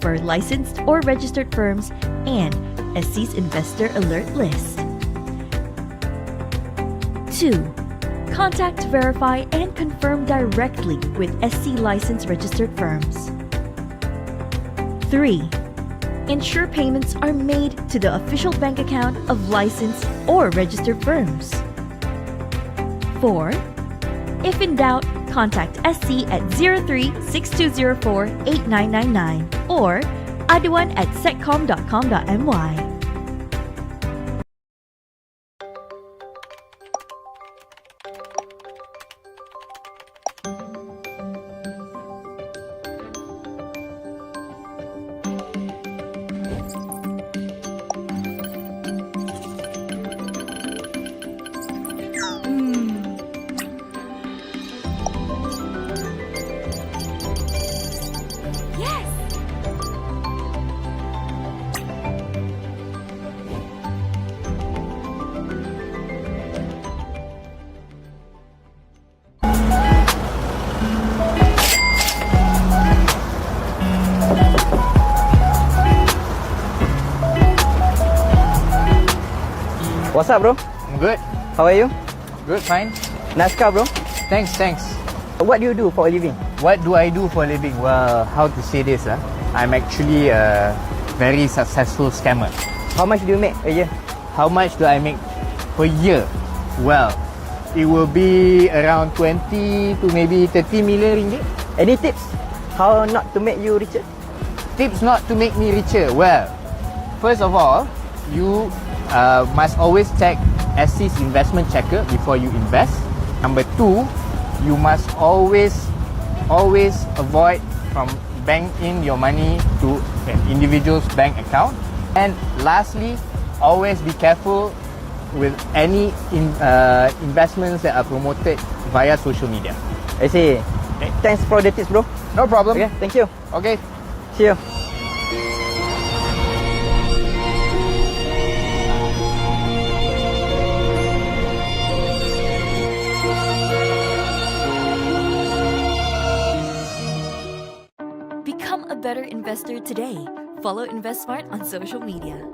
for licensed or registered firms and SC's investor alert list. 2. Contact, verify, and confirm directly with SC licensed registered firms. 3. Ensure payments are made to the official bank account of licensed or registered firms. 4. If in doubt, contact SC at 03-6204-8999 or aduan@setcom.com.my. What's up, bro? I'm good. How are you? Good, fine. Nice car, bro. Thanks. What do you do for a living? What do I do for a living? Well, how to say this? I'm actually a very successful scammer. How much do you make a year? How much do I make per year? Well, it will be around 20 to maybe 30 million ringgit. Any tips? How not to make you richer? Tips not to make me richer? Well, first of all, you must always check SC's investment checker before you invest. Number 2, you must always avoid from bank in your money to an individual's bank account. And lastly, always be careful with any investments that are promoted via social media. I see. Thanks for the tips, bro. No problem. Okay, thank you. Okay. See you. Become a better investor today. Follow InvestSmart on social media.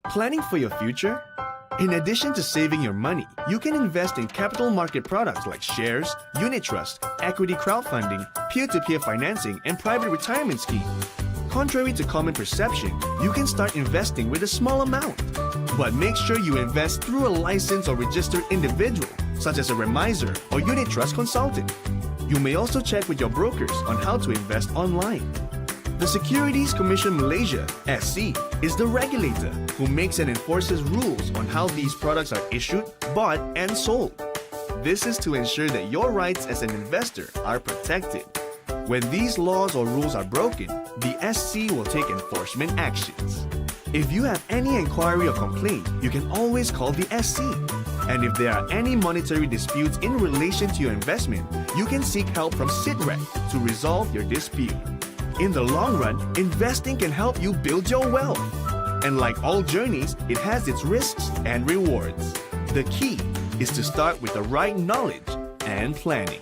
Planning for your future? In addition to saving your money, you can invest in capital market products like shares, unit trust, equity crowdfunding, peer-to-peer financing, and private retirement scheme. Contrary to common perception, you can start investing with a small amount. But make sure you invest through a licensed or registered individual, such as a remiser or unit trust consultant. You may also check with your brokers on how to invest online. The Securities Commission Malaysia, SC, is the regulator who makes and enforces rules on how these products are issued, bought, and sold. This is to ensure that your rights as an investor are protected. When these laws or rules are broken, the SC will take enforcement actions. If you have any inquiry or complaint, you can always call the SC. And if there are any monetary disputes in relation to your investment, you can seek help from SITREC to resolve your dispute. In the long run, investing can help you build your wealth. And like all journeys, it has its risks and rewards. The key is to start with the right knowledge and planning.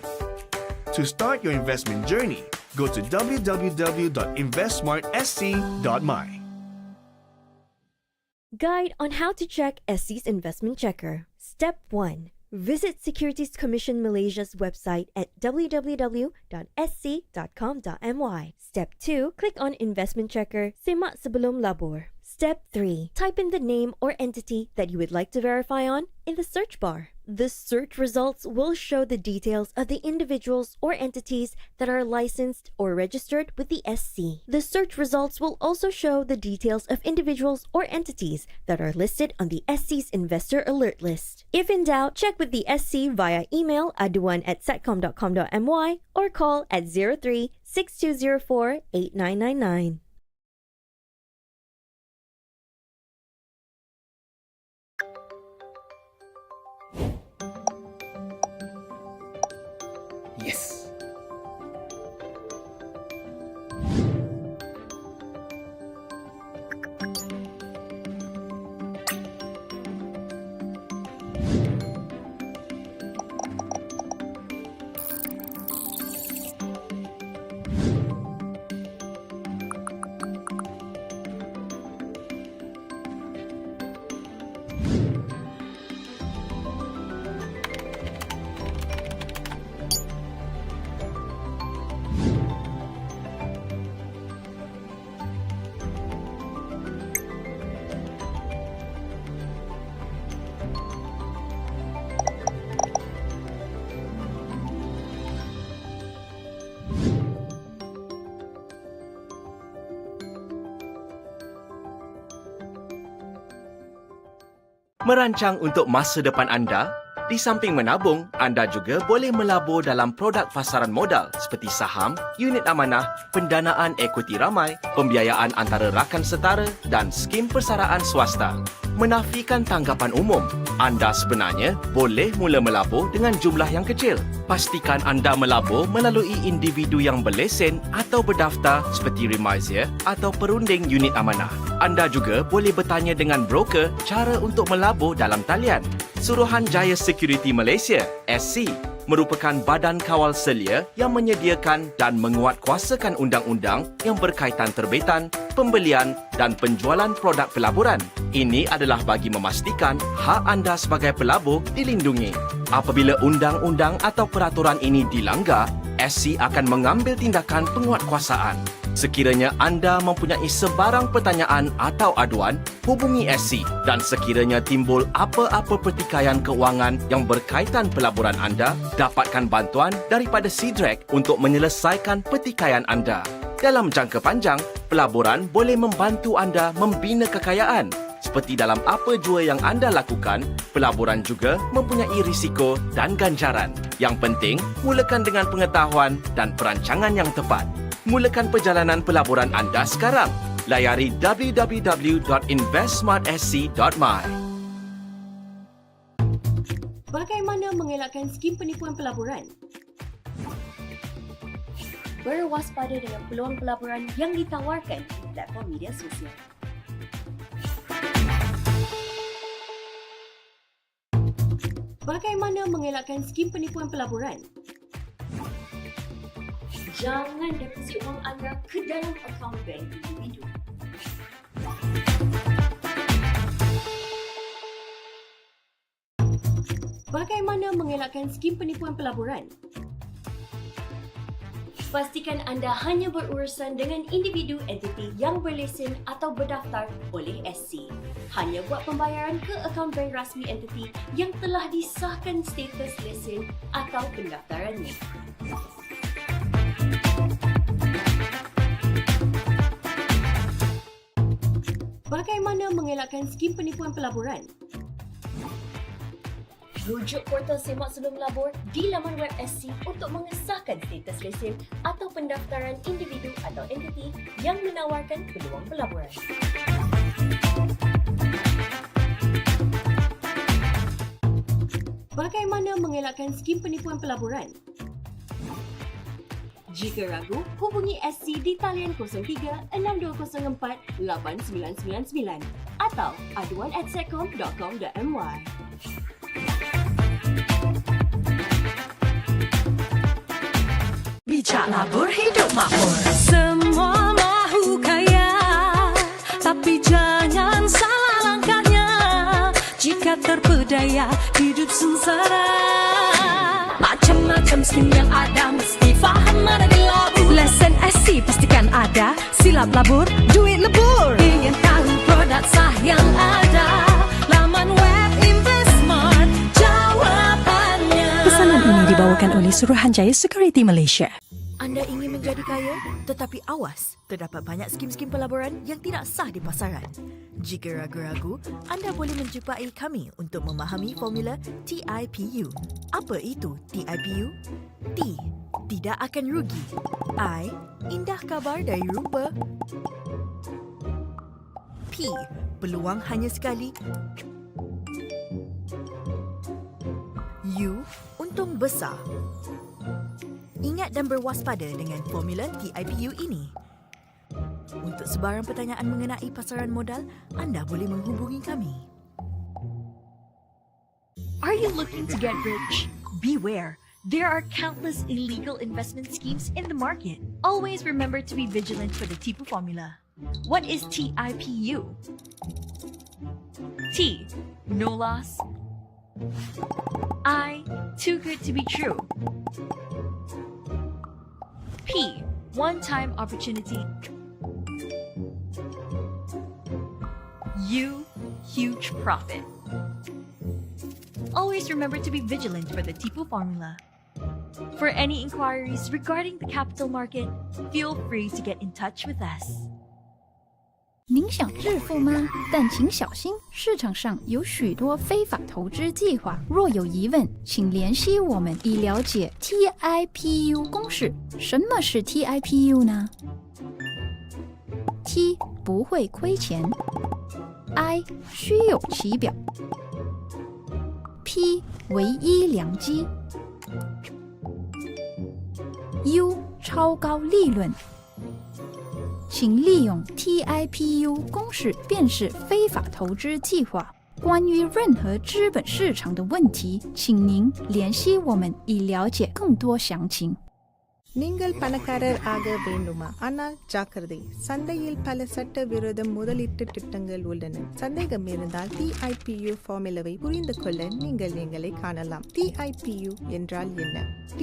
To start your investment journey, go to www.investsmartsc.my. Guide on how to check SC's investment checker. Step 1. Visit Securities Commission Malaysia's website at www.sc.com.my. Step 2. Click on Investment Checker, simak sebelum labur. Step 3. Type in the name or entity that you would like to verify on in the search bar. The search results will show the details of the individuals or entities that are licensed or registered with the SC. The search results will also show the details of individuals or entities that are listed on the SC's investor alert list. If in doubt, check with the SC via email aduan@setcom.com.my or call at 03-6204-8999. Yes. Merancang untuk masa depan anda? Di samping menabung, anda juga boleh melabur dalam produk pasaran modal seperti saham, unit amanah, pendanaan ekuiti ramai, pembiayaan antara rakan setara dan skim persaraan swasta. Menafikan tanggapan umum, anda sebenarnya boleh mula melabur dengan jumlah yang kecil. Pastikan anda melabur melalui individu yang berlesen atau berdaftar seperti remiser atau perunding unit amanah. Anda juga boleh bertanya dengan broker cara untuk melabur dalam talian. Suruhanjaya Security Malaysia (SC) merupakan badan kawal selia yang menyediakan dan menguatkuasakan undang-undang yang berkaitan terbitan, pembelian dan penjualan produk pelaburan. Ini adalah bagi memastikan hak anda sebagai pelabur dilindungi. Apabila undang-undang atau peraturan ini dilanggar, SC akan mengambil tindakan penguatkuasaan. Sekiranya anda mempunyai sebarang pertanyaan atau aduan, hubungi SC dan sekiranya timbul apa-apa pertikaian keuangan yang berkaitan pelaburan anda, dapatkan bantuan daripada SEDREC untuk menyelesaikan pertikaian anda. Dalam jangka panjang, pelaburan boleh membantu anda membina kekayaan. Seperti dalam apa jua yang anda lakukan, pelaburan juga mempunyai risiko dan ganjaran. Yang penting, mulakan dengan pengetahuan dan perancangan yang tepat. Mulakan perjalanan pelaburan anda sekarang. Layari www.investmartsc.my. Bagaimana mengelakkan skim penipuan pelaburan? Berwaspada dengan peluang pelaburan yang ditawarkan di platform media sosial. Bagaimana mengelakkan skim penipuan pelaburan? Jangan deposit wang anda ke dalam akaun bank individu. Bagaimana mengelakkan skim penipuan pelaburan? Pastikan anda hanya berurusan dengan individu entiti yang berlesen atau berdaftar oleh SC. Hanya buat pembayaran ke akaun bank rasmi entiti yang telah disahkan status lesen atau pendaftarannya. Bagaimana mengelakkan skim penipuan pelaburan? Rujuk portal semak sebelum labur di laman web SC untuk mengesahkan status lesen atau pendaftaran individu atau entiti yang menawarkan peluang pelaburan. Bagaimana mengelakkan skim penipuan pelaburan? Jika ragu, hubungi SC di talian 03-6204-8999 atau aduan@secom.com.my. Bijak labur hidup makmur. Semua mahu kaya, tapi jangan salah langkahnya. Jika terpedaya hidup sengsara, macam-macam skim yang ada mesti faham mana dilabur. Lesen SC pastikan ada, silap labur, duit lebur. Ingin tahu produk sah yang ada, laman web InvestSmart jawapannya. Pesanan ini dibawakan oleh Suruhanjaya Security Malaysia. Anda ingin menjadi kaya, tetapi awas, terdapat banyak skim-skim pelaburan yang tidak sah di pasaran. Jika ragu-ragu, anda boleh menjumpai kami untuk memahami formula TIPU. Apa itu TIPU? T. Tidak akan rugi. I. Indah kabar dari rupa. P. Peluang hanya sekali. U. Untung besar. Ingat dan berwaspada dengan formula TIPU ini. Untuk sebarang pertanyaan mengenai pasaran modal, anda boleh menghubungi kami. Are you looking to get rich? Beware. There are countless illegal investment schemes in the market. Always remember to be vigilant for the TIPU formula. What is TIPU? T. No loss. I. Too good to be true. P. One-time opportunity. U. Huge profit. Always remember to be vigilant for the TIPU formula. For any inquiries regarding the capital market, feel free to get in touch with us. 您想致富吗？但请小心，市场上有许多非法投资计划。若有疑问，请联系我们以了解 TIPU 公式。什么是 TIPU 呢？ T 不会亏钱 ，I 虚有其表 ，P 唯一良机 ，U 超高利润。请利用 TIPU 公式辨识非法投资计划。关于任何资本市场的问题，请您联系我们以了解更多详情。 நீங்கள் பணக்காரர் ஆக வேண்டுமா? ஆனால் ஜாக்கிரதை, சந்தையில் பல சட்டவிரோத முதலீட்டு திட்டங்கள் உள்ளன. சந்தேகம் இருந்தால் TIPU ஃபார்முலாவை புரிந்து கொள்ள நீங்கள் எங்களை காணலாம். TIPU என்றால் என்ன? T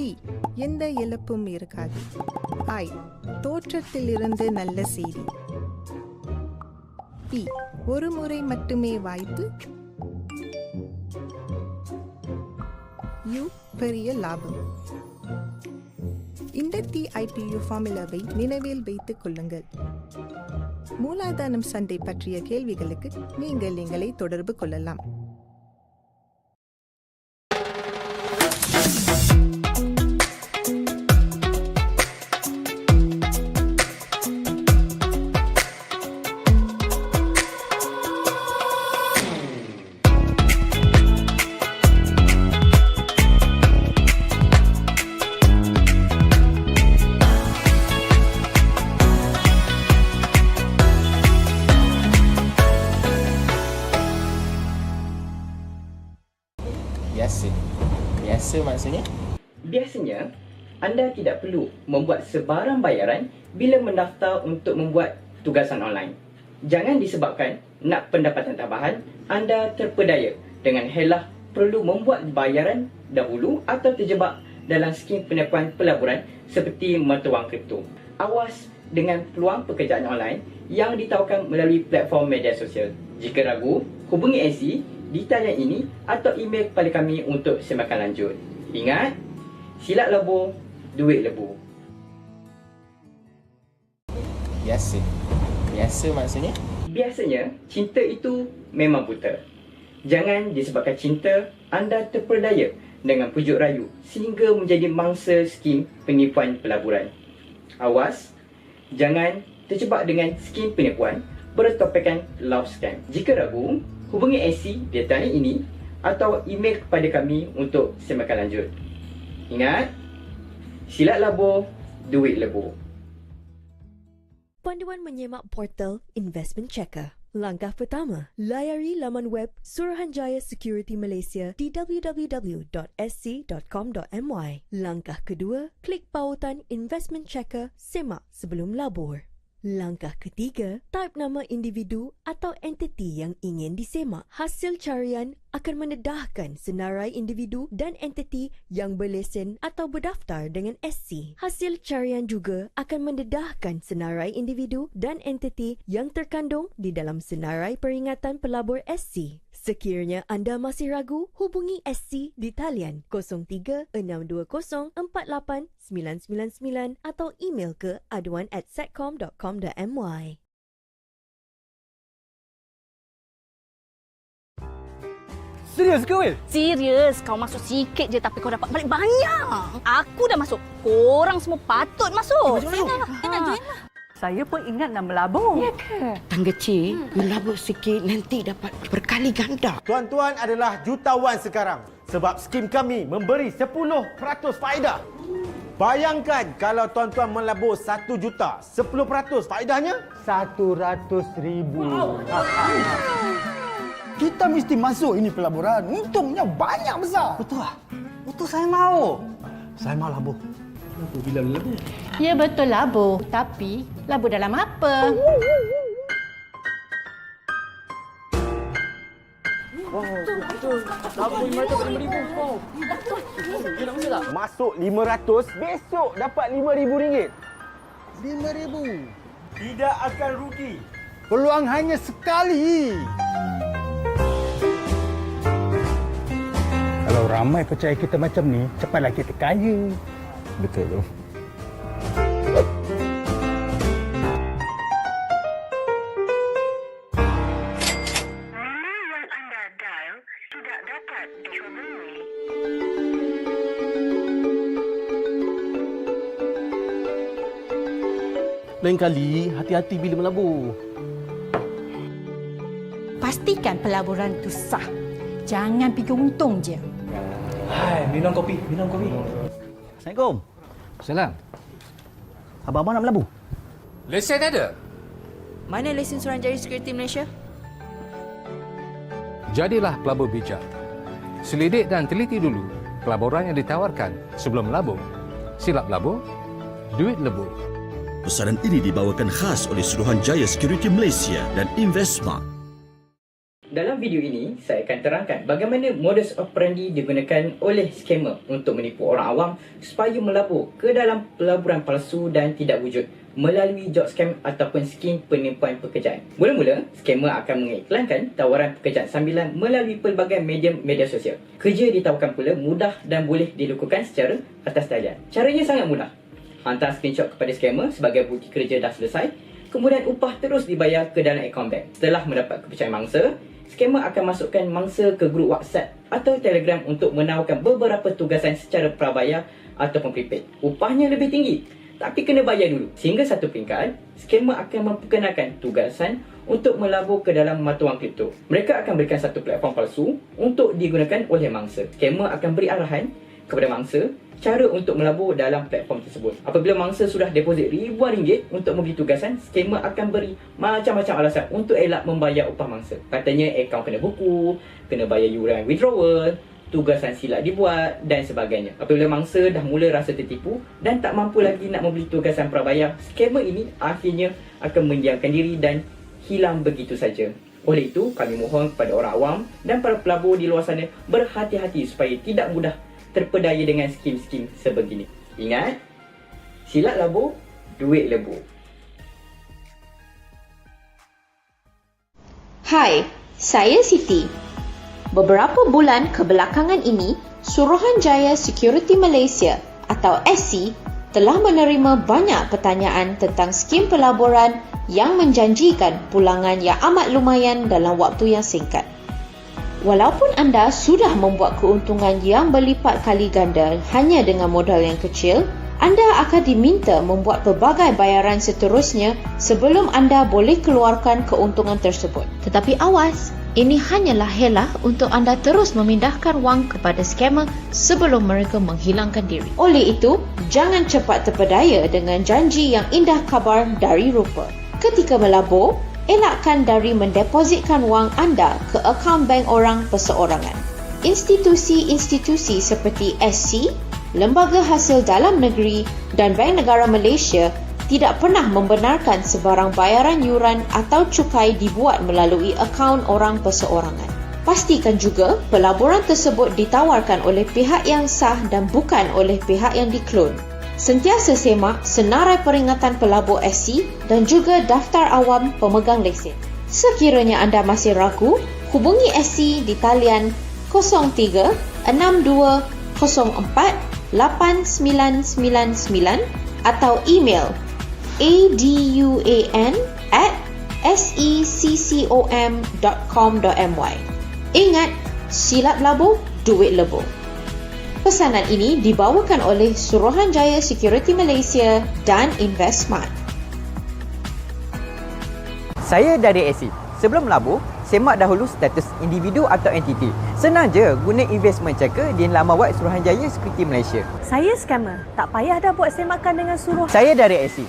எந்த இழப்பும் இருக்காது. I தோற்றத்திலிருந்து நல்ல செய்தி. P ஒரு முறை மட்டுமே வாய்ப்பு. U பெரிய லாபம். இந்த TIPU ஃபார்முலாவை நினைவில் வைத்துக் கொள்ளுங்கள். மூலதனம் சந்தை பற்றிய கேள்விகளுக்கு நீங்கள் எங்களை தொடர்பு கொள்ளலாம். Biasa maksudnya? Biasanya, anda tidak perlu membuat sebarang bayaran bila mendaftar untuk membuat tugasan online. Jangan disebabkan nak pendapatan tambahan, anda terpedaya dengan helah perlu membuat bayaran dahulu atau terjebak dalam skim penipuan pelaburan seperti mata wang kripto. Awas dengan peluang pekerjaan online yang ditawarkan melalui platform media sosial. Jika ragu, hubungi SC di talian ini atau email kepada kami untuk semakan lanjut. Ingat, silat labur, duit lebur. Biasa maksudnya? Biasanya, cinta itu memang buta. Jangan disebabkan cinta, anda terperdaya dengan pujuk rayu sehingga menjadi mangsa skim penipuan pelaburan. Awas, jangan terjebak dengan skim penipuan bertopikkan love scam. Jika ragu, hubungi SC di talian ini atau email kepada kami untuk semakan lanjut. Ingat, silat labur, duit lebur. Panduan menyemak portal Investment Checker. Langkah pertama, layari laman web Suruhanjaya Security Malaysia di www.sc.com.my. Langkah kedua, klik pautan Investment Checker, semak sebelum labur. Langkah ketiga, type nama individu atau entiti yang ingin disemak. Hasil carian akan mendedahkan senarai individu dan entiti yang berlesen atau berdaftar dengan SC. Hasil carian juga akan mendedahkan senarai individu dan entiti yang terkandung di dalam senarai peringatan pelabur SC. Sekiranya anda masih ragu, hubungi SC di talian 03-620-48999 atau email ke aduan@satcom.com.my. Serius ke, Will? Serius, kau masuk sikit je tapi kau dapat balik banyak. Aku dah masuk. Korang semua patut masuk. Join lah. Saya pun ingat nama Labur. Ya ke? Tangga cik, melabur sikit nanti dapat berkali ganda. Tuan-tuan adalah jutawan sekarang sebab skim kami memberi 10% faedah. Bayangkan kalau tuan-tuan melabur 1 juta, 10% faedahnya 100,000. Kita mesti masuk ini pelaburan. Untungnya banyak besar. Betul lah. Betul, saya mau. Saya mau labur. Labur bila labur? Ya betul labur. Tapi labur dalam apa? Labur 500 Masuk 500, besok dapat RM5,000. 5,000. Tidak akan rugi. Peluang hanya sekali. Kalau ramai percaya kita macam ni, cepatlah kita kaya. Betul tu. Lain kali, hati-hati bila melabur. Pastikan pelaburan tu sah. Jangan fikir untung je. Hai, minum kopi. Assalamualaikum. Salam. Abang-abang nak melabur? Lesen ada? Mana lesen Suruhanjaya Security Malaysia? Jadilah pelabur bijak. Selidik dan teliti dulu pelaburan yang ditawarkan sebelum melabur. Silap labur, duit lebur. Pesanan ini dibawakan khas oleh Suruhanjaya Security Malaysia dan InvestSmart. Dalam video ini, saya akan terangkan bagaimana modus operandi digunakan oleh scammer untuk menipu orang awam supaya melabur ke dalam pelaburan palsu dan tidak wujud melalui job scam ataupun skim penipuan pekerjaan. Mula-mula, scammer akan mengiklankan tawaran pekerjaan sambilan melalui pelbagai medium media sosial. Kerja ditawarkan pula mudah dan boleh dilakukan secara atas talian. Caranya sangat mudah. Hantar screenshot kepada scammer sebagai bukti kerja dah selesai, kemudian upah terus dibayar ke dalam akaun bank. Setelah mendapat kepercayaan mangsa, scammer akan masukkan mangsa ke grup WhatsApp atau Telegram untuk menawarkan beberapa tugasan secara prabayar ataupun prepaid. Upahnya lebih tinggi, tapi kena bayar dulu. Sehingga satu peringkat, scammer akan memperkenalkan tugasan untuk melabur ke dalam mata wang kripto. Mereka akan berikan satu platform palsu untuk digunakan oleh mangsa. Scammer akan beri arahan kepada mangsa cara untuk melabur dalam platform tersebut. Apabila mangsa sudah deposit ribuan ringgit untuk memberi tugasan, scammer akan beri macam-macam alasan untuk elak membayar upah mangsa. Katanya akaun kena buku, kena bayar yuran withdrawal, tugasan silap dibuat dan sebagainya. Apabila mangsa dah mula rasa tertipu dan tak mampu lagi nak membeli tugasan prabayar, scammer ini akhirnya akan mendiamkan diri dan hilang begitu saja. Oleh itu, kami mohon kepada orang awam dan para pelabur di luar sana berhati-hati supaya tidak mudah terpedaya dengan skim-skim sebegini. Ingat, silap labur, duit lebur. Hai, saya Siti. Beberapa bulan kebelakangan ini, Suruhanjaya Security Malaysia atau SC telah menerima banyak pertanyaan tentang skim pelaburan yang menjanjikan pulangan yang amat lumayan dalam waktu yang singkat. Walaupun anda sudah membuat keuntungan yang berlipat kali ganda hanya dengan modal yang kecil, anda akan diminta membuat pelbagai bayaran seterusnya sebelum anda boleh keluarkan keuntungan tersebut. Tetapi awas, ini hanyalah helah untuk anda terus memindahkan wang kepada scammer sebelum mereka menghilangkan diri. Oleh itu, jangan cepat terpedaya dengan janji yang indah kabar dari rupa. Ketika melabur, elakkan dari mendepositkan wang anda ke akaun bank orang perseorangan. Institusi-institusi seperti SC, Lembaga Hasil Dalam Negeri dan Bank Negara Malaysia tidak pernah membenarkan sebarang bayaran yuran atau cukai dibuat melalui akaun orang perseorangan. Pastikan juga pelaburan tersebut ditawarkan oleh pihak yang sah dan bukan oleh pihak yang diklon. Sentiasa semak senarai peringatan pelabur SC dan juga daftar awam pemegang lesen. Sekiranya anda masih ragu, hubungi SC di talian 03 62 04 8999 atau email aduan@seccom.com.my. Ingat, silap labur, duit lebur. Pesanan ini dibawakan oleh Suruhanjaya Security Malaysia dan InvestSmart. Saya dari SC. Sebelum melabur, semak dahulu status individu atau entiti. Senang je, guna investment checker di laman web Suruhanjaya Security Malaysia. Saya scammer. Tak payah dah buat semakan dengan suruh. Saya dari SC.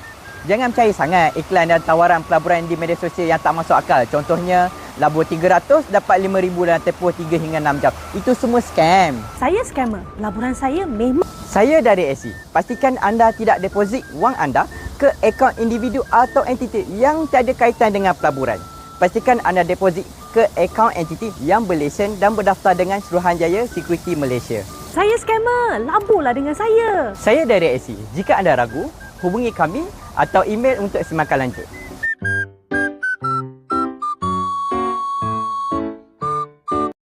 Jangan percaya sangat iklan dan tawaran pelaburan di media sosial yang tak masuk akal. Contohnya, labur 300 dapat 5,000 dalam tempoh 3 hingga 6 jam. Itu semua scam. Saya scammer. Laburan saya memang... Saya dari SC. Pastikan anda tidak deposit wang anda ke akaun individu atau entiti yang tiada kaitan dengan pelaburan. Pastikan anda deposit ke akaun entiti yang berlesen dan berdaftar dengan Suruhanjaya Security Malaysia. Saya scammer. Laburlah dengan saya. Saya dari SC. Jika anda ragu, hubungi kami atau email untuk semakan lanjut.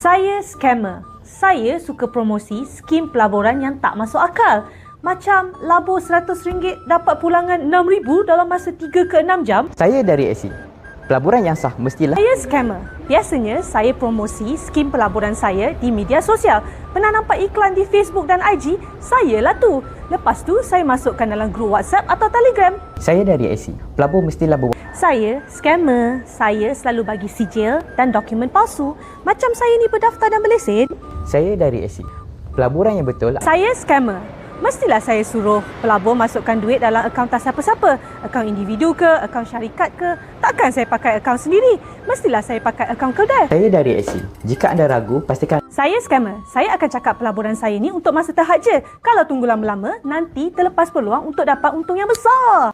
Saya scammer. Saya suka promosi skim pelaburan yang tak masuk akal. Macam labur RM100 dapat pulangan RM6,000 dalam masa 3 ke 6 jam. Saya dari SC. Pelaburan yang sah mestilah... Saya scammer. Biasanya saya promosi skim pelaburan saya di media sosial. Pernah nampak iklan di Facebook dan IG? Saya lah tu. Lepas tu saya masukkan dalam grup WhatsApp atau Telegram. Saya dari SC. Pelabur mestilah Saya scammer. Saya selalu bagi sijil dan dokumen palsu. Macam saya ni berdaftar dan berlesen. Saya dari SC. Pelaburan yang betul... Saya scammer. Mestilah saya suruh pelabur masukkan duit dalam akaun tak siapa-siapa. Akaun individu ke, akaun syarikat ke. Takkan saya pakai akaun sendiri. Mestilah saya pakai akaun kedai. Saya dari SC. Jika anda ragu, pastikan... Saya scammer. Saya akan cakap pelaburan saya ni untuk masa terhad je. Kalau tunggu lama-lama, nanti terlepas peluang untuk dapat untung yang besar.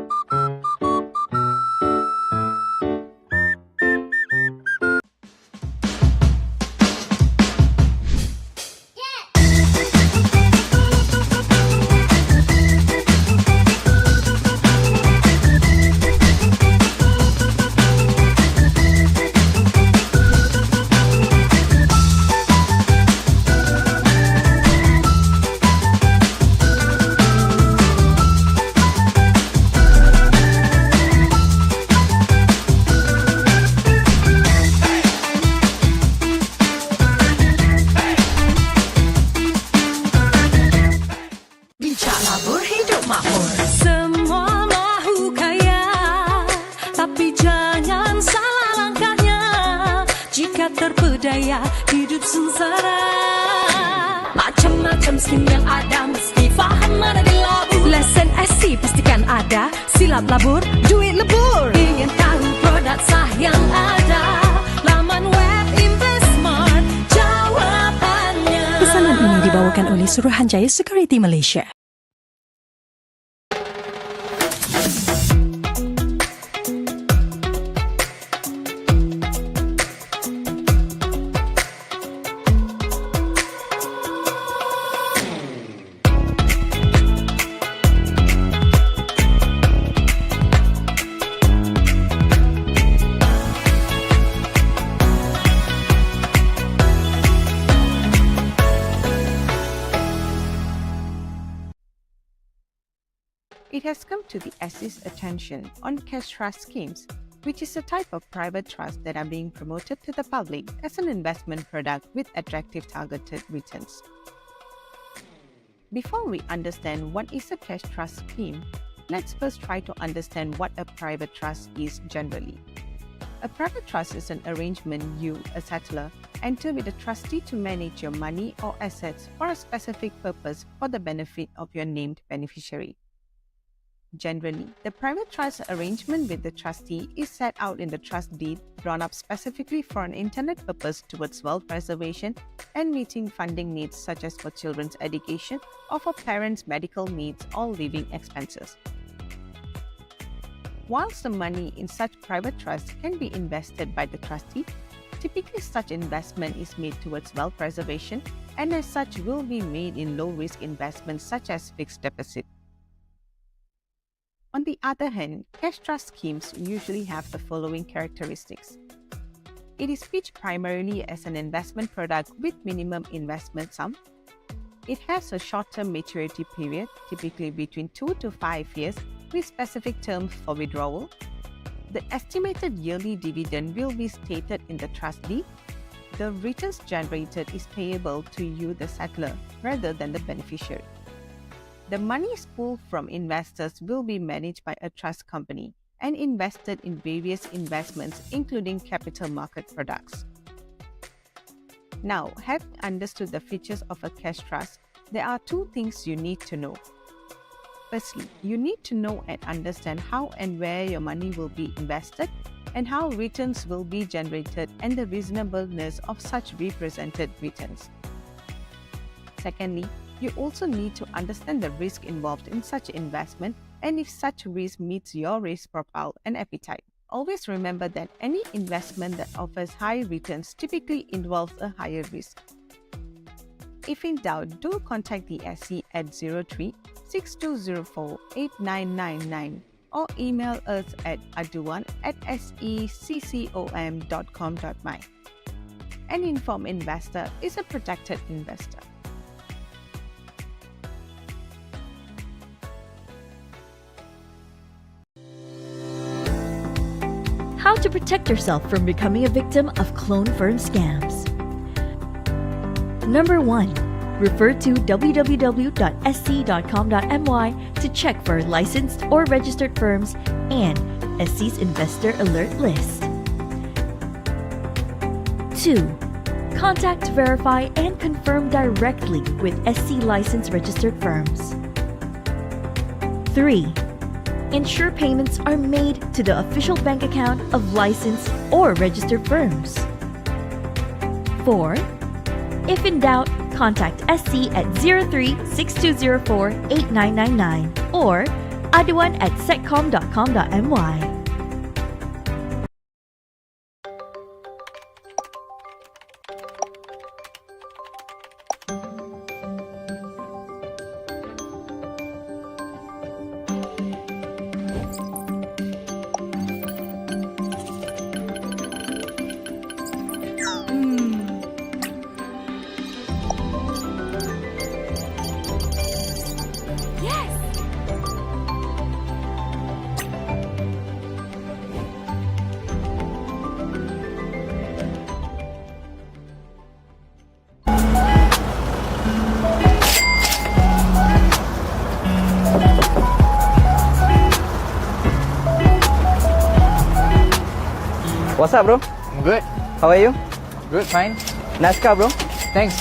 Bijak labur hidup makmur. Semua mahu kaya, tapi jangan salah langkahnya. Jika terpedaya hidup sengsara, macam-macam skim yang ada, mesti faham mana di labur. Lesen SC pastikan ada, silap labur, duit lebur. Ingin tahu produk sah yang ada, laman web InvestSmart jawapannya. Pesanan ini dibawakan oleh Suruhanjaya Security Malaysia. It has come to the SC's attention on cash trust schemes, which is a type of private trust that are being promoted to the public as an investment product with attractive targeted returns. Before we understand what is a cash trust scheme, let's first try to understand what a private trust is generally. A private trust is an arrangement you, a settler, enter with a trustee to manage your money or assets for a specific purpose for the benefit of your named beneficiary. Generally, the private trust arrangement with the trustee is set out in the trust deed drawn up specifically for an intended purpose towards wealth preservation and meeting funding needs such as for children's education or for parents' medical needs or living expenses. Whilst the money in such private trusts can be invested by the trustee, typically such investment is made towards wealth preservation and as such will be made in low-risk investments such as fixed deposit. On the other hand, cash trust schemes usually have the following characteristics. It is pitched primarily as an investment product with minimum investment sum. It has a short-term maturity period, typically between 2 to 5 years, with specific terms for withdrawal. The estimated yearly dividend will be stated in the trust deed. The returns generated is payable to you, the settler, rather than the beneficiary. The monies pulled from investors will be managed by a trust company, and invested in various investments, including capital market products. Now, having understood the features of a cash trust, there are two things you need to know. Firstly, you need to know and understand how and where your money will be invested and how returns will be generated and the reasonableness of such represented returns. Secondly, you also need to understand the risk involved in such investment and if such risk meets your risk profile and appetite. Always remember that any investment that offers high returns typically involves a higher risk. If in doubt, do contact the SC at 03 6204 8999 or email us at aduan@seccom.com.my. An informed investor is a protected investor. How to protect yourself from becoming a victim of clone firm scams. Number 1. Refer to www.sc.com.my to check for licensed or registered firms and SC's investor alert list. 2. Contact, verify, and confirm directly with SC licensed registered firms. 3. Ensure payments are made to the official bank account of licensed or registered firms. 4. If in doubt, contact SC at 03-6204-8999 or aduan@setcom.com.my. What's up, bro? I'm good. How are you? Good, fine. Nice car, bro. Thanks.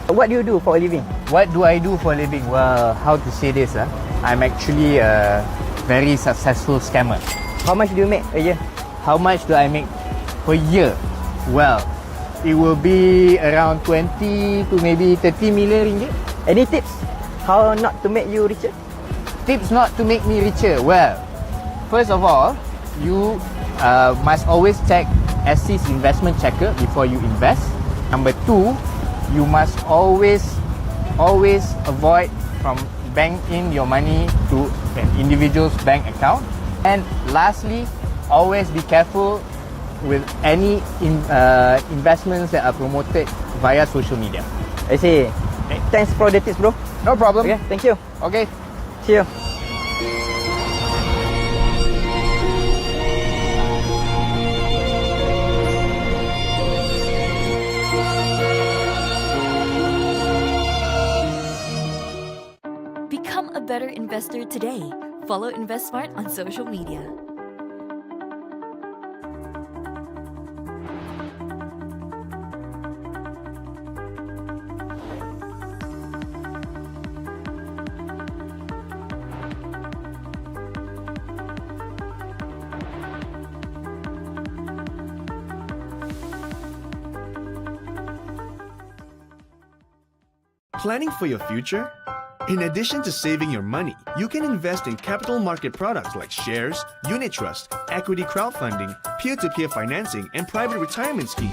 What do you do for a living? What do I do for a living? Well, how to say this? I'm actually a very successful scammer. How much do you make a year? How much do I make per year? Well, it will be around 20 to maybe 30 million ringgit. Any tips? How not to make you richer? Tips not to make me richer? Well, first of all, you must always check SC's investment checker before you invest. Number 2, you must always avoid from bank in your money to an individual's bank account. And lastly, always be careful with any investments that are promoted via social media. I see. Thanks for the tips, bro. No problem. Okay, thank you. Okay. See you. Become a better investor today. Follow InvestSmart on social media. Planning for your future? In addition to saving your money, you can invest in capital market products like shares, unit trust, equity crowdfunding, peer-to-peer financing, and private retirement scheme.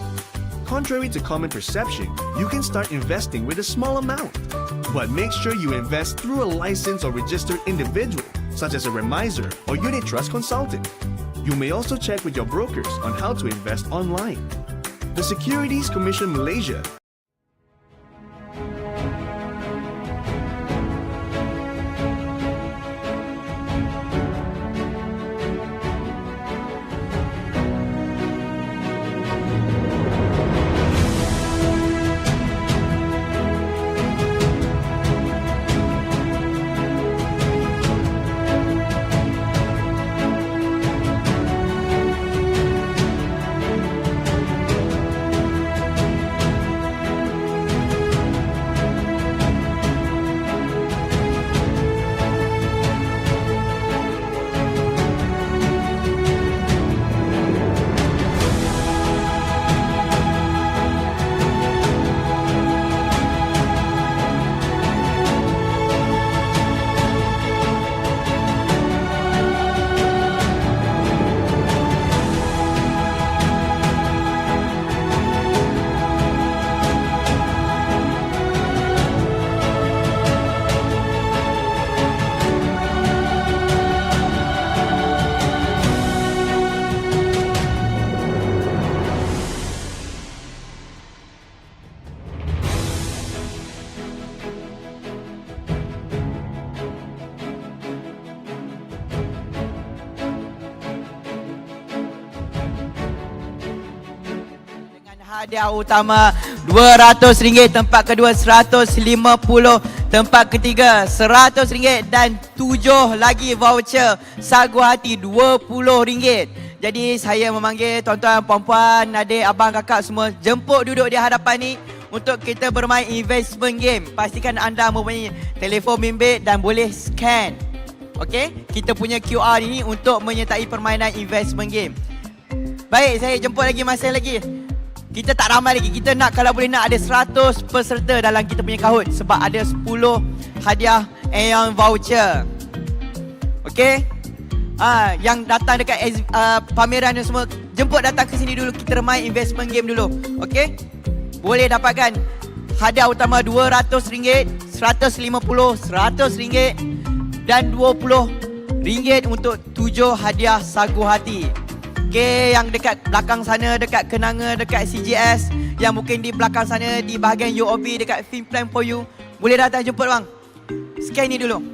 Contrary to common perception, you can start investing with a small amount. But make sure you invest through a licensed or registered individual, such as a remiser or unit trust consultant. You may also check with your brokers on how to invest online. The Securities Commission Malaysia hadiah utama RM200, tempat kedua RM150, tempat ketiga RM100 dan 7 lagi voucher sagu hati RM20. Jadi saya memanggil tuan-tuan, puan-puan, adik, abang, kakak semua jemput duduk di hadapan ni untuk kita bermain investment game. Pastikan anda mempunyai telefon bimbit dan boleh scan. Okey, kita punya QR ini untuk menyertai permainan investment game. Baik, saya jemput lagi masa lagi. Kita tak ramai lagi. Kita nak, kalau boleh nak ada 100 peserta dalam kita punya kahut sebab ada 10 hadiah Aeon voucher. Okey? Yang datang dekat pameran ni semua, jemput datang ke sini dulu, kita remai investment game dulu. Okey? Boleh dapatkan hadiah utama RM200, RM150, RM100 dan RM20 untuk 7 hadiah sagu hati. Okay, yang dekat belakang sana, dekat Kenanga, dekat CGS, yang mungkin di belakang sana, di bahagian UOB, dekat Film Plan for You, boleh datang jemput bang. Scan ni dulu.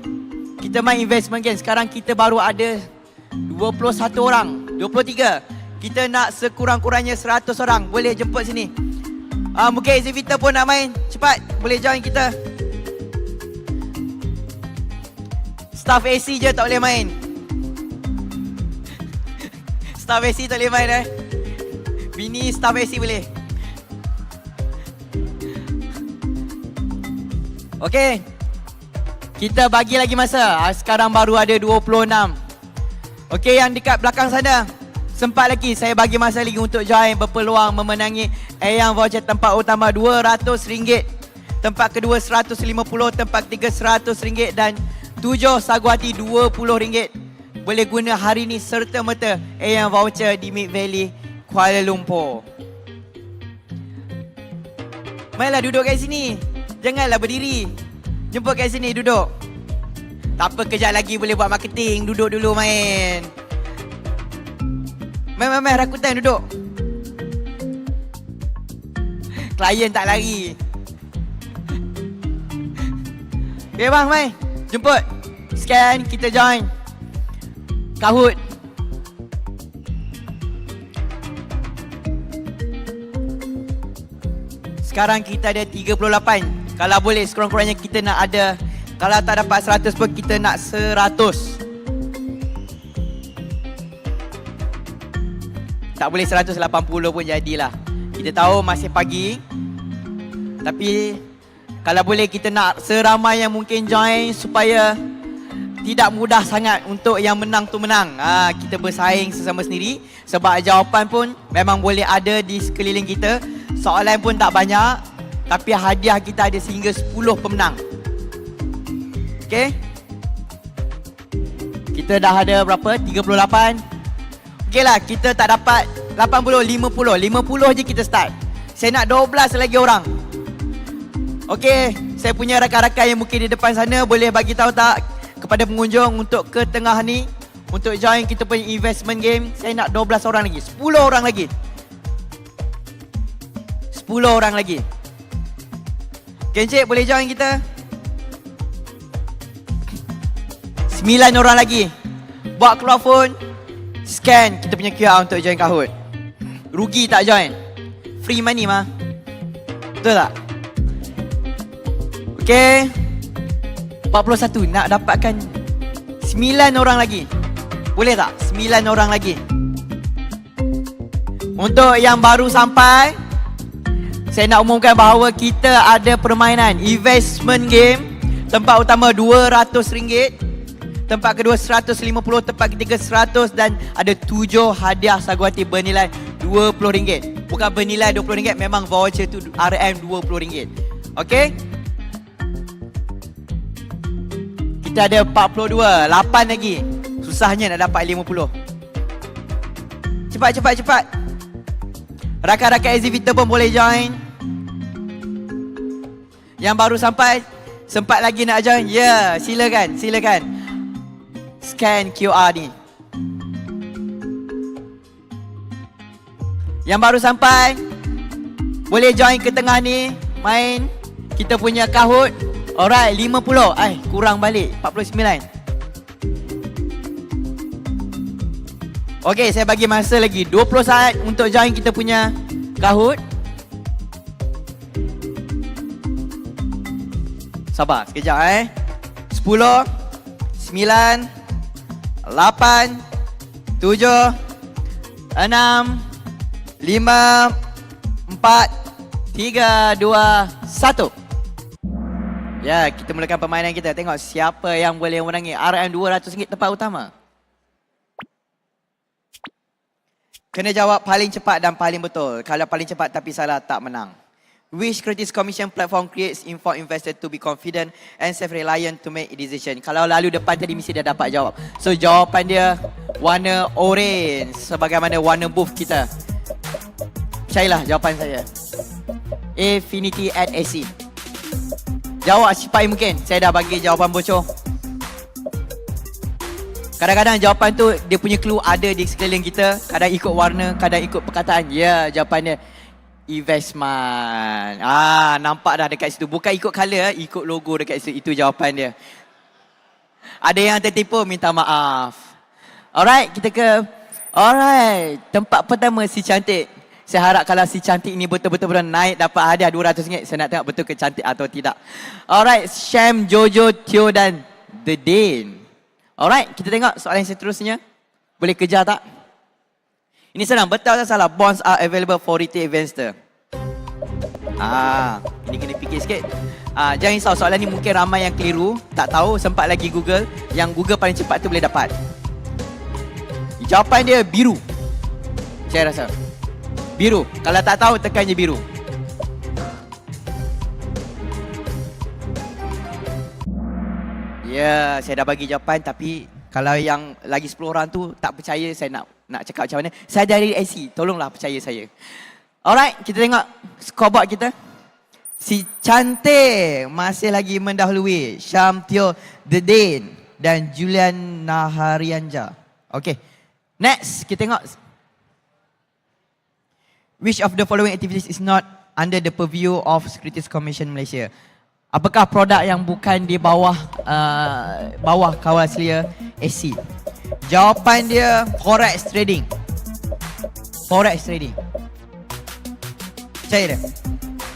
Kita main investment game. Sekarang kita baru ada 21 orang, 23. Kita nak sekurang-kurangnya 100 orang. Boleh jemput sini. Mungkin exhibitor pun nak main. Cepat, boleh join kita. Staff AC je tak boleh main. Staff AC tak boleh main Bini staff AC boleh. Okey, kita bagi lagi masa. Sekarang baru ada 26. Okey, yang dekat belakang sana, sempat lagi, saya bagi masa lagi untuk join, berpeluang memenangi Aeon voucher tempat utama RM200, tempat kedua RM150, tempat ketiga RM100 dan 7 sagu hati RM20. Boleh guna hari ni serta-merta Aeon voucher di Mid Valley, Kuala Lumpur. Mainlah duduk kat sini. Janganlah berdiri. Jemput kat sini duduk. Tak apa, kejap lagi boleh buat marketing. Duduk dulu main. Main rakutan duduk. Klien tak lari. Okay bang, main. Jemput. Scan, kita join. Kahut. Sekarang kita ada 38. Kalau boleh sekurang-kurangnya kita nak ada, kalau tak dapat 100 pun kita nak 100. Tak boleh 180 pun jadilah. Kita tahu masih pagi. Tapi kalau boleh kita nak seramai yang mungkin join supaya tidak mudah sangat untuk yang menang tu menang. Kita bersaing sesama sendiri sebab jawapan pun memang boleh ada di sekeliling kita. Soalan pun tak banyak, tapi hadiah kita ada sehingga 10 pemenang. Okey? Kita dah ada berapa? 38. Okeylah, kita tak dapat 80, 50. 50 je kita start. Saya nak 12 lagi orang. Okey, saya punya rakan-rakan yang mungkin di depan sana boleh bagi tahu tak kepada pengunjung untuk ke tengah ni untuk join kita punya investment game. Saya nak 12 orang lagi, 10 orang lagi. 10 orang lagi. Okay, Encik boleh join kita. 9 orang lagi. Bawa keluar phone, scan kita punya QR untuk join kahut. Rugi tak join. Free money mah. Betul tak? Okay, 41, nak dapatkan 9 orang lagi. Boleh tak? 9 orang lagi. Untuk yang baru sampai, saya nak umumkan bahawa kita ada permainan investment game. Tempat utama RM200, tempat kedua RM150, tempat ketiga RM100 dan ada 7 hadiah sagu hati bernilai RM20. Bukan bernilai RM20, memang voucher tu RM20. Okey? Kita ada 42, 8 lagi. Susahnya nak dapat 50. Cepat. Rakan-rakan exhibitor pun boleh join. Yang baru sampai, sempat lagi nak join? Ya, silakan. Scan QR ni. Yang baru sampai, boleh join ke tengah ni. Main kita punya kahut. Alright, 50. Kurang balik, 49. Okey, saya bagi masa lagi 20 saat untuk join kita punya kahut. Sabar, sekejap 10, 9, 8, 7, 6, 5, 4, 3, 2, 1. Ya, kita mulakan permainan kita. Tengok siapa yang boleh memenangi RM200 tempat utama. Kena jawab paling cepat dan paling betul. Kalau paling cepat tapi salah, tak menang. Which Securities Commission platform creates informed investor to be confident and self-reliant to make a decision? Kalau lalu depan tadi mesti dia dapat jawab. So jawapan dia warna orange sebagaimana warna booth kita. Percayalah jawapan saya. Affinity at AC. Jawab secepat mungkin. Saya dah bagi jawapan bocor. Kadang-kadang jawapan tu dia punya clue ada di sekeliling kita. Kadang ikut warna, kadang ikut perkataan. Ya, jawapannya InvestSmart. Nampak dah dekat situ. Bukan ikut colour, ikut logo dekat situ. Itu jawapan dia. Ada yang tertipu, minta maaf. Alright, kita ke... Alright, tempat pertama si cantik. Saya harap kalau si cantik ni betul-betul naik dapat hadiah RM200. Saya nak tengok betul ke cantik atau tidak. Alright, Syam, Jojo, Tio dan The Dane. Alright, kita tengok soalan yang seterusnya. Boleh kejar tak? Ini senang, betul atau salah? Bonds are available for retail investor. Ini kena fikir sikit. Jangan risau, soalan ni mungkin ramai yang keliru. Tak tahu, sempat lagi Google. Yang Google paling cepat tu boleh dapat. Jawapan dia biru. Saya rasa biru. Kalau tak tahu, tekan je biru. Ya, saya dah bagi jawapan tapi kalau yang lagi 10 orang tu tak percaya, saya nak cakap macam mana. Saya dari IC, tolonglah percaya saya. Alright, kita tengok scoreboard kita. Si cantik masih lagi mendahului Syam, Tio, The Dane dan Julian Naharianja. Okay, next kita tengok. Which of the following activities is not under the purview of Securities Commission Malaysia? Apakah produk yang bukan di bawah kawal selia SC? Jawapan dia forex trading. Forex trading. Percaya dia?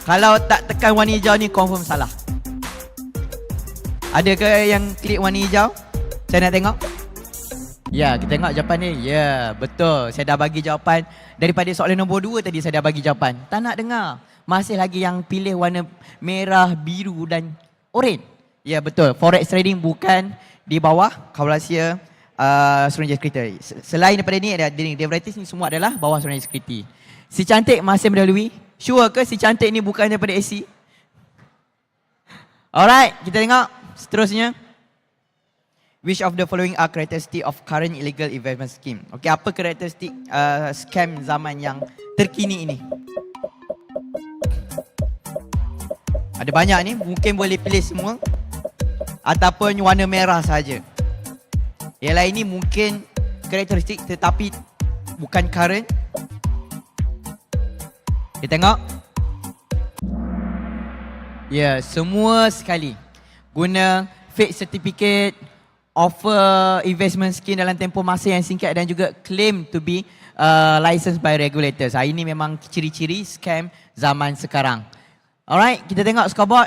Kalau tak tekan warna hijau ni confirm salah. Ada ke yang klik warna hijau? Saya nak tengok. Ya, kita tengok jawapan dia. Ya, betul. Saya dah bagi jawapan. Daripada soalan nombor 2 tadi saya dah bagi jawapan. Tak nak dengar. Masih lagi yang pilih warna merah, biru dan oranye. Ya, betul. Forex trading bukan di bawah kawalan Suruhanjaya Sekuritas. Selain daripada ni ada derivatives ni semua adalah bawah Suruhanjaya Sekuritas. Si cantik masih mendahului. Sure ke si cantik ni bukan daripada AC? Alright, kita tengok seterusnya. Which of the following are characteristic of current illegal investment scheme? Okay, apa karakteristik scam zaman yang terkini ini? Ada banyak ni, mungkin boleh pilih semua ataupun warna merah saja. Yang lain ni mungkin karakteristik tetapi bukan current. Kita tengok. Ya, semua sekali guna fake certificate, offer investment scheme dalam tempoh masa yang singkat dan juga claim to be licensed by regulators. Ini memang ciri-ciri scam zaman sekarang. Alright, kita tengok scoreboard.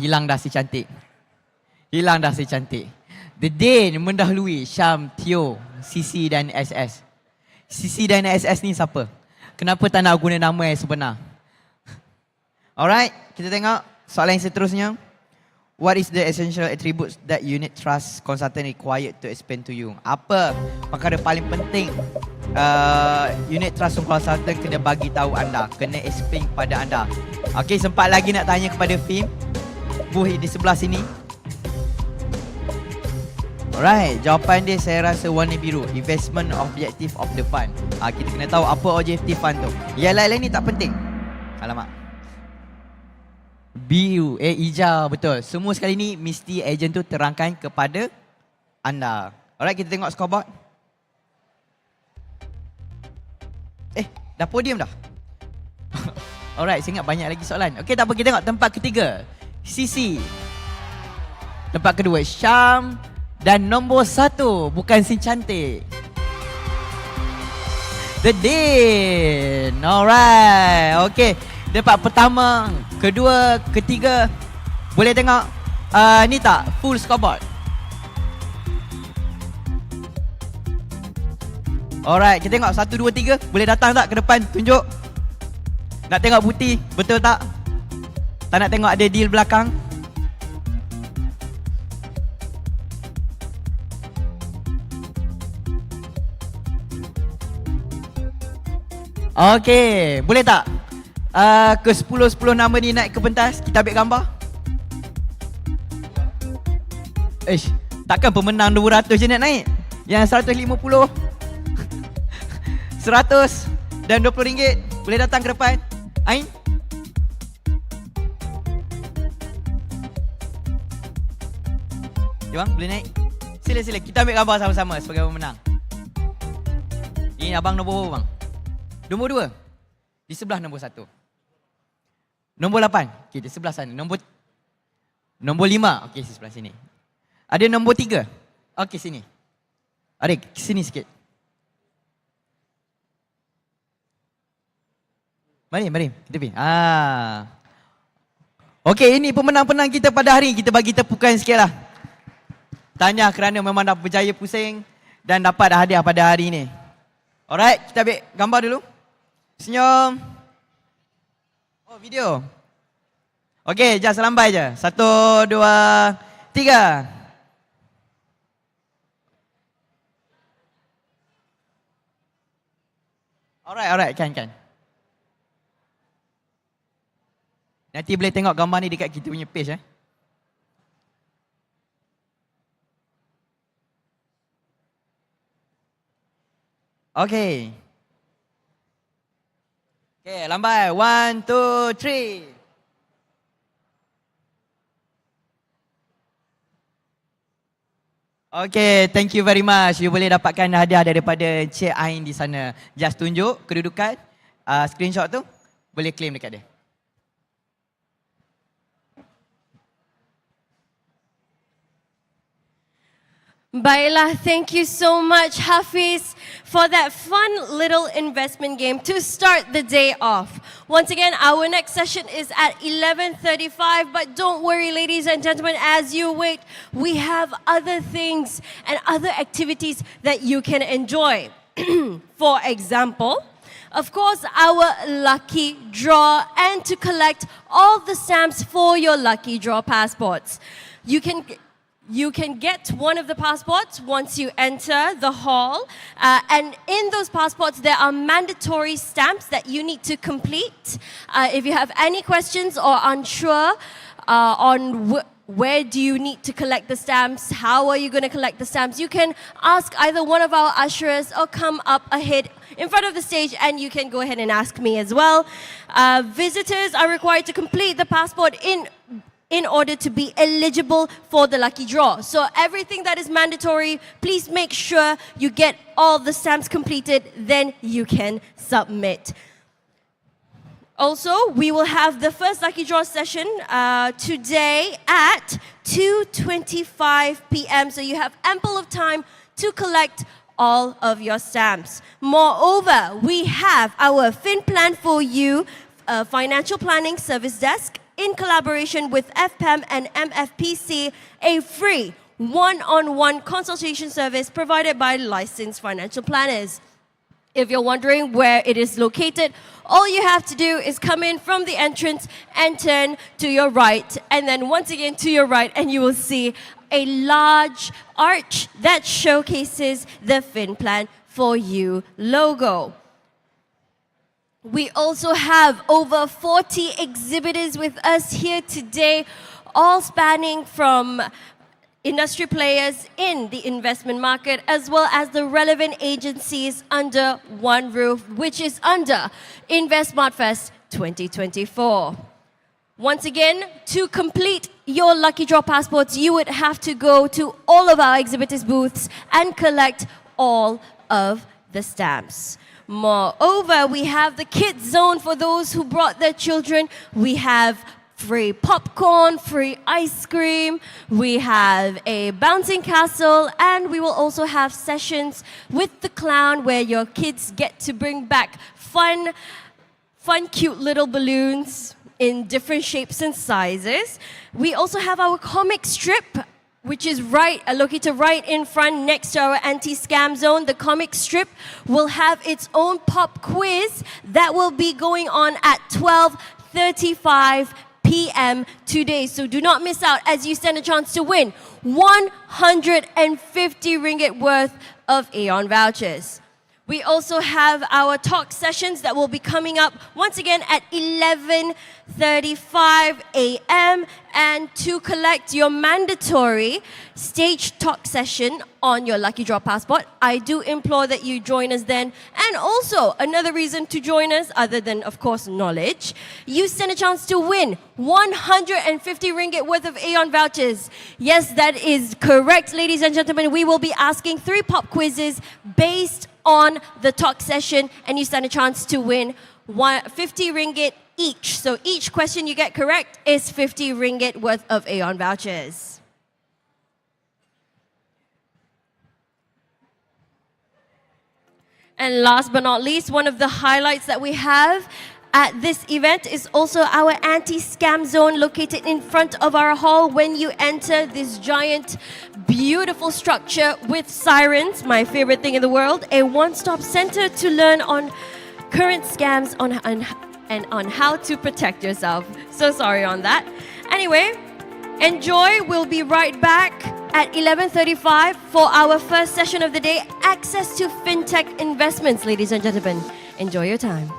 Hilang dah si cantik. Hilang dah si cantik. The Dane mendahului Syam, Tio, CC dan SS. CC dan SS ni siapa? Kenapa tak nak guna nama yang sebenar? Alright, kita tengok soalan yang seterusnya. What is the essential attributes that unit trust consultant required to explain to you? Apa perkara paling penting unit trust consultant kena bagi tahu anda, kena explain kepada anda? Okey, sempat lagi nak tanya kepada Fim. Buh di sebelah sini. Alright, jawapan dia saya rasa warna biru. Investment objective of the fund. Kita kena tahu apa objektif fund tu. Yang lain-lain ni tak penting. Alamak. Biru, hijau, betul. Semua sekali ni mesti ejen tu terangkan kepada anda. Alright, kita tengok scoreboard. Dah podium dah. Alright, saya ingat banyak lagi soalan. Okey, tak apa, kita tengok tempat ketiga. CC. Tempat kedua, Syam. Dan nombor 1, bukan si cantik. The Dane. Alright, okey. Tempat pertama, kedua, ketiga. Boleh tengok ni tak? Full scoreboard. Alright, kita tengok 1, 2, 3. Boleh datang tak ke depan? Tunjuk. Nak tengok bukti, betul tak? Tak nak tengok ada deal belakang? Okey, boleh tak? Ke 10 nama ni naik ke pentas, kita ambil gambar. Takkan pemenang 200 je nak naik? Yang 150 100 dan RM20 boleh datang ke depan. Ain? Bang, boleh naik? Sila. Kita ambil gambar sama-sama sebagai pemenang. Ini abang nombor berapa bang? Nombor 2. Di sebelah nombor 1. Nombor 8. Okey, di sebelah sana. Nombor 5. Okey, di sebelah sini. Ada nombor 3. Okey, sini. Ada sini sikit. Mari. Kita pergi. Okey, ini pemenang-pemenang kita pada hari ini. Kita bagi tepukan sikitlah. Tanya kerana memang dah berjaya pusing dan dapat hadiah pada hari ini. Alright, kita ambil gambar dulu. Senyum. Oh, video. Okey, just lambai je. 1, 2, 3. Alright, kan. Nanti boleh tengok gambar ni dekat kita punya page Okay, lambai. 1, 2, 3. Okay, thank you very much. You boleh dapatkan hadiah daripada Cik Ain di sana. Just tunjuk kedudukan, screenshot tu, boleh claim dekat dia. Baiklah, thank you so much Hafiz for that fun little investment game to start the day off. Once again, our next session is at 11:35, but don't worry ladies and gentlemen, as you wait, we have other things and other activities that you can enjoy. For example, of course, our lucky draw, and to collect all the stamps for your lucky draw passports. You can get one of the passports once you enter the hall, and in those passports there are mandatory stamps that you need to complete. If you have any questions or unsure on where do you need to collect the stamps, how are you going to collect the stamps, you can ask either one of our ushers or come up ahead in front of the stage and you can go ahead and ask me as well. Visitors are required to complete the passport in order to be eligible for the lucky draw. So everything that is mandatory, please make sure you get all the stamps completed, then you can submit. Also, we will have the first lucky draw session today at 2:25 p.m. So you have ample of time to collect all of your stamps. Moreover, we have our FinPlan for You financial planning service desk in collaboration with FPAM and MFPC, a free one-on-one consultation service provided by licensed financial planners. If you're wondering where it is located, all you have to do is come in from the entrance and turn to your right, and then once again to your right, and you will see a large arch that showcases the FinPlan for You logo. We also have over 40 exhibitors with us here today, all spanning from industry players in the investment market as well as the relevant agencies under one roof, which is under InvestSmart Fest 2024. Once again, to complete your lucky draw passports, you would have to go to all of our exhibitors' booths and collect all of the stamps. Moreover, we have the kids zone for those who brought their children. We have free popcorn, free ice cream. We have a bouncing castle, and we will also have sessions with the clown where your kids get to bring back fun fun, cute little balloons in different shapes and sizes. We also have our comic strip, which is located right in front next to our anti-scam zone. The comic strip will have its own pop quiz that will be going on at 12:35 p.m. today. So do not miss out as you stand a chance to win 150 ringgit worth of Aeon vouchers. We also have our talk sessions that will be coming up once again at 11:35 a.m. And to collect your mandatory stage talk session on your Lucky Draw Passport, I do implore that you join us then. And also, another reason to join us, other than, of course, knowledge, you stand a chance to win 150 ringgit worth of Aeon vouchers. Yes, that is correct, ladies and gentlemen. We will be asking 3 pop quizzes based on the talk session, and you stand a chance to win 50 ringgit each. So each question you get correct is 50 ringgit worth of Aeon vouchers. And last but not least, one of the highlights that we have at this event is also our anti-scam zone located in front of our hall when you enter this giant, beautiful structure with sirens, my favorite thing in the world, a one-stop center to learn on current scams and on how to protect yourself. So sorry on that. Anyway, enjoy. We'll be right back at 11:35 for our first session of the day, access to fintech investments, ladies and gentlemen. Enjoy your time.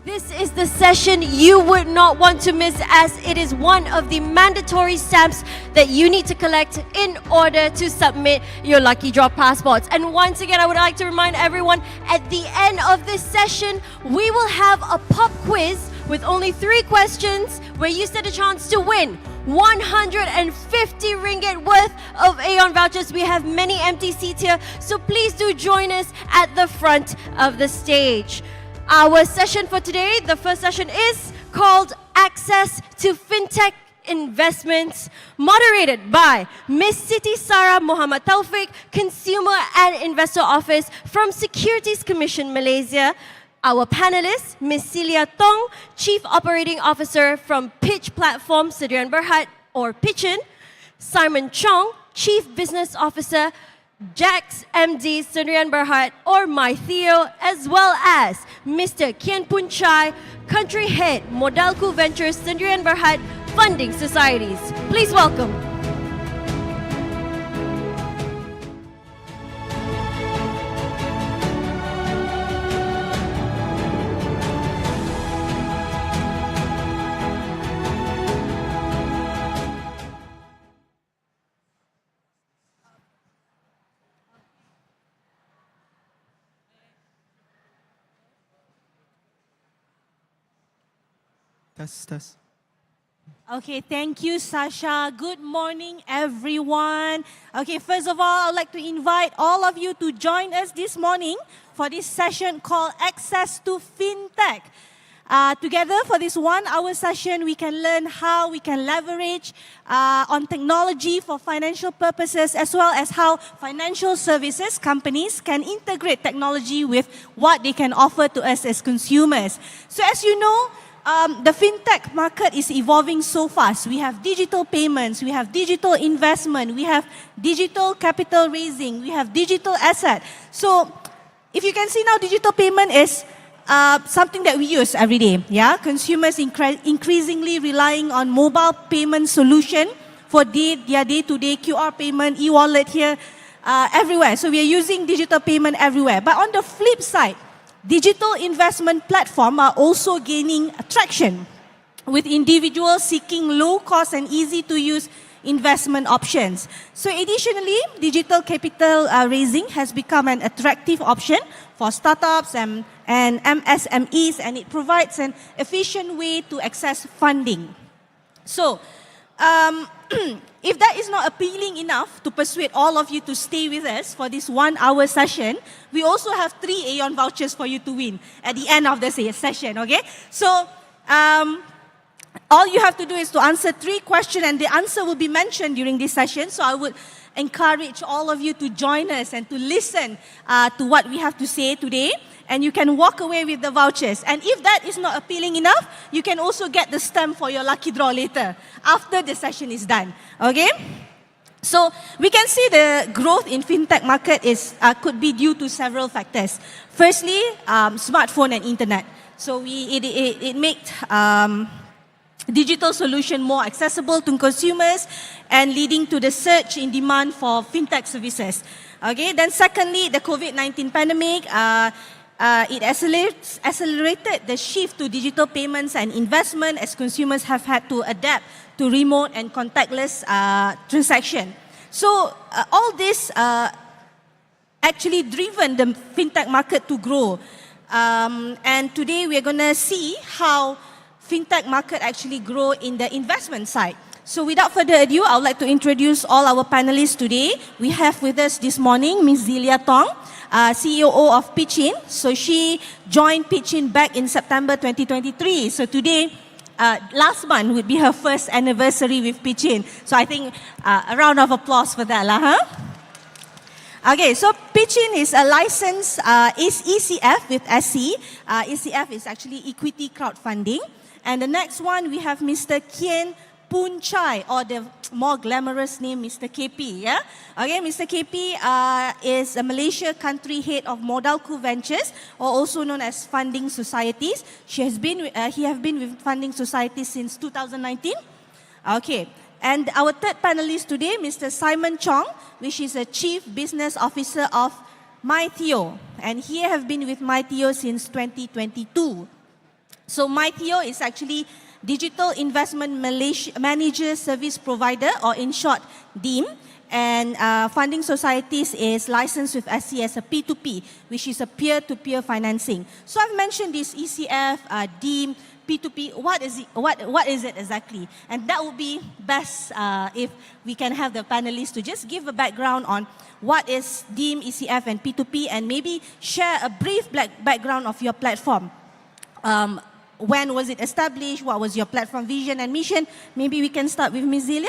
This is the session you would not want to miss, as it is one of the mandatory stamps that you need to collect in order to submit your lucky draw passports. And once again, I would like to remind everyone, at the end of this session, we will have a pop quiz with only 3 questions where you stand a chance to win 150 ringgit worth of Aeon vouchers. We have many empty seats here, so please do join us at the front of the stage. Our session for today, the first session, is called Access to Fintech Investments, moderated by Miss Siti Sarah Muhammad Taufik, Consumer and Investor Office from Securities Commission Malaysia. Our panelists, Miss Celia Tong, Chief Operating Officer from Pitch Platform Sdn Bhd or Pitchin, Simon Chong, Chief Business Officer, Jax MD Sdn Bhd or My Theo, as well as Mr. Kian Pun Chai, Country Head Modalku Ventures Sdn Bhd Funding Societies. Please welcome. Test. Okay, thank you, Sasha. Good morning, everyone. Okay, first of all, I'd like to invite all of you to join us this morning for this session called Access to Fintech. Together for this 1-hour session, we can learn how we can leverage on technology for financial purposes, as well as how financial services companies can integrate technology with what they can offer to us as consumers. So as you know, the fintech market is evolving so fast. We have digital payments, we have digital investment, we have digital capital raising, we have digital asset. So if you can see now, digital payment is something that we use every day. Yeah, consumers increasingly relying on mobile payment solution for their day-to-day QR payment, e-wallet here, everywhere. So we are using digital payment everywhere. But on the flip side, digital investment platforms are also gaining traction, with individuals seeking low-cost and easy-to-use investment options. So additionally, digital capital raising has become an attractive option for startups and MSMEs, and it provides an efficient way to access funding. So, if that is not appealing enough to persuade all of you to stay with us for this 1-hour session, we also have 3 Aeon vouchers for you to win at the end of the session, okay? So, all you have to do is to answer 3 questions, and the answer will be mentioned during this session. So I would encourage all of you to join us and to listen to what we have to say today. And you can walk away with the vouchers. And if that is not appealing enough, you can also get the stamp for your lucky draw later, after the session is done. Okay? So we can see the growth in fintech market could be due to several factors. Firstly, smartphone and internet. So it makes digital solution more accessible to consumers and leading to the surge in demand for fintech services. Okay, then secondly, the COVID-19 pandemic, it accelerated the shift to digital payments and investment, as consumers have had to adapt to remote and contactless transaction. So all this actually driven the fintech market to grow. And today we are going to see how fintech market actually grow in the investment side. So without further ado, I would like to introduce all our panelists today. We have with us this morning Ms. Celia Tong, CEO of Pitchin. So she joined Pitchin back in September 2023. So today, last month would be her first anniversary with Pitchin. So I think a round of applause for that, huh? Okay, so Pitchin is a licensed ECF with SC. ECF is actually equity crowdfunding. And the next one, we have Mr. Kian Pun Chai, or the more glamorous name, Mr. KP. Yeah? Okay, Mr. KP is a Malaysia country head of Modalku Ventures, or also known as Funding Societies. He has been with Funding Societies since 2019. Okay, and our third panelist today, Mr. Simon Chong, which is a Chief Business Officer of My Theo, and he has been with My Theo since 2022. So MyTheo is actually Digital Investment Manager Service Provider, or in short, DIM. And Funding Societies is licensed with SC as a P2P, which is a peer-to-peer financing. So I've mentioned this ECF, DIM, P2P. What is it exactly? And that would be best if we can have the panelists to just give a background on what is DIM, ECF, and P2P, and maybe share a brief background of your platform. When was it established? What was your platform vision and mission? Maybe we can start with Ms. Zelia.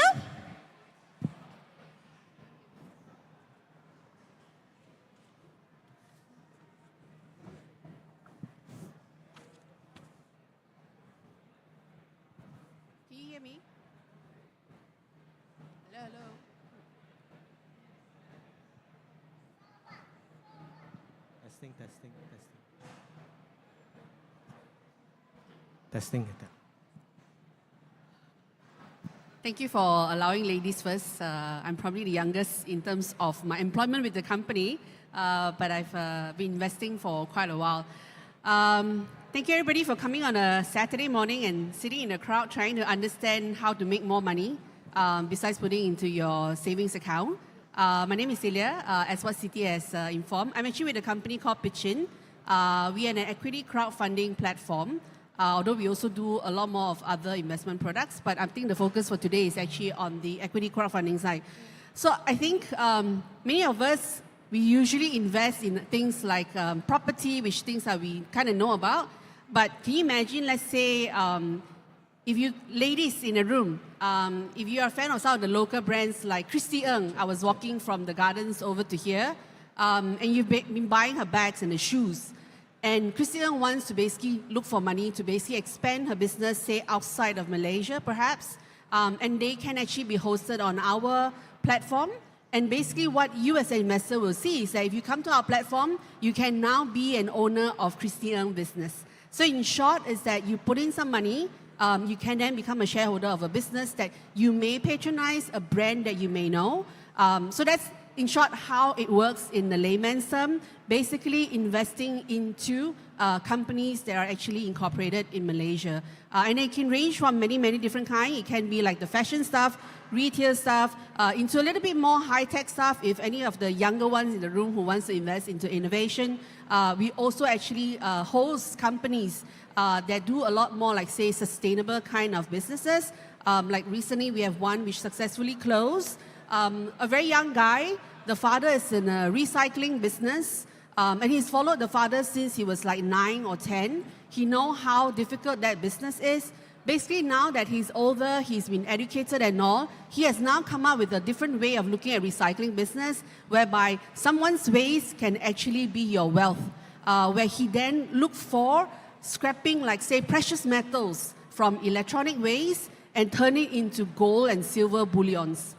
Testing. Thank you for allowing ladies first. I'm probably the youngest in terms of my employment with the company, but I've been investing for quite a while. Thank you everybody for coming on a Saturday morning and sitting in the crowd trying to understand how to make more money besides putting into your savings account. My name is Celia, as what Siti has informed. I'm actually with a company called Pitchin. We are an equity crowdfunding platform. Although we also do a lot more of other investment products, but I think the focus for today is actually on the equity crowdfunding side. So I think many of us, we usually invest in things like property, which things that we kind of know about. But can you imagine, let's say, if you ladies in a room, if you are a fan of some of the local brands like Christy Ng, I was walking from the gardens over to here, and you've been buying her bags and the shoes. And Christy Ng wants to basically look for money to basically expand her business, say outside of Malaysia perhaps, and they can actually be hosted on our platform. And basically what you as an investor will see is that if you come to our platform, you can now be an owner of Christy Ng business. So in short is that you put in some money, you can then become a shareholder of a business that you may patronize, a brand that you may know. So that's in short how it works in the layman's term, basically investing into companies that are actually incorporated in Malaysia. And it can range from many, many different kinds. It can be like the fashion stuff, retail stuff, into a little bit more high-tech stuff. If any of the younger ones in the room who wants to invest into innovation, we also actually host companies that do a lot more like, say, sustainable kind of businesses. Like recently we have one which successfully closed. A very young guy, the father is in a recycling business, and he's followed the father since he was like 9 or 10. He knows how difficult that business is. Basically now that he's older, he's been educated and all, he has now come up with a different way of looking at recycling business, whereby someone's waste can actually be your wealth, where he then look for scrapping like, say, precious metals from electronic waste and turn it into gold and silver bullions.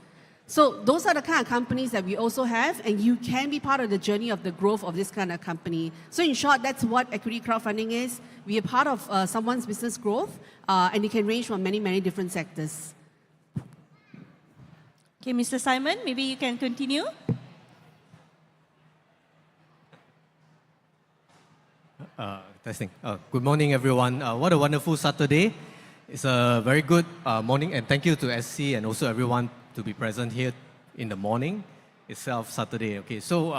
So those are the kind of companies that we also have, and you can be part of the journey of the growth of this kind of company. So in short, that's what equity crowdfunding is. We are part of someone's business growth, and it can range from many, many different sectors. Okay, Mr. Simon, maybe you can continue. Testing. Good morning, everyone. What a wonderful Saturday. It's a very good morning, and thank you to SC and also everyone to be present here in the morning itself, Saturday. Okay, so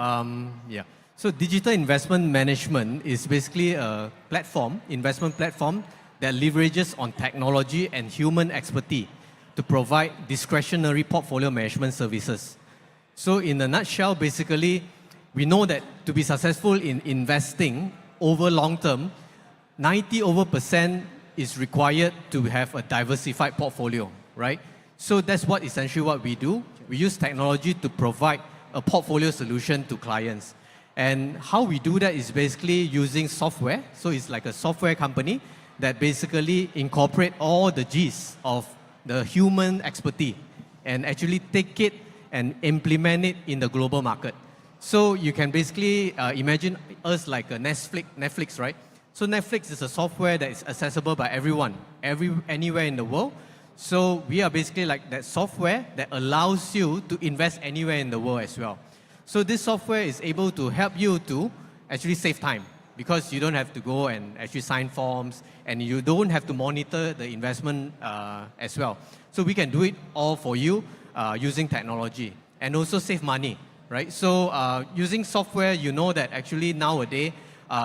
so digital investment management is basically a platform, investment platform that leverages on technology and human expertise to provide discretionary portfolio management services. So in a nutshell, basically, we know that to be successful in investing over long term, 90% is required to have a diversified portfolio, right? So that's what essentially what we do. We use technology to provide a portfolio solution to clients. And how we do that is basically using software. So it's like a software company that basically incorporate all the G's of the human expertise and actually take it and implement it in the global market. So you can basically imagine us like a Netflix, right? So Netflix is a software that is accessible by everyone, anywhere in the world. So we are basically like that software that allows you to invest anywhere in the world as well. So this software is able to help you to actually save time. because you don't have to go and actually sign forms, and you don't have to monitor the investment as well. So we can do it all for you using technology, and also save money, right? So using software, you know that actually nowadays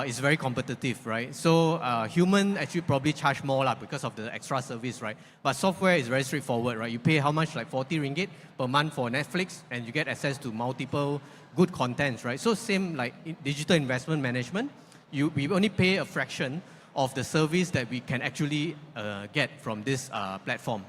is very competitive, right? So human actually probably charge more because of the extra service, right? But software is very straightforward, right? You pay how much, like 40 ringgit per month for Netflix, and you get access to multiple good contents, right? So same like digital investment management, we only pay a fraction of the service that we can actually get from this platform.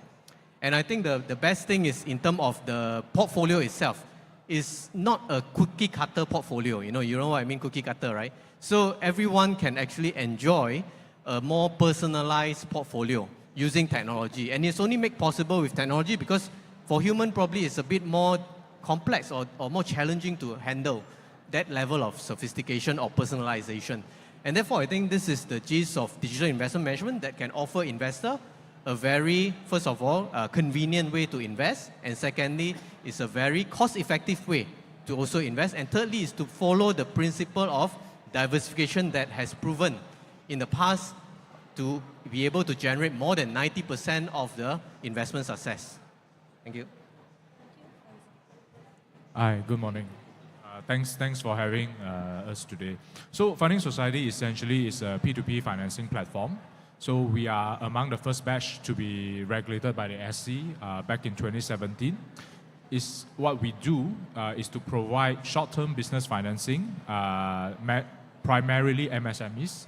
And I think the best thing is in terms of the portfolio itself, is not a cookie cutter portfolio. You know what I mean, cookie cutter, right? So everyone can actually enjoy a more personalized portfolio using technology. And it's only made possible with technology because for human probably it's a bit more complex or more challenging to handle that level of sophistication or personalization. And therefore, I think this is the gist of digital investment management that can offer investor a very, first of all, convenient way to invest. And secondly, it's a very cost-effective way to also invest. And thirdly, is to follow the principle of diversification that has proven in the past to be able to generate more than 90% of the investment success. Thank you. Hi, good morning. Thanks for having us today. So Funding Society essentially is a P2P financing platform. So we are among the first batch to be regulated by the SC back in 2017. What we do is to provide short-term business financing, primarily MSMEs,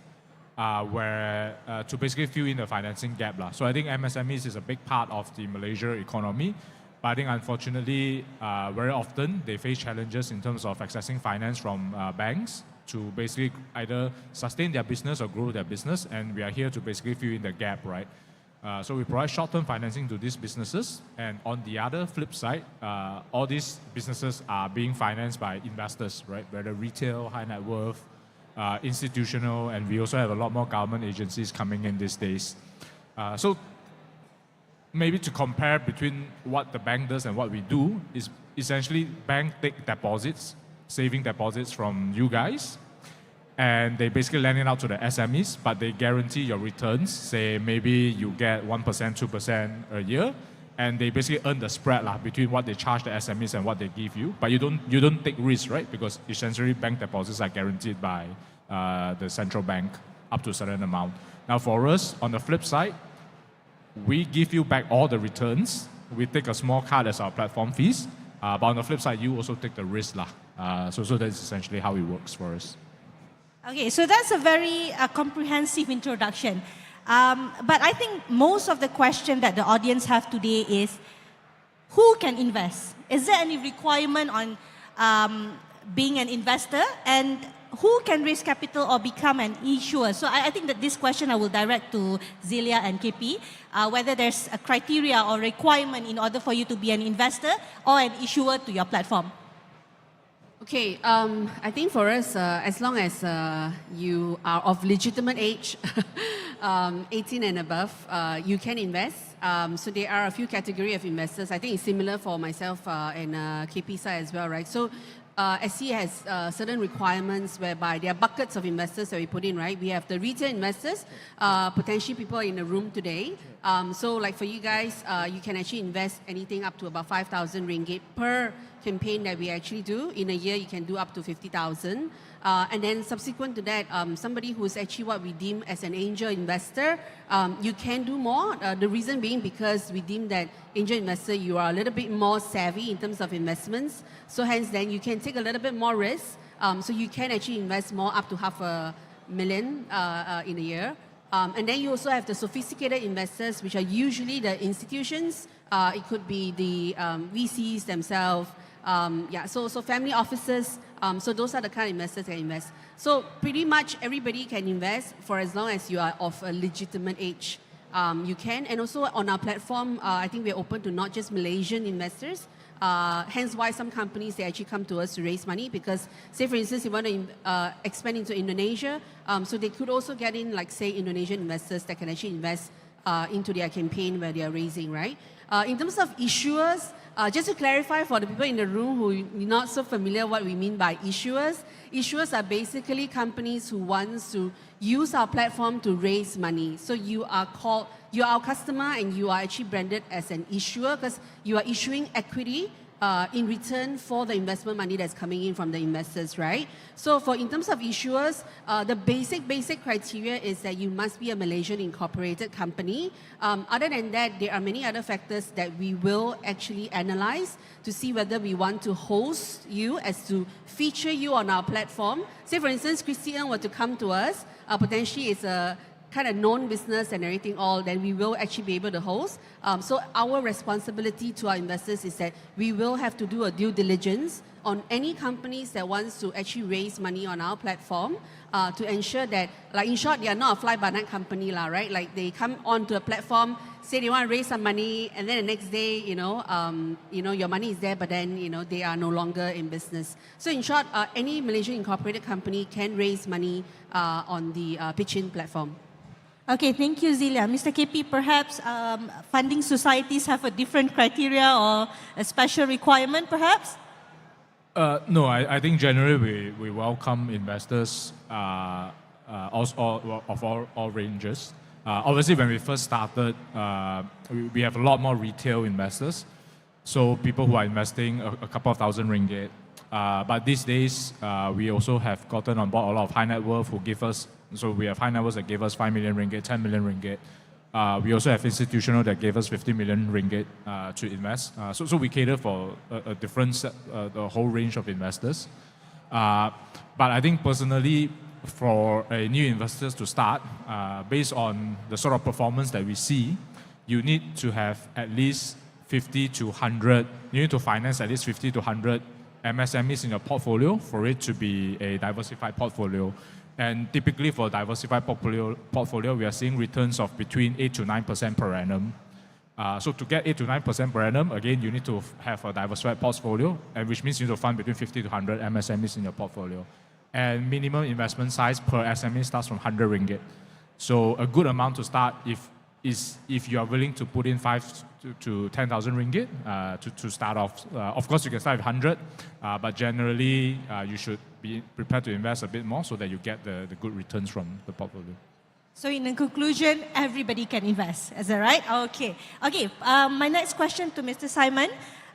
where to basically fill in the financing gap. So I think MSMEs is a big part of the Malaysia economy. But I think unfortunately, very often they face challenges in terms of accessing finance from banks to basically either sustain their business or grow their business. And we are here to basically fill in the gap, right? So we provide short-term financing to these businesses. And on the other flip side, all these businesses are being financed by investors, right? Whether retail, high net worth, institutional, and we also have a lot more government agencies coming in these days. So maybe to compare between what the bank does and what we do is essentially bank take deposits, saving deposits from you guys, and they basically lend it out to the SMEs, but they guarantee your returns. Say maybe you get 1%, 2% a year, and they basically earn the spread between what they charge the SMEs and what they give you. But you don't take risk, right? Because essentially bank deposits are guaranteed by the central bank up to a certain amount. Now for us, on the flip side, we give you back all the returns. We take a small cut as our platform fees. But on the flip side, you also take the risk. So that's essentially how it works for us. Okay, so that's a very comprehensive introduction. But I think most of the question that the audience have today is, who can invest? Is there any requirement on being an investor? And who can raise capital or become an issuer? So I think that this question I will direct to Zelia and KP, whether there's a criteria or requirement in order for you to be an investor or an issuer to your platform. Okay, I think for us, as long as you are of legitimate age, 18 and above, you can invest. So there are a few categories of investors. I think it's similar for myself and KP side as well, right? So SC has certain requirements whereby there are buckets of investors that we put in, right? We have the retail investors, potentially people in the room today. So like for you guys, you can actually invest anything up to about 5,000 ringgit per campaign that we actually do. In a year, you can do up to 50,000. And then subsequent to that, somebody who's actually what we deem as an angel investor, you can do more. The reason being because we deem that angel investor, you are a little bit more savvy in terms of investments. So hence then you can take a little bit more risk. So you can actually invest more up to 500,000 in a year. And then you also have the sophisticated investors, which are usually the institutions. It could be the VCs themselves. So family offices. So those are the kind of investors that invest. So pretty much everybody can invest for as long as you are of a legitimate age. You can. And also on our platform, I think we're open to not just Malaysian investors. Hence why some companies, they actually come to us to raise money because, say for instance, you want to expand into Indonesia, so they could also get in, like say, Indonesian investors that can actually invest into their campaign where they are raising, right? In terms of issuers, Just to clarify for the people in the room who are not so familiar what we mean by issuers, issuers are basically companies who want to use our platform to raise money. So you are our customer and you are actually branded as an issuer because you are issuing equity in return for the investment money that's coming in from the investors, right? So in terms of issuers, the basic criteria is that you must be a Malaysian incorporated company. Other than that, there are many other factors that we will actually analyze to see whether we want to host you as to feature you on our platform. Say for instance, Christian were to come to us, potentially it's a kind of known business and everything all, then we will actually be able to host. So our responsibility to our investors is that we will have to do a due diligence on any companies that wants to actually raise money on our platform to ensure that, like in short, they are not a fly-by-night company, right? Like they come onto a platform, say they want to raise some money, and then the next day, your money is there, but then, they are no longer in business. So in short, any Malaysian incorporated company can raise money on the Pitchin platform. Okay, thank you, Zilia. Mr. KP, perhaps funding societies have a different criteria or a special requirement, perhaps? No, I think generally we welcome investors of all ranges. Obviously, when we first started, we have a lot more retail investors. So people who are investing a couple of thousand ringgit. But these days, we also have gotten on board a lot of high net worth who give us. So we have high net worth that gave us 5 million ringgit, 10 million ringgit. We also have institutional that gave us 50 million ringgit to invest. So we cater for a different set, the whole range of investors. But I think personally, for a new investors to start, based on the sort of performance that we see, you need to have at least 50 to 100. You need to finance at least 50 to 100 MSMEs in your portfolio for it to be a diversified portfolio. And typically for a diversified portfolio, we are seeing returns of between 8 to 9% per annum. So to get 8 to 9% per annum, again, you need to have a diversified portfolio, and which means you need to fund between 50 to 100 MSMEs in your portfolio. And minimum investment size per SME starts from 100 ringgit. So a good amount to start if you are willing to put in 5 to 10,000 ringgit to start off. Of course, you can start with 100, but generally you should be prepared to invest a bit more so that you get the good returns from the portfolio. So in conclusion, everybody can invest. Is that right? Okay. My next question to Mr. Simon.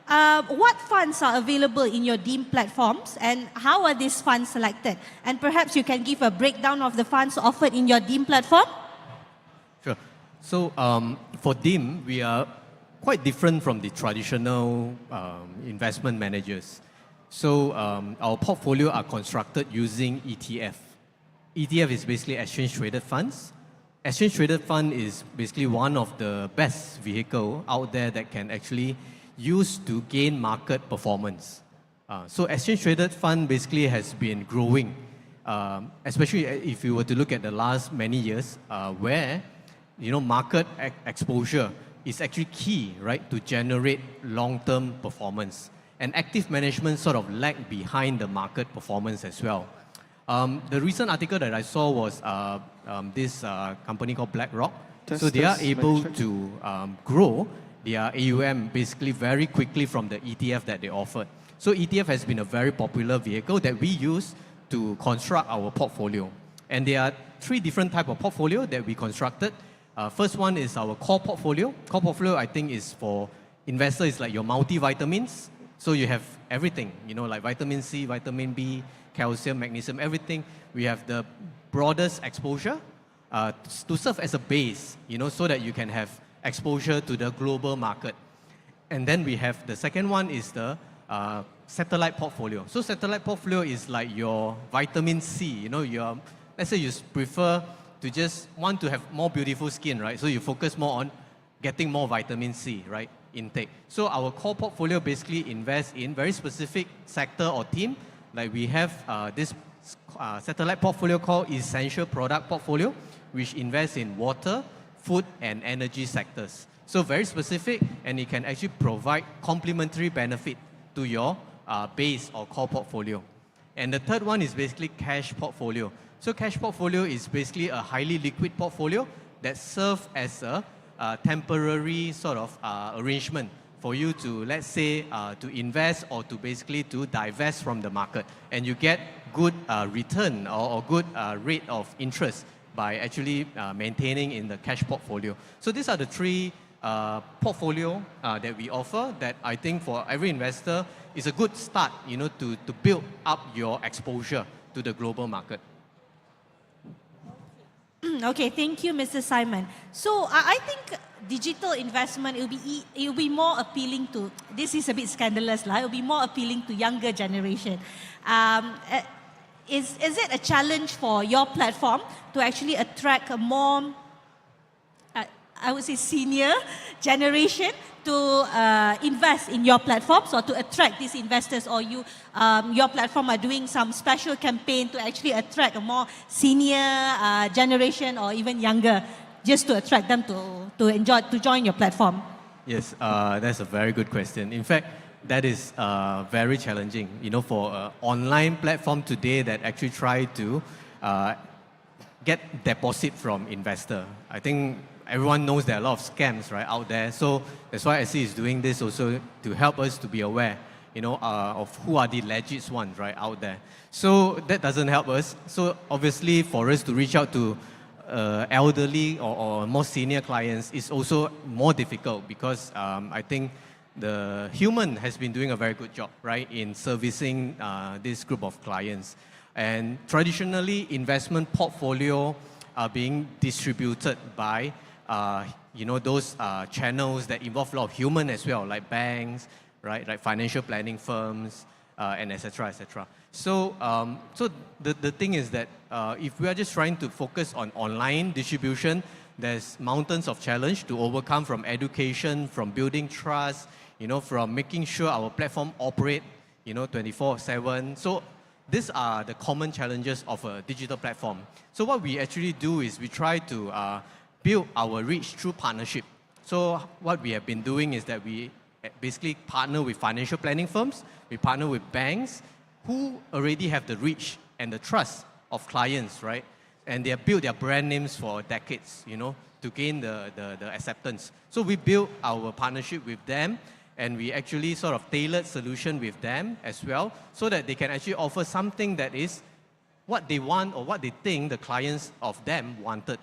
What funds are available in your deemed platforms and how are these funds selected? And perhaps you can give a breakdown of the funds offered in your deemed platform? Sure. So for DIM, we are quite different from the traditional investment managers. So our portfolio are constructed using ETF. ETF is basically exchange-traded funds. Exchange-traded fund is basically one of the best vehicle out there that can actually use to gain market performance. So exchange-traded fund basically has been growing, especially if you were to look at the last many years, where market exposure is actually key, right, to generate long-term performance. And active management sort of lag behind the market performance as well. The recent article that I saw was this company called BlackRock. So they are able to grow their AUM basically very quickly from the ETF that they offered. So ETF has been a very popular vehicle that we use to construct our portfolio. And there are 3 different types of portfolio that we constructed. First one is our core portfolio. Core portfolio, I think, is for investors, is like your multivitamins. So you have everything, like vitamin C, vitamin B, calcium, magnesium, everything. We have the broadest exposure to serve as a base, so that you can have exposure to the global market. And then we have the second one is the satellite portfolio. So satellite portfolio is like your vitamin C, let's say you prefer to just want to have more beautiful skin, right? So you focus more on getting more vitamin C, right, intake. So our core portfolio basically invests in very specific sector or team. Like we have this satellite portfolio called Essential Product Portfolio, which invests in water, food, and energy sectors. So very specific, and it can actually provide complementary benefit to your base or core portfolio. And the third one is basically cash portfolio. So cash portfolio is basically a highly liquid portfolio that serves as a temporary sort of arrangement for you to, let's say, to invest or to basically to divest from the market, and you get good return or good rate of interest by actually maintaining in the cash portfolio. So these are the three portfolio that we offer that I think for every investor is a good start, to build up your exposure to the global market. Okay, thank you, Mr. Simon. So I think digital investment it will be more appealing to. This is a bit scandalous, lah. It will be more appealing to younger generation. Is it a challenge for your platform to actually attract a more, I would say, senior generation to invest in your platforms, or to attract these investors, or your platform are doing some special campaign to actually attract a more senior generation or even younger, just to attract them to join your platform? Yes, that's a very good question. In fact, that is very challenging, for an online platform today that actually try to get deposit from investor. I think everyone knows there are a lot of scams out there. So that's why SC is doing this also to help us to be aware, of who are the legit ones out there. So that doesn't help us. So obviously for us to reach out to elderly or more senior clients is also more difficult, because I think the human has been doing a very good job, in servicing this group of clients. And traditionally, investment portfolio are being distributed by those channels that involve a lot of human as well, like banks, like financial planning firms, and etc. etc. So, the thing is that if we are just trying to focus on online distribution, there's mountains of challenge to overcome, from education, from building trust, from making sure our platform operate, 24/7. So these are the common challenges of a digital platform. So what we actually do is we try to build our reach through partnership. So what we have been doing is that we basically partner with financial planning firms, we partner with banks who already have the reach and the trust of clients, and they have built their brand names for decades, to gain the acceptance. So we built our partnership with them, and we actually sort of tailored solution with them as well, so that they can actually offer something that is what they want or what they think the clients of them wanted.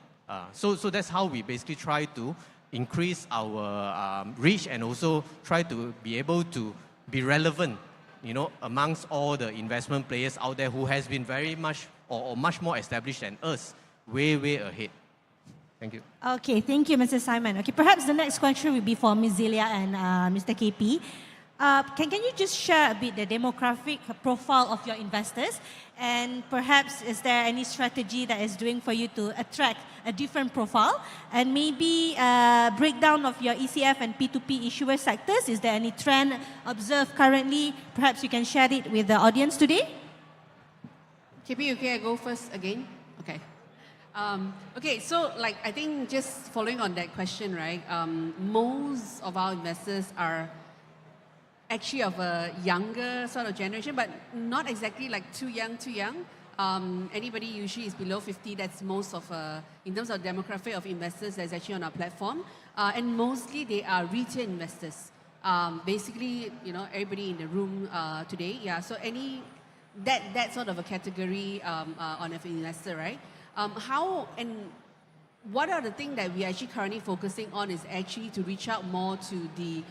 So that's how we basically try to increase our reach, and also try to be able to be relevant, amongst all the investment players out there who has been very much or much more established than us, way ahead. Thank you. Okay, thank you, Mr. Simon. Okay, perhaps the next question will be for Ms. Zelia and Mr. KP. Can you just share a bit the demographic profile of your investors, and perhaps is there any strategy that is doing for you to attract a different profile, and maybe breakdown of your ECF and P2P issuer sectors? Is there any trend observed currently? Perhaps you can share it with the audience today. KP, okay, I go first again? Okay. Okay, so I think just following on that question, most of our investors are actually of a younger sort of generation, but not exactly too young. Anybody usually is below 50. That's most of, in terms of demographic of investors that's actually on our platform. And mostly they are retail investors. Basically, everybody in the room today. Yeah, so that sort of a category on an investor, right? How and what are the things that we are actually currently focusing on is actually to reach out more to the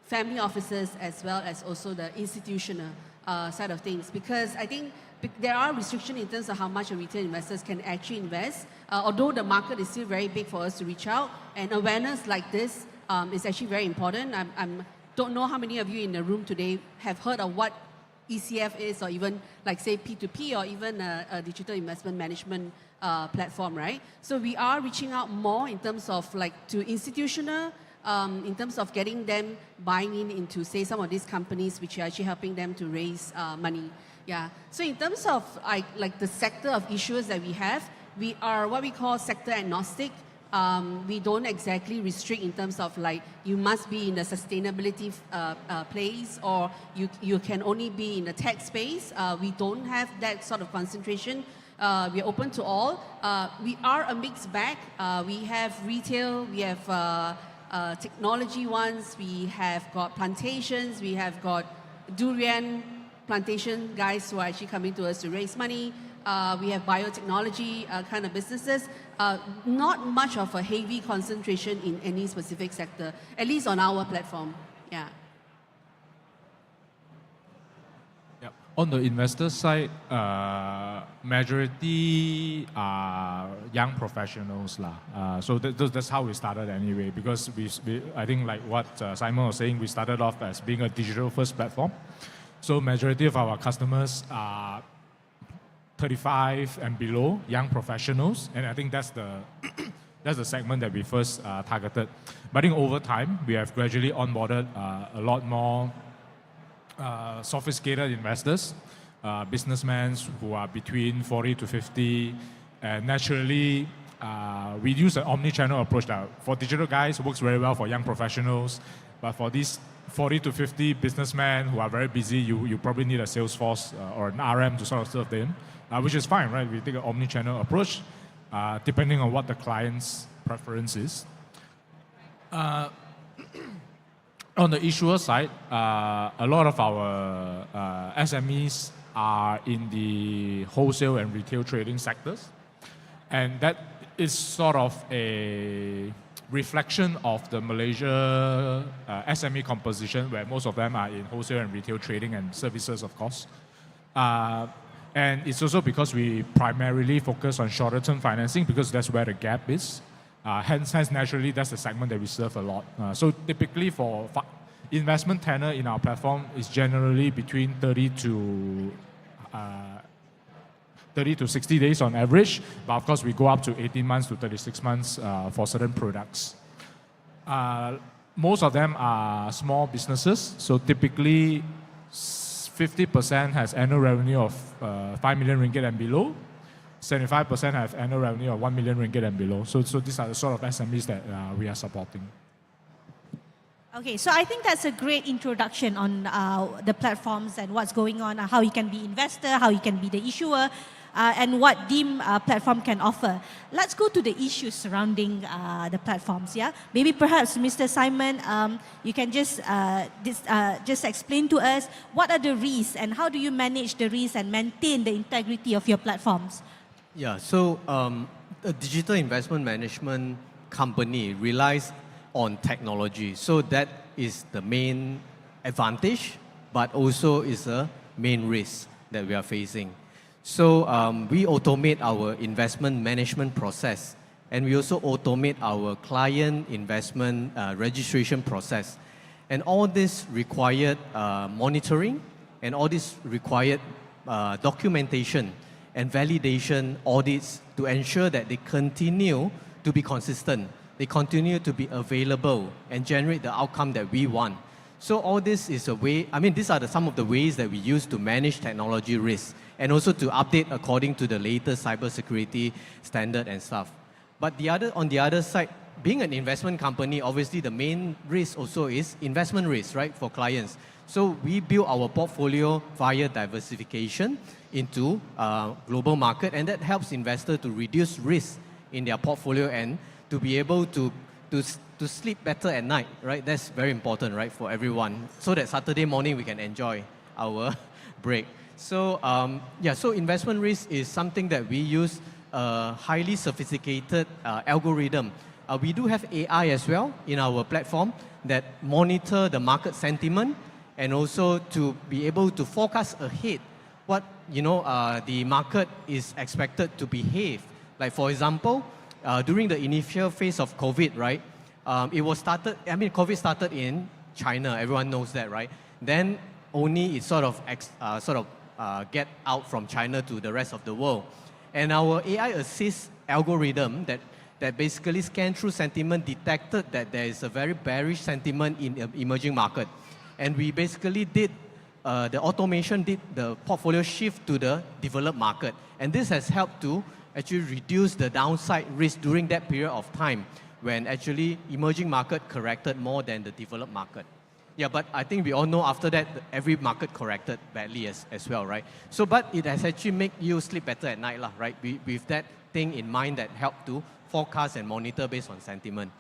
family offices, as well as also the institutional side of things, because I think there are restrictions in terms of how much retail investors can actually invest, although the market is still very big for us to reach out, and awareness like this is actually very important. I don't know how many of you in the room today have heard of what ECF is, or even say P2P, or even a digital investment management platform, right? So we are reaching out more in terms of to institutional, in terms of getting them buying into say some of these companies which are actually helping them to raise money. Yeah. So in terms of the sector of issuers that we have, we are what we call sector agnostic. We don't exactly restrict in terms of you must be in the sustainability place, or you can only be in the tech space. We don't have that sort of concentration. We are open to all. We are a mixed bag. We have retail, we have technology ones, we have got plantations, we have got durian plantation guys who are actually coming to us to raise money. We have biotechnology kind of businesses. Not much of a heavy concentration in any specific sector, at least on our platform. Yeah. On the investor side, majority are young professionals lah. So that's how we started anyway. Because I think like what Simon was saying, we started off as being a digital-first platform. So majority of our customers are 35 and below, young professionals, and I think that's the segment that we first targeted. But I think over time, we have gradually onboarded a lot more sophisticated investors, businessmen who are between 40 to 50, and naturally, we use an omni-channel approach that for digital guys works very well for young professionals, but for these 40 to 50 businessmen who are very busy, you probably need a sales force or an RM to sort of serve them, which is fine, right? We take an omni-channel approach, depending on what the client's preference is. On the issuer side, a lot of our SMEs are in the wholesale and retail trading sectors. And that is sort of a reflection of the Malaysia SME composition, where most of them are in wholesale and retail trading and services, of course. And it's also because we primarily focus on shorter term financing because that's where the gap is. Hence, naturally, that's the segment that we serve a lot. So typically for investment tenor in our platform is generally between 30 to 60 days on average. But of course, we go up to 18 months to 36 months for certain products. Most of them are small businesses. So typically, 50% has annual revenue of 5 million ringgit and below. 75% have annual revenue of 1 million ringgit and below. So these are the sort of SMEs that we are supporting. Okay, so I think that's a great introduction on the platforms and what's going on, how you can be investor, how you can be the issuer, and what DEEM platform can offer. Let's go to the issues surrounding the platforms. Yeah, maybe perhaps Mr. Simon, you can just explain to us what are the risks and how do you manage the risks and maintain the integrity of your platforms. Yeah, so a digital investment management company relies on technology. So that is the main advantage, but also is a main risk that we are facing. So we automate our investment management process, and we also automate our client investment registration process. And all this required monitoring, and all this required documentation and validation audits to ensure that they continue to be consistent, they continue to be available and generate the outcome that we want. So all this is a way, these are some of the ways that we use to manage technology risks and also to update according to the latest cybersecurity standard and stuff. But on the other side, being an investment company, obviously the main risk also is investment risk, right, for clients. So we build our portfolio via diversification into global market, and that helps investors to reduce risk in their portfolio and to be able to sleep better at night, right? That's very important, right, for everyone, so that Saturday morning we can enjoy our break. So so investment risk is something that we use a highly sophisticated algorithm. We do have AI as well in our platform that monitor the market sentiment and also to be able to forecast ahead what the market is expected to behave. Like for example, during the initial phase of COVID, right? COVID started in China. Everyone knows that, right? Then only it sort of get out from China to the rest of the world. And our AI assist algorithm that basically scanned through sentiment detected that there is a very bearish sentiment in the emerging market. And we basically did, the automation did the portfolio shift to the developed market. And this has helped to actually reduce the downside risk during that period of time when actually emerging market corrected more than the developed market. Yeah, but I think we all know after that, every market corrected badly as well, right? So, but it has actually made you sleep better at night, right? With that thing in mind that helped to forecast and monitor based on sentiment.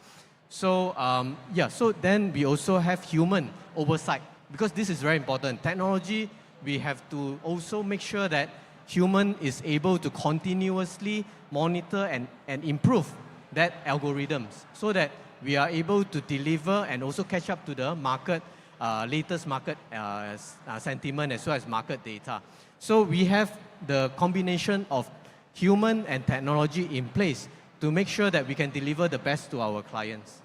So so then we also have human oversight, because this is very important. Technology, we have to also make sure that human is able to continuously monitor and improve that algorithms, so that we are able to deliver and also catch up to the market, latest market sentiment as well as market data. So we have the combination of human and technology in place to make sure that we can deliver the best to our clients.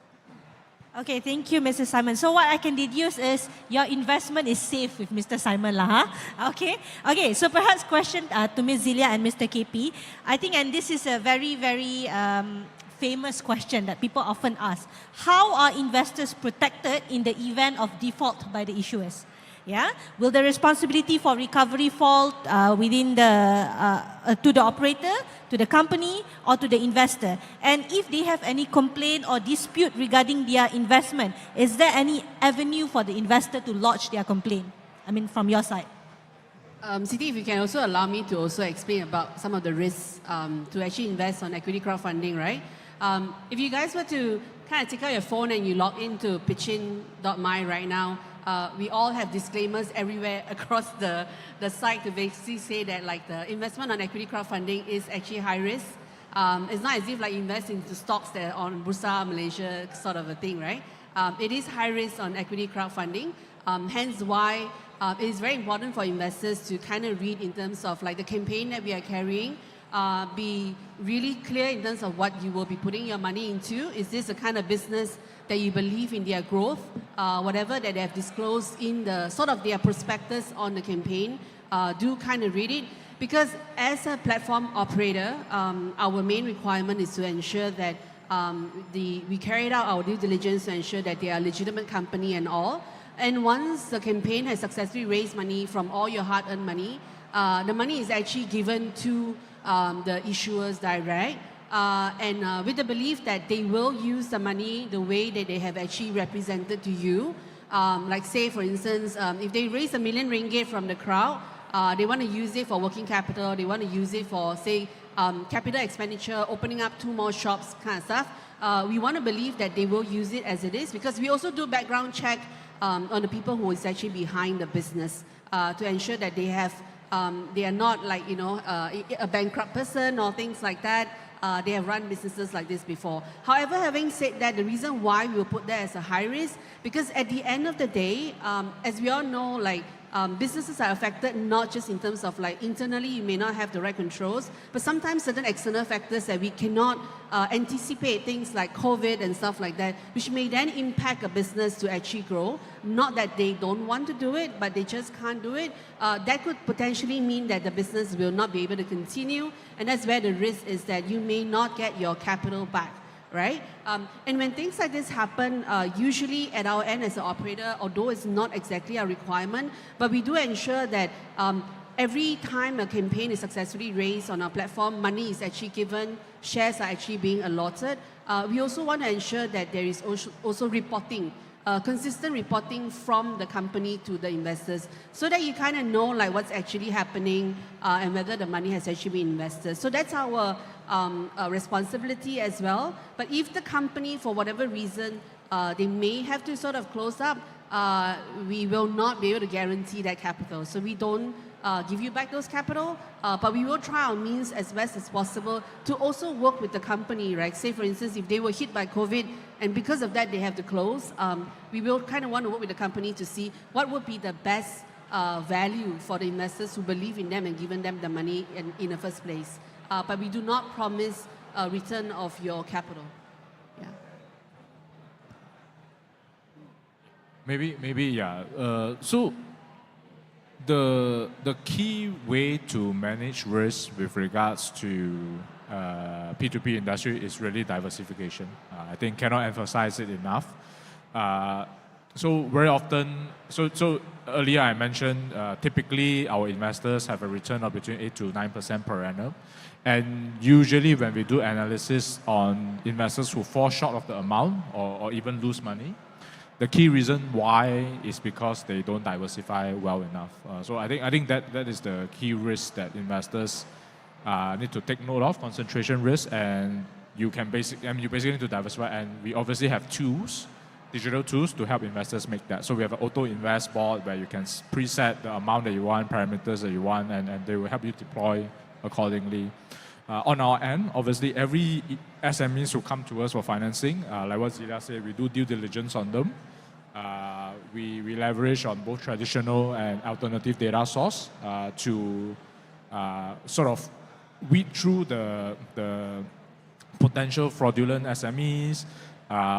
Okay, thank you, Mr. Simon. So what I can deduce is your investment is safe with Mr. Simon lah, huh? Okay, so perhaps question to Ms. Zilia and Mr. KP. I think, and this is a very, very famous question that people often ask. How are investors protected in the event of default by the issuers? Yeah, will the responsibility for recovery fall within to the operator, to the company, or to the investor? And if they have any complaint or dispute regarding their investment, is there any avenue for the investor to lodge their complaint? I mean, from your side. Siti, if you can also allow me to also explain about some of the risks to actually invest on equity crowdfunding, right? If you guys were to kind of take out your phone and you log into pitchin.my right now, we all have disclaimers everywhere across the site to basically say that like the investment on equity crowdfunding is actually high risk. It's not as if like invest into stocks that are on Bursa Malaysia sort of a thing, right? It is high risk on equity crowdfunding. Hence why it is very important for investors to kind of read in terms of like the campaign that we are carrying. Be really clear in terms of what you will be putting your money into. Is this the kind of business that you believe in their growth? Whatever that they have disclosed in the sort of their prospectus on the campaign, do kind of read it. Because as a platform operator, our main requirement is to ensure that we carried out our due diligence to ensure that they are a legitimate company and all. And once the campaign has successfully raised money from all your hard-earned money, the money is actually given to the issuers direct, and with the belief that they will use the money the way that they have actually represented to you. Like say for instance, if they raise ringgit 1 million from the crowd, they want to use it for working capital, they want to use it for say capital expenditure, opening up 2 more shops kind of stuff. We want to believe that they will use it as it is, because we also do background check on the people who is actually behind the business to ensure that they have they are not like, a bankrupt person or things like that. They have run businesses like this before. However, having said that, the reason why we will put that as a high risk, because at the end of the day, as we all know, like businesses are affected not just in terms of like internally you may not have the right controls, but sometimes certain external factors that we cannot anticipate, things like COVID and stuff like that, which may then impact a business to actually grow. Not that they don't want to do it, but they just can't do it. That could potentially mean that the business will not be able to continue, and that's where the risk is that you may not get your capital back. Right? And when things like this happen, usually at our end as an operator, although it's not exactly a requirement, but we do ensure that every time a campaign is successfully raised on our platform, money is actually given, shares are actually being allotted. We also want to ensure that there is also reporting, consistent reporting from the company to the investors, so that you kind of know like what's actually happening and whether the money has actually been invested. So that's our responsibility as well. But if the company, for whatever reason, they may have to sort of close up, we will not be able to guarantee that capital. So we don't give you back those capital, but we will try our means as best as possible to also work with the company, right? Say for instance, if they were hit by COVID and because of that they have to close, we will kind of want to work with the company to see what would be the best value for the investors who believe in them and given them the money in the first place. But we do not promise a return of your capital. Yeah. Maybe yeah. So the key way to manage risk with regards to P2P industry is really diversification. I think cannot emphasize it enough. So very often, so earlier I mentioned typically our investors have a return of between 8 to 9% per annum. And usually when we do analysis on investors who fall short of the amount or even lose money, the key reason why is because they don't diversify well enough. So I think that is the key risk that investors need to take note of, concentration risk, and you basically need to diversify, and we obviously have tools, digital tools to help investors make that. So we have an auto invest board where you can preset the amount that you want, parameters that you want, and they will help you deploy accordingly. On our end, obviously, every SMEs who come to us for financing, like what Zila said, we do due diligence on them. We leverage on both traditional and alternative data source to sort of weed through the potential fraudulent SMEs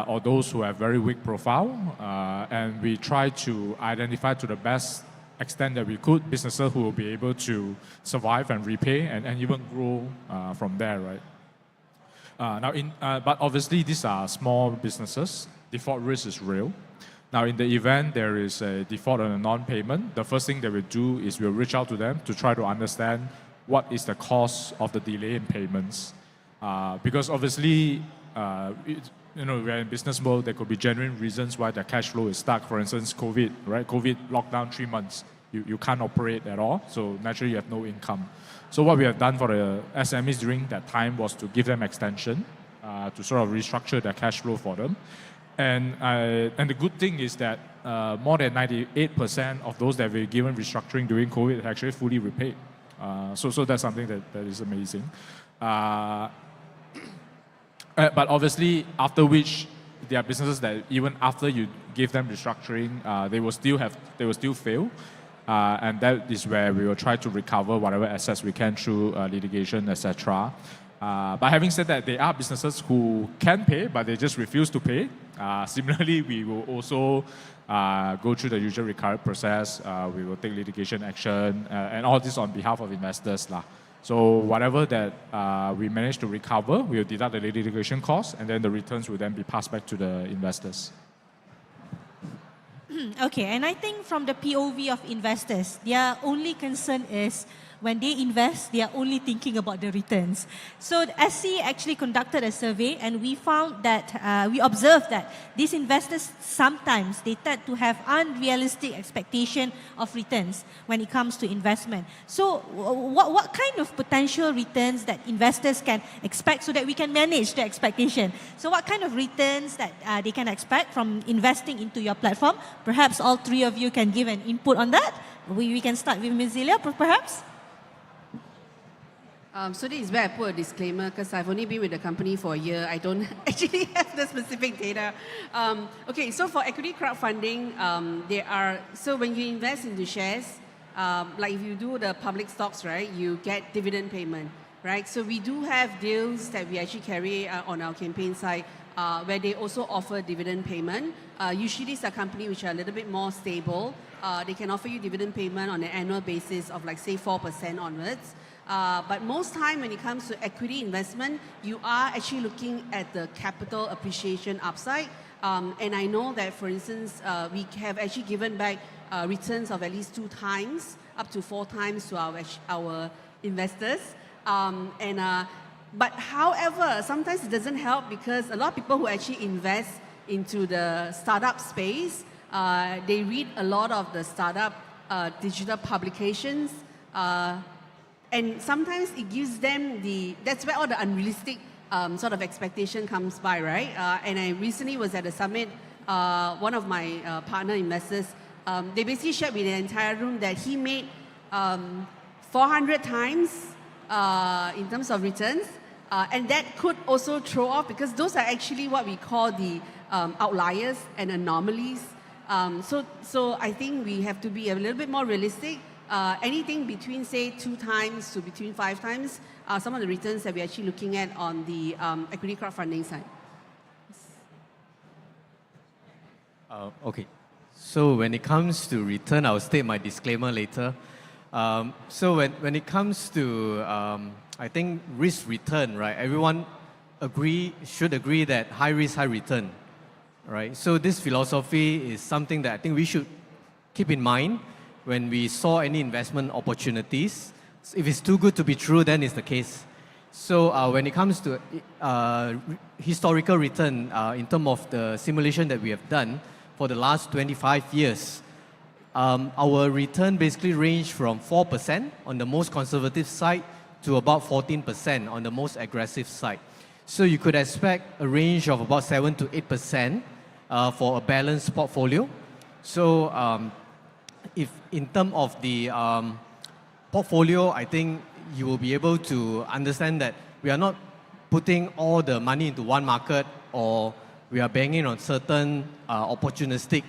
or those who have very weak profile, and we try to identify to the best extent that we could businesses who will be able to survive and repay and even grow from there, right? But obviously these are small businesses. Default risk is real. Now, in the event there is a default on a non-payment, the first thing that we do is we'll reach out to them to try to understand what is the cause of the delay in payments. Because obviously, we're in business mode, there could be genuine reasons why their cash flow is stuck. For instance, COVID, right? COVID lockdown 3 months. You can't operate at all, so naturally you have no income. So what we have done for the SMEs during that time was to give them extension to sort of restructure their cash flow for them. And the good thing is that more than 98% of those that were given restructuring during COVID are actually fully repaid. So that's something that is amazing. But obviously, after which there are businesses that even after you give them restructuring, they will still fail, and that is where we will try to recover whatever assets we can through litigation, etc. But having said that, there are businesses who can pay, but they just refuse to pay. Similarly, we will also go through the usual recovery process. We will take litigation action, and all this on behalf of investors, lah. So whatever that we manage to recover, we will deduct the litigation costs, and then the returns will then be passed back to the investors. Okay, and I think from the POV of investors, their only concern is when they invest, they are only thinking about the returns. So SC actually conducted a survey, and we found that, we observed that these investors sometimes, they tend to have unrealistic expectation of returns when it comes to investment. So what kind of potential returns that investors can expect so that we can manage the expectation? So what kind of returns that they can expect from investing into your platform? Perhaps all three of you can give an input on that. We can start with Ms. Zelia, perhaps. So this is where I put a disclaimer because I've only been with the company for a year. I don't actually have the specific data. Okay, so for equity crowdfunding, so when you invest into shares, like if you do the public stocks, right, you get dividend payment, right? So we do have deals that we actually carry on our campaign side where they also offer dividend payment. Usually these are companies which are a little bit more stable. They can offer you dividend payment on an annual basis of like say 4% onwards. But most time when it comes to equity investment, you are actually looking at the capital appreciation upside. And I know that, for instance, we have actually given back returns of at least 2 times, up to 4 times to our investors. But however, sometimes it doesn't help because a lot of people who actually invest into the startup space, they read a lot of the startup digital publications. And sometimes it gives them that's where all the unrealistic sort of expectation comes by, right? And I recently was at a summit, one of my partner investors, they basically shared with the entire room that he made 400 times in terms of returns. And that could also throw off because those are actually what we call the outliers and anomalies. So I think we have to be a little bit more realistic. Anything between, say, 2 times to between 5 times are some of the returns that we're actually looking at on the equity crowdfunding side. Okay. So when it comes to return, I'll state my disclaimer later. So when it comes to, I think, risk return, right? Everyone should agree that high risk, high return, right? So this philosophy is something that I think we should keep in mind when we saw any investment opportunities. If it's too good to be true, then it's the case. So when it comes to historical return, in terms of the simulation that we have done for the last 25 years, our return basically ranged from 4% on the most conservative side to about 14% on the most aggressive side. So you could expect a range of about 7 to 8% for a balanced portfolio. So if in terms of the portfolio, I think you will be able to understand that we are not putting all the money into one market, or we are banging on certain opportunistic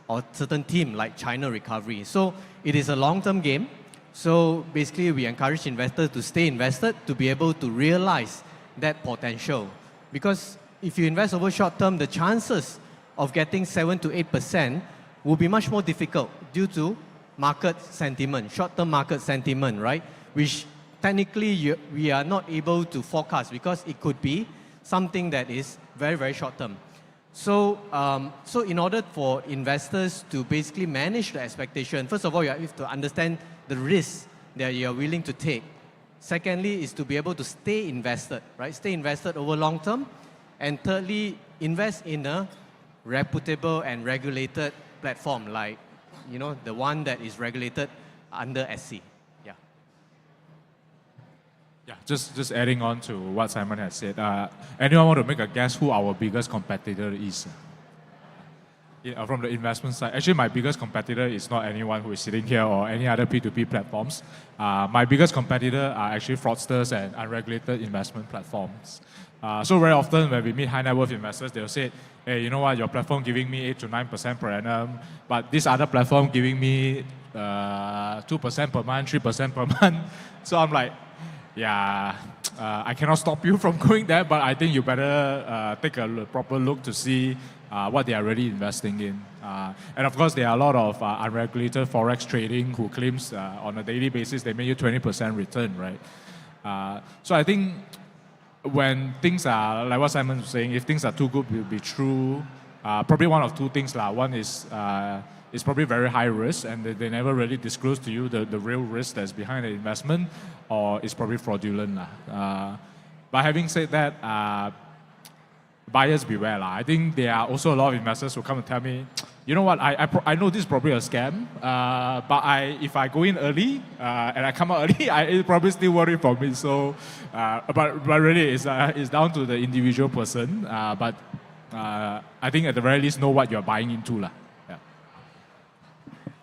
or certain theme like China recovery. So it is a long-term game. So basically we encourage investors to stay invested to be able to realize that potential. Because if you invest over short term, the chances of getting 7 to 8% will be much more difficult due to market sentiment, short-term market sentiment, right? Which technically we are not able to forecast because it could be something that is very, very short-term. So, so in order for investors to basically manage the expectation, first of all, you have to understand the risk that you are willing to take. Secondly, is to be able to stay invested, right? Stay invested over long term. And thirdly, invest in a reputable and regulated platform, like, you know, the one that is regulated under SC. Yeah. Yeah, just adding on to what Simon has said. Anyone want to make a guess who our biggest competitor is? From the investment side, actually my biggest competitor is not anyone who is sitting here or any other P2P platforms. My biggest competitor are actually fraudsters and unregulated investment platforms. So very often when we meet high net worth investors, they'll say, hey, you know what, your platform giving me 8 to 9% per annum, but this other platform giving me 2% per month, 3% per month. So I'm like, yeah, I cannot stop you from going there, but I think you better take a proper look to see what they are really investing in. And of course, there are a lot of unregulated forex trading who claims on a daily basis they make you 20% return, right? So I think when things are, like what Simon was saying, if things are too good to be true, probably one of two things. One is it's probably very high risk and they never really disclose to you the real risk that's behind the investment, or it's probably fraudulent. But having said that, buyers beware. I think there are also a lot of investors who come and tell me, you know what, I know this is probably a scam, but if I go in early and I come out early, it's probably still worth it for me. So, but really, it's down to the individual person. But I think at the very least, know what you're buying into. Yeah.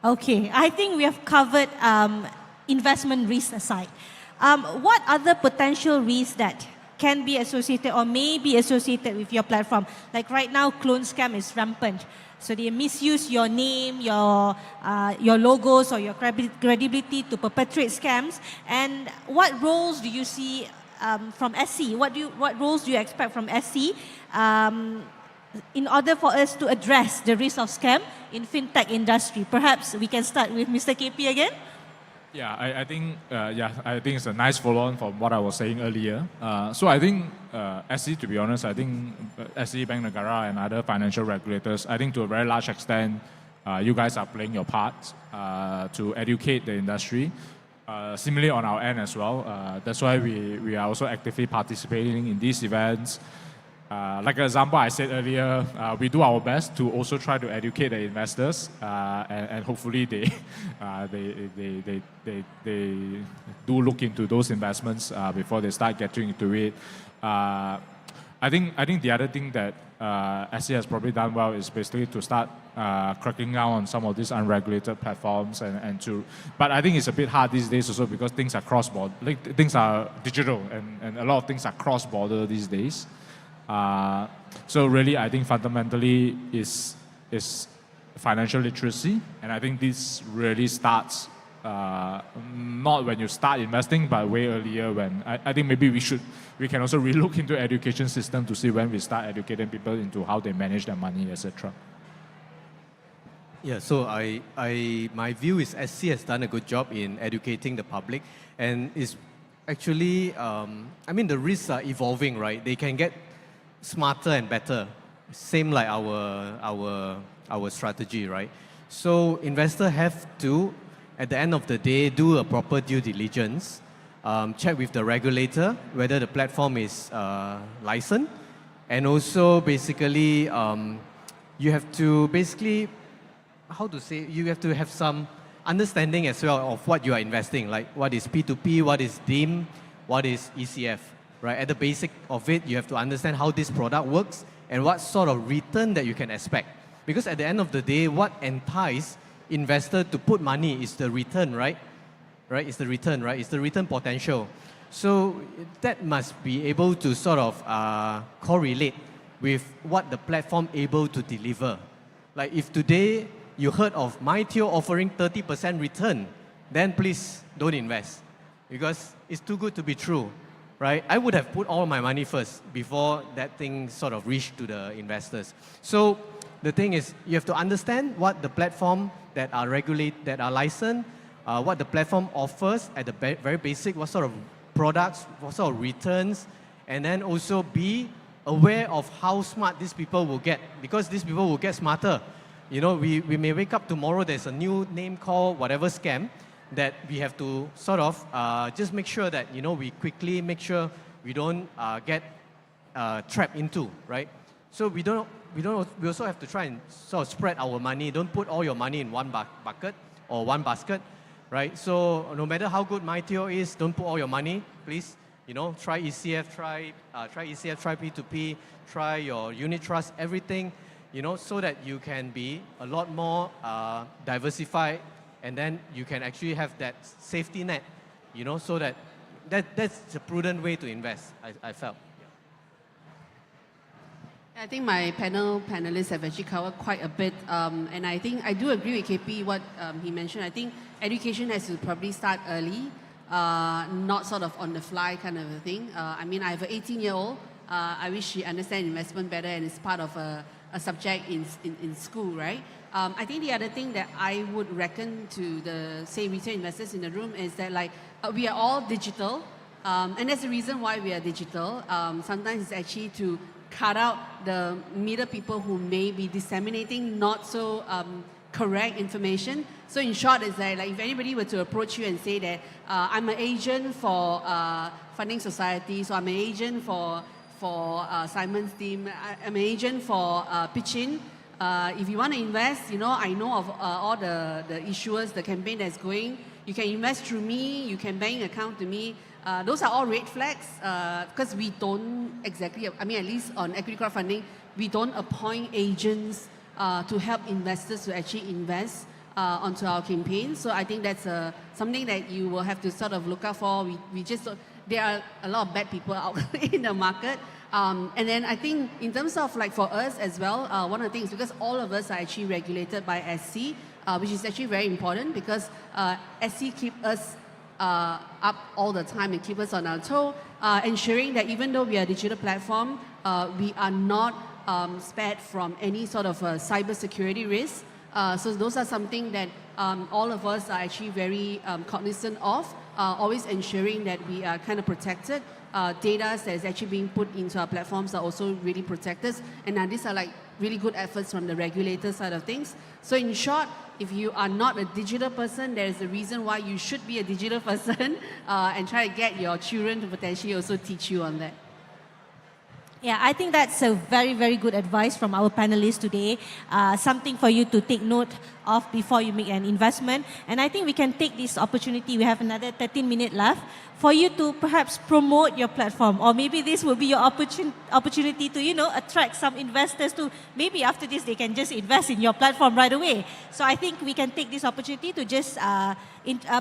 Okay, I think we have covered investment risk aside. What other potential risks that can be associated or may be associated with your platform? Like right now, clone scam is rampant. So they misuse your name, your logos or your credibility to perpetrate scams. And what roles do you see from SC? What roles do you expect from SC in order for us to address the risk of scam in fintech industry? Perhaps we can start with Mr. KP again. Yeah, I think it's a nice follow-on from what I was saying earlier. So I think SC, to be honest, I think SC, Bank Negara and other financial regulators, I think to a very large extent, you guys are playing your part to educate the industry. Similarly on our end as well, that's why we are also actively participating in these events. Like an example I said earlier, we do our best to also try to educate the investors, and hopefully they do look into those investments before they start getting into it. I think the other thing that SC has probably done well is basically to start cracking down on some of these unregulated platforms but I think it's a bit hard these days also because things are cross-border, like, things are digital and a lot of things are cross-border these days. So really, I think fundamentally is financial literacy, and I think this really starts not when you start investing, but way earlier. When I think maybe we can also relook into education system to see when we start educating people into how they manage their money, etc. Yeah, so my view is SC has done a good job in educating the public, and is actually, I mean, the risks are evolving, right? They can get smarter and better, same like our strategy, right? So investors have to, at the end of the day, do a proper due diligence, check with the regulator whether the platform is licensed, and also basically you have to basically, you have to have some understanding as well of what you are investing, like what is P2P, what is DIM, what is ECF, right? At the basic of it, you have to understand how this product works and what sort of return that you can expect. Because at the end of the day, what entices investor to put money is the return, right? Right? It's the return, right? It's the return potential. So that must be able to sort of correlate with what the platform able to deliver. Like if today you heard of MyTeo offering 30% return, then please don't invest because it's too good to be true, right? I would have put all my money first before that thing sort of reached to the investors. So the thing is, you have to understand what the platform that are that are licensed, what the platform offers at the very basic, what sort of products, what sort of returns, and then also be aware of how smart these people will get, because these people will get smarter. You know, we may wake up tomorrow, there's a new name called whatever scam that we have to sort of just make sure that, you know, we quickly make sure we don't get trapped into, right? So we also have to try and sort of spread our money. Don't put all your money in one bucket or one basket, right? So no matter how good MyTeo is, don't put all your money, please. You know, try ECF, try P2P, try your unit trust, everything, you know, so that you can be a lot more diversified, and then you can actually have that safety net, you know, so that's a prudent way to invest, I felt. I think my panelists have actually covered quite a bit, and I think I do agree with KP what he mentioned. I think education has to probably start early, not sort of on the fly kind of a thing. I mean, I have an 18-year-old. I wish she understands investment better and is part of a subject in school, right? I think the other thing that I would reckon to the, say, retail investors in the room is that, like, we are all digital, and that's the reason why we are digital. Sometimes it's actually to cut out the middle people who may be disseminating not so correct information. So in short, it's that, like, if anybody were to approach you and say that I'm an agent for Funding Society, so I'm an agent for Simon's team, I'm an agent for Pitchin. If you want to invest, you know, I know of all the issuers, the campaign that's going. You can invest through me, you can bank account to me. Those are all red flags because we don't exactly, I mean, at least on equity crowdfunding, we don't appoint agents to help investors to actually invest onto our campaign. So I think that's something that you will have to sort of look out for. We just, there are a lot of bad people out in the market. And then I think in terms of, like, for us as well, one of the things, because all of us are actually regulated by SC, which is actually very important because SC keep us up all the time and keep us on our toe, ensuring that even though we are a digital platform, we are not spared from any sort of cyber security risk. So those are something that all of us are actually very cognizant of, always ensuring that we are kind of protected. Data that is actually being put into our platforms are also really protected. And these are, like, really good efforts from the regulator side of things. So in short, if you are not a digital person, there is a reason why you should be a digital person and try to get your children to potentially also teach you on that. Yeah, I think that's a very, very good advice from our panelists today. Something for you to take note of before you make an investment. And I think we can take this opportunity, we have another 13 minutes left, for you to perhaps promote your platform. Or maybe this will be your opportunity to, you know, attract some investors to, maybe after this they can just invest in your platform right away. So I think we can take this opportunity to just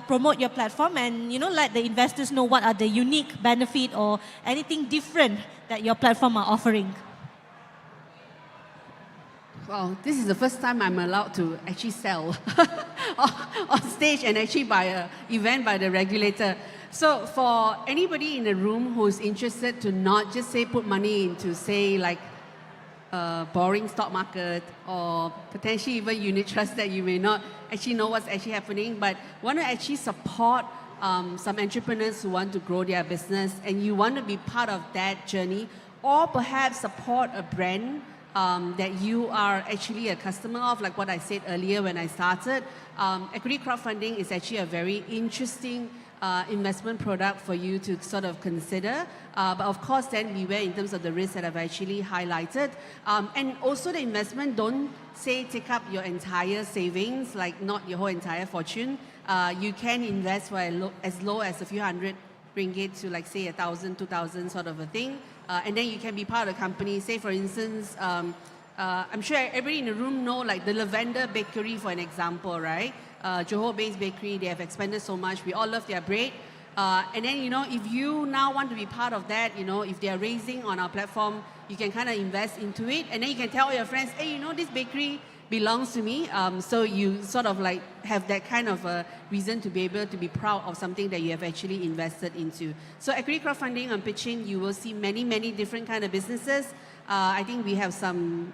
promote your platform and, you know, let the investors know what are the unique benefit or anything different that your platform are offering. Well, this is the first time I'm allowed to actually sell on stage and actually by an event by the regulator. So for anybody in the room who's interested to not just say put money into, say, like boring stock market or potentially even unit trust that you may not actually know what's actually happening, but want to actually support some entrepreneurs who want to grow their business and you want to be part of that journey, or perhaps support a brand that you are actually a customer of, like what I said earlier when I started. Equity crowdfunding is actually a very interesting investment product for you to sort of consider. But of course, then beware in terms of the risks that I've actually highlighted. And also the investment, don't say take up your entire savings, like not your whole entire fortune. You can invest for as low as a few hundred ringgit to like say 1,000, 2,000 sort of a thing. And then you can be part of the company. Say for instance, I'm sure everybody in the room know like the Lavender Bakery for an example, right? Johor-based bakery, they have expanded so much. We all love their bread. And then, if you now want to be part of that, if they are raising on our platform, you can kind of invest into it. And then you can tell your friends, hey, this bakery belongs to me. So you sort of like have that kind of a reason to be able to be proud of something that you have actually invested into. So equity crowdfunding on Pitchin, you will see many, many different kind of businesses. I think we have some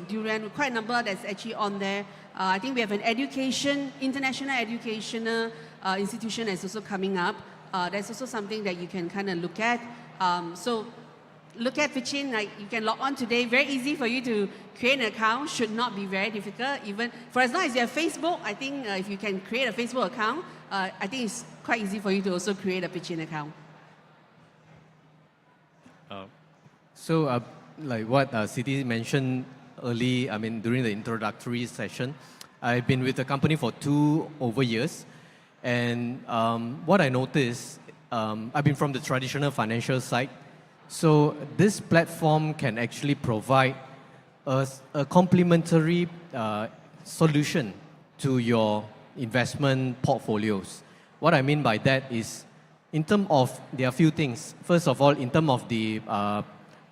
durian, quite a number that's actually on there. I think we have an international educational institution that's also coming up. That's also something that you can kind of look at. So look at Pitchin, like you can log on today. Very easy for you to create an account. Should not be very difficult. Even for as long as you have Facebook, I think if you can create a Facebook account, I think it's quite easy for you to also create a Pitchin account. Like what Siti mentioned early, during the introductory session, I've been with the company for 2 over years. And what I noticed, I've been from the traditional financial side. So this platform can actually provide a complementary solution to your investment portfolios. What I mean by that is, in terms of, there are a few things. First of all, in terms of the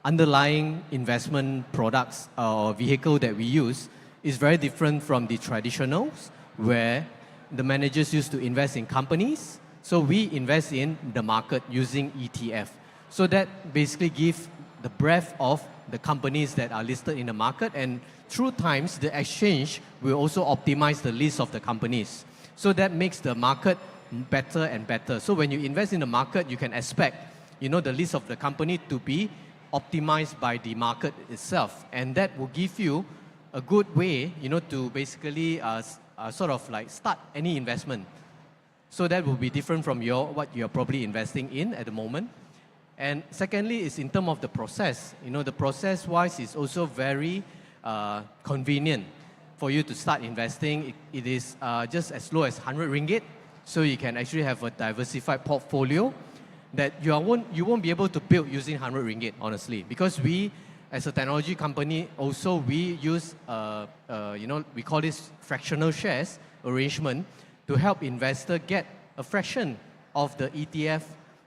underlying investment products or vehicle that we use is very different from the traditionals, where the managers used to invest in companies. So we invest in the market using ETF. So that basically gives the breadth of the companies that are listed in the market, and through times, the exchange will also optimize the list of the companies. So that makes the market better and better. So when you invest in the market, you can expect, the list of the company to be optimized by the market itself. And that will give you a good way, to basically sort of like start any investment. So that will be different from what you're probably investing in at the moment. And secondly is in terms of the process. The process-wise is also very convenient for you to start investing. It is just as low as 100 ringgit. So you can actually have a diversified portfolio that you won't be able to build using 100 ringgit, honestly. Because we, as a technology company, also we use, we call this fractional shares arrangement to help investor get a fraction of the ETF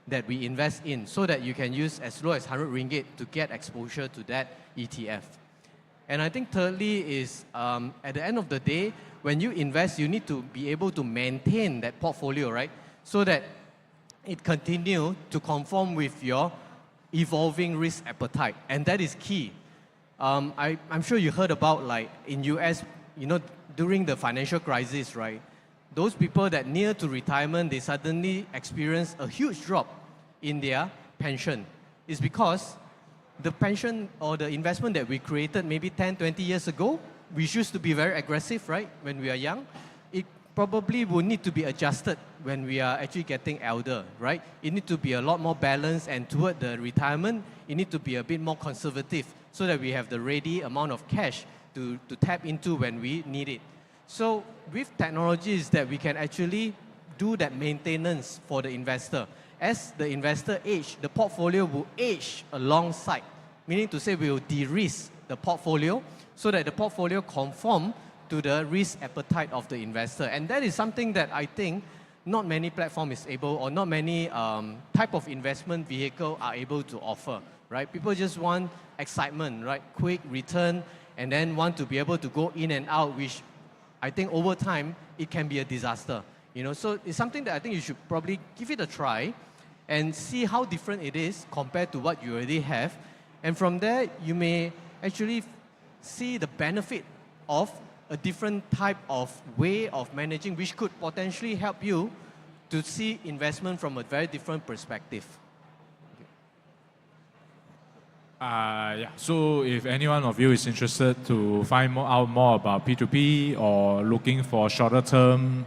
that we invest in, so that you can use as low as 100 ringgit to get exposure to that ETF. And I think thirdly is, at the end of the day, when you invest, you need to be able to maintain that portfolio, right? So that it continue to conform with your evolving risk appetite. And that is key. I'm sure you heard about, like in US, during the financial crisis, right? Those people that near to retirement, they suddenly experience a huge drop in their pension. It's because the pension or the investment that we created maybe 10, 20 years ago, we used to be very aggressive, right? When we are young, it probably will need to be adjusted when we are actually getting elder, right? It needs to be a lot more balanced, and toward the retirement, it needs to be a bit more conservative so that we have the ready amount of cash to tap into when we need it. So with technologies that we can actually do that maintenance for the investor. As the investor age, the portfolio will age alongside, meaning to say we will de-risk the portfolio so that the portfolio conform to the risk appetite of the investor. And that is something that I think not many platform is able, or not many type of investment vehicle are able to offer, right? People just want excitement, right? Quick return, and then want to be able to go in and out, which I think over time, it can be a disaster. So it's something that I think you should probably give it a try and see how different it is compared to what you already have. And from there, you may actually see the benefit of a different type of way of managing, which could potentially help you to see investment from a very different perspective. So if any one of you is interested to find out more about P2P or looking for shorter term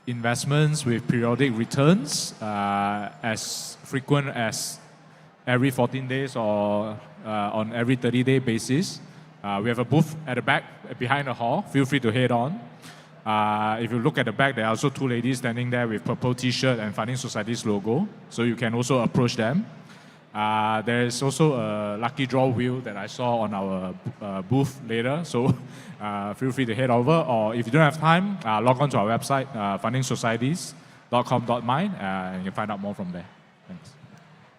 investments with periodic returns as frequent as every 14 days or on every 30-day basis, we have a booth at the back behind the hall. Feel free to head on. If you look at the back, there are also two ladies standing there with purple t-shirt and Funding Society's logo. So you can also approach them. There is also a lucky draw wheel that I saw on our booth later. So feel free to head over. Or if you don't have time, log on to our website, fundingsocieties.com.my, and you can find out more from there. Thanks.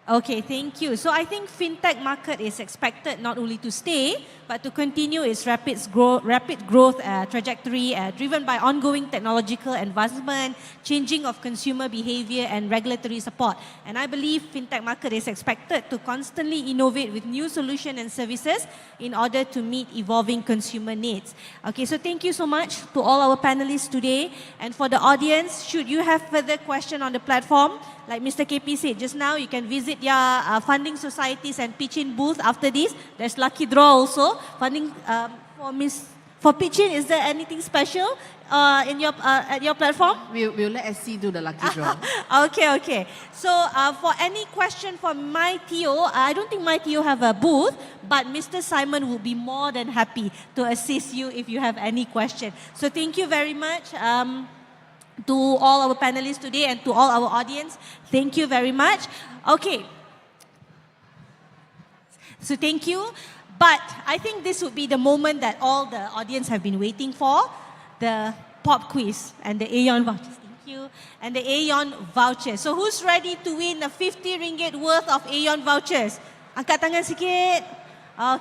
Okay, thank you. So I think fintech market is expected not only to stay, but to continue its rapid growth trajectory driven by ongoing technological advancement, changing of consumer behavior and regulatory support. And I believe fintech market is expected to constantly innovate with new solutions and services in order to meet evolving consumer needs. Okay, so thank you so much to all our panelists today. And for the audience, should you have further question on the platform, like Mr. KP said just now, you can visit your funding societies and pitch in booth after this. There's lucky draw also. Funding for pitching, is there anything special in your at your platform? We'll let SC do the lucky draw. Okay. So for any question for my TO, I don't think my TO have a booth, but Mr. Simon will be more than happy to assist you if you have any question. So thank you very much. To all our panelists today and to all our audience, thank you very much. Okay. So thank you. But I think this would be the moment that all the audience have been waiting for, the pop quiz and the Aeon vouchers. Thank you. And the Aeon vouchers. So who's ready to win a 50 ringgit worth of Aeon vouchers? Angkat tangan sikit.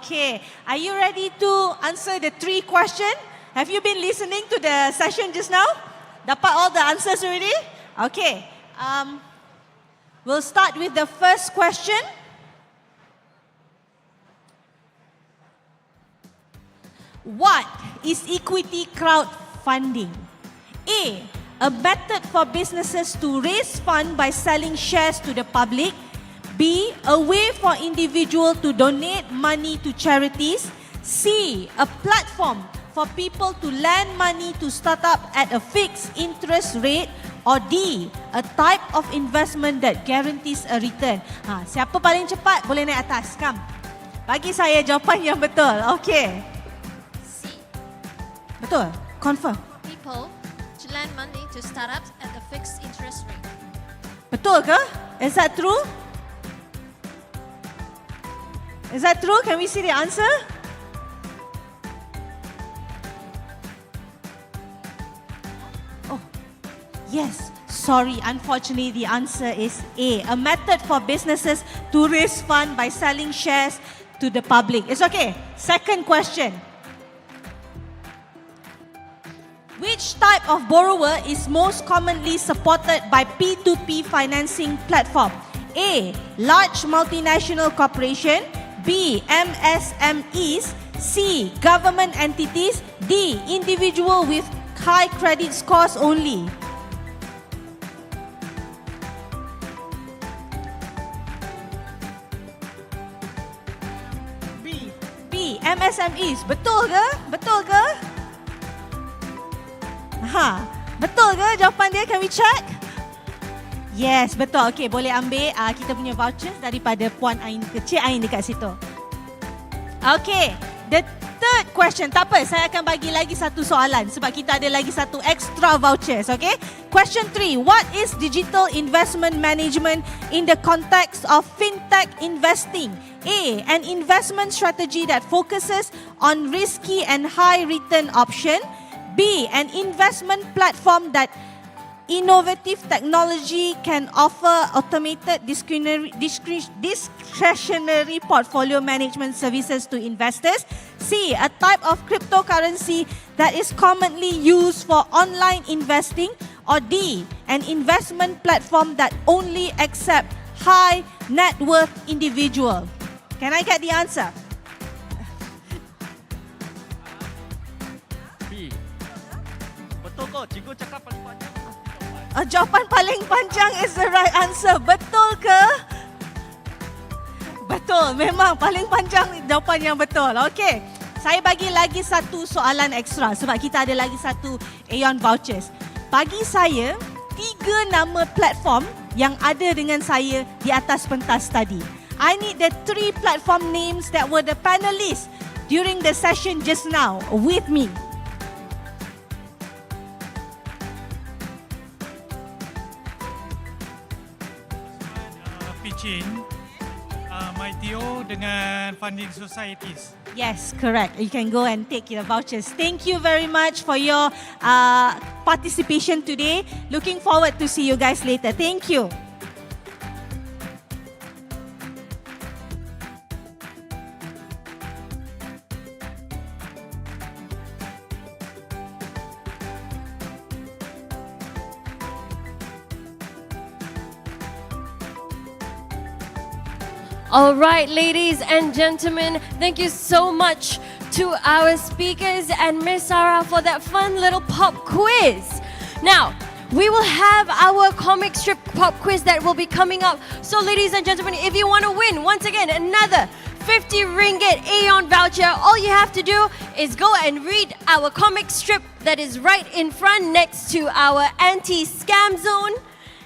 Okay. Are you ready to answer the 3 questions? Have you been listening to the session just now? Dapat all the answers already? Okay. We'll start with the first question. What is equity crowdfunding? A method for businesses to raise funds by selling shares to the public. B, a way for individuals to donate money to charities. C, a platform for people to lend money to start up at a fixed interest rate. Or D, a type of investment that guarantees a return. Siapa paling cepat boleh naik atas. Come. Bagi saya jawapan yang betul. Okay. C. Betul? Confirm. People to lend money to startups at a fixed interest rate. Betul ke? Is that true? Is that true? Can we see the answer? Yes, sorry, unfortunately the answer is A. A method for businesses to raise funds by selling shares to the public. It's okay. Second question. Which type of borrower is most commonly supported by P2P financing platform? A. Large multinational corporation. B. MSMEs. C. Government entities. D. Individual with high credit scores only. MSMEs. Betul ke? Betul ke? Betul ke jawapan dia? Can we check? Yes, betul. Okay, boleh ambil kita punya vouchers daripada Puan Ain, Cik Ain dekat situ. Okay, the third question. Tak apa, saya akan bagi lagi satu soalan sebab kita ada lagi satu extra vouchers. Okay, question 3. What is digital investment management in the context of fintech investing? A. An investment strategy that focuses on risky and high return option. B. An investment platform that innovative technology can offer automated discretionary portfolio management services to investors. C. A type of cryptocurrency that is commonly used for online investing. Or D. An investment platform that only accepts high net worth individual. Can I get the answer? B. Betul kok, cikgu cakap paling panjang. Jawapan paling panjang is the right answer. Betul ke? Betul, memang paling panjang jawapan yang betul. Okey, saya bagi lagi satu soalan ekstra sebab kita ada lagi satu Aeon vouchers. Bagi saya, 3 nama platform yang ada dengan saya di atas pentas tadi. I need the 3 platform names that were the panelists during the session just now with me. exchange my TO dengan funding societies. Yes, correct. You can go and take your vouchers. Thank you very much for your participation today. Looking forward to see you guys later. Thank you. All right, ladies and gentlemen, thank you so much to our speakers and Miss Sarah for that fun little pop quiz. Now, we will have our comic strip pop quiz that will be coming up. So, ladies and gentlemen, if you want to win, once again, another 50 ringgit Aeon voucher, all you have to do is go and read our comic strip that is right in front next to our anti-scam zone.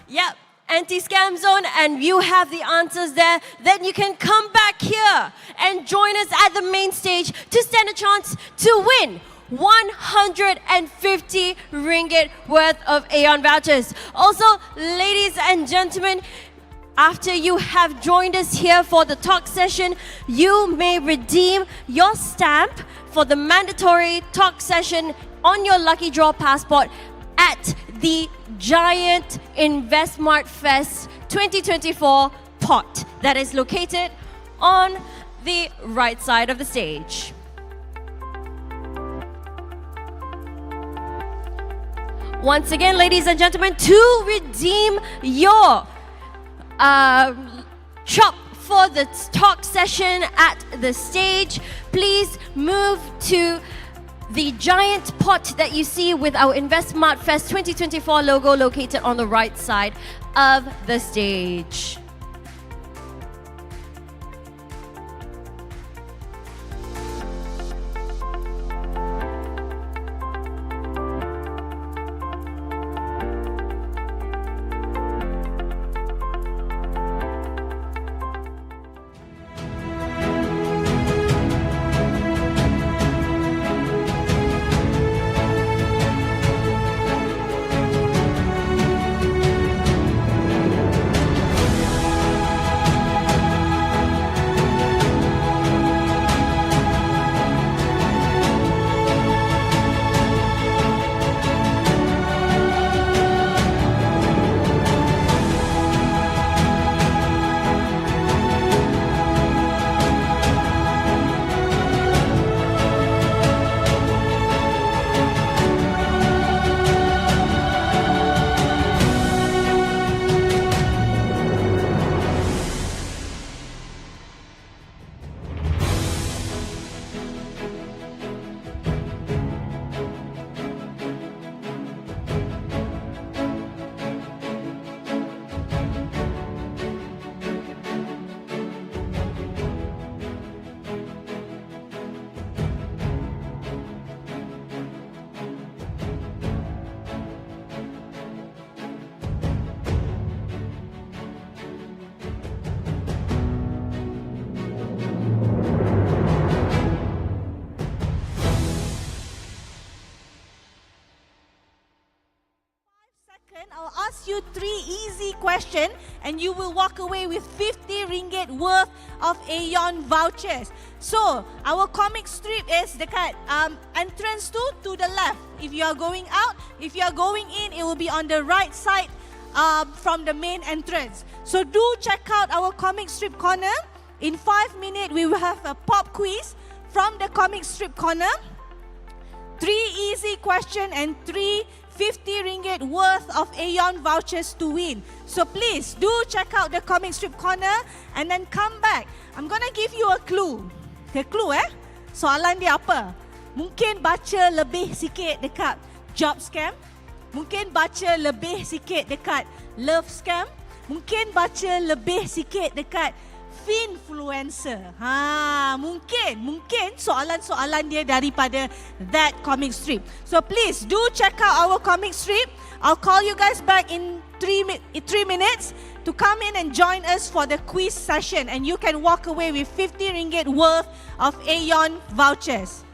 Yep. Anti-scam zone, and you have the answers there. Then you can come back here and join us at the main stage to stand a chance to win 150 ringgit worth of Aeon vouchers. Also, ladies and gentlemen, after you have joined us here for the talk session, you may redeem your stamp for the mandatory talk session on your lucky draw passport at the giant InvestSmart Fest 2024 pot that is located on the right side of the stage. Once again, ladies and gentlemen, to redeem your chop for the talk session at the stage, please move to the giant pot that you see with our InvestSmart Fest 2024 logo located on the right side of the stage. I'll ask you 3 easy questions and you will walk away with 50 ringgit worth of Aeon vouchers. So, our comic strip is dekat entrance to the left. If you are going out, if you are going in, it will be on the right side from the main entrance. So, do check out our comic strip corner. In 5 minutes, we will have a pop quiz from the comic strip corner. 3 easy questions and 3 50 ringgit worth of Aeon vouchers to win. So please do check out the comic strip corner and then come back. I'm gonna give you a clue. Okay, clue soalan dia apa? Mungkin baca lebih sikit dekat job scam. Mungkin baca lebih sikit dekat love scam. Mungkin baca lebih sikit dekat finfluencer. Mungkin soalan-soalan dia daripada that comic strip. So please do check out our comic strip. I'll call you guys back in 3 minutes to come in and join us for the quiz session, and you can walk away with 50 ringgit worth of Aeon vouchers.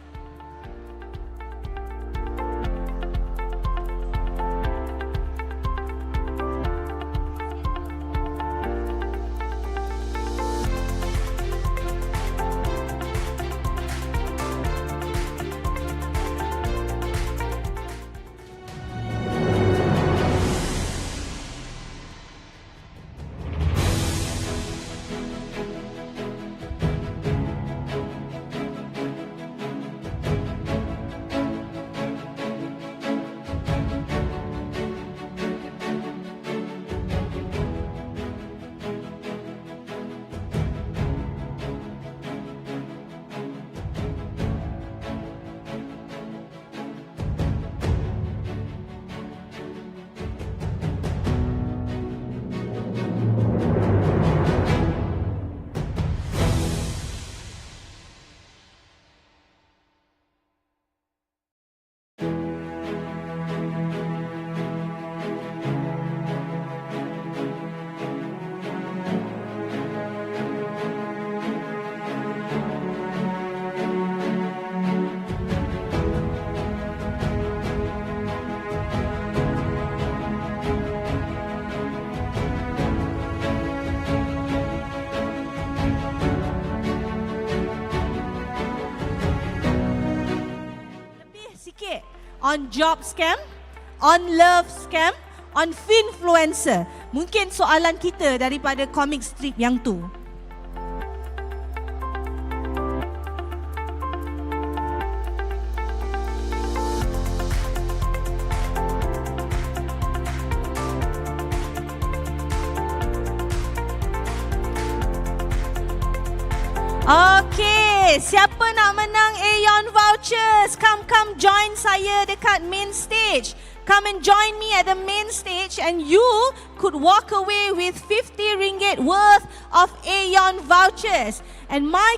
on job scam, on love scam, on finfluencer? Mungkin soalan kita daripada comic strip yang tu. Okay, siapa nak menang Aeon vouchers? Come join saya dekat main stage. Come and join me at the main stage and you could walk away with 50 ringgit worth of Aeon vouchers. And my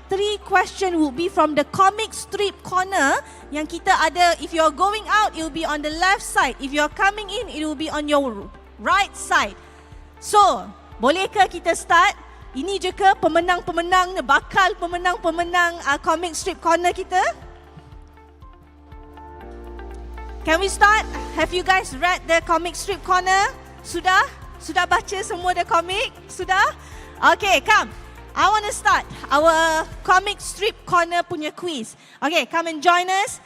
three question will be from the comic strip corner yang kita ada. If you're going out, it will be on the left side. If you're coming in, it will be on your right side. So, bolehkah kita start? Ini je ke pemenang-pemenang, bakal pemenang-pemenang comic strip corner kita? Can we start? Have you guys read the comic strip corner? Sudah? Sudah baca semua the comic? Sudah? Okay, come. I want to start our comic strip corner punya quiz. Okay, come and join us.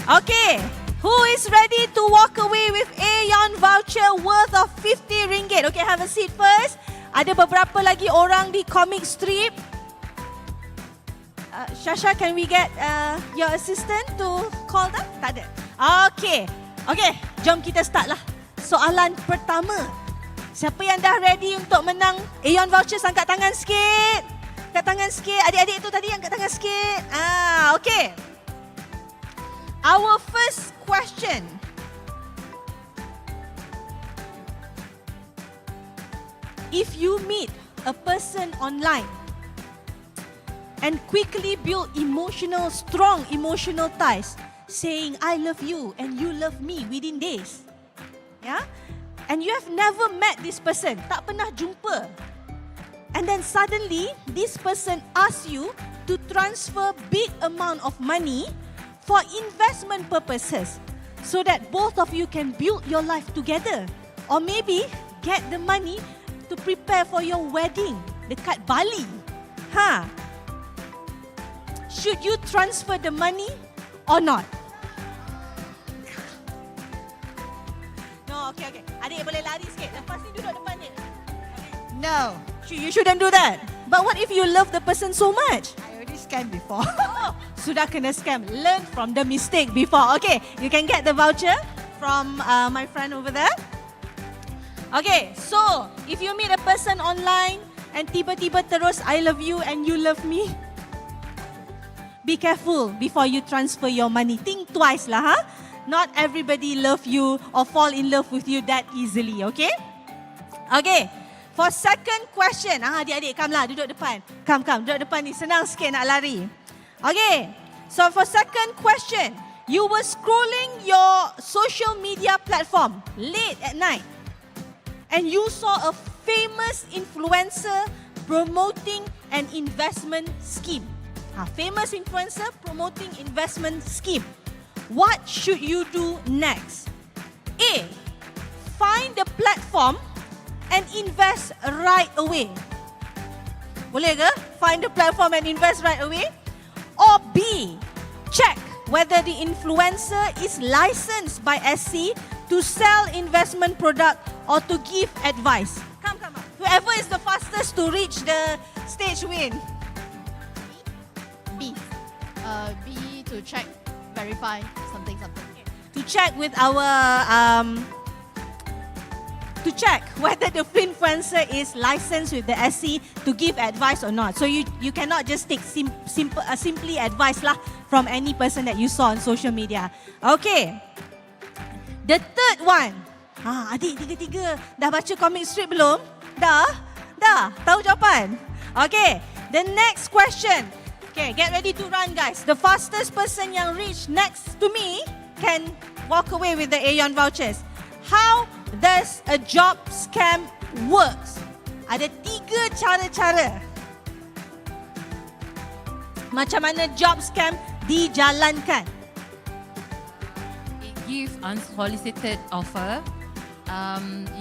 Okay, who is ready to walk away with Aeon voucher worth of 50 ringgit? Okay, have a seat first. Ada beberapa lagi orang di comic strip. Shasha, can we get your assistant to call them? Tak ada. Okay, jom kita start lah. Soalan pertama. Siapa yang dah ready untuk menang Aeon voucher? Angkat tangan sikit. Angkat tangan sikit. Adik-adik tu tadi angkat tangan sikit. Okay. Our first question. If you meet a person online and quickly build strong emotional ties, saying I love you and you love me within days, yeah, and you have never met this person, tak pernah jumpa, and then suddenly this person asks you to transfer big amount of money for investment purposes so that both of you can build your life together, or maybe get the money to prepare for your wedding dekat Bali. Should you transfer the money or not? No, okay. Adik boleh lari sikit. Lepas ni duduk depan ni. No. You shouldn't do that. But what if you love the person so much? I already scammed before. Sudah kena scam. Learn from the mistake before. Okay, you can get the voucher from my friend over there. Okay, so if you meet a person online and tiba-tiba terus I love you and you love me, be careful before you transfer your money. Think twice lah, huh? Not everybody love you or fall in love with you that easily, okay? Okay, for second question, adik-adik come lah, duduk depan. Come, duduk depan ni, senang sikit nak lari. Okay, so for second question, you were scrolling your social media platform late at night and you saw a famous influencer promoting an investment scheme. Famous influencer promoting investment scheme. What should you do next? A, find the platform and invest right away. Boleh ke? Find the platform and invest right away. Or B, check whether the influencer is licensed by SC to sell investment product or to give advice. Come. Whoever is the fastest to reach the stage win. B. B to check, verify something. To check with our to check whether the influencer is licensed with the SC to give advice or not. So you cannot just take simply advice lah from any person that you saw on social media. Okay. The third one. Adik tiga-tiga dah baca comic strip belum? Dah? Tahu jawapan? Okay. The next question. Okay, get ready to run guys. The fastest person yang reach next to me can walk away with the Aeon vouchers. How does a job scam works? Ada 3 cara-cara. Macam mana job scam dijalankan? It gives unsolicited offer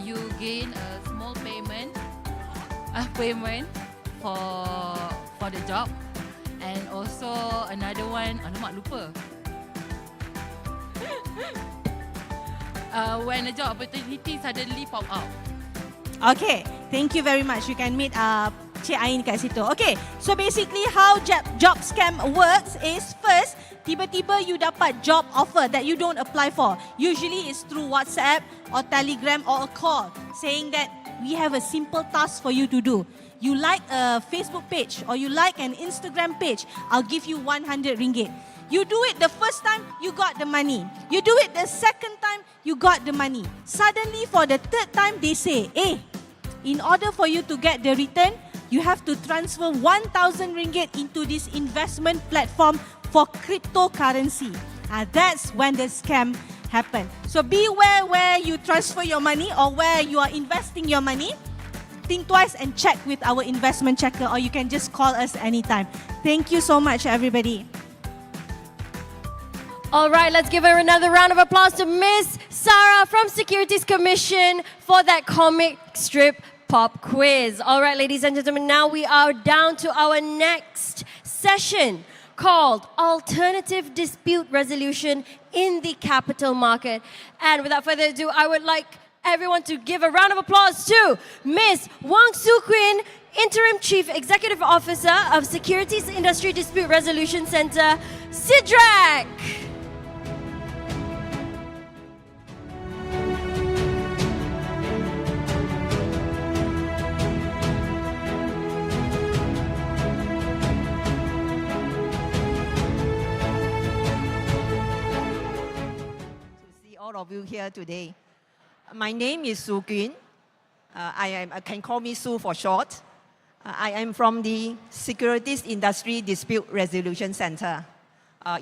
You gain a small payment for the job, and also another one, alamak lupa. When a job opportunity suddenly pop up. Okay, thank you very much. You can meet Cik Ain kat situ. Okay, so basically how job scam works is first, tiba-tiba you dapat job offer that you don't apply for. Usually it's through WhatsApp or Telegram or a call saying that we have a simple task for you to do. You like a Facebook page or you like an Instagram page, I'll give you 100 ringgit. You do it the first time, you got the money. You do it the second time, you got the money. Suddenly for the third time, they say, in order for you to get the return, you have to transfer 1,000 ringgit into this investment platform for cryptocurrency. That's when the scam happen. So beware where you transfer your money or where you are investing your money. Think twice and check with our investment checker, or you can just call us anytime. Thank you so much, everybody. All right, let's give her another round of applause to Miss Sarah from Securities Commission for that comic strip pop quiz. All right, ladies and gentlemen, now we are down to our next session called Alternative Dispute Resolution in the Capital Market. And without further ado, I would like everyone to give a round of applause to Miss Wang Soo Quinn, Interim Chief Executive Officer of Securities Industry Dispute Resolution Center, SIDRAC. All of you here today. My name is Soo Quinn. I can call me Soo for short. I am from the Securities Industry Dispute Resolution Center.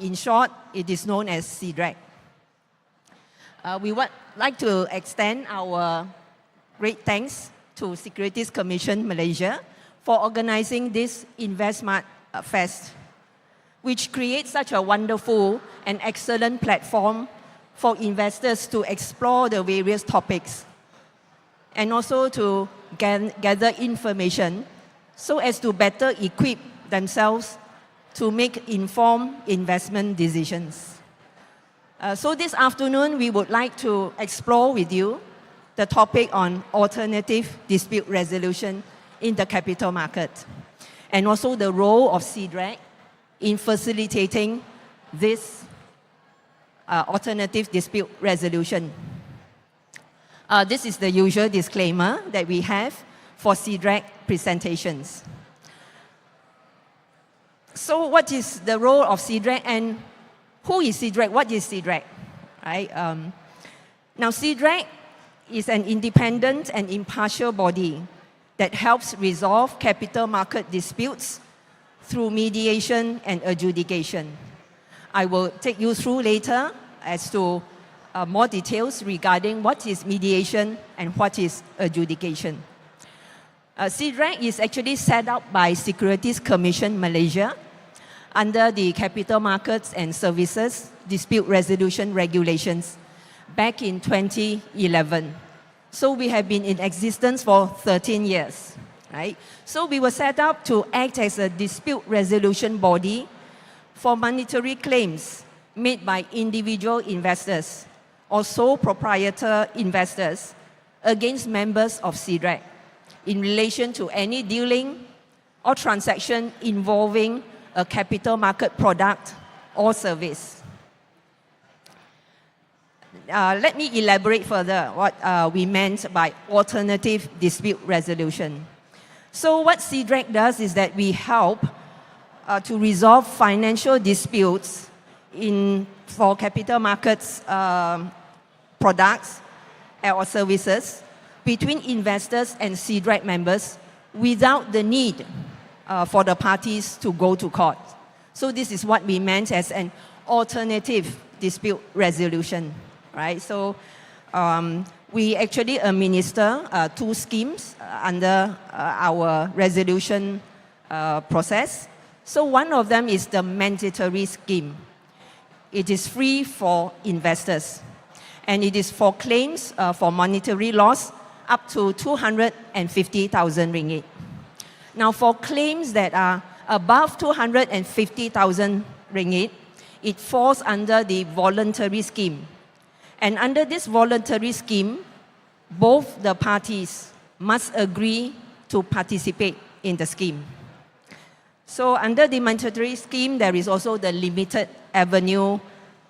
In short, it is known as SIDRAC. We would like to extend our great thanks to Securities Commission Malaysia for organizing this InvestSmart Fest, which creates such a wonderful and excellent platform for investors to explore the various topics and also to gather information so as to better equip themselves to make informed investment decisions. So this afternoon, we would like to explore with you the topic on alternative dispute resolution in the capital market, and also the role of SIDRAC in facilitating this alternative dispute resolution. This is the usual disclaimer that we have for SIDRAC presentations. So what is the role of SIDRAC and who is SIDRAC? What is SIDRAC? Right? Now SIDRAC is an independent and impartial body that helps resolve capital market disputes through mediation and adjudication. I will take you through later as to more details regarding what is mediation and what is adjudication. SIDRAC is actually set up by Securities Commission Malaysia under the Capital Markets and Services Dispute Resolution Regulations back in 2011. So we have been in existence for 13 years. Right? So we were set up to act as a dispute resolution body for monetary claims made by individual investors or sole proprietor investors against members of SIDRAC in relation to any dealing or transaction involving a capital market product or service. Let me elaborate further what we meant by alternative dispute resolution. So what SIDRAC does is that we help to resolve financial disputes for capital markets products or services between investors and SIDRAC members without the need for the parties to go to court. So this is what we meant as an alternative dispute resolution, right? So we actually administer two schemes under our resolution process. So one of them is the mandatory scheme. It is free for investors. And it is for claims for monetary loss up to 250,000 ringgit. Now for claims that are above 250,000 ringgit, it falls under the voluntary scheme. And under this voluntary scheme, both the parties must agree to participate in the scheme. So under the mandatory scheme, there is also the limited avenue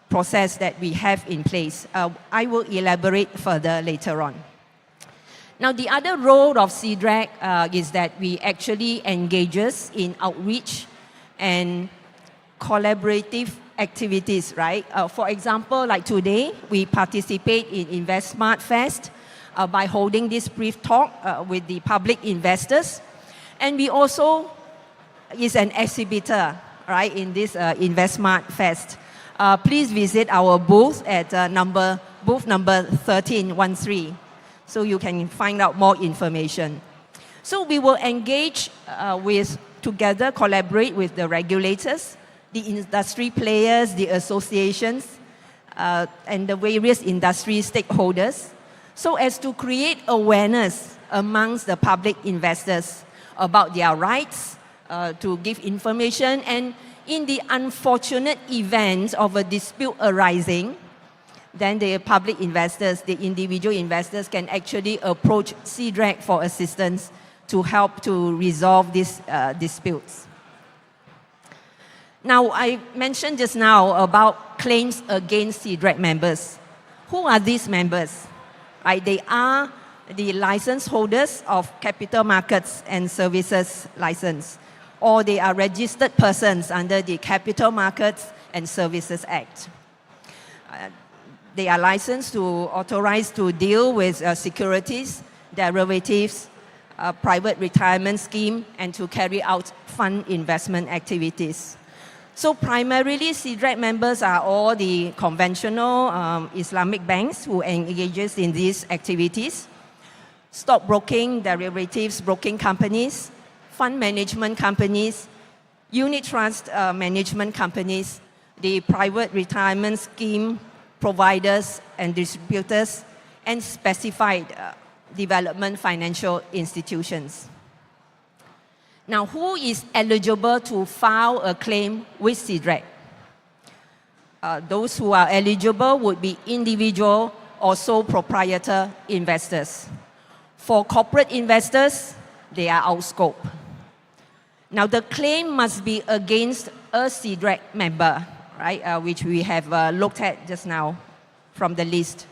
process that we have in place. I will elaborate further later on. Now, the other role of CDRAC is that we actually engages in outreach and collaborative activities, right? For example, like today, we participate in InvestSmart Fest by holding this brief talk with the public investors. And we also is an exhibitor, right, in this InvestSmart Fest. Please visit our booth at booth number 1313. So you can find out more information. So we will engage together, collaborate with the regulators, the industry players, the associations, and the various industry stakeholders, so as to create awareness amongst the public investors about their rights, to give information, and in the unfortunate event of a dispute arising, then the public investors, the individual investors can actually approach CDRAC for assistance to help to resolve these disputes. Now, I mentioned just now about claims against CDRAC members. Who are these members? Right, they are the license holders of capital markets and services license, or they are registered persons under the Capital Markets and Services Act. They are licensed to authorized to deal with securities, derivatives, private retirement scheme, and to carry out fund investment activities. So primarily, CDRAC members are all the conventional Islamic banks who engages in these activities, stockbroking, derivatives broking companies, fund management companies, unit trust management companies, the private retirement scheme providers and distributors, and specified development financial institutions. Now, who is eligible to file a claim with CDRAC? Those who are eligible would be individual or sole proprietor investors. For corporate investors, they are out scope. Now, the claim must be against a CDRAC member, right, which we have looked at just now from the list.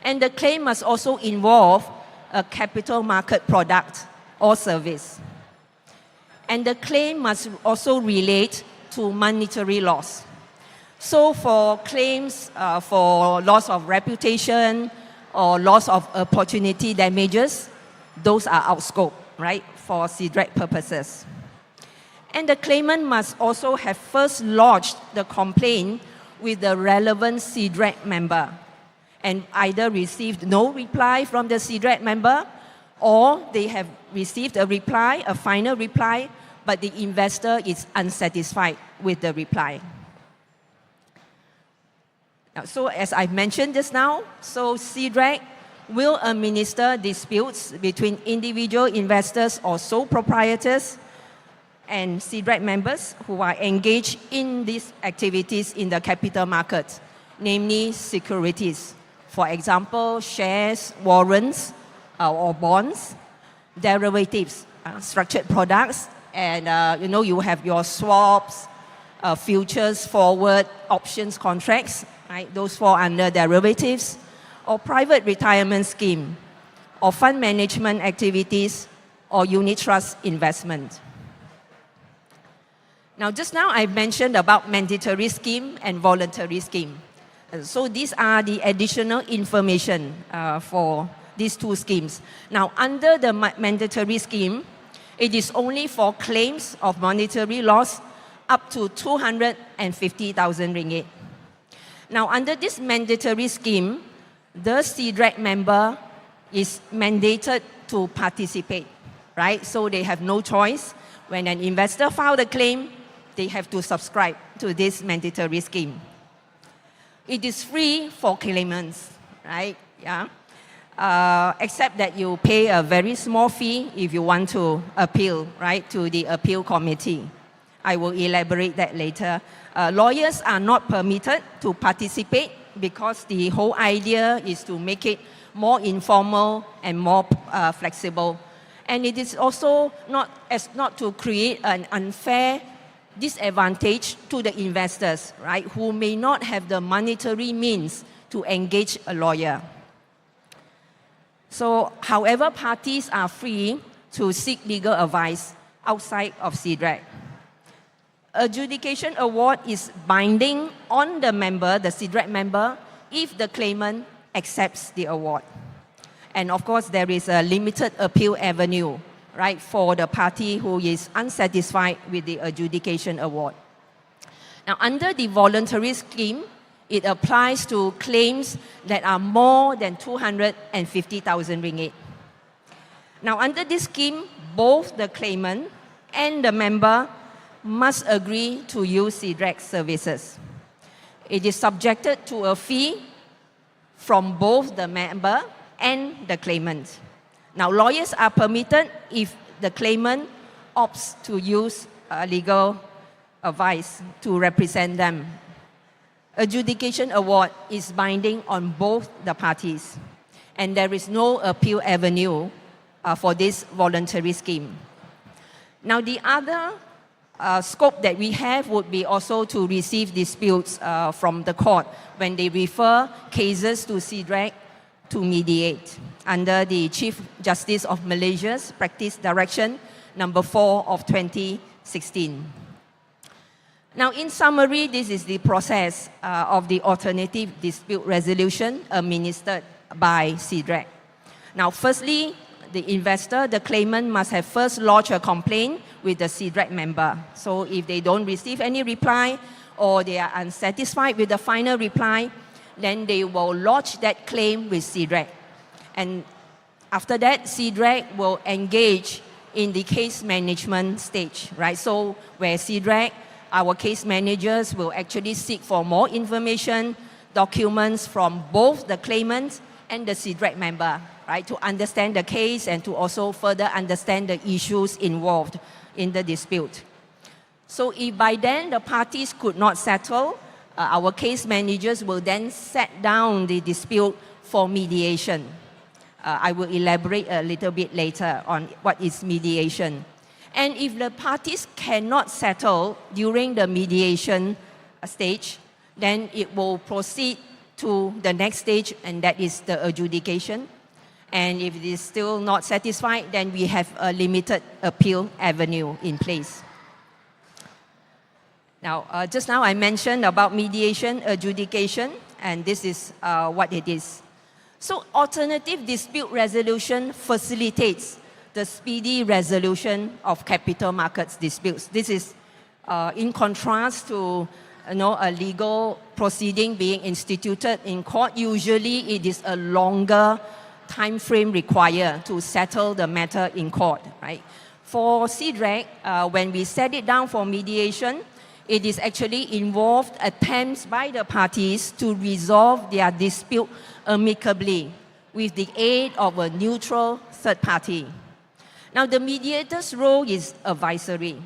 And the claim must also involve a capital market product or service. And the claim must also relate to monetary loss. So for claims for loss of reputation or loss of opportunity damages, those are out scope, right, for CDRAC purposes. And the claimant must also have first lodged the complaint with the relevant CDRAC member and either received no reply from the CDRAC member, or they have received a reply, a final reply, but the investor is unsatisfied with the reply. Now, so as I mentioned just now, so CDRAC will administer disputes between individual investors or sole proprietors and CDRAC members who are engaged in these activities in the capital market, namely securities. For example, shares, warrants, or bonds, derivatives, structured products, and you have your swaps, futures, forward, options contracts, right? Those fall under derivatives, or private retirement scheme, or fund management activities, or unit trust investment. Now, just now I mentioned about mandatory scheme and voluntary scheme. So these are the additional information for these two schemes. Now, under the mandatory scheme, it is only for claims of monetary loss up to 250,000 ringgit. Now, under this mandatory scheme, the CDRAC member is mandated to participate, right? So they have no choice. When an investor files a claim, they have to subscribe to this mandatory scheme. It is free for claimants, right? Yeah. Except that you pay a very small fee if you want to appeal, right, to the appeal committee. I will elaborate that later. Lawyers are not permitted to participate because the whole idea is to make it more informal and more flexible. And it is also not to create an unfair disadvantage to the investors, right, who may not have the monetary means to engage a lawyer. So, however, parties are free to seek legal advice outside of CDRAC. Adjudication award is binding on the member, the CDRAC member, if the claimant accepts the award. And of course, there is a limited appeal avenue, right, for the party who is unsatisfied with the adjudication award. Now, under the voluntary scheme, it applies to claims that are more than 250,000 ringgit. Now, under this scheme, both the claimant and the member must agree to use CDRAC services. It is subjected to a fee from both the member and the claimant. Now, lawyers are permitted if the claimant opts to use legal advice to represent them. Adjudication award is binding on both the parties, and there is no appeal avenue for this voluntary scheme. Now, the other scope that we have would be also to receive disputes from the court when they refer cases to CDRAC to mediate under the Chief Justice of Malaysia's Practice Direction number 4 of 2016. Now, in summary, this is the process of the alternative dispute resolution administered by CDRAC. Now, firstly, the investor, the claimant, must have first lodged a complaint with the CDRAC member. So if they don't receive any reply or they are unsatisfied with the final reply, then they will lodge that claim with CDRAC. And after that, CDRAC will engage in the case management stage, right? So where CDRAC, our case managers will actually seek for more information, documents from both the claimant and the CDRAC member, right, to understand the case and to also further understand the issues involved in the dispute. So if by then the parties could not settle, our case managers will then set down the dispute for mediation. I will elaborate a little bit later on what is mediation. And if the parties cannot settle during the mediation stage, then it will proceed to the next stage, and that is the adjudication. And if it is still not satisfied, then we have a limited appeal avenue in place. Now, just now I mentioned about mediation, adjudication, and this is what it is. So, alternative dispute resolution facilitates the speedy resolution of capital markets disputes. This is in contrast to a legal proceeding being instituted in court. Usually it is a longer time frame required to settle the matter in court, right? For CDRAC, when we set it down for mediation, it is actually involved attempts by the parties to resolve their dispute amicably with the aid of a neutral third party. Now, the mediator's role is advisory.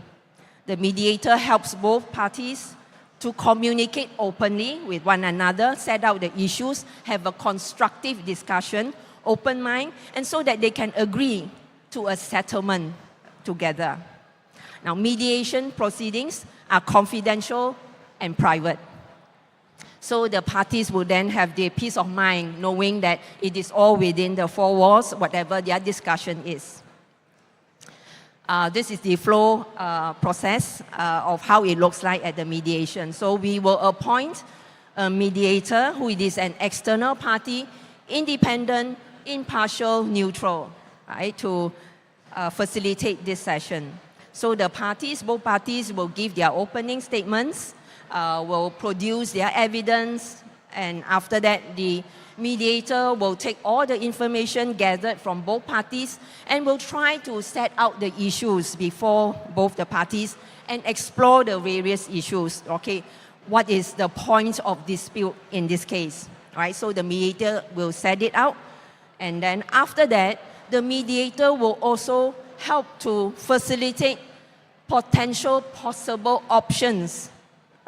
The mediator helps both parties to communicate openly with one another, set out the issues, have a constructive discussion, open mind, and so that they can agree to a settlement together. Now, mediation proceedings are confidential and private. So the parties will then have the peace of mind knowing that it is all within the four walls, whatever their discussion is. This is the flow process of how it looks like at the mediation. So we will appoint a mediator who is an external party, independent, impartial, neutral, right, to facilitate this session. So the parties, both parties will give their opening statements, will produce their evidence, and after that the mediator will take all the information gathered from both parties and will try to set out the issues before both the parties and explore the various issues. Okay, what is the point of dispute in this case? right? So the mediator will set it out, and then after that, the mediator will also help to facilitate potential possible options,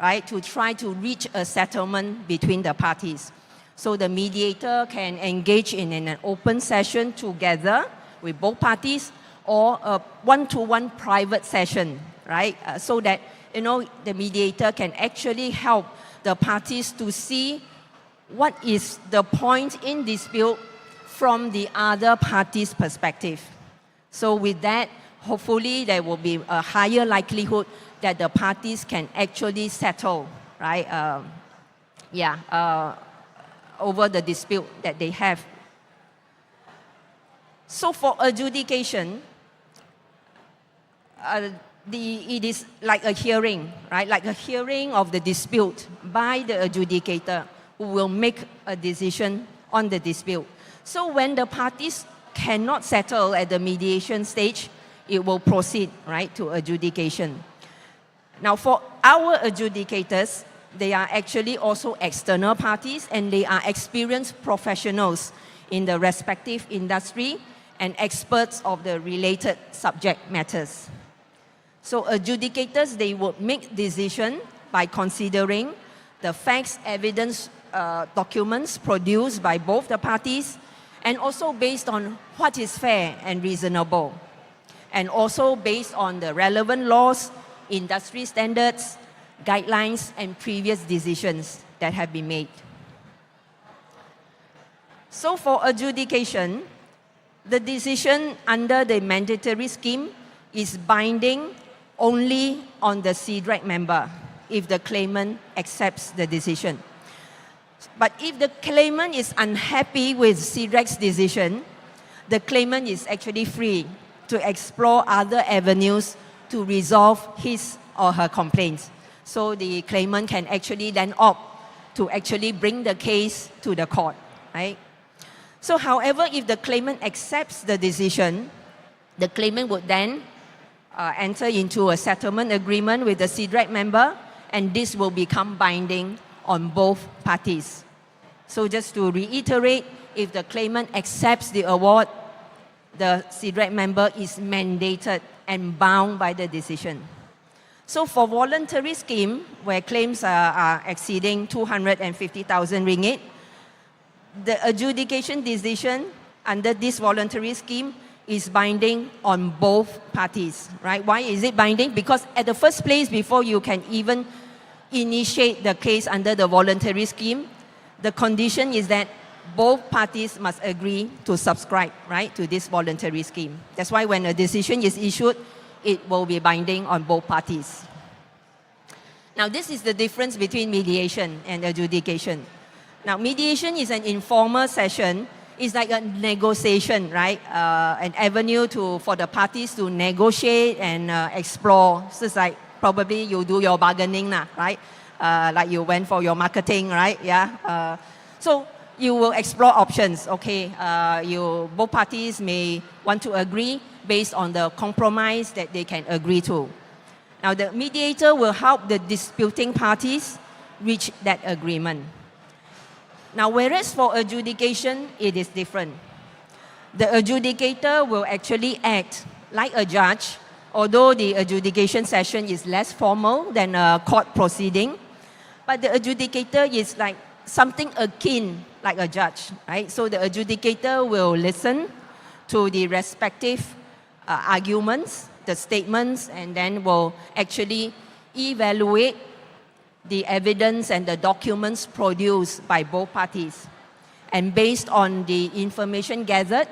right, to try to reach a settlement between the parties. So the mediator can engage in an open session together with both parties, or a one-to-one private session, right? So that, you know, the mediator can actually help the parties to see what is the point in dispute from the other party's perspective. So with that, hopefully there will be a higher likelihood that the parties can actually settle, right? Over the dispute that they have. So for adjudication, it is like a hearing, right? Like a hearing of the dispute by the adjudicator, who will make a decision on the dispute. So when the parties cannot settle at the mediation stage, it will proceed, right, to adjudication. Now for our adjudicators, they are actually also external parties, and they are experienced professionals in the respective industry and experts of the related subject matters. So adjudicators, they will make decision by considering the facts, evidence, documents produced by both the parties, and also based on what is fair and reasonable, and also based on the relevant laws, industry standards, guidelines, and previous decisions that have been made. So for adjudication, the decision under the mandatory scheme is binding only on the CDRAC member if the claimant accepts the decision. But if the claimant is unhappy with CDRAC's decision, the claimant is actually free to explore other avenues to resolve his or her complaints. So the claimant can actually then opt to actually bring the case to the court, right? So however, if the claimant accepts the decision, the claimant would then enter into a settlement agreement with the CDRAC member, and this will become binding on both parties. So just to reiterate, if the claimant accepts the award, the CDRAC member is mandated and bound by the decision. So for voluntary scheme, where claims are exceeding 250,000 ringgit, the adjudication decision under this voluntary scheme is binding on both parties, right? Why is it binding? Because at the first place, before you can even initiate the case under the voluntary scheme, the condition is that both parties must agree to subscribe, right, to this voluntary scheme. That's why when a decision is issued, it will be binding on both parties. Now, this is the difference between mediation and adjudication. Now, mediation is an informal session. It's like a negotiation, right? An avenue for the parties to negotiate and explore. So it's like probably you do your bargaining, right? Like you went for your marketing, right? Yeah. So you will explore options. Okay, both parties may want to agree based on the compromise that they can agree to. Now, the mediator will help the disputing parties reach that agreement. Now, whereas for adjudication, it is different. The adjudicator will actually act like a judge, although the adjudication session is less formal than a court proceeding. But the adjudicator is like something akin like a judge, right? So the adjudicator will listen to the respective arguments, the statements, and then will actually evaluate the evidence and the documents produced by both parties. And based on the information gathered,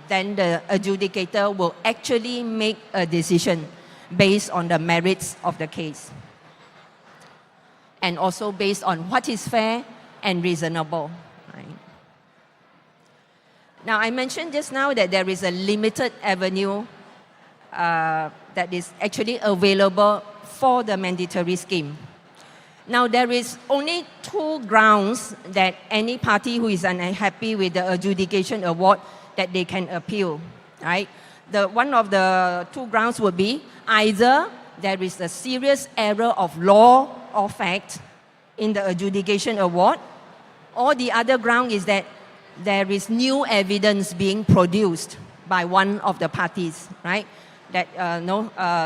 then the adjudicator will actually make a decision based on the merits of the case. And also based on what is fair and reasonable. Right? Now, I mentioned just now that there is a limited avenue that is actually available for the mandatory scheme. Now, there is only two grounds that any party who is unhappy with the adjudication award that they can appeal, right? One of the two grounds would be either there is a serious error of law or fact in the adjudication award, Or the other ground is that there is new evidence being produced by one of the parties, right? That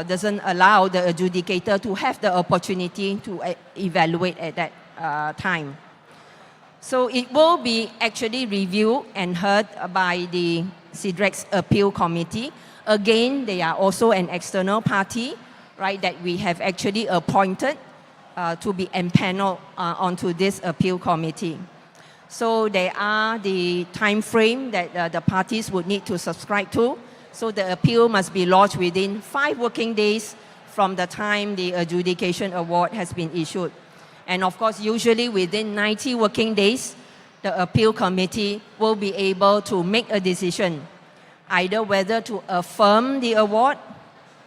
doesn't allow the adjudicator to have the opportunity to evaluate at that time. So it will be actually reviewed and heard by the CEDREC's appeal committee. Again, they are also an external party, right, that we have actually appointed to be empaneled onto this appeal committee. So there are the time frame that the parties would need to subscribe to. So the appeal must be lodged within 5 working days from the time the adjudication award has been issued. And of course, usually within 90 working days, the appeal committee will be able to make a decision, either whether to affirm the award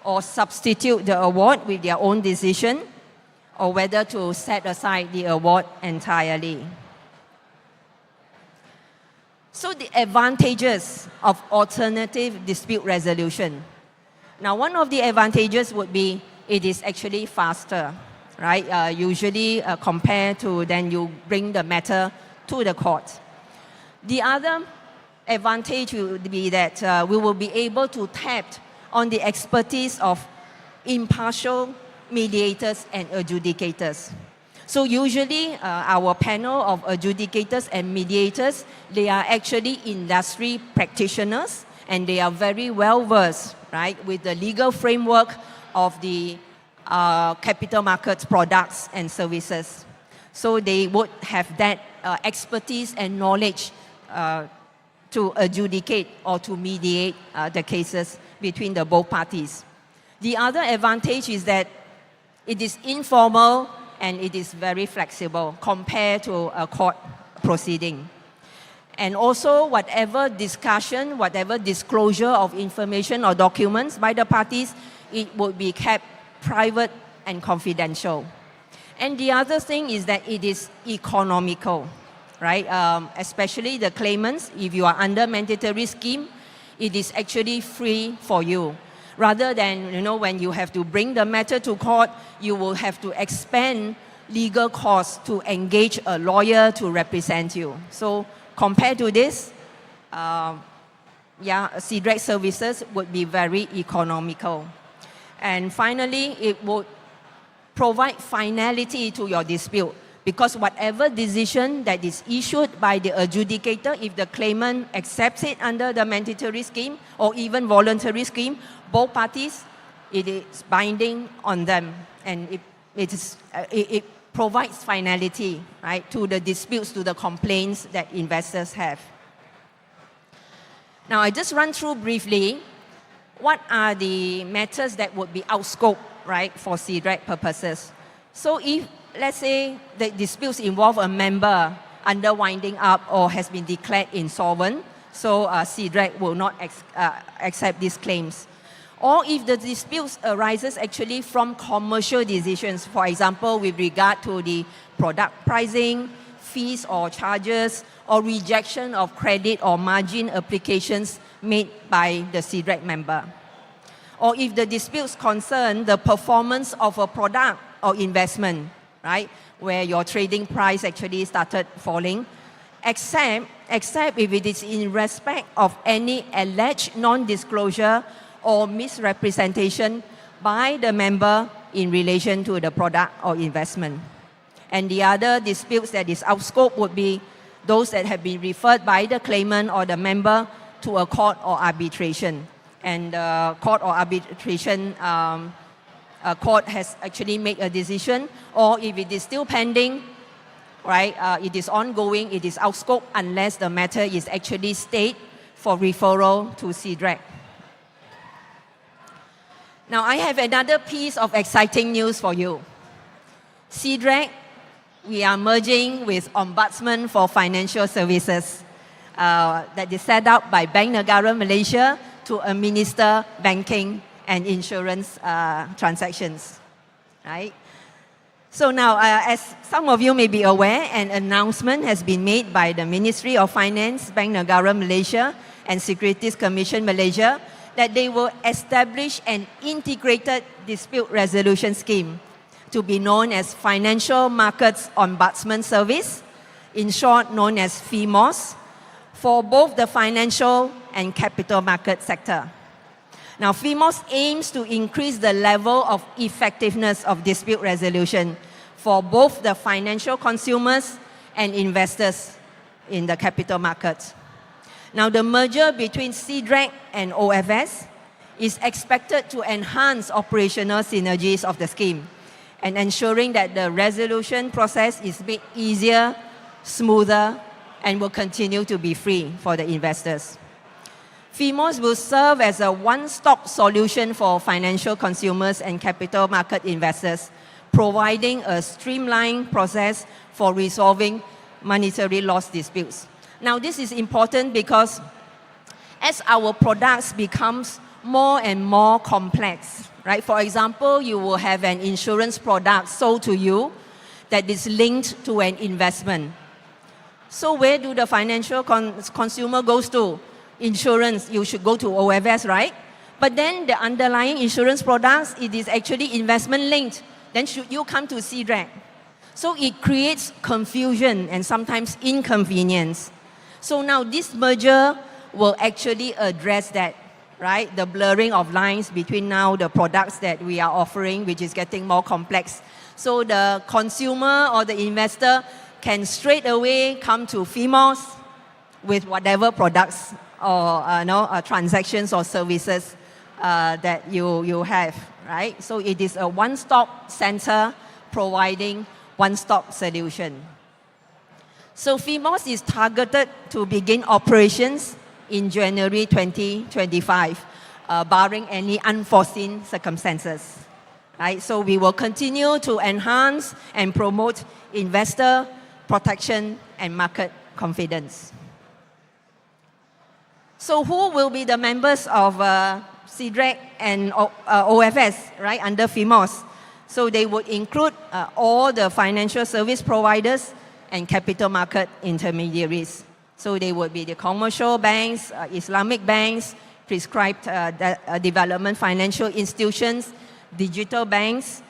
or substitute the award with their own decision, or whether to set aside the award entirely. So the advantages of alternative dispute resolution. Now, one of the advantages would be it is actually faster, right? Usually compared to then you bring the matter to the court. The other advantage would be that we will be able to tap on the expertise of impartial mediators and adjudicators. So usually our panel of adjudicators and mediators, they are actually industry practitioners and they are very well versed, right, with the legal framework of the capital markets products and services. So they would have that expertise and knowledge to adjudicate or to mediate the cases between the both parties. The other advantage is that it is informal and it is very flexible compared to a court proceeding. And also whatever discussion, whatever disclosure of information or documents by the parties, it would be kept private and confidential. And the other thing is that it is economical, right? Especially the claimants, if you are under mandatory scheme, it is actually free for you. Rather than, when you have to bring the matter to court, you will have to expend legal costs to engage a lawyer to represent you. So compared to this, CEDREC services would be very economical. And finally, it would provide finality to your dispute, because whatever decision that is issued by the adjudicator, if the claimant accepts it under the mandatory scheme or even voluntary scheme, both parties, it is binding on them, and it provides finality, right, to the disputes, to the complaints that investors have. Now, I just run through briefly what are the matters that would be out scope, right, for CEDREC purposes. So if, let's say, the disputes involve a member under winding up or has been declared insolvent, so CEDREC will not accept these claims. Or if the disputes arises actually from commercial decisions, for example, with regard to the product pricing, fees or charges, or rejection of credit or margin applications made by the CEDREC member. Or if the disputes concern the performance of a product or investment, right, where your trading price actually started falling, except if it is in respect of any alleged non-disclosure or misrepresentation by the member in relation to the product or investment. And the other disputes that is out scope would be those that have been referred by the claimant or the member to a court or arbitration. And court or arbitration, a court has actually made a decision, or if it is still pending, right, it is ongoing, it is out scope unless the matter is actually stayed for referral to CEDREC. Now, I have another piece of exciting news for you. CEDREC, we are merging with Ombudsman for Financial Services that is set up by Bank Negara Malaysia to administer banking and insurance transactions, right? So now, as some of you may be aware, an announcement has been made by the Ministry of Finance, Bank Negara Malaysia, and Securities Commission Malaysia that they will establish an integrated dispute resolution scheme to be known as Financial Markets Ombudsman Service, in short known as FIMOS, for both the financial and capital market sector. Now, FIMOS aims to increase the level of effectiveness of dispute resolution for both the financial consumers and investors in the capital markets. Now, the merger between CDRAC and OFS is expected to enhance operational synergies of the scheme and ensuring that the resolution process is made easier, smoother, and will continue to be free for the investors. FIMOS will serve as a one-stop solution for financial consumers and capital market investors, providing a streamlined process for resolving monetary loss disputes. Now, this is important because as our products becomes more and more complex, right? For example, you will have an insurance product sold to you that is linked to an investment. So where do the financial consumer goes to? Insurance, you should go to OFS, right? But then the underlying insurance products, it is actually investment linked. Then should you come to CDRAC? So it creates confusion and sometimes inconvenience. So now this merger will actually address that, right? The blurring of lines between now the products that we are offering, which is getting more complex. So the consumer or the investor can straight away come to FIMOS with whatever products or transactions or services that you have, right? So it is a one-stop center providing one-stop solution. So FIMOS is targeted to begin operations in January 2025, barring any unforeseen circumstances, right? So we will continue to enhance and promote investor protection and market confidence. So who will be the members of CDRAC and OFS, right, under FIMOS? So they would include all the financial service providers and capital market intermediaries. So they would be the commercial banks, Islamic banks, prescribed development financial institutions, digital banks,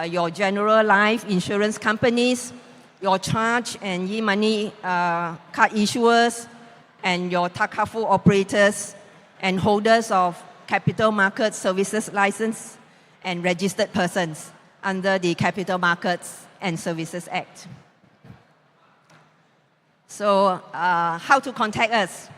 your general life insurance companies, your charge and e-money card issuers, and your Takafu operators and holders of capital market services license and registered persons under the Capital Markets and Services Act. So how to contact us?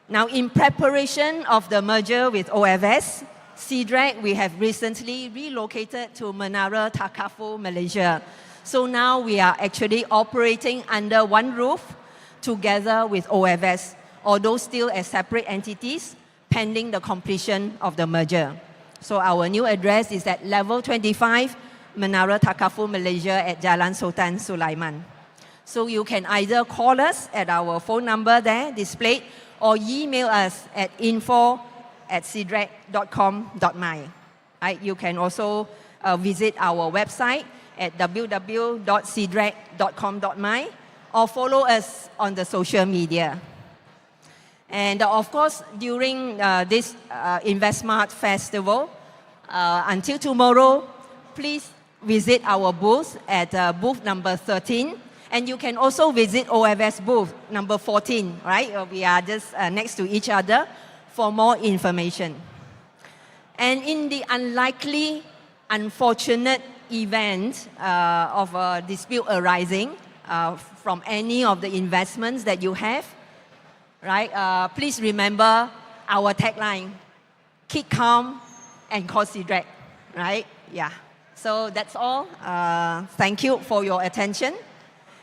Now, in preparation of the merger with OFS, CDRAC, we have recently relocated to Menara Takafu, Malaysia. So now we are actually operating under one roof together with OFS, although still as separate entities, pending the completion of the merger. So our new address is at level 25, Menara Takafu, Malaysia at Jalan Sultan Sulaiman. So you can either call us at our phone number there displayed or email us at info@cdrac.com.my. Right? You can also visit our website at www.cdrac.com.my or follow us on the social media. And of course, during this InvestSmart festival, until tomorrow, please visit our booth at booth number 13. And you can also visit OFS booth number 14, right? We are just next to each other for more information. And in the unlikely, unfortunate event of a dispute arising from any of the investments that you have, right? Please remember our tagline, keep calm and call CDRAC, right? Yeah. So that's all. Thank you for your attention.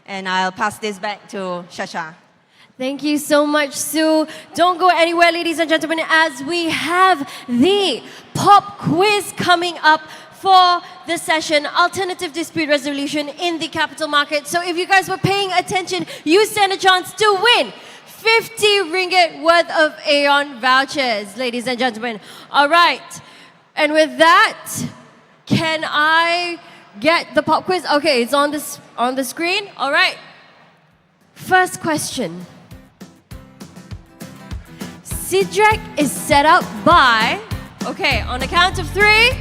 And I'll pass this back to Shasha. Thank you so much, Sue. Don't go anywhere, ladies and gentlemen, as we have the pop quiz coming up for the session, Alternative Dispute Resolution in the Capital Market. So if you guys were paying attention, you stand a chance to win 50 ringgit worth of Aeon vouchers, ladies and gentlemen. All right. And with that, can I get the pop quiz? Okay, it's on the screen. All right. First question. CDRAC is set up by, okay, on the count of 3,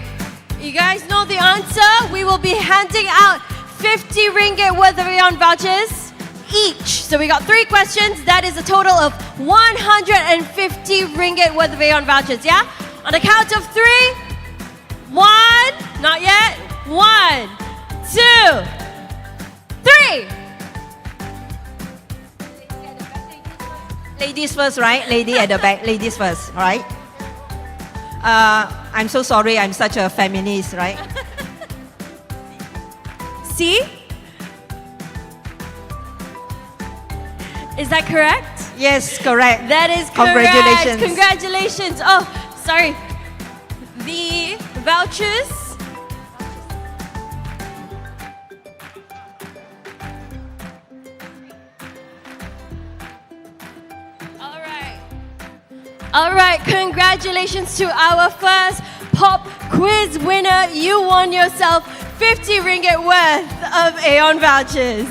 you guys know the answer. We will be handing out 50 ringgit worth of Aeon vouchers each. So we got 3 questions. That is a total of 150 ringgit worth of Aeon vouchers, yeah? On the count of 3, 1, not yet. 1, 2, 3. Ladies first, right? Lady at the back. Ladies first, right? I'm so sorry, I'm such a feminist, right? C? Is that correct? Yes, correct. That is correct. Congratulations. Oh, sorry. The vouchers. All right, congratulations to our first pop quiz winner. You won yourself 50 ringgit worth of Aeon vouchers.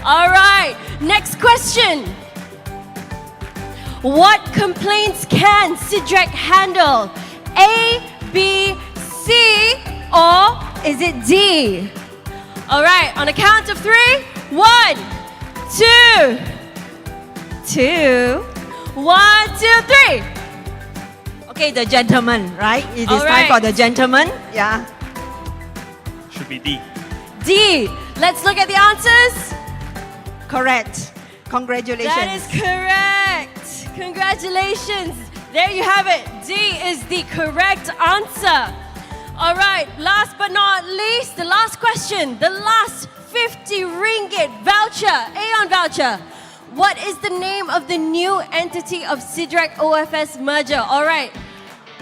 All right, next question. What complaints can Sidrak handle? A, B, C, or is it D? All right, on a count of 3, 1, 2, 2, 1, 2, 3. Okay, the gentleman, right? It is All time for right. the gentleman. Yeah. Should be D. D. Let's look at the answers. Correct. Congratulations. That is correct. Congratulations. There you have it. D is the correct answer. All right, last but not least, the last question. The last 50 ringgit voucher, Aeon voucher. What is the name of the new entity of Sidrak OFS merger? All right.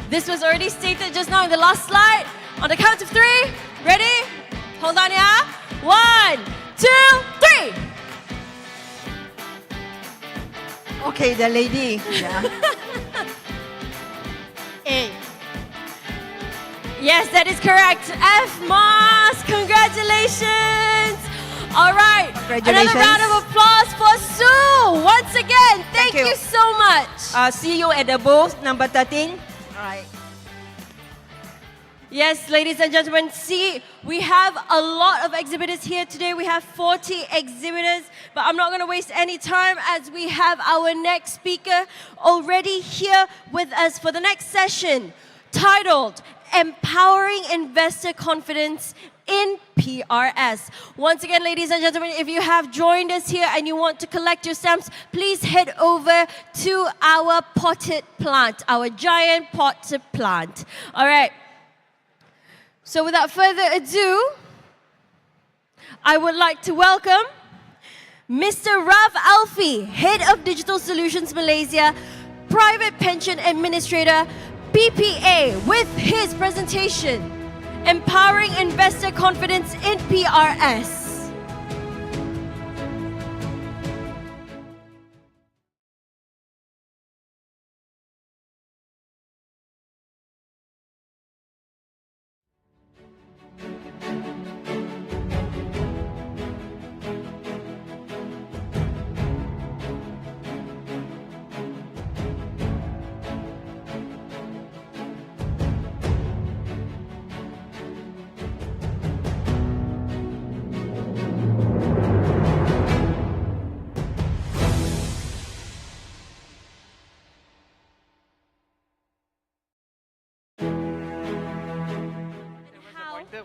This was already stated just now in the last slide. On the count of 3. Ready? Hold on, yeah? 1, 2, 3. Okay, the lady. Yeah. A. Yes, that is correct. F Mas, congratulations. All right. Congratulations. Another round of applause for Sue. Once again, thank you so much. See you at the booth number 13. All right. Yes, ladies and gentlemen, see, we have a lot of exhibitors here today. We have 40 exhibitors, but I'm not going to waste any time as we have our next speaker already here with us for the next session, titled Empowering Investor Confidence in PRS. Once again, ladies and gentlemen, if you have joined us here and you want to collect your stamps, please head over to our potted plant, our giant potted plant. All right. So without further ado, I would like to welcome Mr. Raf Alfi, Head of Digital Solutions Malaysia, Private Pension Administrator, PPA, with his presentation, Empowering Investor Confidence in PRS.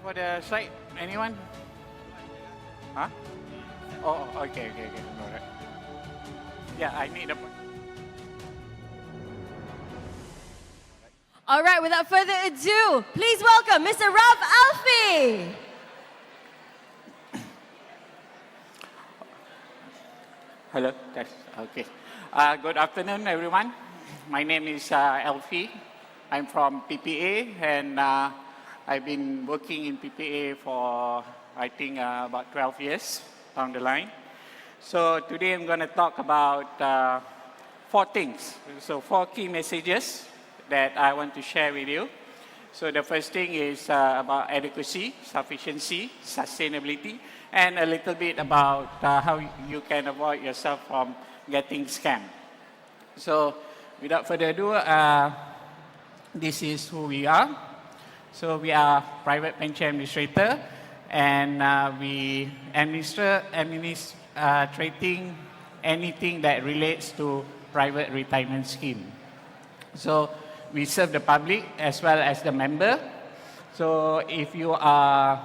For the slide, anyone? Huh? Oh, okay. All right. Yeah, I need a. All right, without further ado, please welcome Mr. Raf Alfi. Hello. That's okay. Good afternoon, everyone. My name is Alfi. I'm from PPA, and I've been working in PPA for, I think, about 12 years down the line. So today I'm going to talk about 4 things. So 4 key messages that I want to share with you. So the first thing is about adequacy, sufficiency, sustainability, and a little bit about how you can avoid yourself from getting scammed. So without further ado, this is who we are. So we are private pension administrator, and we administer treating anything that relates to private retirement scheme. So we serve the public as well as the member. So if you are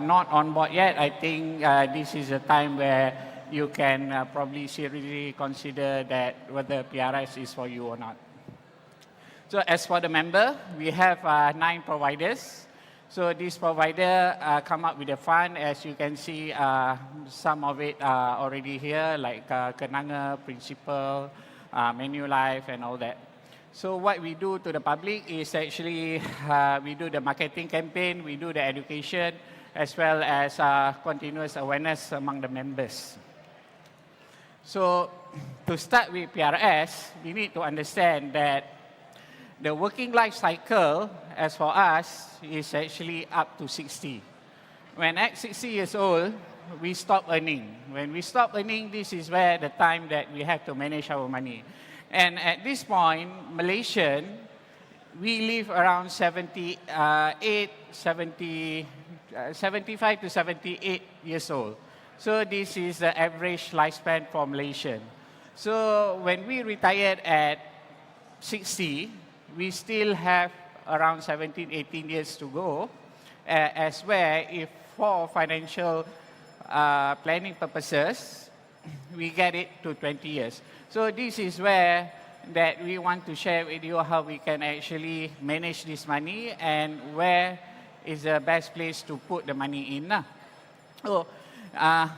not on board yet, I think this is a time where you can probably seriously consider that whether PRS is for you or not. So as for the member, we have 9 providers. So this provider come up with a fund. As you can see, some of it are already here, like Kenanga, Principal, Manulife, and all that. So what we do to the public is actually we do the marketing campaign, we do the education, as well as continuous awareness among the members. So to start with PRS, we need to understand that the working life cycle, as for us, is actually up to 60. When at 60 years old, we stop earning. When we stop earning, this is where the time that we have to manage our money. And at this point, Malaysian, we live around 75 to 78 years old. So this is the average lifespan for Malaysian. So when we retired at 60, we still have around 17, 18 years to go, as where if for financial planning purposes, we get it to 20 years. So this is where that we want to share with you how we can actually manage this money and where is the best place to put the money in. So on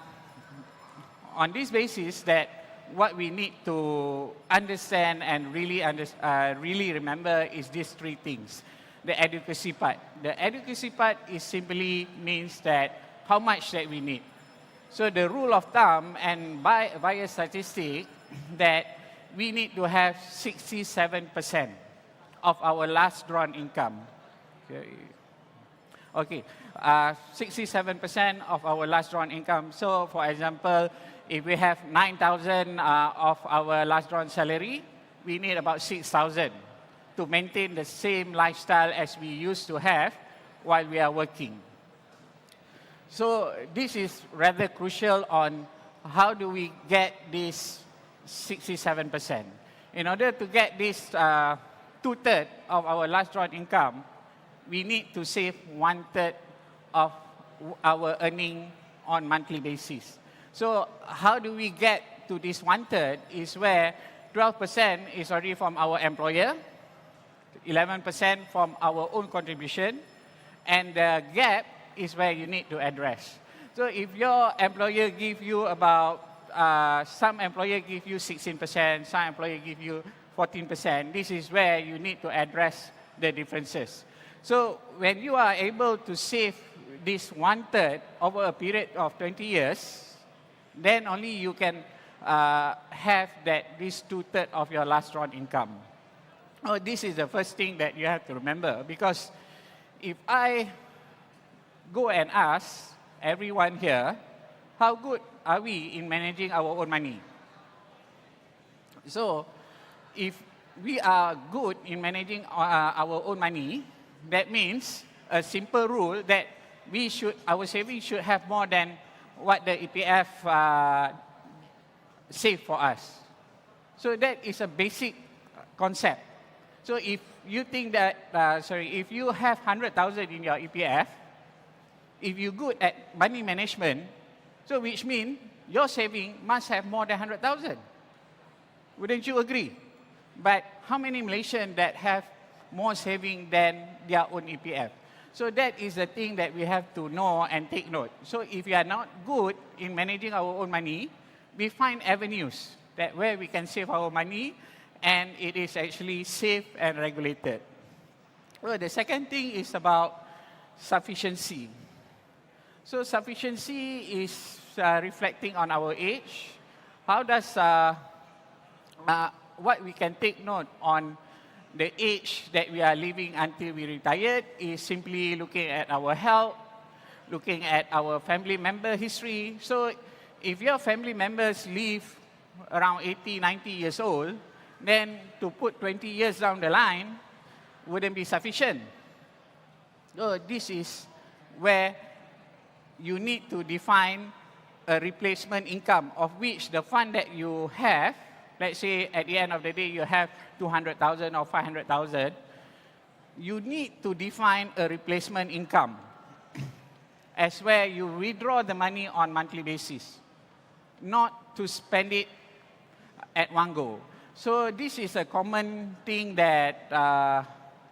this basis that what we need to understand and really remember is these 3 things. The adequacy part. The adequacy part is simply means that how much that we need. So the rule of thumb and via statistic that we need to have 67% of our last drawn income. Okay, 67% of our last drawn income. So for example, if we have 9,000 of our last drawn salary, we need about 6,000 to maintain the same lifestyle as we used to have while we are working. So this is rather crucial on how do we get this 67%. In order to get this 2/3 of our last drawn income, we need to save 1/3 of our earning on monthly basis. So how do we get to this 1/3 is where 12% is already from our employer, 11% from our own contribution, and the gap is where you need to address. So if your employer give you about, some employer give you 16%, some employer give you 14%, this is where you need to address the differences. So when you are able to save this 1/3 over a period of 20 years, then only you can have that this 2/3 of your last drawn income. Oh, this is the first thing that you have to remember, because if I go and ask everyone here, how good are we in managing our own money? So if we are good in managing our own money, that means a simple rule that our savings should have more than what the EPF save for us. So that is a basic concept. So if you think that, if you have 100,000 in your EPF, if you're good at money management, so which means your saving must have more than 100,000. Wouldn't you agree? But how many Malaysians that have more saving than their own EPF? So that is the thing that we have to know and take note. So if we are not good in managing our own money, we find avenues that where we can save our money and it is actually safe and regulated. Well, the second thing is about sufficiency. So sufficiency is reflecting on our age. How does, what we can take note on the age that we are living until we retired is simply looking at our health, looking at our family member history. So if your family members live around 80, 90 years old, then to put 20 years down the line wouldn't be sufficient. So this is where you need to define a replacement income of which the fund that you have, let's say at the end of the day you have 200,000 or 500,000, you need to define a replacement income as where you withdraw the money on monthly basis, not to spend it at one go. So this is a common thing that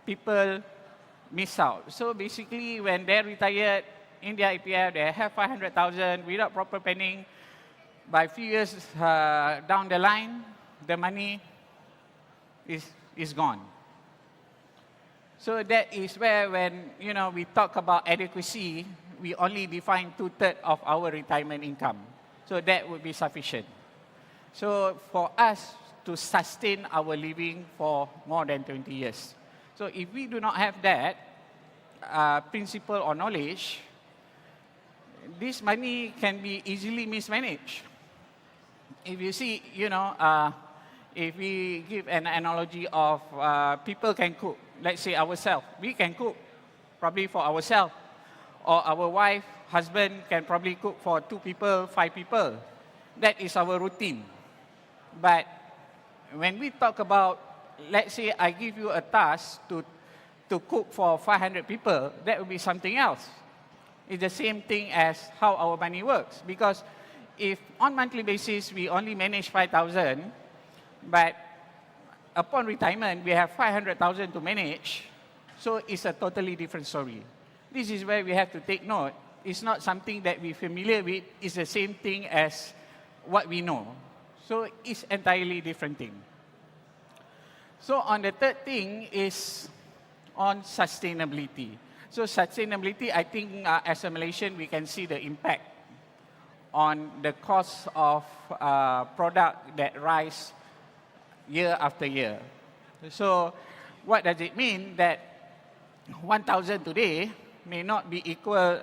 people miss out. So basically when they're retired in their EPF, they have 500,000 without proper planning. By a few years down the line, the money is gone. So that is where when we talk about adequacy, we only define 2/3 of our retirement income. So that would be sufficient. So for us to sustain our living for more than 20 years. So if we do not have that principle or knowledge, this money can be easily mismanaged. If you see, if we give an analogy of people can cook, let's say ourselves, we can cook probably for ourselves, or our wife, husband can probably cook for 2 people, 5 people. That is our routine. But when we talk about, let's say I give you a task to cook for 500 people, that would be something else. It's the same thing as how our money works. Because if on monthly basis we only manage 5,000, but upon retirement we have 500,000 to manage, so it's a totally different story. This is where we have to take note. It's not something that we're familiar with. It's the same thing as what we know. So it's entirely different thing. So on the third thing is on sustainability. So sustainability, I think as a Malaysian, we can see the impact on the cost of product that rise year after year. So what does it mean? That 1,000 today may not be equal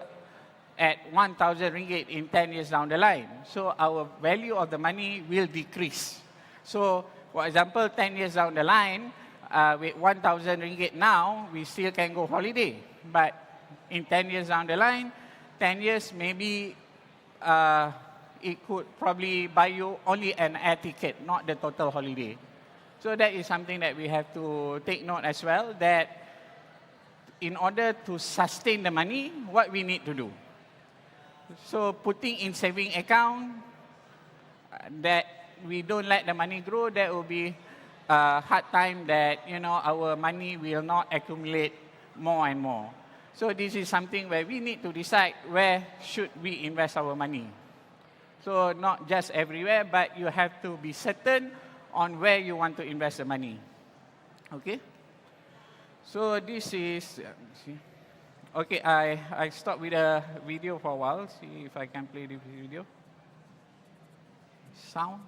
at 1,000 ringgit in 10 years down the line. So our value of the money will decrease. So for example, 10 years down the line, with 1,000 ringgit now, we still can go holiday. But in 10 years down the line, 10 years maybe it could probably buy you only an air ticket, not the total holiday. So that is something that we have to take note as well, that in order to sustain the money, what we need to do. So putting in saving account, that we don't let the money grow, that will be a hard time that our money will not accumulate more and more. So this is something where we need to decide where should we invest our money. So not just everywhere, but you have to be certain on where you want to invest the money. Okay? So this is, okay, I stopped with a video for a while, see if I can play the video. Sound?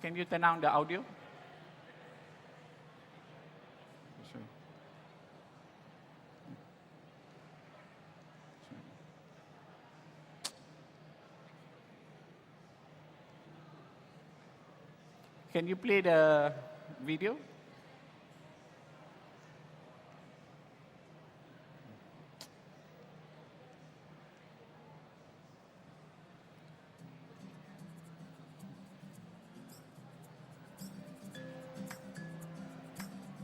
Can you turn on the audio? Can you play the video?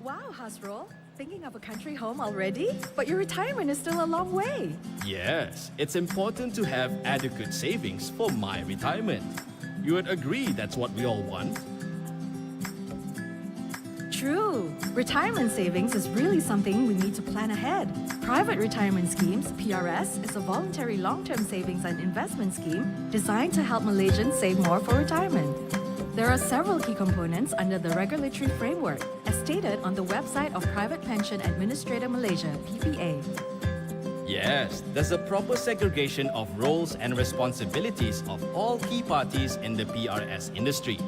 Wow, Hasrul. Thinking of a country home already? But your retirement is still a long way. Yes, it's important to have adequate savings for my retirement. You would agree that's what we all want? True. Retirement savings is really something we need to plan ahead. Private retirement schemes, PRS, is a voluntary long-term savings and investment scheme designed to help Malaysians save more for retirement. There are several key components under the regulatory framework, as stated on the website of Private Pension Administrator Malaysia, PPA. Yes, there's a proper segregation of roles and responsibilities of all key parties in the PRS industry.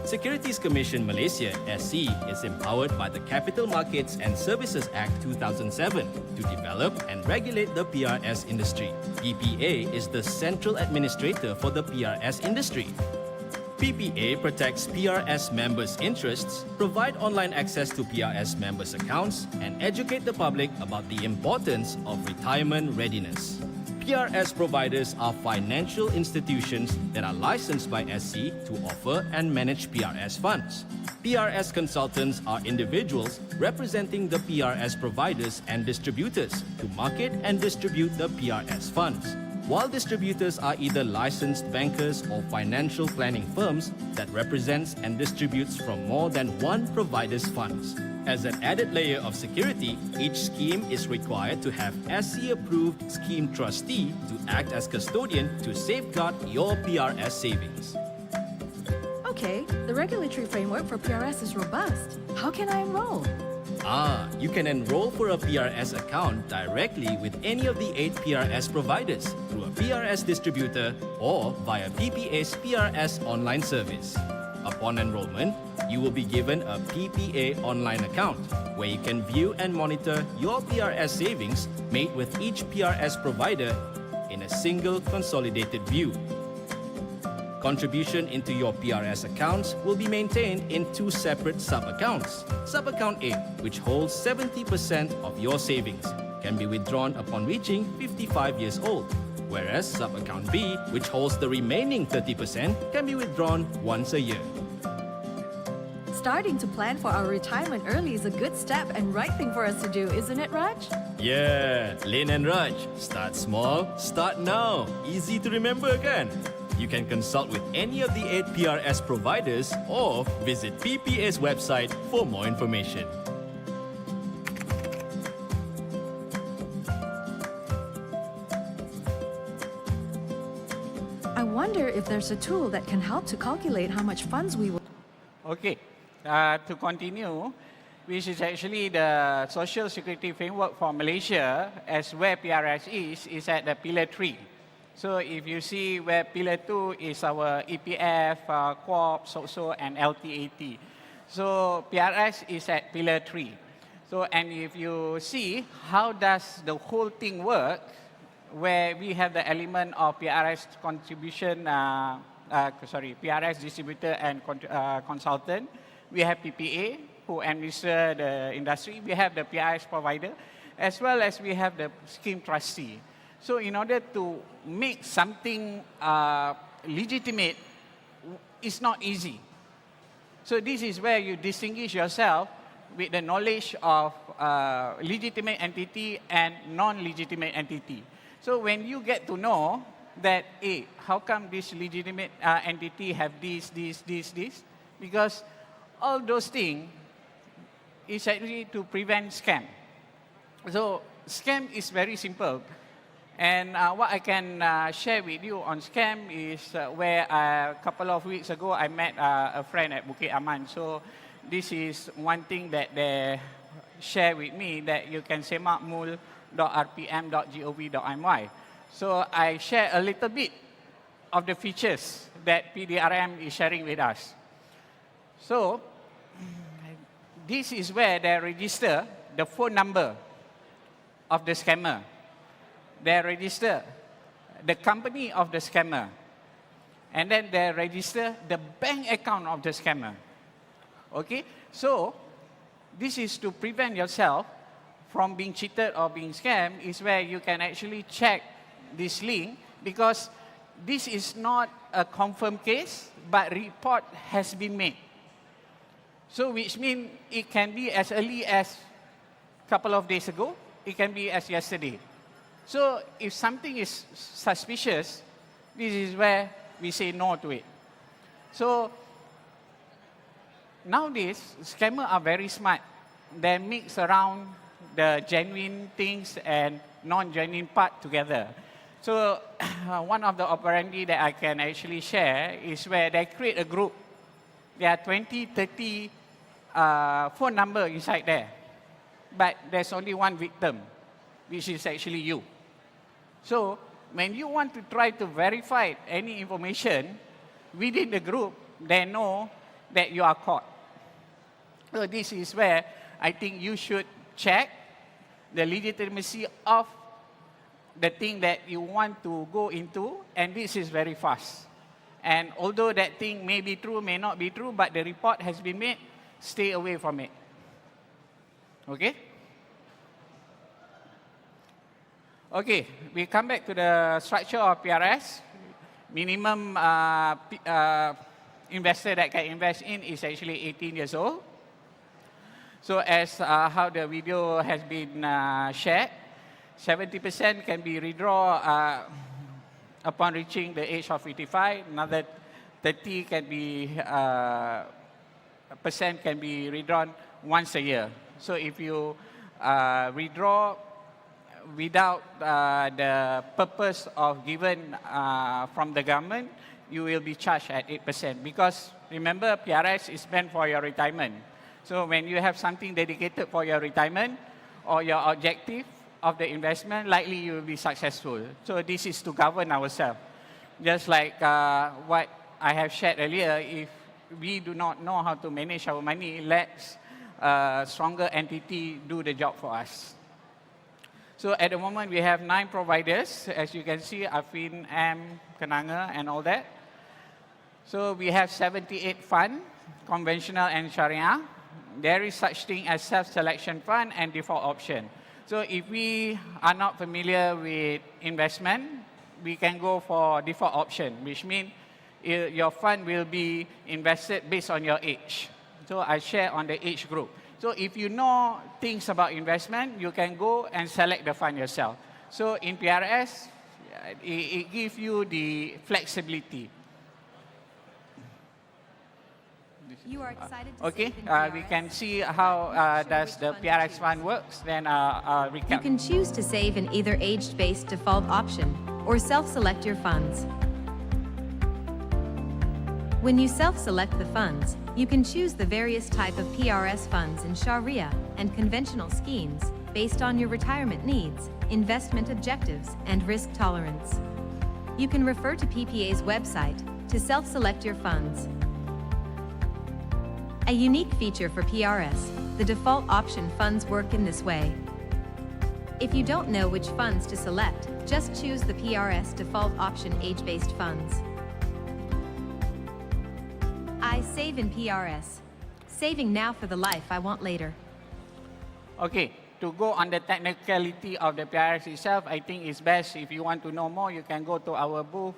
Securities Commission Malaysia SC is empowered by the Capital Markets and Services Act 2007 to develop and regulate the PRS industry. PPA is the central administrator for the PRS industry. PPA protects PRS members' interests, provide online access to PRS members' accounts, and educate the public about the importance of retirement readiness. PRS providers are financial institutions that are licensed by SC to offer and manage PRS funds. PRS consultants are individuals representing the PRS providers and distributors to market and distribute the PRS funds. While distributors are either licensed bankers or financial planning firms that represents and distributes from more than one provider's funds. As an added layer of security, each scheme is required to have SC-approved scheme trustee to act as custodian to safeguard your PRS savings. Okay, the regulatory framework for PRS is robust. How can I enroll? You can enroll for a PRS account directly with any of the 8 PRS providers through a PRS distributor or via PPA's PRS online service. Upon enrollment, you will be given a PPA online account where you can view and monitor your PRS savings made with each PRS provider in a single consolidated view. Contribution into your PRS accounts will be maintained in 2 separate sub-accounts. Sub-account A, which holds 70% of your savings, can be withdrawn upon reaching 55 years old, whereas sub-account B, which holds the remaining 30%, can be withdrawn once a year. Starting to plan for our retirement early is a good step and right thing for us to do, isn't it, Raj? Yeah, Lynn and Raj. Start small, start now. Easy to remember, kan? You can consult with any of the 8 PRS providers or visit PPA's website for more information. I wonder if there's a tool that can help to calculate how much funds we will. Okay, to continue, which is actually the Social Security Framework for Malaysia, as where PRS is at the Pillar 3. So if you see where Pillar 2 is our EPF, Co-op, SOCSO, and LTAT. So PRS is at Pillar 3. So, and if you see how does the whole thing work, where we have the element of PRS contribution, PRS distributor and consultant. We have PPA, who administer the industry. We have the PRS provider, as well as we have the scheme trustee. So in order to make something legitimate, it's not easy. So this is where you distinguish yourself with the knowledge of legitimate entity and non-legitimate entity. So when you get to know that, hey, how come this legitimate entity have this, because all those things is actually to prevent scam. So scam is very simple. And what I can share with you on scam is where a couple of weeks ago I met a friend at Bukit Aman. So this is one thing that they share with me, that you can say makmur.rpm.gov.my. So I share a little bit of the features that PDRM is sharing with us. So this is where they register the phone number of the scammer. They register the company of the scammer. And then they register the bank account of the scammer. Okay? So this is to prevent yourself from being cheated or being scammed, is where you can actually check this link, because this is not a confirmed case, but report has been made. So which means it can be as early as a couple of days ago, it can be as yesterday. So if something is suspicious, this is where we say no to it. So nowadays, scammers are very smart. They mix around the genuine things and non-genuine part together. So one of the operandi that I can actually share is where they create a group. There are 20, 30 phone number inside there. But there's only one victim, which is actually you. So when you want to try to verify any information within the group, they know that you are caught. So this is where I think you should check the legitimacy of the thing that you want to go into, and this is very fast. And although that thing may be true, may not be true, but the report has been made, stay away from it. Okay? Okay, we come back to the structure of PRS. Minimum investor that can invest in is actually 18 years old. So as how the video has been shared, 70% can be withdrawn upon reaching the age of 55. Another 30 can be percent can be withdrawn once a year. So if you withdraw without the purpose of given from the government, you will be charged at 8%. Because remember, PRS is meant for your retirement. So when you have something dedicated for your retirement or your objective of the investment, likely you will be successful. So this is to govern ourselves. Just like what I have shared earlier, if we do not know how to manage our money, let a stronger entity do the job for us. So at the moment, we have 9 providers. As you can see, Afin, M, Kenanga, and all that. So we have 78 funds, conventional and Sharia. There is such thing as self-selection fund and default option. So if we are not familiar with investment, we can go for default option, which means your fund will be invested based on your age. So I share on the age group. So if you know things about investment, you can go and select the fund yourself. So in PRS, it gives you the flexibility. You are excited to Okay, save in PRS? we can see how does the PRS fund works. Then I'll recap. You can choose to save in either age-based default option or self-select your funds. When you self-select the funds, you can choose the various type of PRS funds in Sharia and conventional schemes based on your retirement needs, investment objectives, and risk tolerance. You can refer to PPA's website to self-select your funds. A unique feature for PRS, the default option funds work in this way. If you don't know which funds to select, just choose the PRS default option age-based funds. I save in PRS. Saving now for the life I want later. Okay, to go on the technicality of the PRS itself, I think it's best if you want to know more, you can go to our booth,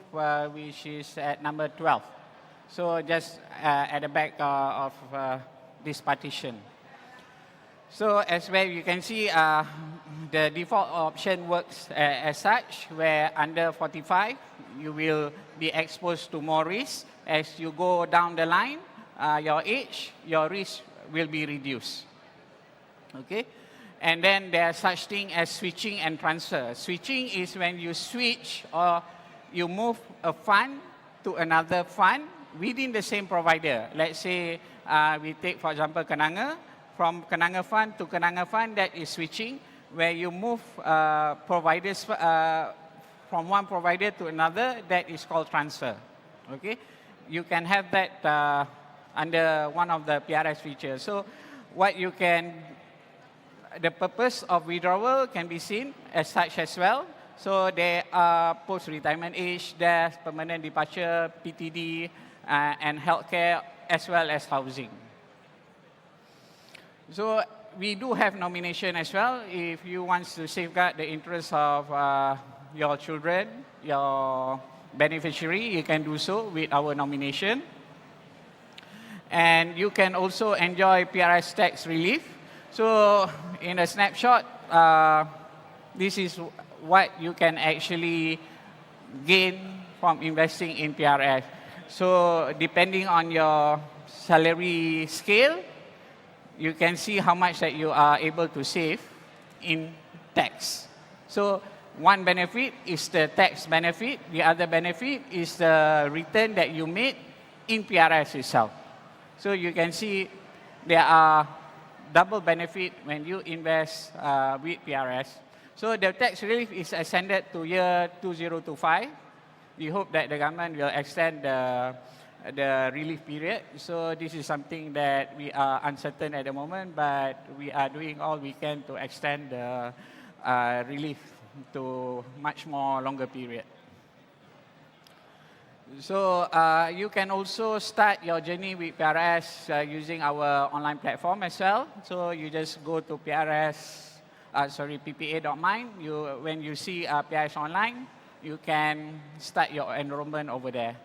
which is at number 12. So just at the back of this partition. So as well, you can see the default option works as such, where under 45, you will be exposed to more risk. As you go down the line, your age, your risk will be reduced. Okay? And then there are such thing as switching and transfer. Switching is when you switch or you move a fund to another fund within the same provider. Let's say we take, for example, Kenanga. From Kenanga fund to Kenanga fund, that is switching, where you move providers from one provider to another, that is called transfer. Okay? You can have that under one of the PRS features. So what you can, the purpose of withdrawal can be seen as such as well. So there are post-retirement age, death, permanent departure, PTD, and healthcare, as well as housing. So we do have nomination as well. If you want to safeguard the interests of your children, your beneficiary, you can do so with our nomination. And you can also enjoy PRS tax relief. So in a snapshot, this is what you can actually gain from investing in PRS. So depending on your salary scale, you can see how much that you are able to save in tax. So one benefit is the tax benefit. The other benefit is the return that you made in PRS itself. So you can see there are double benefit when you invest with PRS. So the tax relief is extended to year 2025. We hope that the government will extend the relief period. So this is something that we are uncertain at the moment, but we are doing all we can to extend the relief to much more longer period. So you can also start your journey with PRS using our online platform as well. So you just go to PRS PPA.mine, when you see PRS online, you can start your enrollment over there.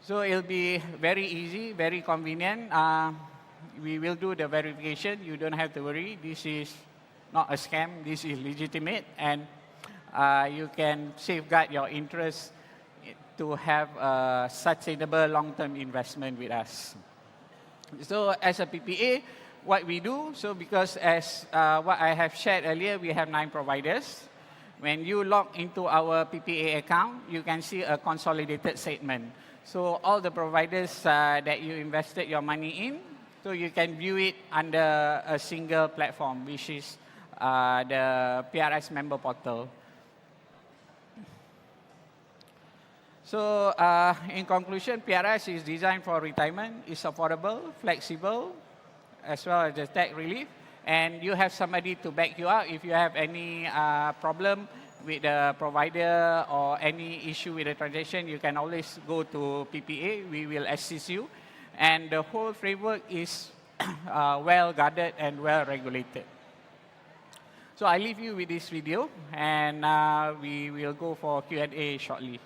So it'll be very easy, very convenient. We will do the verification. You don't have to worry. This is not a scam. This is legitimate, and you can safeguard your interest to have a sustainable long-term investment with us. So as a PPA, what we do, so because as what I have shared earlier, we have 9 providers. When you log into our PPA account, you can see a consolidated statement. So all the providers that you invested your money in, so you can view it under a single platform, which is the PRS member portal. So in conclusion, PRS is designed for retirement. It's affordable, flexible, as well as the tax relief. And you have somebody to back you up if you have any problem with the provider or any issue with the transaction. You can always go to PPA. We will assist you. And the whole framework is well guarded and well regulated. So I leave you with this video, and we will go for Q&A shortly.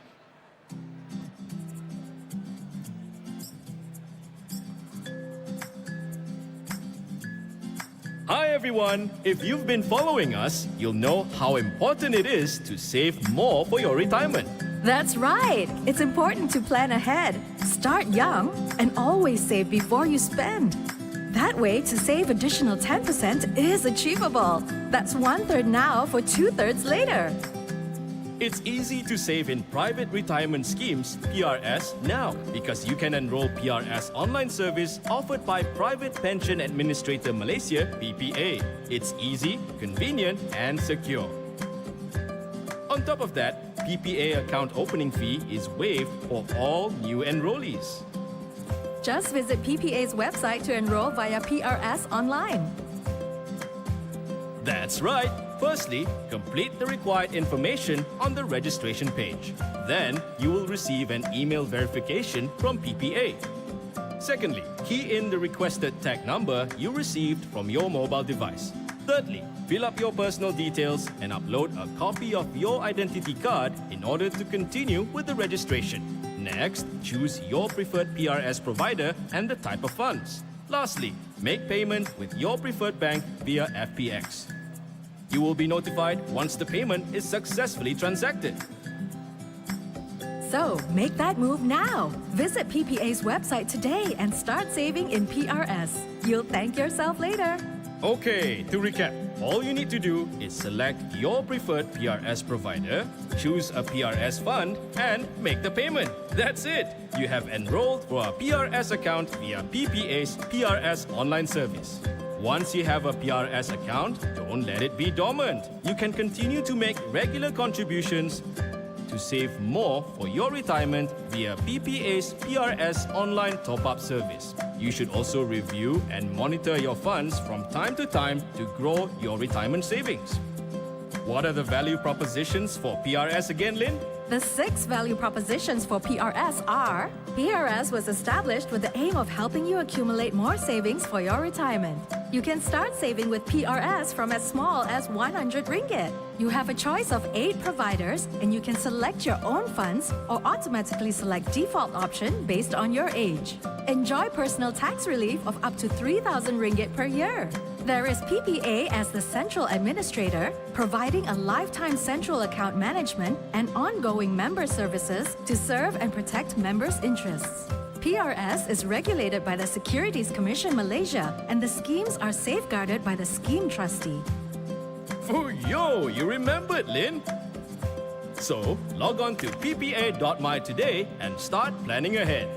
Hi everyone! If you've been following us, you'll know how important it is to save more for your retirement. That's right. It's important to plan ahead. Start young and always save before you spend. That way, to save additional 10% is achievable. That's 1/3 now for 2/3 later. It's easy to save in private retirement schemes, PRS, now because you can enroll PRS online service offered by Private Pension Administrator Malaysia, PPA. It's easy, convenient and secure. On top of that, PPA account opening fee is waived for all new enrollees. Just visit PPA's website to enroll via PRS online. That's right. Firstly, complete the required information on the registration page. Then, you will receive an email verification from PPA. Secondly, key in the requested tag number you received from your mobile device. Thirdly, fill up your personal details and upload a copy of your identity card in order to continue with the registration. Next, choose your preferred PRS provider and the type of funds. Lastly, make payment with your preferred bank via FPX. You will be notified once the payment is successfully transacted. So, make that move now. Visit PPA's website today and start saving in PRS. You'll thank yourself later. Okay, to recap, all you need to do is select your preferred PRS provider, choose a PRS fund, and make the payment. That's it. You have enrolled for a PRS account via PPA's PRS online service. Once you have a PRS account, don't let it be dormant. You can continue to make regular contributions to save more for your retirement via PPA's PRS online top-up service. You should also review and monitor your funds from time to time to grow your retirement savings. What are the value propositions for PRS again, Lynn? The 6 value propositions for PRS are: PRS was established with the aim of helping you accumulate more savings for your retirement. You can start saving with PRS from as small as 100 ringgit. You have a choice of 8 providers and you can select your own funds or automatically select default option based on your age. Enjoy personal tax relief of up to 3,000 ringgit per year. There is PPA as the central administrator, providing a lifetime central account management and ongoing member services to serve and protect members' interests. PRS is regulated by the Securities Commission Malaysia, and the schemes are safeguarded by the scheme trustee. Oh, yo, you remembered, Lynn. So, log on to ppa.my today and start planning ahead.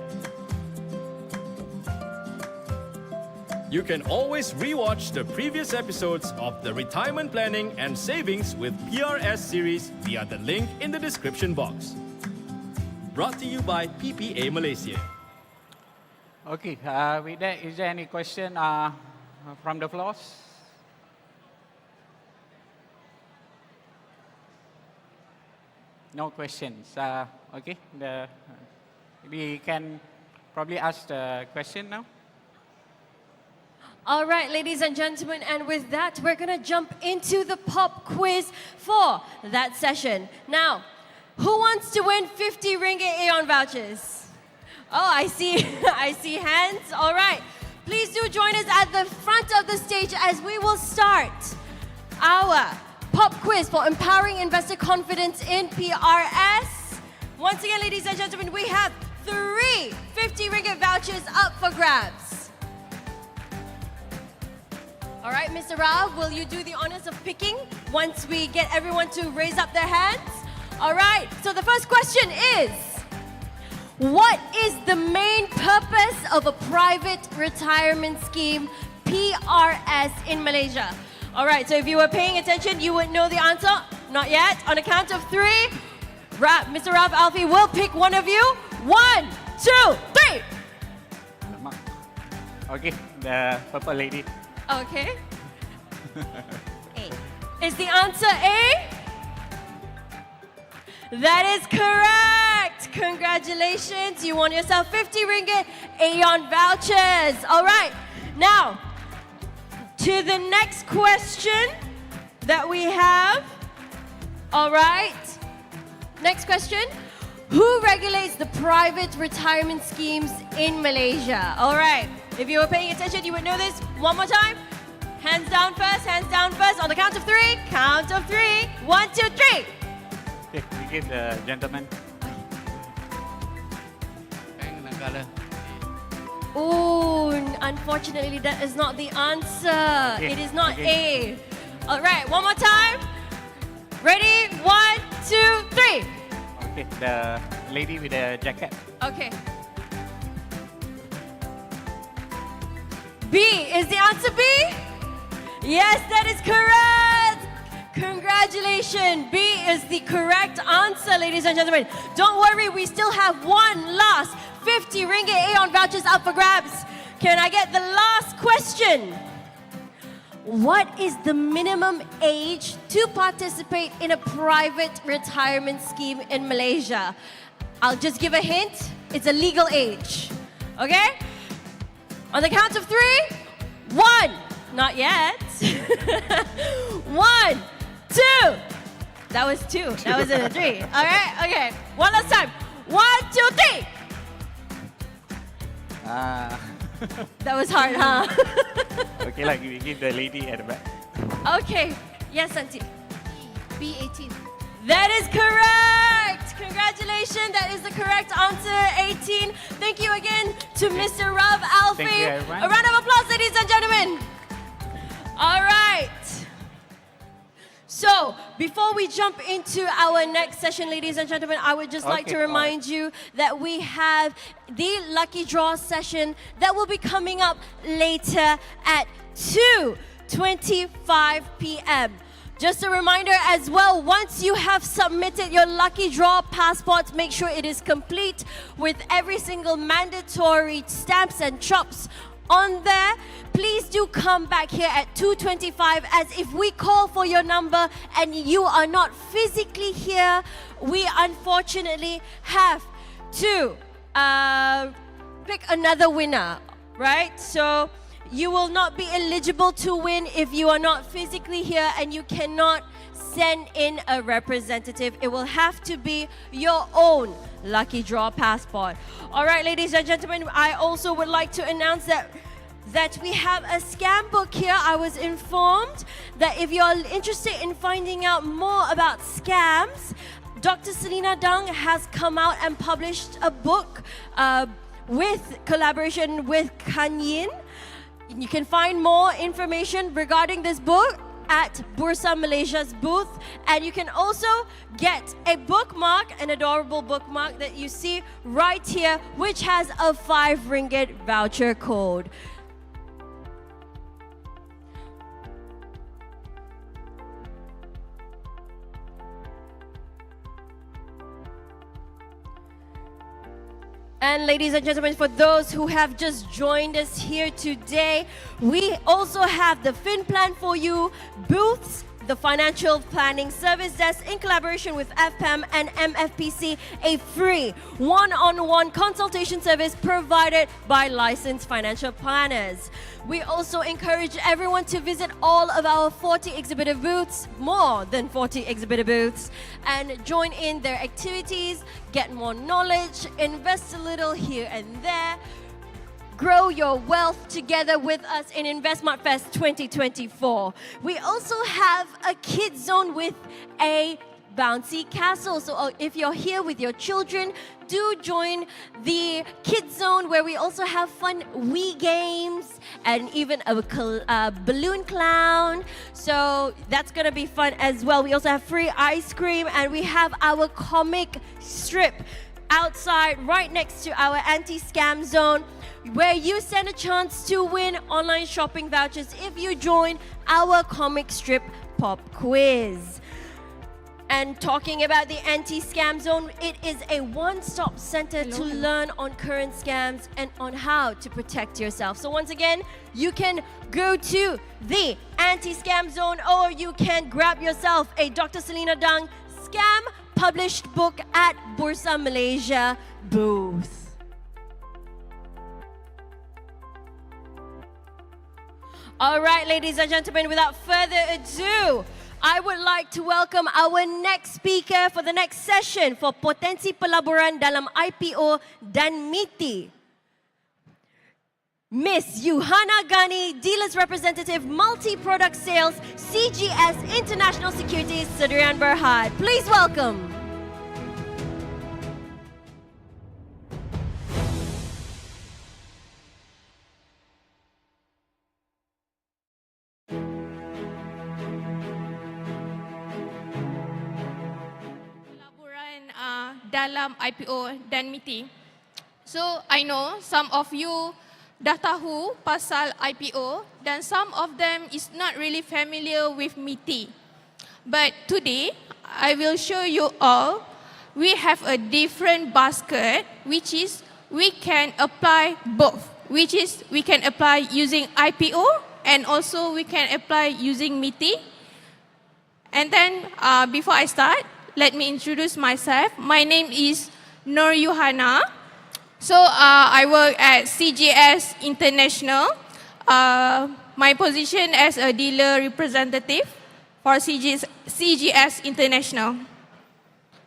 You can always rewatch the previous episodes of the Retirement Planning and Savings with PRS series via the link in the description box. Brought to you by PPA Malaysia. Okay, with that, is there any question from the floors? No questions. Okay, we can probably ask the question now. All right, ladies and gentlemen, and with that, we're going to jump into the pop quiz for that session. Now, who wants to win 50 ringgit Aeon vouchers? Oh, I see, I see hands. All right, please do join us at the front of the stage as we will start our pop quiz for empowering investor confidence in PRS. Once again, ladies and gentlemen, we have 3 50 ringgit vouchers up for grabs. All right, Mr. Rav, will you do the honors of picking once we get everyone to raise up their hands? All right, so the first question is, what is the main purpose of a private retirement scheme, PRS, in Malaysia? All right, so if you were paying attention, you would know the answer. Not yet. On a count of 3, Mr. Rav Alfie will pick one of you. 1, 2, 3. Okay, the purple lady. Okay. A. Is the answer A? That is correct. Congratulations. You won yourself 50 ringgit Aeon vouchers. All right. Now, to the next question that we have. All right. Next question. Who regulates the private retirement schemes in Malaysia? All right. If you were paying attention, you would know this. One more time. Hands down first, hands down first. On the count of 3. Count of 3. 1, 2, 3. Okay, we give the gentleman. Oh, unfortunately, that is not the answer. Okay, It is not okay. A. All right, one more time. Ready? 1, 2, 3. Okay, the lady with the jacket. Okay. B. Is the answer B? Yes, that is correct. Congratulations. B is the correct answer, ladies and gentlemen. Don't worry, we still have one last 50 ringgit Aeon vouchers up for grabs. Can I get the last question? What is the minimum age to participate in a private retirement scheme in Malaysia? I'll just give a hint. It's a legal age. Okay? On the count of 3. 1. Not yet. 1, 2. That was 2. That was a 3. All right? Okay. One last time. 1, 2, 3. That was hard, huh? Okay, like we give the lady at the back. Okay. Yes, Auntie. B18. That is correct. Congratulations. That is the correct answer, 18. Thank you again to Mr. Rav Alfie. Thank you, everyone. A round of applause, ladies and gentlemen. All right. So, before we jump into our next session, ladies and gentlemen, I would just like to remind you that we have the lucky draw session that will be coming up later at 2:25 p.m. Just a reminder as well, once you have submitted your lucky draw passports, make sure it is complete with every single mandatory stamps and chops on there. Please do come back here at 2:25, as if we call for your number and you are not physically here, we unfortunately have to pick another winner, right? So you will not be eligible to win if you are not physically here and you cannot send in a representative. It will have to be your own lucky draw passport. All right, ladies and gentlemen, I also would like to announce that we have a scam book here. I was informed that if you're interested in finding out more about scams, Dr. Selena Dung has come out and published a book with collaboration with Kanyin. You can find more information regarding this book at Bursa Malaysia's booth, and you can also get a bookmark, an adorable bookmark that you see right here, which has a 5 ringgit voucher code. And ladies and gentlemen, for those who have just joined us here today, we also have the Fin Plan for You booths the Financial Planning Service Desk, in collaboration with FPAM and MFPC, a free one-on-one consultation service provided by licensed financial planners. We also encourage everyone to visit all of our 40 exhibitor booths, more than 40 exhibitor booths, and join in their activities, get more knowledge, invest a little here and there. Grow your wealth together with us in InvestSmart Fest 2024. We also have a kids zone with a bouncy castle. So if you're here with your children, do join the kids zone where we also have fun Wii games and even a balloon clown. So that's going to be fun as well. We also have free ice cream and we have our comic strip outside right next to our anti-scam zone, where you stand a chance to win online shopping vouchers if you join our comic strip pop quiz. And talking about the anti-scam zone, it is a one-stop center to learn on current scams and on how to protect yourself. So once again, you can go to the anti-scam zone, or you can grab yourself a Dr. Selena Dang scam published book at Bursa Malaysia booth. All right, ladies and gentlemen, without further ado, I would like to welcome our next speaker for the next session for potensi pelaburan dalam IPO dan MITI. Miss Yuhana Ghani, Dealers Representative, Multi-Product Sales, CGS International Securities, Sdn Berhad. Please welcome. Dalam IPO dan MITI. So, I know some of you dah tahu pasal IPO dan some of them is not really familiar with MITI. But today, I will show you all, we have a different basket, which is we can apply both. Which is we can apply using IPO and also we can apply using MITI. And then, before I start, let me introduce myself. My name is Nur Yuhana. So I work at CGS International. My position as a dealer representative for CGS International.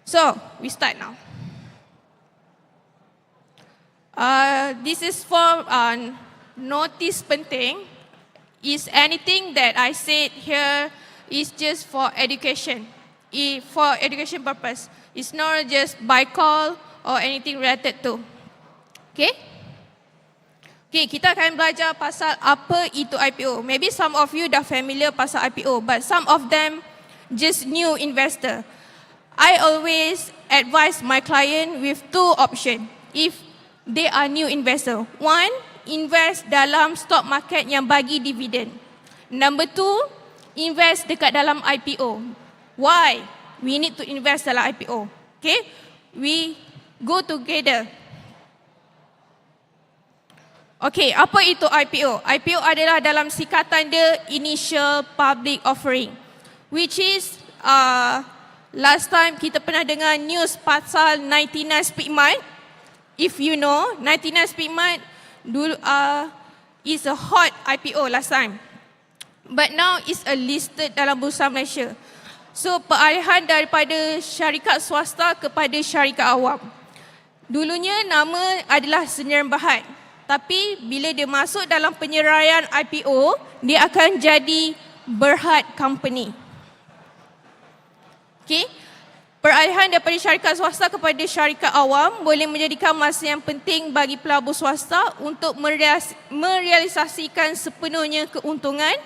So we start now. This is for notice penting. Is anything that I said here is just for education. For education purpose. It's not just by call or anything related to. Okay? Okay, kita akan belajar pasal apa itu IPO. Maybe some of you dah familiar pasal IPO, but some of them just new investor. I always advise my client with two options if they are new investor. One, invest dalam stock market yang bagi dividen. Number two, invest dekat dalam IPO. Why we need to invest dalam IPO? Okay, we go together. Okay, apa itu IPO? IPO adalah dalam singkatan dia Initial Public Offering, which is last time kita pernah dengar news pasal 99 Speedmart. If you know, 99 Speedmart is a hot IPO last time, but now it's a listed dalam Bursa Malaysia. So, peralihan daripada syarikat swasta kepada syarikat awam. Dulunya nama adalah Sdn Berhad. Tapi bila dia masuk dalam penyeraian IPO, dia akan jadi Berhad Company. Okay. Peralihan daripada syarikat swasta kepada syarikat awam boleh menjadikan masa yang penting bagi pelabur swasta untuk merealisasikan sepenuhnya keuntungan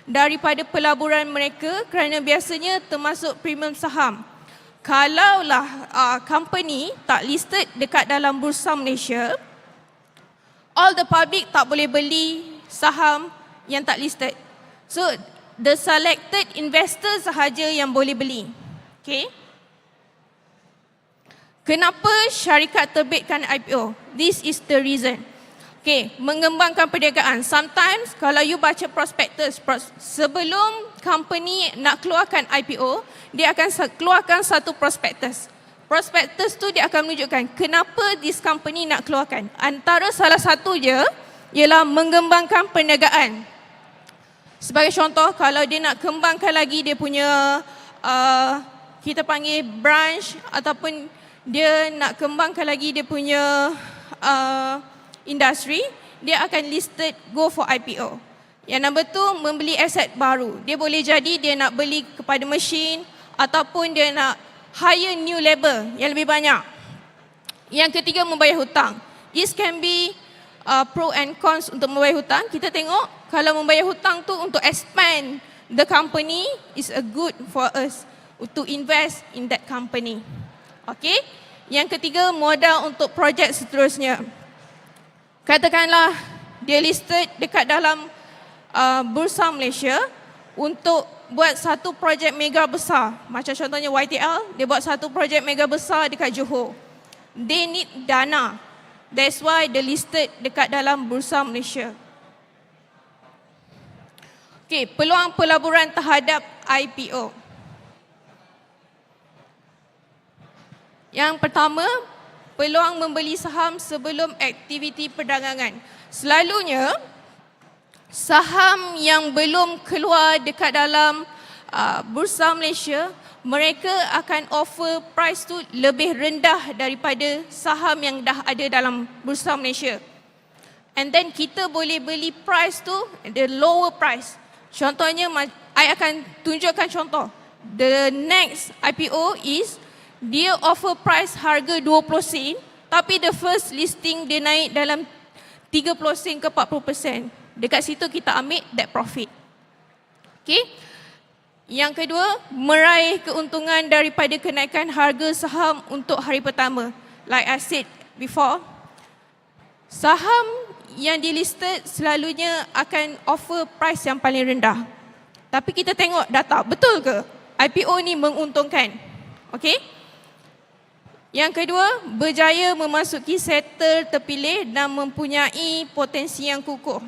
daripada pelaburan mereka kerana biasanya termasuk premium saham. Kalaulah company tak listed dekat dalam Bursa Malaysia, all the public tak boleh beli saham yang tak listed. So, the selected investor sahaja yang boleh beli. Okay. Kenapa syarikat terbitkan IPO? This is the reason. Okay, mengembangkan perniagaan. Sometimes kalau you baca prospektus, sebelum company nak keluarkan IPO, dia akan keluarkan satu prospektus. Prospektus tu dia akan menunjukkan kenapa this company nak keluarkan. Antara salah satu je ialah mengembangkan perniagaan. Sebagai contoh, kalau dia nak kembangkan lagi dia punya kita panggil branch, ataupun dia nak kembangkan lagi dia punya industri, dia akan listed go for IPO. Yang nombor tu, membeli aset baru. Dia boleh jadi dia nak beli kepada mesin ataupun dia nak hire new labor yang lebih banyak. Yang ketiga, membayar hutang. This can be pro and cons untuk membayar hutang. Kita tengok kalau membayar hutang tu untuk expand the company is a good for us to invest in that company. Okay. Yang ketiga, modal untuk projek seterusnya. Katakanlah dia listed dekat dalam Bursa Malaysia untuk buat satu projek mega besar. Macam contohnya YTL, dia buat satu projek mega besar dekat Johor. They need dana. That's why they listed dekat dalam Bursa Malaysia. Okay, peluang pelaburan terhadap IPO. Yang pertama, peluang membeli saham sebelum aktiviti perdagangan. Selalunya, saham yang belum keluar dekat dalam Bursa Malaysia, mereka akan offer price tu lebih rendah daripada saham yang dah ada dalam Bursa Malaysia. And then kita boleh beli price tu the lower price. Contohnya, I akan tunjukkan contoh. The next IPO is dia offer price harga 20 sen, tapi the first listing dia naik dalam 30 sen ke 40%. Dekat situ kita ambil that profit. Okay. Yang kedua, meraih keuntungan daripada kenaikan harga saham untuk hari pertama. Like I said before, saham yang dilisted selalunya akan offer price yang paling rendah. Tapi kita tengok data, betul ke IPO ni menguntungkan? Okay. Yang kedua, berjaya memasuki sektor terpilih dan mempunyai potensi yang kukuh.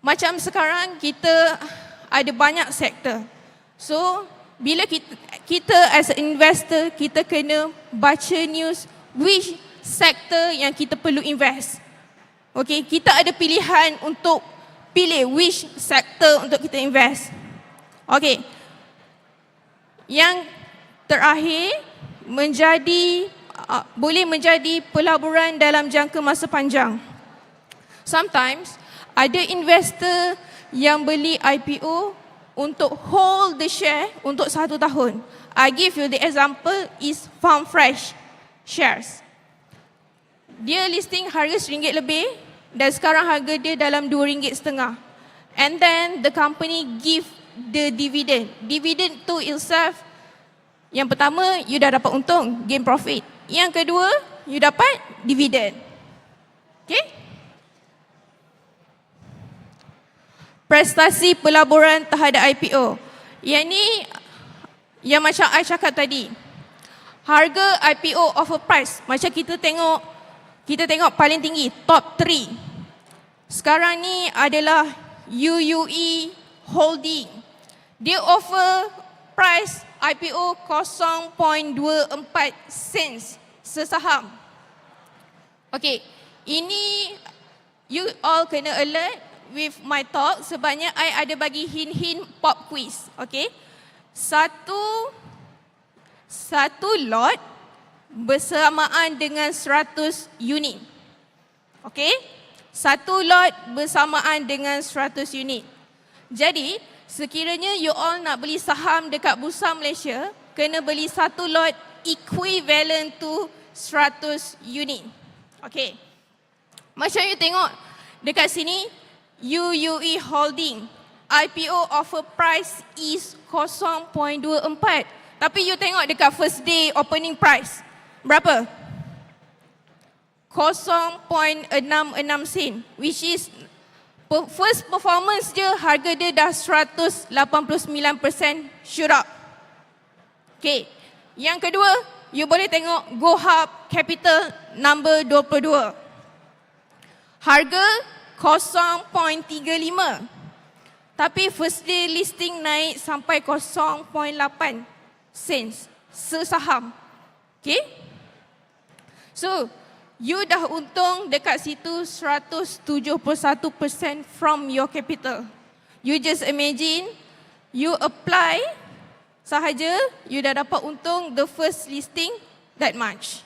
Macam sekarang kita ada banyak sektor. So, bila kita as an investor, kita kena baca news which sektor yang kita perlu invest. Okay, kita ada pilihan untuk pilih which sektor untuk kita invest. Okay. Yang terakhir, boleh menjadi pelaburan dalam jangka masa panjang. Sometimes ada investor yang beli IPO untuk hold the share untuk 1 tahun. I give you the example is Farm Fresh shares. Dia listing harga RM1 lebih dan sekarang harga dia dalam RM2.5. And then the company give the dividend. Dividend to itself, yang pertama, you dah dapat untung, gain profit. Yang kedua, you dapat dividen. Okay? Prestasi pelaburan terhadap IPO. Yang ni, yang macam I cakap tadi. Harga IPO offer price. Macam kita tengok paling tinggi, top 3. Sekarang ni adalah UUE Holding. Dia offer price IPO 0.24 sen sesaham. Okay, ini you all kena alert with my talk sebabnya I ada bagi hint-hint pop quiz. Okay, satu lot bersamaan dengan 100 unit. Okay, satu lot bersamaan dengan 100 unit. Jadi, sekiranya you all nak beli saham dekat Bursa Malaysia, kena beli satu lot equivalent to 100 unit. Okay. Macam you tengok dekat sini, UUE Holding, IPO offer price is 0.24. Tapi you tengok dekat first day opening price, berapa? 0.66 sen, which is first performance je harga dia dah 189% shoot up. Okay. Yang kedua, you boleh tengok Go Hub Capital number 22. harga 0.35. Tapi first day listing naik sampai 0.8 sen sesaham. Okay? So, you dah untung dekat situ 171% from your capital. You just imagine, you apply sahaja, you dah dapat untung the first listing that much.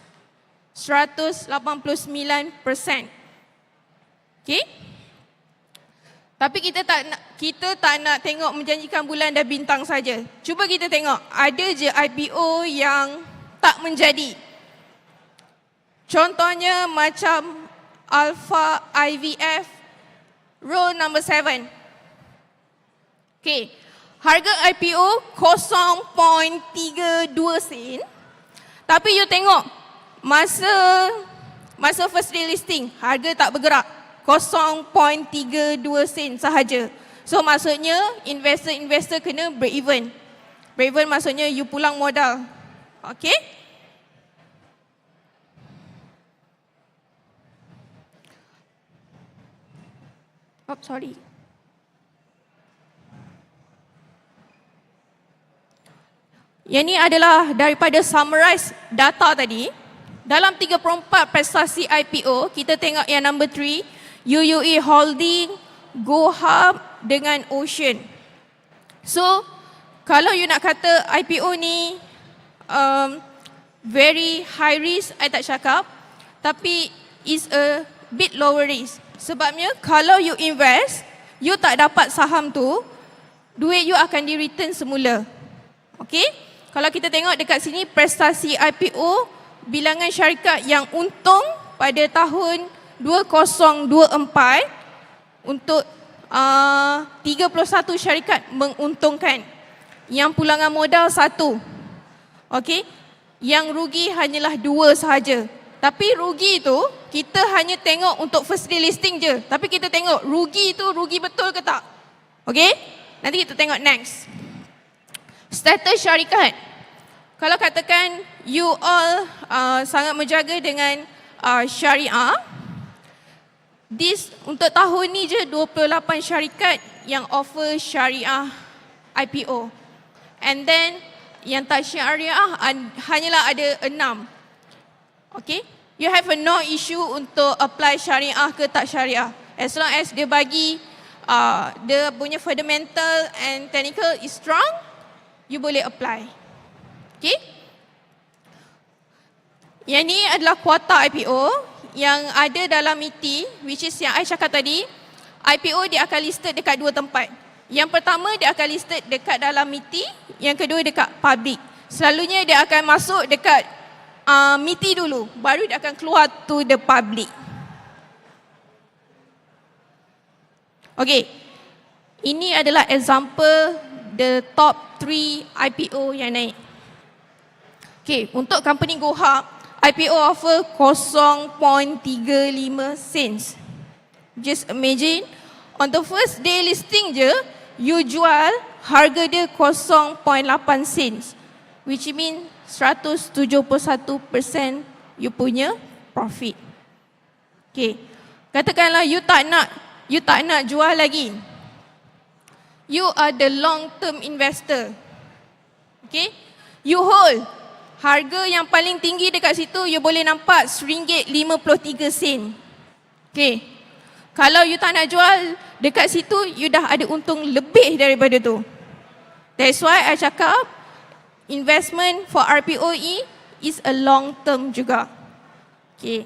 189%. Okay? Tapi kita tak nak tengok menjanjikan bulan dan bintang saja. Cuba kita tengok, ada je IPO yang tak menjadi. Contohnya macam Alpha IVF, row number 7. Okay, harga IPO 0.32 sen. Tapi you tengok, masa first day listing, harga tak bergerak. 0.32 sen sahaja. So maksudnya investor kena break even. Break even maksudnya you pulang modal. Okay? Oh, sorry. Yang ni adalah daripada summarize data tadi. Dalam 34 prestasi IPO, kita tengok yang number 3, UUE Holding, GoHub dengan Ocean. So, kalau you nak kata IPO ni very high risk, I tak cakap. Tapi is a bit lower risk. Sebabnya kalau you invest, you tak dapat saham tu, duit you akan di return semula. Okay? Kalau kita tengok dekat sini prestasi IPO, bilangan syarikat yang untung pada tahun 2024 untuk 31 syarikat menguntungkan. Yang pulangan modal 1. Okey. Yang rugi hanyalah 2 sahaja. Tapi rugi tu kita hanya tengok untuk first day listing je. Tapi kita tengok rugi tu rugi betul ke tak? Okey? Nanti kita tengok next. Status syarikat. Kalau katakan you all sangat menjaga dengan syariah, untuk tahun ni je 28 syarikat yang offer syariah IPO. And then yang tak syariah hanyalah ada 6. Okay? You have no issue untuk apply syariah ke tak syariah. As long as dia bagi dia punya fundamental and technical is strong, you boleh apply. Okay? Yang ni adalah kuota IPO yang ada dalam MITI, which is yang I cakap tadi. IPO dia akan listed dekat 2 tempat. Yang pertama dia akan listed dekat dalam MITI, yang kedua dekat public. Selalunya dia akan masuk dekat MITI dulu, baru dia akan keluar to the public. Okay, ini adalah example the top 3 IPO yang naik. Okay, untuk company GoHub, IPO offer 0.35 sen. Just imagine, on the first day listing je, you jual harga dia 0.8 sen. Which mean 171% you punya profit. Okay, katakanlah you tak nak jual lagi. You are the long term investor. Okay, you hold. Harga yang paling tinggi dekat situ you boleh nampak RM1.53. Okay. Kalau you tak nak jual dekat situ, you dah ada untung lebih daripada tu. That's why I cakap investment for RPOE is a long term juga. Okay.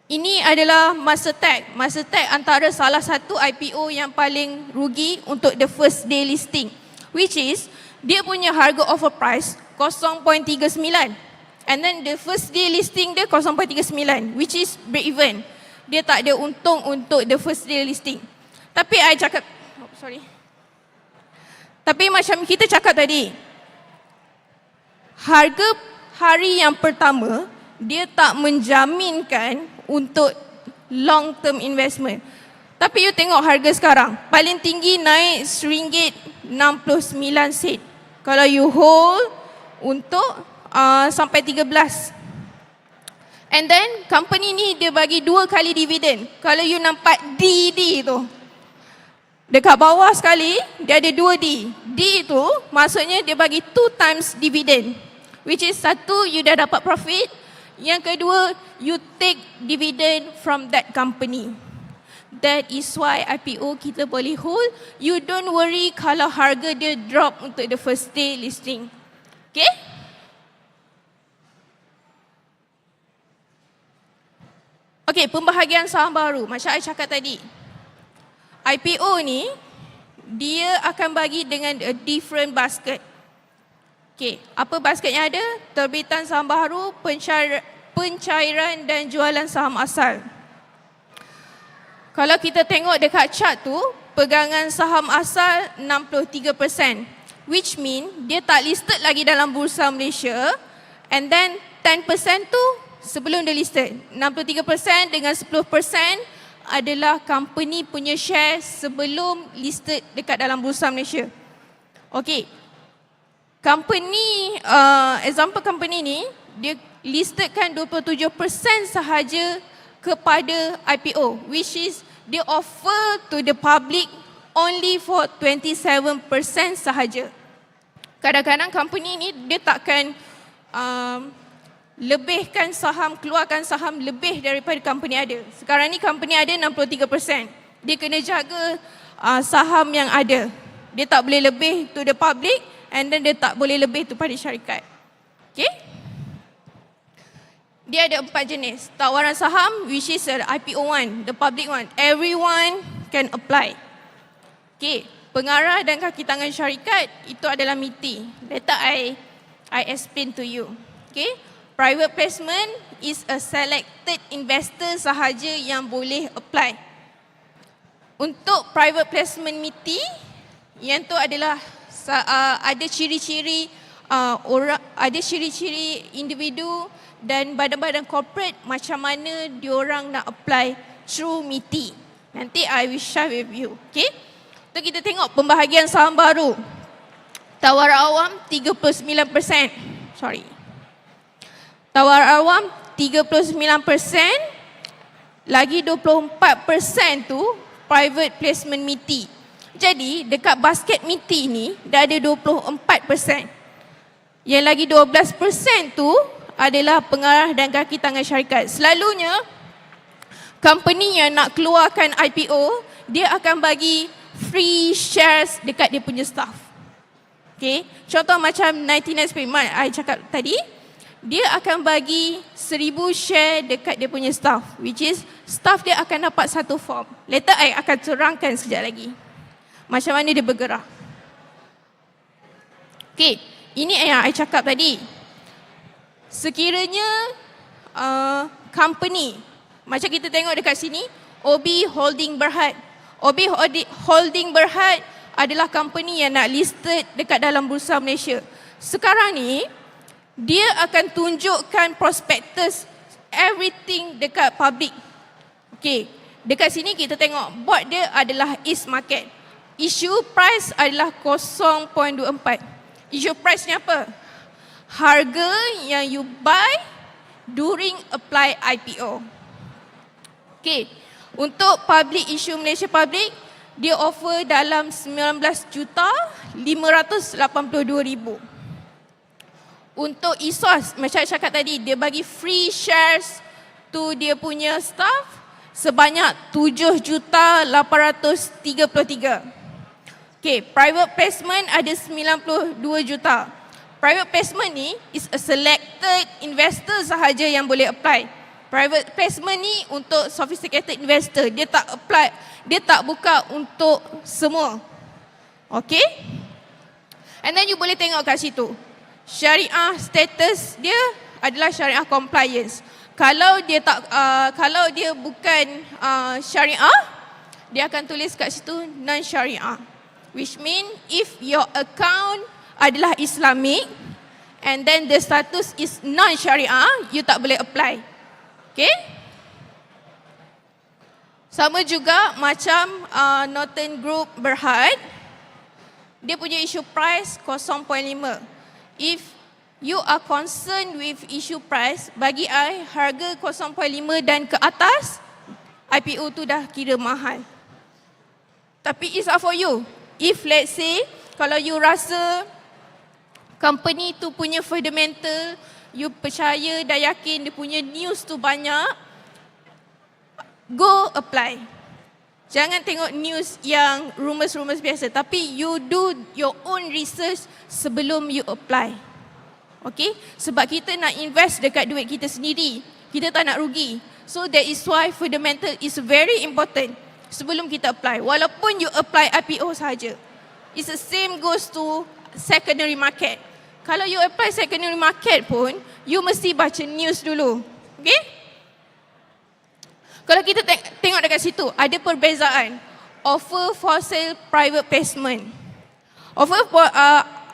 Ini adalah masa tag. Masa tag antara salah satu IPO yang paling rugi untuk the first day listing, which is dia punya harga offer price 0.39. And then the first day listing dia 0.39, which is break even. Dia tak ada untung untuk the first day listing. Tapi I cakap, tapi macam kita cakap tadi, harga hari yang pertama dia tak menjaminkan untuk long term investment. Tapi you tengok harga sekarang, paling tinggi naik RM1.69. Kalau you hold untuk sampai 13. And then company ni dia bagi 2 kali dividen. Kalau you nampak D tu, dekat bawah sekali dia ada 2D. D tu maksudnya dia bagi 2 times dividen, which is satu, you dah dapat profit. Yang kedua, you take dividend from that company. That is why IPO kita boleh hold. You don't worry kalau harga dia drop untuk the first day listing. Okay? Okay, pembahagian saham baru. Macam saya cakap tadi, IPO ni, dia akan bagi dengan a different basket. Okay, apa basket yang ada? Terbitan saham baru, pencairan dan jualan saham asal. Kalau kita tengok dekat chart tu, pegangan saham asal 63%, which mean dia tak listed lagi dalam Bursa Malaysia, and then 10% tu sebelum dia listed. 63% dengan 10% adalah company punya share sebelum listed dekat dalam Bursa Malaysia. Okay, company, example company ni, dia listedkan 27% sahaja kepada IPO, which is they offer to the public only for 27% sahaja. Kadang-kadang company ni dia takkan lebihkan saham, keluarkan saham lebih daripada company ada. Sekarang ni company ada 63%. Dia kena jaga saham yang ada. Dia tak boleh lebih to the public, and then dia tak boleh lebih tu pada syarikat. Okay? Dia ada 4 jenis. Tawaran saham, which is the IPO one, the public one. Everyone can apply. Okay, pengarah dan kaki tangan syarikat, itu adalah MITI. Later I explain to you. Okay, private placement is a selected investor sahaja yang boleh apply. Untuk private placement MITI, yang tu adalah ada ciri-ciri ada ciri-ciri individu dan badan-badan corporate macam mana diorang nak apply through MITI. Nanti I will share with you. Okay? So kita tengok pembahagian saham baru. Tawar awam 39%. Sorry. Tawar awam 39%. Lagi 24% tu private placement MITI. Jadi dekat basket MITI ni dah ada 24%. Yang lagi 12% tu adalah pengarah dan kaki tangan syarikat. Selalunya, company yang nak keluarkan IPO, dia akan bagi free shares dekat dia punya staff. Okay, contoh macam 99 Springmart, I cakap tadi, dia akan bagi 1000 share dekat dia punya staff, which is staff dia akan dapat satu form. Later I akan terangkan sekejap lagi macam mana dia bergerak. Okay, ini yang I cakap tadi. Sekiranya company, macam kita tengok dekat sini, OB Holding Berhad. OB Holding Berhad adalah company yang nak listed dekat dalam Bursa Malaysia. Sekarang ni, dia akan tunjukkan prospectus everything dekat public. Okay, dekat sini kita tengok board dia adalah East Market. Issue price adalah 0.24. Issue price ni apa? Harga yang you buy during apply IPO. Okay, untuk public issue Malaysia Public, dia offer dalam 19,582,000. Untuk ESOS, macam saya cakap tadi, dia bagi free shares to dia punya staff sebanyak 7,833,000. Okay, private placement ada 92 juta. Private placement ni is a selected investor sahaja yang boleh apply. Private placement ni untuk sophisticated investor. Dia tak apply, dia tak buka untuk semua. Okay? And then you boleh tengok kat situ. Syariah status dia adalah syariah compliance. Kalau dia tak kalau dia bukan syariah, dia akan tulis kat situ non syariah. Which mean if your account adalah Islamic and then the status is non-syariah, you tak boleh apply. Okay? Sama juga macam Northern Group Berhad, dia punya issue price 0.5. If you are concerned with issue price, bagi I harga 0.5 dan ke atas, IPO tu dah kira mahal. Tapi it's up for you. If let's say, kalau you rasa company tu punya fundamental, you percaya dan yakin dia punya news tu banyak, go apply. Jangan tengok news yang rumours-rumours biasa, tapi you do your own research sebelum you apply. Okay? Sebab kita nak invest dekat duit kita sendiri. Kita tak nak rugi. So that is why fundamental is very important sebelum kita apply. Walaupun you apply IPO saja. It's the same goes to secondary market. Kalau you apply secondary market pun, you mesti baca news dulu. Okay? Kalau kita tengok dekat situ, ada perbezaan. Offer for sale private placement.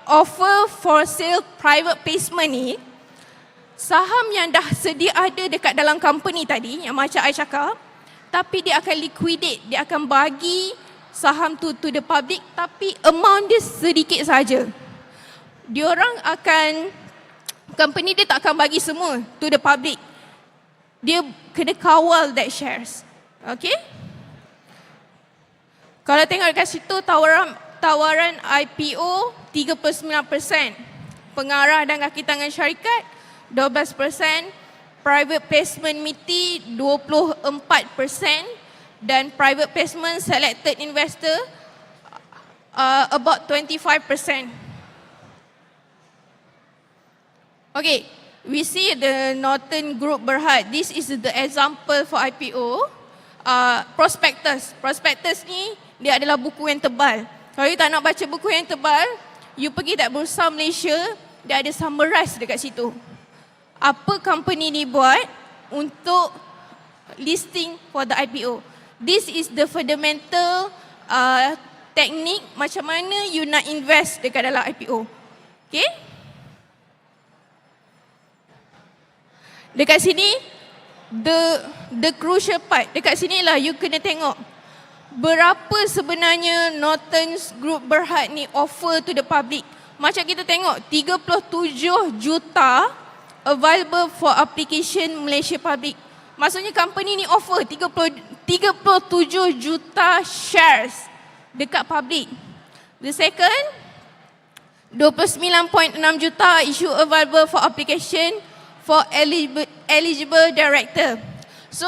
Offer for sale private placement ni, saham yang dah sedia ada dekat dalam company tadi, yang macam I cakap, tapi dia akan liquidate, dia akan bagi saham tu to the public, tapi amount dia sedikit saja. Diorang akan, company dia tak akan bagi semua to the public. Dia kena kawal that shares. Okay? Kalau tengok dekat situ, tawaran IPO 39%. Pengarah dan kaki tangan syarikat 12%. Private placement MITI 24%. Dan private placement selected investor about 25%. Okay. We see the Norton Group Berhad. This is the example for IPO. Prospectus. Prospectus ni, dia adalah buku yang tebal. Kalau you tak nak baca buku yang tebal, you pergi dekat Bursa Malaysia, dia ada summarize dekat situ. Apa company ni buat untuk listing for the IPO. This is the fundamental teknik macam mana you nak invest dekat dalam IPO. Okay? Dekat sini, the crucial part. Dekat sini lah you kena tengok berapa sebenarnya Norton's Group Berhad ni offer to the public. Macam kita tengok 37 juta available for application Malaysia public. Maksudnya company ni offer 37 juta shares dekat public. The second, 29.6 juta issue available for application for eligible director. So,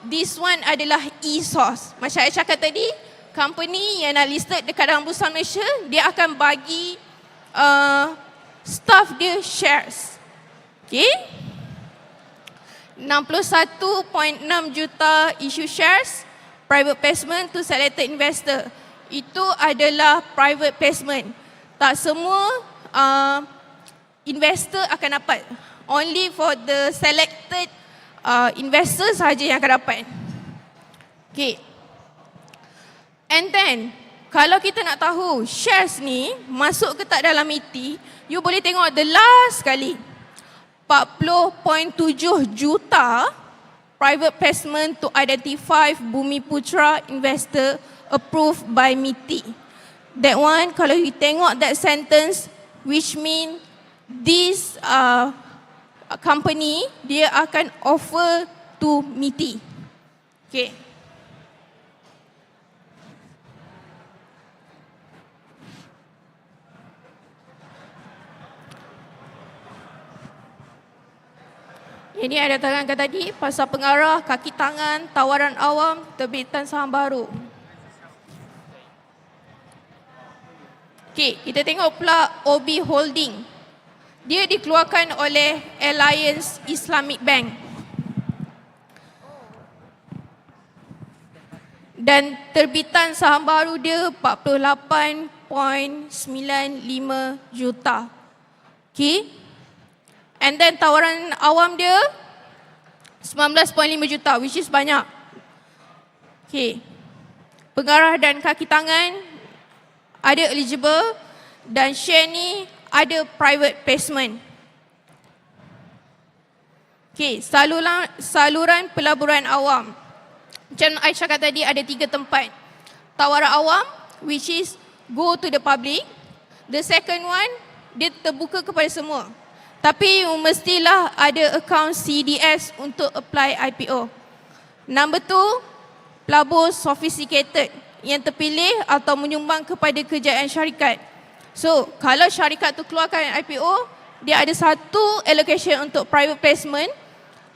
this one adalah e-source. Macam saya cakap tadi, company yang nak listed dekat dalam Bursa Malaysia, dia akan bagi staff dia shares. Okay? 61.6 juta issue shares, private placement to selected investor. Itu adalah private placement. Tak semua investor akan dapat. Only for the selected investors sahaja yang akan dapat. Okay. And then, kalau kita nak tahu shares ni masuk ke tak dalam MITI, you boleh tengok the last kali. 40.7 juta private placement to identify Bumi Putra investor approved by MITI. That one, kalau you tengok that sentence, which mean this company, dia akan offer to MITI. Okay. Ini ada terangkan tadi pasal pengarah, kaki tangan, tawaran awam, terbitan saham baru. Okay, kita tengok pula OB Holding. Dia dikeluarkan oleh Alliance Islamic Bank. Dan terbitan saham baru dia 48.95 juta. Okay. And then tawaran awam dia 19.5 juta, which is banyak. Okay. Pengarah dan kaki tangan ada eligible dan share ni ada private placement. Okay, saluran pelaburan awam. Macam I cakap tadi ada 3 tempat. Tawaran awam, which is go to the public. The second one, dia terbuka kepada semua. Tapi mestilah ada akaun CDS untuk apply IPO. Number 2, pelabur sophisticated yang terpilih atau menyumbang kepada kejayaan syarikat. So, kalau syarikat tu keluarkan IPO, dia ada satu allocation untuk private placement,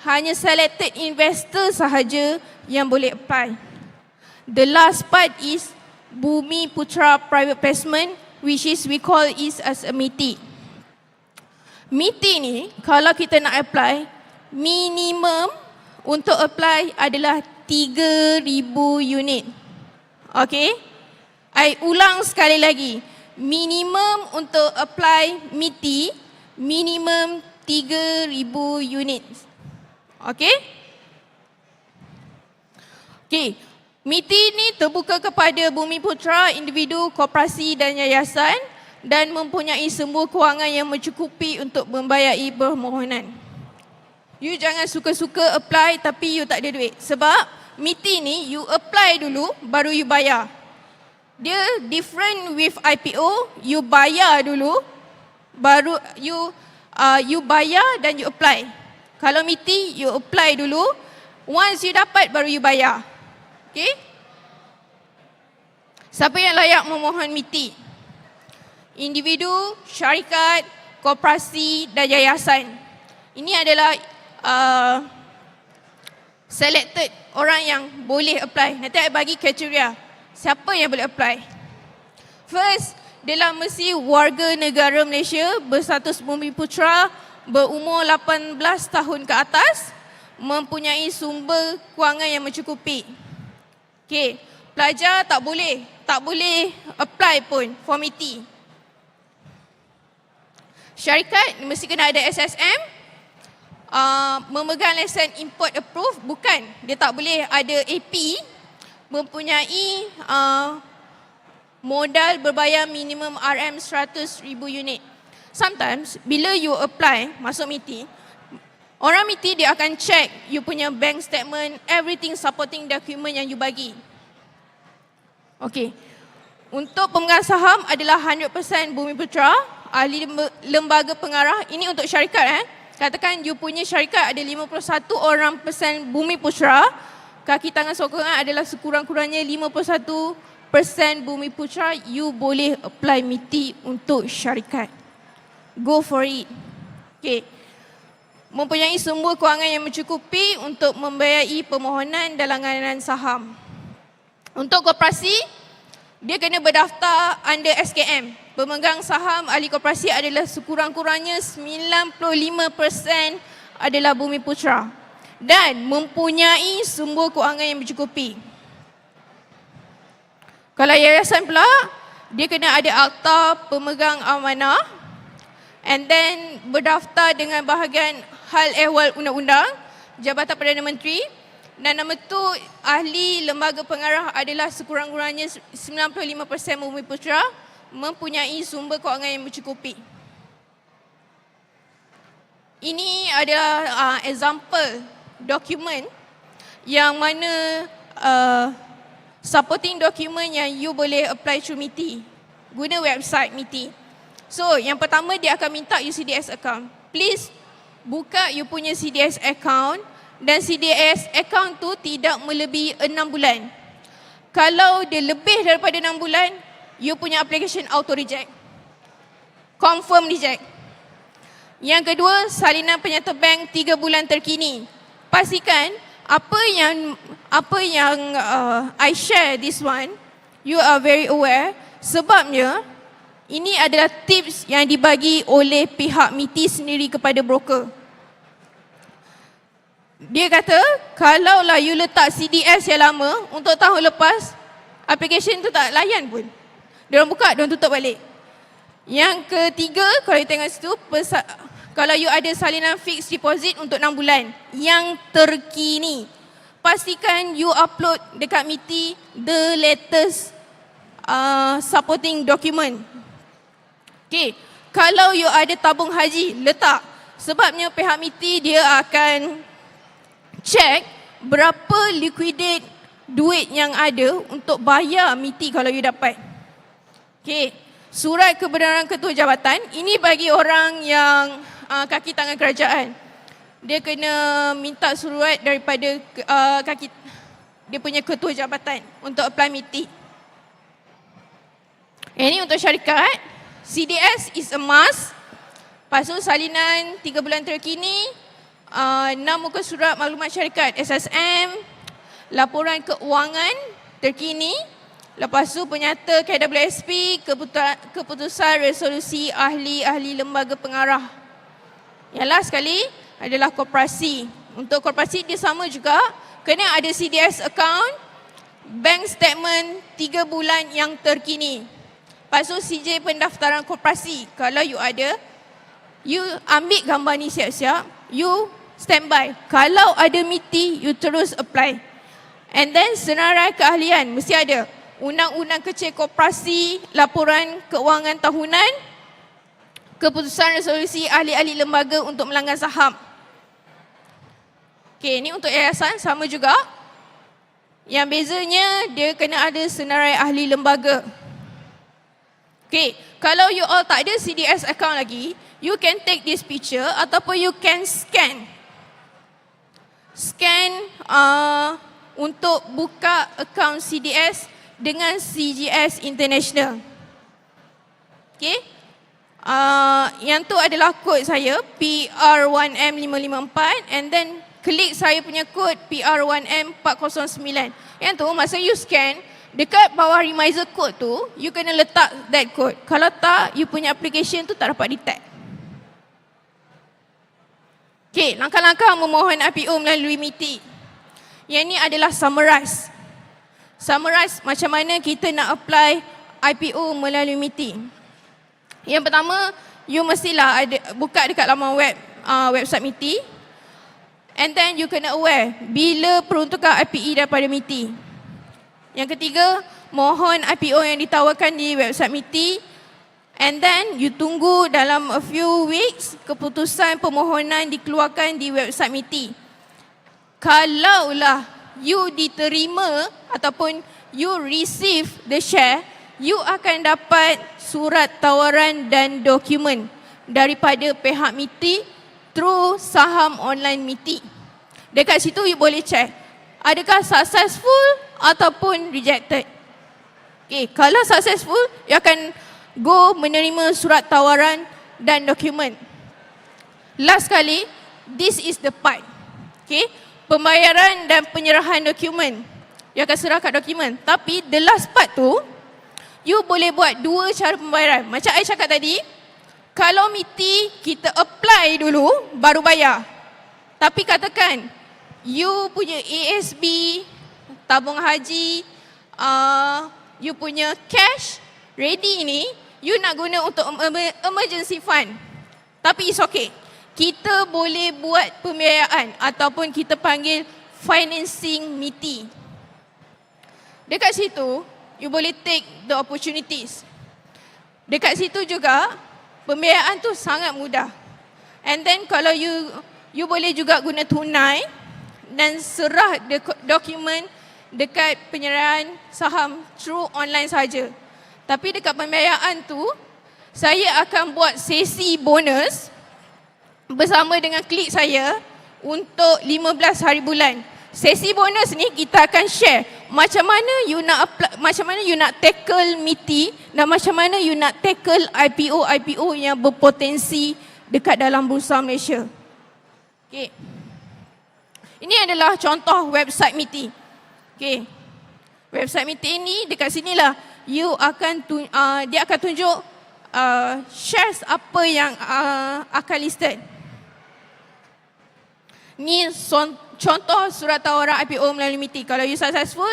hanya selected investor sahaja yang boleh apply. The last part is Bumi Putra private placement, which is we call it as a MITI. MITI ni kalau kita nak apply, minimum untuk apply adalah 3,000 unit. Okay? I ulang sekali lagi. Minimum untuk apply MITI, minimum 3,000 unit. Okay? Okay. MITI ni terbuka kepada Bumi Putra, individu, koperasi dan yayasan dan mempunyai sumber kewangan yang mencukupi untuk membayari permohonan. You jangan suka-suka apply tapi you tak ada duit. Sebab MITI ni you apply dulu baru you bayar. Dia different with IPO, you bayar dulu baru you bayar dan you apply. Kalau MITI you apply dulu, once you dapat baru you bayar. Okay? Siapa yang layak memohon MITI? Individu, syarikat, koperasi dan yayasan. Ini adalah selected orang yang boleh apply. Nanti saya bagi kriteria siapa yang boleh apply. First, dia mesti warga negara Malaysia berstatus Bumi Putra, berumur 18 tahun ke atas, mempunyai sumber kewangan yang mencukupi. Okey, pelajar tak boleh apply pun for MITI. Syarikat mesti kena ada SSM, memegang lesen import approved, bukan. Dia tak boleh ada AP, mempunyai modal berbayar minimum RM100,000 unit. Sometimes, bila you apply, masuk MITI, orang MITI dia akan check you punya bank statement, everything supporting document yang you bagi. Okay. Untuk pemegang saham adalah 100% Bumi Putra, ahli lembaga pengarah. Ini untuk syarikat. Katakan you punya syarikat ada 51% Bumi Putra, kaki tangan sokongan adalah sekurang-kurangnya 51% Bumi Putra, you boleh apply MITI untuk syarikat. Go for it. Okay. Mempunyai sumber kewangan yang mencukupi untuk membayari permohonan dalam gananan saham. Untuk koperasi, dia kena berdaftar under SKM. Pemegang saham ahli koperasi adalah sekurang-kurangnya 95% adalah Bumi Putra dan mempunyai sumber kewangan yang mencukupi. Kalau yayasan pula, dia kena ada akta pemegang amanah and then berdaftar dengan bahagian hal ehwal undang-undang, Jabatan Perdana Menteri. Dan nombor tu, ahli lembaga pengarah adalah sekurang-kurangnya 95% Bumi Putra, mempunyai sumber kewangan yang mencukupi. Ini adalah example dokumen yang mana supporting dokumen yang you boleh apply through MITI. Guna website MITI. So, yang pertama dia akan minta you CDS account. Please buka you punya CDS account dan CDS account tu tidak melebihi 6 bulan. Kalau dia lebih daripada 6 bulan, you punya application auto reject. Confirm reject. Yang kedua, salinan penyata bank 3 bulan terkini. Pastikan apa yang I share this one, you are very aware. Sebabnya, ini adalah tips yang dibagi oleh pihak MITI sendiri kepada broker. Dia kata, kalaulah you letak CDS yang lama, untuk tahun lepas, application tu tak layan pun. Diorang buka, diorang tutup balik. Yang ketiga, kalau you tengok situ, kalau you ada salinan fixed deposit untuk 6 bulan yang terkini, pastikan you upload dekat MITI the latest supporting document. Okay, kalau you ada tabung haji, letak. Sebabnya pihak MITI dia akan check berapa liquidate duit yang ada untuk bayar MITI kalau you dapat. Okay, surat kebenaran ketua jabatan, ini bagi orang yang kaki tangan kerajaan. Dia kena minta surat daripada dia punya ketua jabatan untuk apply MITI. Ini untuk syarikat, CDS is a must. Lepas tu salinan 3 bulan terkini, 6 muka surat maklumat syarikat SSM, laporan keuangan terkini, lepas tu penyata KWSP, keputusan resolusi ahli-ahli lembaga pengarah. Yang last sekali adalah koperasi. Untuk koperasi dia sama juga, kena ada CDS account, bank statement 3 bulan yang terkini. Lepas tu CJ pendaftaran koperasi. Kalau you ada, you ambil gambar ni siap-siap, you standby. Kalau ada MITI, you terus apply. And then senarai keahlian, mesti ada. Undang-undang kecil koperasi, laporan keuangan tahunan, keputusan resolusi ahli-ahli lembaga untuk melanggan saham. Okey, ni untuk yayasan sama juga. Yang bezanya, dia kena ada senarai ahli lembaga. Okay, kalau you all tak ada CDS account lagi, you can take this picture ataupun you can scan. Scan untuk buka account CDS dengan CGS International. Okay, yang tu adalah kod saya PR1M554 and then klik saya punya kod PR1M409. Yang tu masa you scan, dekat bawah reminder code tu, you kena letak that code. Kalau tak, you punya application tu tak dapat detect. Okay, langkah-langkah memohon IPO melalui MITI. Yang ni adalah summarize. Summarize macam mana kita nak apply IPO melalui MITI. Yang pertama, you mestilah buka dekat laman website MITI. And then you kena aware bila peruntukan IPE daripada MITI. Yang ketiga, mohon IPO yang ditawarkan di website MITI. And then you tunggu dalam a few weeks keputusan permohonan dikeluarkan di website MITI. Kalaulah you diterima ataupun you receive the share, you akan dapat surat tawaran dan dokumen daripada pihak MITI through saham online MITI. Dekat situ you boleh check adakah successful ataupun rejected. Okay, kalau successful, you akan go menerima surat tawaran dan dokumen. Last kali, this is the part. Okay, pembayaran dan penyerahan dokumen. You akan serahkan dokumen. Tapi the last part tu, you boleh buat 2 cara pembayaran. Macam I cakap tadi, kalau MITI, kita apply dulu, baru bayar. Tapi katakan, you punya ASB, tabung haji, you punya cash ready ni, you nak guna untuk emergency fund. Tapi it's okay. Kita boleh buat pembiayaan ataupun kita panggil financing MITI. Dekat situ, you boleh take the opportunities. Dekat situ juga, pembiayaan tu sangat mudah. And then kalau you boleh juga guna tunai dan serah dokumen dekat penyerahan saham through online saja. Tapi dekat pembiayaan tu, saya akan buat sesi bonus bersama dengan klik saya untuk 15 hari bulan. Sesi bonus ni kita akan share macam mana you nak apply, macam mana you nak tackle MITI dan macam mana you nak tackle IPO yang berpotensi dekat dalam bursa Malaysia. Okay. Ini adalah contoh website MITI. Okay. Website MITI ini dekat sinilah you akan dia akan tunjuk shares apa yang akan listed. Ni contoh surat tawaran IPO melalui MITI. Kalau you successful,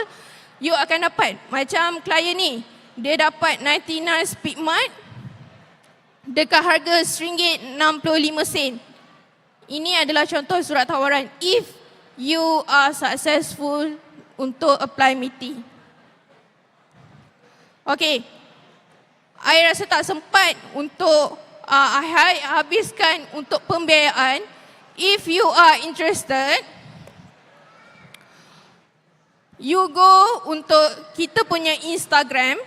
you akan dapat. Macam klien ni, dia dapat 99 Speedmart dekat harga RM1.65. Ini adalah contoh surat tawaran if you are successful untuk apply MITI. Okay, I rasa tak sempat untuk habiskan untuk pembiayaan. If you are interested, you go untuk kita punya Instagram,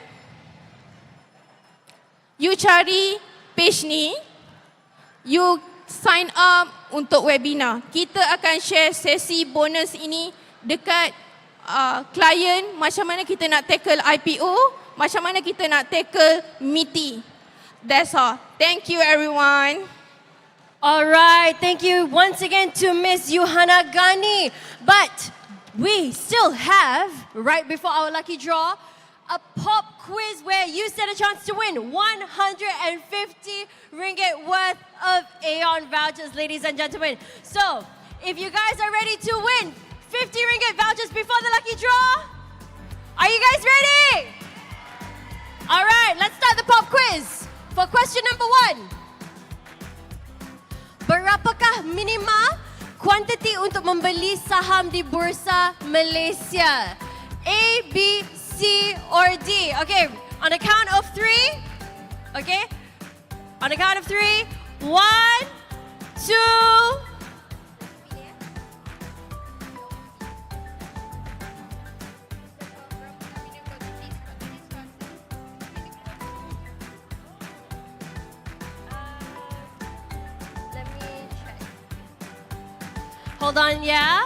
you cari page ni, you sign up untuk webinar. Kita akan share sesi bonus ini dekat klien, macam mana kita nak tackle IPO, macam mana kita nak tackle MITI. That's all. Thank you everyone. Alright, thank you once again to Miss Yuhana Ghani. But we still have, right before our lucky draw, a pop quiz where you stand a chance to win 150 ringgit worth of Aeon vouchers, ladies and gentlemen. So, if you guys are ready to win 50 ringgit vouchers before the lucky draw, are you guys ready? Alright, let's start the pop quiz. For question number 1. Berapakah minima kuantiti untuk membeli saham di Bursa Malaysia? A, B, C, or D? Okay, on the count of 3. Okay, on the count of 3. 1, 2. Hold on, yeah?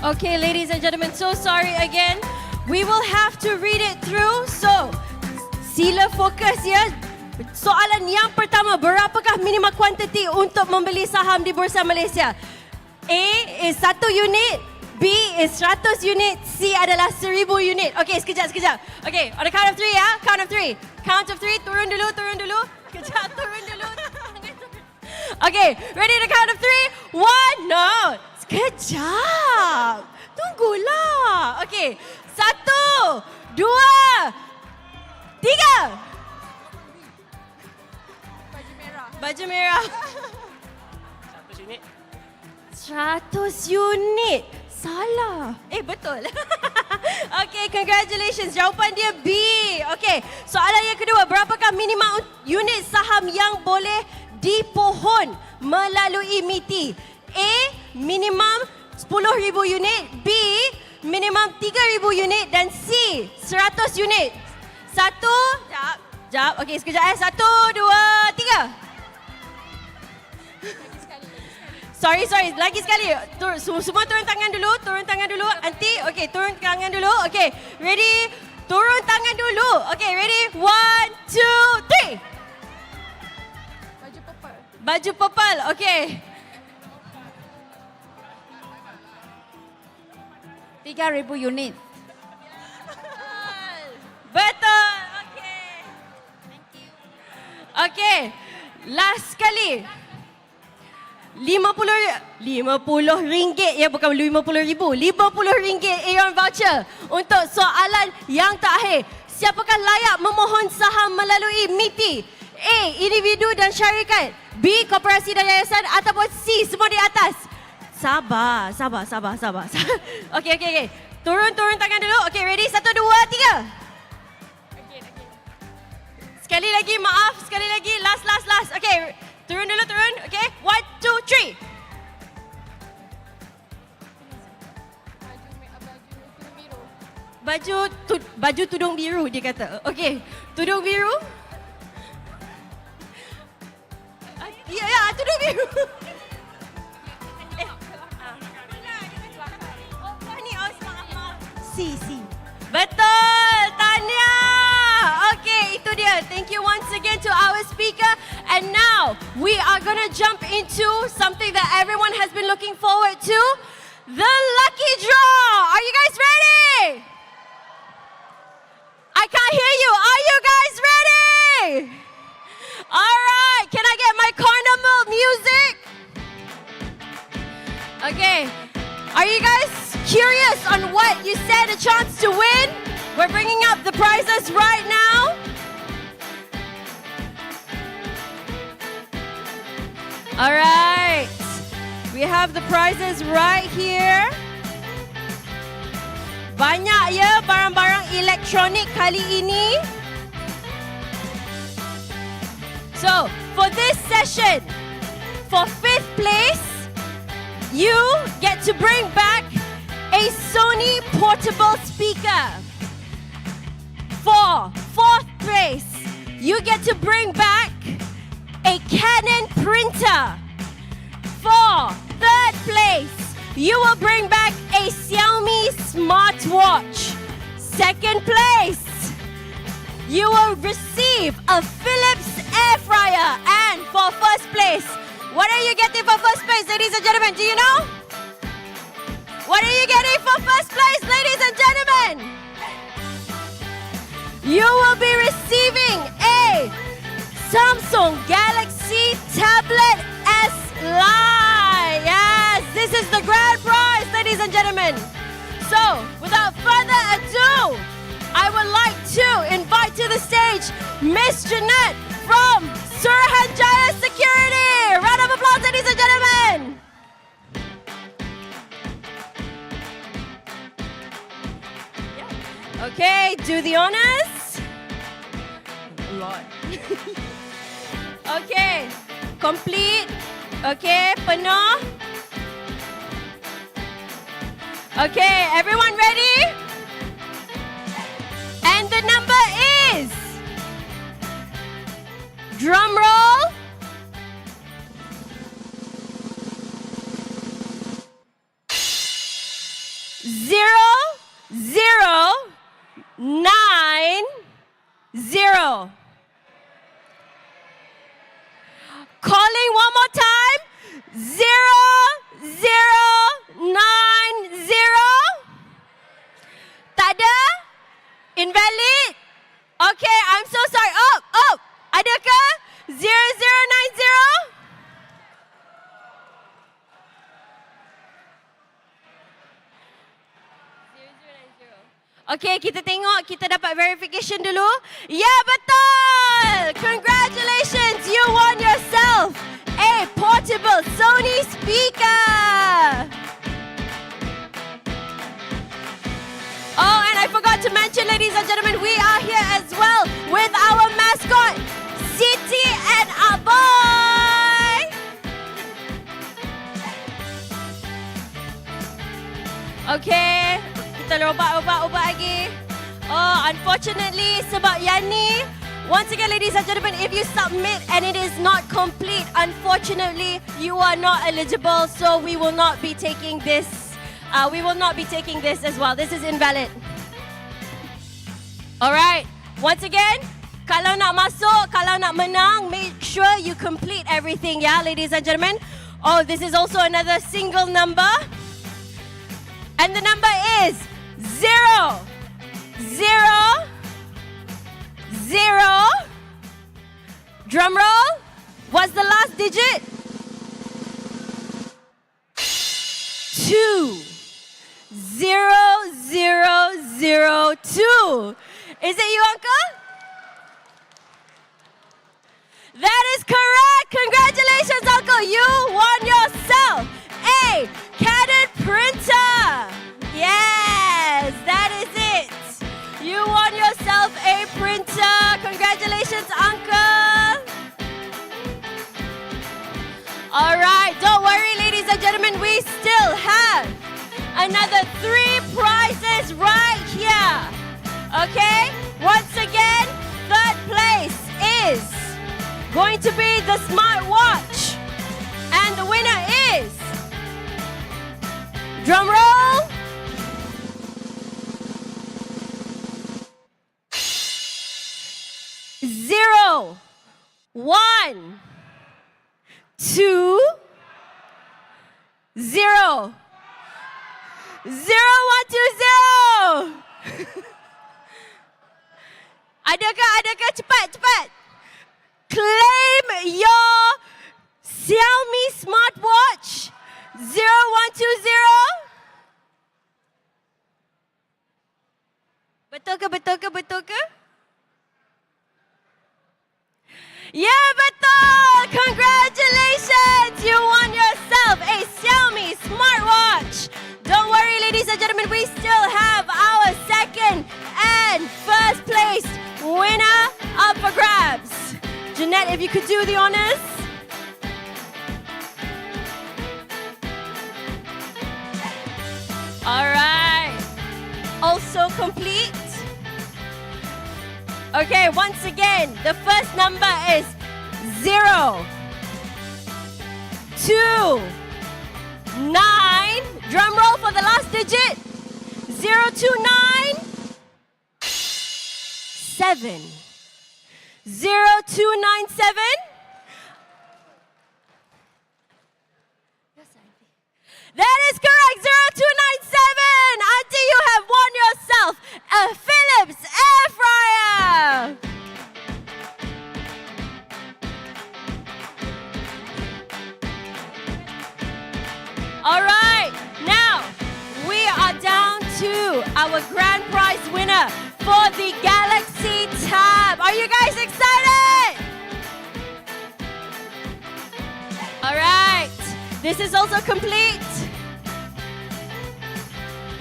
Okay, ladies and gentlemen, so sorry again. We will have to read it through. So, sila fokus ya. Soalan yang pertama, berapakah minima kuantiti untuk membeli saham di Bursa Malaysia? A is 1 unit, B is 100 unit, C adalah 1000 unit. Okay, sekejap. Okay, on the count of 3 ya. Count of 3. Count of 3, turun dulu. Sekejap, turun dulu. Okay, ready to count of 3? 1, no. Sekejap. Tunggulah. Okay. 1, 2, 3. Baju merah. 100 unit. 100 unit. Salah. Betul. Okay, congratulations. Jawapan dia B. Okay, soalan yang kedua. Berapakah minima unit saham yang boleh dipohon melalui MITI? A, minimum 10,000 unit. B, minimum 3,000 unit. Dan C, 100 unit. 1, jap. Okay, sekejap. 1, 2, 3. Sorry. Lagi sekali. Semua turun tangan dulu. Aunty, okay, turun tangan dulu. Okay, ready? Turun tangan dulu. Okay, ready? 1, 2, 3. Baju purple. Okay. 3,000 unit. Betul. Okay. Thank you. Okay. Last sekali. RM50 ya, bukan RM50,000. RM50 Aeon voucher untuk soalan yang terakhir. Siapakah layak memohon saham melalui MITI? A. Individu dan syarikat. B. Koperasi dan yayasan. Ataupun C. Semua di atas. Sabar. Okey. Turun tangan dulu. Okey, ready? 1, 2, 3. Sekali lagi, maaf. Sekali lagi. Last. Okey, turun dulu. Okey, 1, 2, 3. Baju tudung biru dia kata. Okey, tudung biru. Ya, tudung biru. C. Betul, Tanya. Okay, itu dia. Thank you once again to our speaker. And now, we are going to jump into something that everyone has been looking forward to. The lucky draw. Are you guys ready? I can't hear you. Are you guys ready? All right. Can I get my carnival music? Okay. Are you guys curious on what you stand a chance to win? We're bringing up the prizes right now. All right. We have the prizes right here. Banyak ya barang-barang elektronik kali ini. So, for this session, for 5th place, you get to bring back a Sony portable speaker. For 4th place, you get to bring back a Canon printer. For 3rd place, you will bring back a Xiaomi smartwatch. 2nd place, you will receive a Philips air fryer. And for 1st place, what are you getting for 1st place, ladies and gentlemen? Do you know? What are you getting for 1st place, ladies and gentlemen? You will be receiving a Samsung Galaxy Tablet S Lite. Yes, this is the grand prize, ladies and gentlemen. So, without further ado, I would like to invite to the stage Miss Jeanette from Suruhanjaya Security. Round of applause, ladies and gentlemen. Okay, do the honors. A lot. Okay, complete. Okay, penuh. Okay, everyone ready? And the number is... Drum roll. Zero, 9, 0. Calling one more time. 0, 9, 0. Tak ada? Invalid? Okay, I'm so sorry. Oh, adakah? 0090? Okay, kita tengok, kita dapat verification dulu. Ya, betul! Congratulations, you won yourself a portable Sony speaker. Oh, and I forgot to mention, ladies and gentlemen, we are here as well with our mascot, Siti and Aboy. Okay. Kita ubah lagi. Oh, unfortunately, sebab yang ni, once again, ladies and gentlemen, if you submit and it is not complete, unfortunately, you are not eligible. So we will not be taking this. We will not be taking this as well. This is invalid. Alright. Once again, kalau nak masuk, kalau nak menang, make sure you complete everything, yeah, ladies and gentlemen. Oh, this is also another single number. And the number is 0, 0, 0. Drum roll. What's the last digit? Is it you, Uncle? That is correct. Congratulations, Uncle. You won yourself a Canon printer. Yes, that is it. You won yourself a printer. Congratulations, Uncle. All right, don't worry, ladies and gentlemen. We still have another 3 prizes right here. Okay? Once again, third place is going to be the smartwatch. And the winner is, drum roll, zero, 1, 2, 0. 0120. Adakah? Cepat. Claim your Xiaomi smartwatch 0120. Betul ke? Yeah, betul! Congratulations! You won yourself a Xiaomi smartwatch. Don't worry, ladies and gentlemen, we still have our second and first place winner up for grabs. Jeanette, if you could do the honors. All right. Also complete. Okay, once again, the first number is 0, 2, 9. Drum roll for the last digit. 029 7. 0297. That is correct, 0297. Auntie, you have won yourself a Philips air fryer. All right, now we are down to our grand prize winner for the Galaxy Tab. Are you guys excited? All right, this is also complete.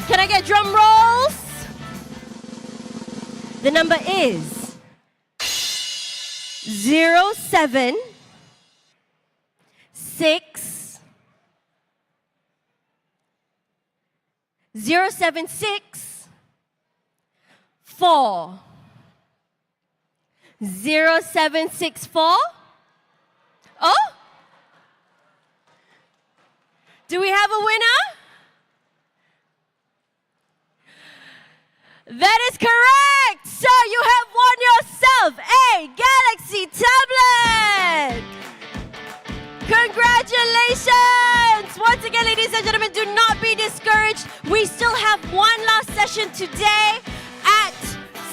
Can I get drum rolls? The number is 07 6 076 4 0764. Oh? Do we have a winner? That is correct! So you have won yourself a Galaxy tablet! Congratulations! Once again, ladies and gentlemen, do not be discouraged. We still have one last session today at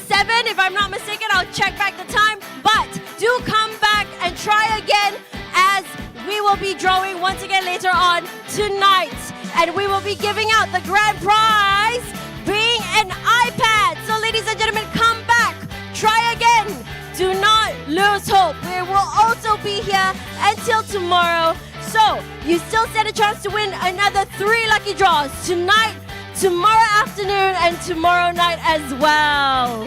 7, if I'm not mistaken. I'll check back the time. But do come back and try again, as we will be drawing once again later on tonight. And we will be giving out the grand prize being an iPad. So ladies and gentlemen, come back, try again. Do not lose hope. We will also be here until tomorrow. So you still stand a chance to win another 3 lucky draws tonight, tomorrow afternoon, and tomorrow night as well.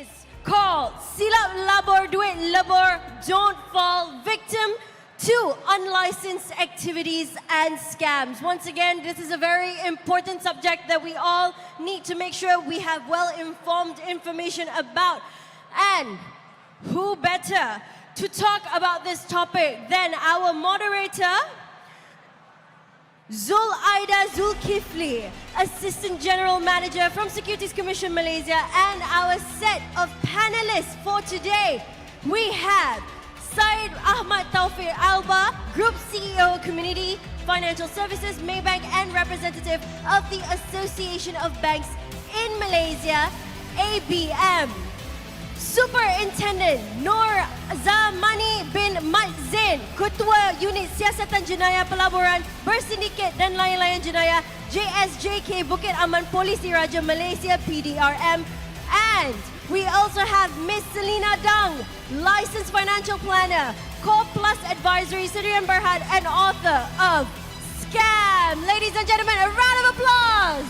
Is called Silap Labur, Duit Labur, Don't Fall Victim to Unlicensed Activities and Scams. Once again, this is a very important subject that we all need to make sure we have well-informed information about. And who better to talk about this topic than our moderator, Aida Zulkifli, Assistant General Manager from Securities Commission Malaysia, and our set of panelists for today. We have Syed Ahmad Taufik Alba, Group CEO, Community Financial Services, Maybank, and representative of the Association of Banks in Malaysia, ABM. Superintendent Nur Zamani bin Mat Zain, Ketua Unit Siasatan Jenayah Pelaburan, Bersindiket dan Layan-Layan Jenayah, JSJK Bukit Aman Polis Diraja Malaysia, PDRM. And we also have Miss Selina Dang, Licensed Financial Planner, Core Plus Advisory, Sdn Berhad, and author of Scam. Ladies and gentlemen, a round of applause.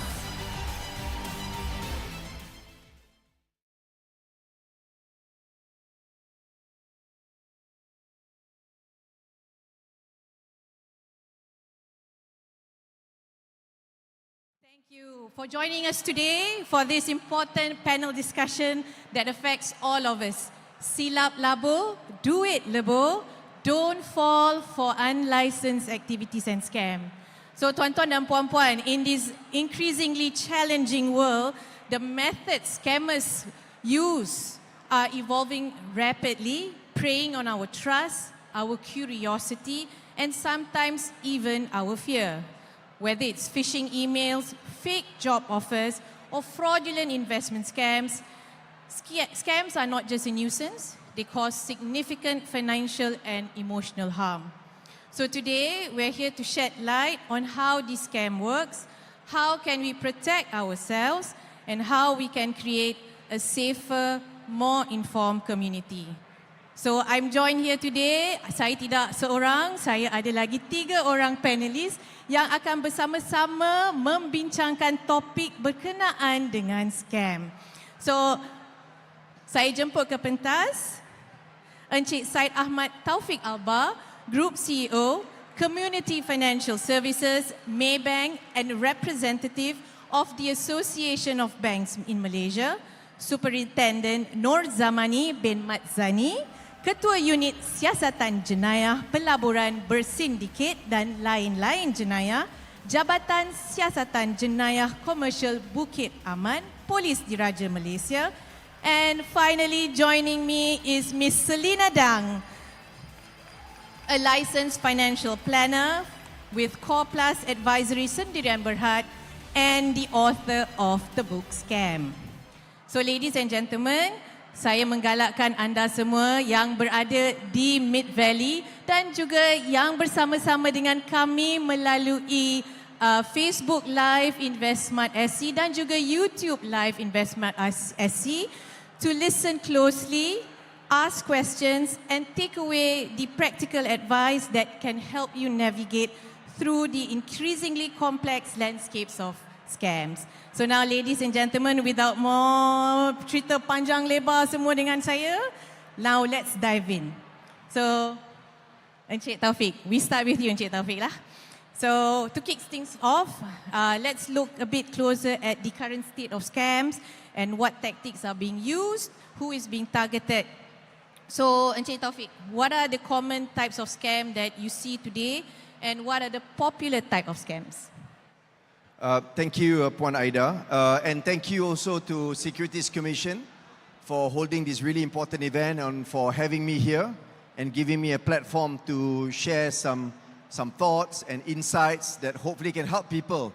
Thank you for joining us today for this important panel discussion that affects all of us. Silap Labur, Duit Labur, don't fall for unlicensed activities and scam. So tuan-tuan dan puan-puan, in this increasingly challenging world, the methods scammers use are evolving rapidly, preying on our trust, our curiosity, and sometimes even our fear. Whether it's phishing emails, fake job offers, or fraudulent investment scams, scams are not just a nuisance, they cause significant financial and emotional harm. So today, we're here to shed light on how this scam works, how can we protect ourselves, and how we can create a safer, more informed community. So I'm joined here today, saya tidak seorang, saya ada lagi 3 orang panelis yang akan bersama-sama membincangkan topik berkenaan dengan scam. So, saya jemput ke pentas Encik Syed Ahmad Taufik Alba, Group CEO, Community Financial Services, Maybank, and representative of the Association of Banks in Malaysia, Superintendent Nur Zamani bin Mat Zani, Ketua Unit Siasatan Jenayah Pelaburan Bersindiket dan Lain-Lain Jenayah, Jabatan Siasatan Jenayah Komersial Bukit Aman, Polis Diraja Malaysia. And finally joining me is Miss Selina Dang, a licensed financial planner with Core Plus Advisory Sdn Berhad and the author of the book Scam. So ladies and gentlemen, saya menggalakkan anda semua yang berada di Mid Valley dan juga yang bersama-sama dengan kami melalui Facebook Live InvestSmart SC dan juga YouTube Live InvestSmart SC to listen closely, ask questions and take away the practical advice that can help you navigate through the increasingly complex landscapes of scams. So now ladies and gentlemen, without more cerita panjang lebar semua dengan saya, now let's dive in. So, Encik Taufik, we start with you Encik Taufik lah. So to kick things off, let's look a bit closer at the current state of scams and what tactics are being used, who is being targeted. So Encik Taufik, what are the common types of scam that you see today and what are the popular type of scams? Thank you, Puan Aida, and thank you also to Securities Commission for holding this really important event and for having me here and giving me a platform to share some thoughts and insights that hopefully can help people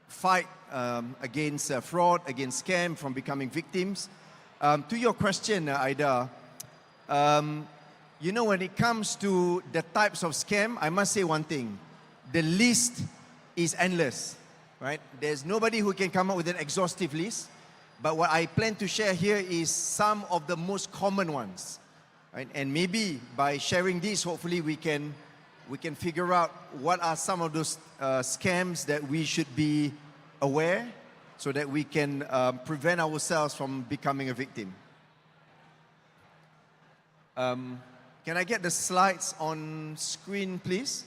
fight against fraud, against scam, from becoming victims. To your question, Aida, you know, when it comes to the types of scam, I must say one thing. The list is endless, right? There's nobody who can come up with an exhaustive list. But what I plan to share here is some of the most common ones, right? And maybe by sharing this, hopefully we can figure out what are some of those scams that we should be aware so that we can prevent ourselves from becoming a victim. Can I get the slides on screen, please?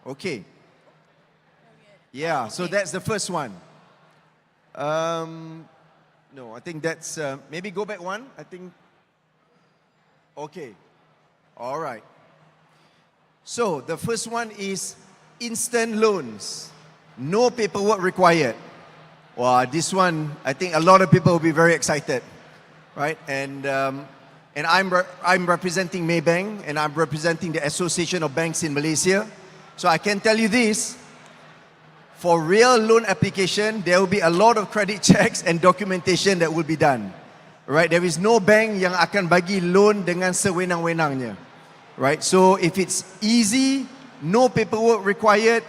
Okay. Yeah, so that's the first one. No, I think that's, maybe go back one, I think. Okay, all right. So the first one is instant loans. No paperwork required. Wow, this one, I think a lot of people will be very excited, right? And I'm representing Maybank, and I'm representing the Association of Banks in Malaysia. So I can tell you this, for real loan application, there will be a lot of credit checks and documentation that will be done. Right? There is no bank yang akan bagi loan dengan sewenang-wenangnya. Right? So if it's easy, no paperwork required,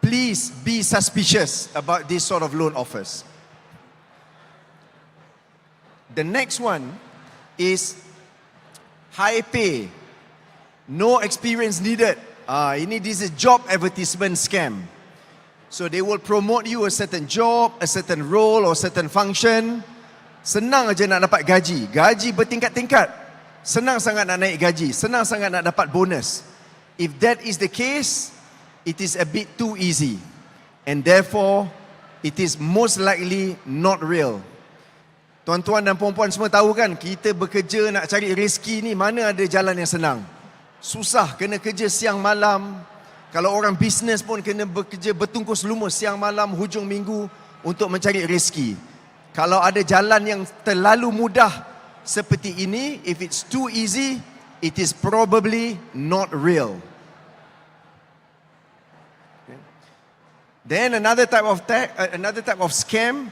please be suspicious about this sort of loan offers. The next one is high pay, no experience needed. This is a job advertisement scam. So they will promote you a certain job, a certain role or certain function. Senang aja nak dapat gaji. Gaji bertingkat-tingkat. Senang sangat nak naik gaji. Senang sangat nak dapat bonus. If that is the case, it is a bit too easy. And therefore, it is most likely not real. Tuan-tuan dan puan-puan semua tahu kan, kita bekerja nak cari rezeki ni, mana ada jalan yang senang. Susah, kena kerja siang malam. Kalau orang bisnes pun kena bekerja bertungkus lumus siang malam, hujung minggu untuk mencari rezeki. Kalau ada jalan yang terlalu mudah seperti ini, if it's too easy, it is probably not real. Okay. Then another type of scam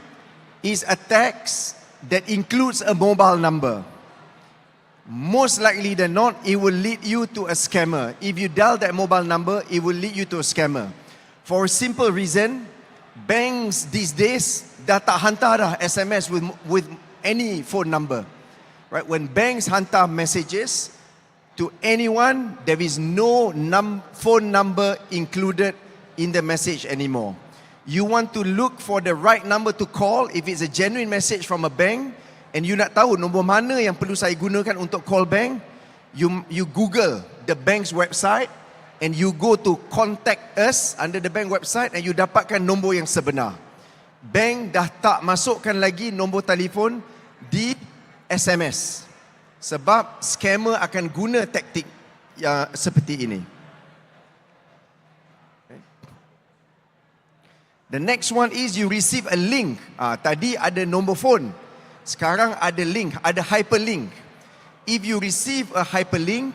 is a tax that includes a mobile number. Most likely than not, it will lead you to a scammer. If you dial that mobile number, it will lead you to a scammer. For a simple reason, banks these days dah tak hantar dah SMS with any phone number. Right? When banks hantar messages to anyone, there is no phone number included in the message anymore. You want to look for the right number to call if it's a genuine message from a bank, and you nak tahu nombor mana yang perlu saya gunakan untuk call bank, you Google the bank's website and you go to contact us under the bank website and you dapatkan nombor yang sebenar. Bank dah tak masukkan lagi nombor telefon di SMS sebab scammer akan guna taktik yang seperti ini. The next one is you receive a link. Tadi ada nombor phone. Sekarang ada link, ada hyperlink. If you receive a hyperlink,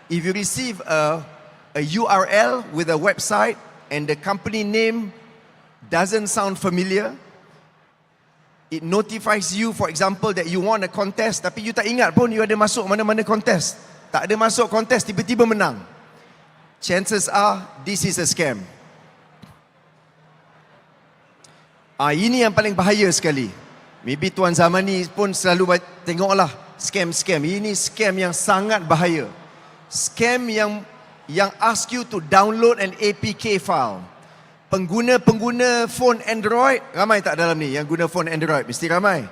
if you receive a URL with a website and the company name doesn't sound familiar, it notifies you, for example, that you won a contest, tapi you tak ingat pun you ada masuk mana-mana contest. Tak ada masuk contest, tiba-tiba menang. Chances are, this is a scam. Ini yang paling bahaya sekali. Maybe Tuan Zamani pun selalu tengoklah scam-scam. Ini scam yang sangat bahaya. Scam yang ask you to download an APK file. Pengguna-pengguna phone Android, ramai tak dalam ni yang guna phone Android? Mesti ramai.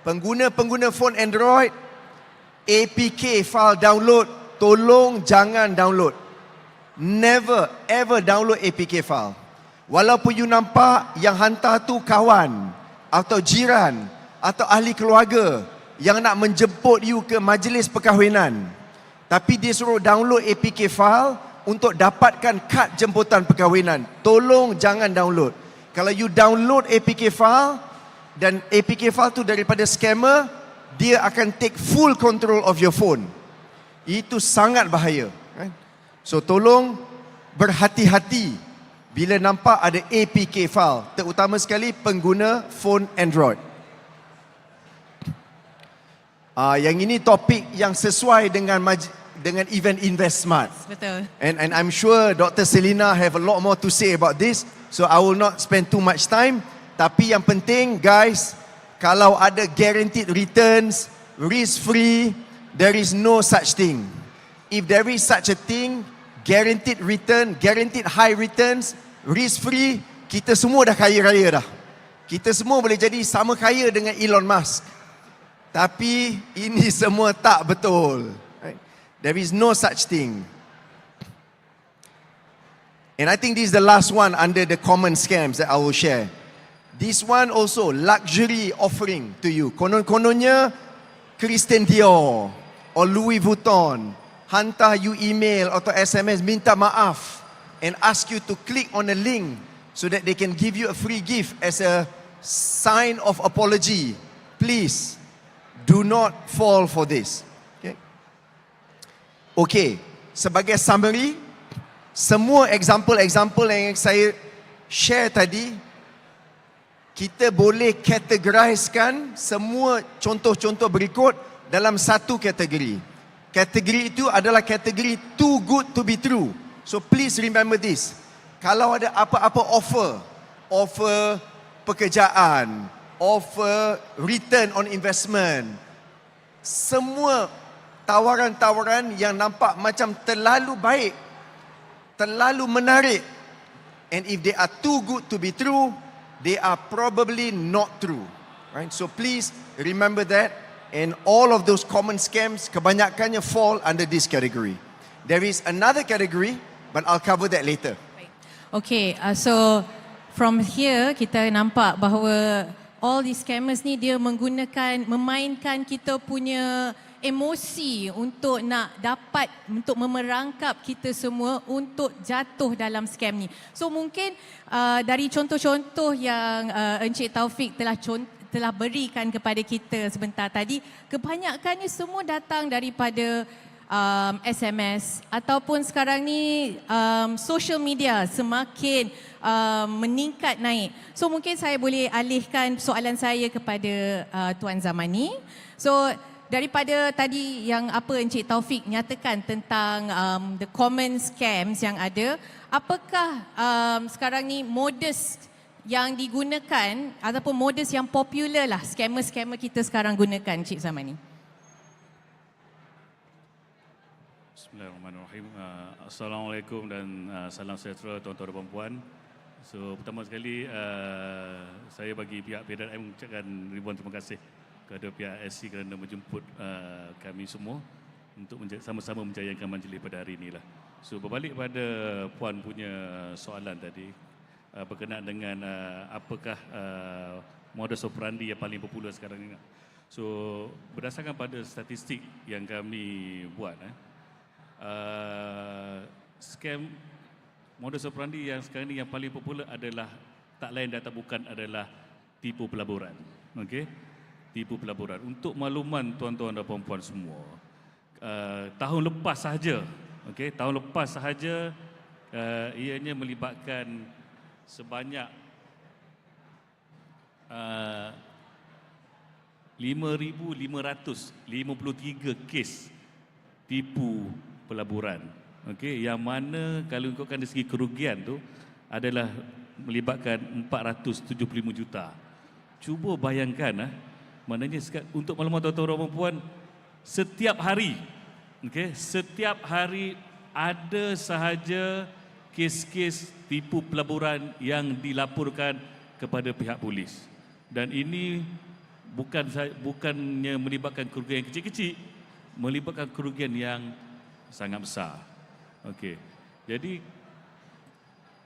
Pengguna-pengguna phone Android, APK file download, tolong jangan download. Never ever download APK file. Walaupun you nampak yang hantar tu kawan atau jiran atau ahli keluarga yang nak menjemput you ke majlis perkahwinan, tapi dia suruh download APK file untuk dapatkan kad jemputan perkahwinan, tolong jangan download. Kalau you download APK file dan APK file tu daripada scammer, dia akan take full control of your phone. Itu sangat bahaya. So tolong berhati-hati bila nampak ada APK file, terutama sekali pengguna phone Android. Yang ini topik yang sesuai dengan event InvestSmart. Betul. And I'm sure Dr. Selina have a lot more to say about this, so I will not spend too much time. Tapi yang penting, guys, kalau ada guaranteed returns, risk-free, there is no such thing. If there is such a thing, guaranteed return, guaranteed high returns, risk-free, kita semua dah kaya-raya dah. Kita semua boleh jadi sama kaya dengan Elon Musk. Tapi ini semua tak betul. Right? There is no such thing. And I think this is the last one under the common scams that I will share. This one also, luxury offering to you. Konon-kononnya, Christian Dior or Louis Vuitton hantar you email atau SMS minta maaf and ask you to click on a link so that they can give you a free gift as a sign of apology. Please, do not fall for this. Okay, sebagai summary, semua example yang saya share tadi, kita boleh categorizekan semua contoh-contoh berikut dalam satu kategori. Kategori itu adalah kategori too good to be true. So please remember this. Kalau ada apa-apa offer pekerjaan, offer return on investment, semua tawaran-tawaran yang nampak macam terlalu baik, terlalu menarik, and if they are too good to be true, they are probably not true. Right? So please remember that, and all of those common scams kebanyakannya fall under this category. There is another category, but I'll cover that later. Okay, so from here kita nampak bahawa all these scammers ni dia memainkan kita punya emosi untuk nak dapat, untuk memerangkap kita semua untuk jatuh dalam scam ni. So mungkin dari contoh-contoh yang Encik Taufik telah berikan kepada kita sebentar tadi, kebanyakannya semua datang daripada SMS ataupun sekarang ni social media semakin meningkat naik. So mungkin saya boleh alihkan soalan saya kepada Tuan Zamani. So daripada tadi yang apa Encik Taufik nyatakan tentang the common scams yang ada, apakah sekarang ni modus yang digunakan ataupun modus yang popular lah scammer-scammer kita sekarang gunakan, Encik Zamani? Bismillahirrahmanirrahim. Assalamualaikum dan salam sejahtera tuan-tuan dan puan-puan. So pertama sekali saya bagi pihak PDRM mengucapkan ribuan terima kasih kepada pihak SC kerana menjemput kami semua untuk sama-sama menjayakan majlis pada hari inilah. So berbalik pada puan punya soalan tadi berkenaan dengan apakah modus operandi yang paling popular sekarang ini. So berdasarkan pada statistik yang kami buat, scam modus operandi yang sekarang ini yang paling popular adalah tak lain dan tak bukan adalah tipu pelaburan. Okey, tipu pelaburan. Untuk makluman tuan-tuan dan puan-puan semua, tahun lepas sahaja, okey, tahun lepas sahaja ianya melibatkan sebanyak 5,553 kes tipu pelaburan. Okey, yang mana kalau ikutkan dari segi kerugian tu adalah melibatkan 475 juta. Cuba bayangkan maknanya untuk maklumat tuan-tuan dan puan, setiap hari, okey, setiap hari ada sahaja kes-kes tipu pelaburan yang dilaporkan kepada pihak polis. Dan ini bukannya melibatkan kerugian yang kecil-kecil, melibatkan kerugian yang sangat besar. Okey. Jadi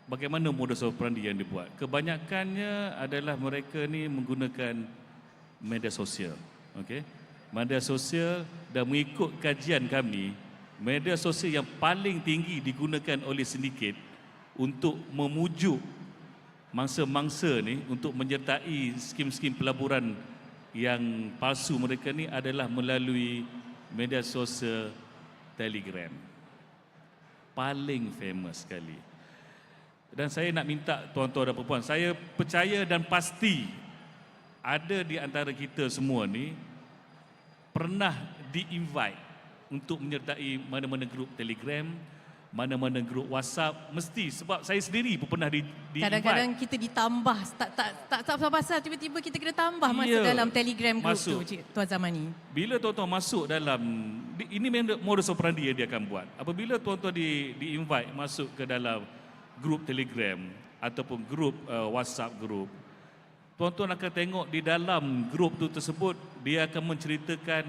bagaimana modus operandi yang dibuat? Kebanyakannya adalah mereka ni menggunakan media sosial. Okey. Media sosial, dan mengikut kajian kami, media sosial yang paling tinggi digunakan oleh sindiket untuk memujuk mangsa-mangsa ni untuk menyertai skim-skim pelaburan yang palsu mereka ni adalah melalui media sosial Telegram. Paling famous sekali. Dan saya nak minta tuan-tuan dan puan-puan, saya percaya dan pasti ada di antara kita semua ni pernah di-invite untuk menyertai mana-mana grup Telegram, mana-mana grup WhatsApp, mesti, sebab saya sendiri pun pernah di-invite. Kadang-kadang kita ditambah, tak pasal tiba-tiba kita kena tambah masuk dalam Telegram group tu, Tuan Zamani. Bila tuan-tuan masuk dalam, ini modus operandi yang dia akan buat. Apabila tuan-tuan di-invite masuk ke dalam grup Telegram ataupun grup WhatsApp grup, tuan-tuan akan tengok di dalam grup tu tersebut, dia akan menceritakan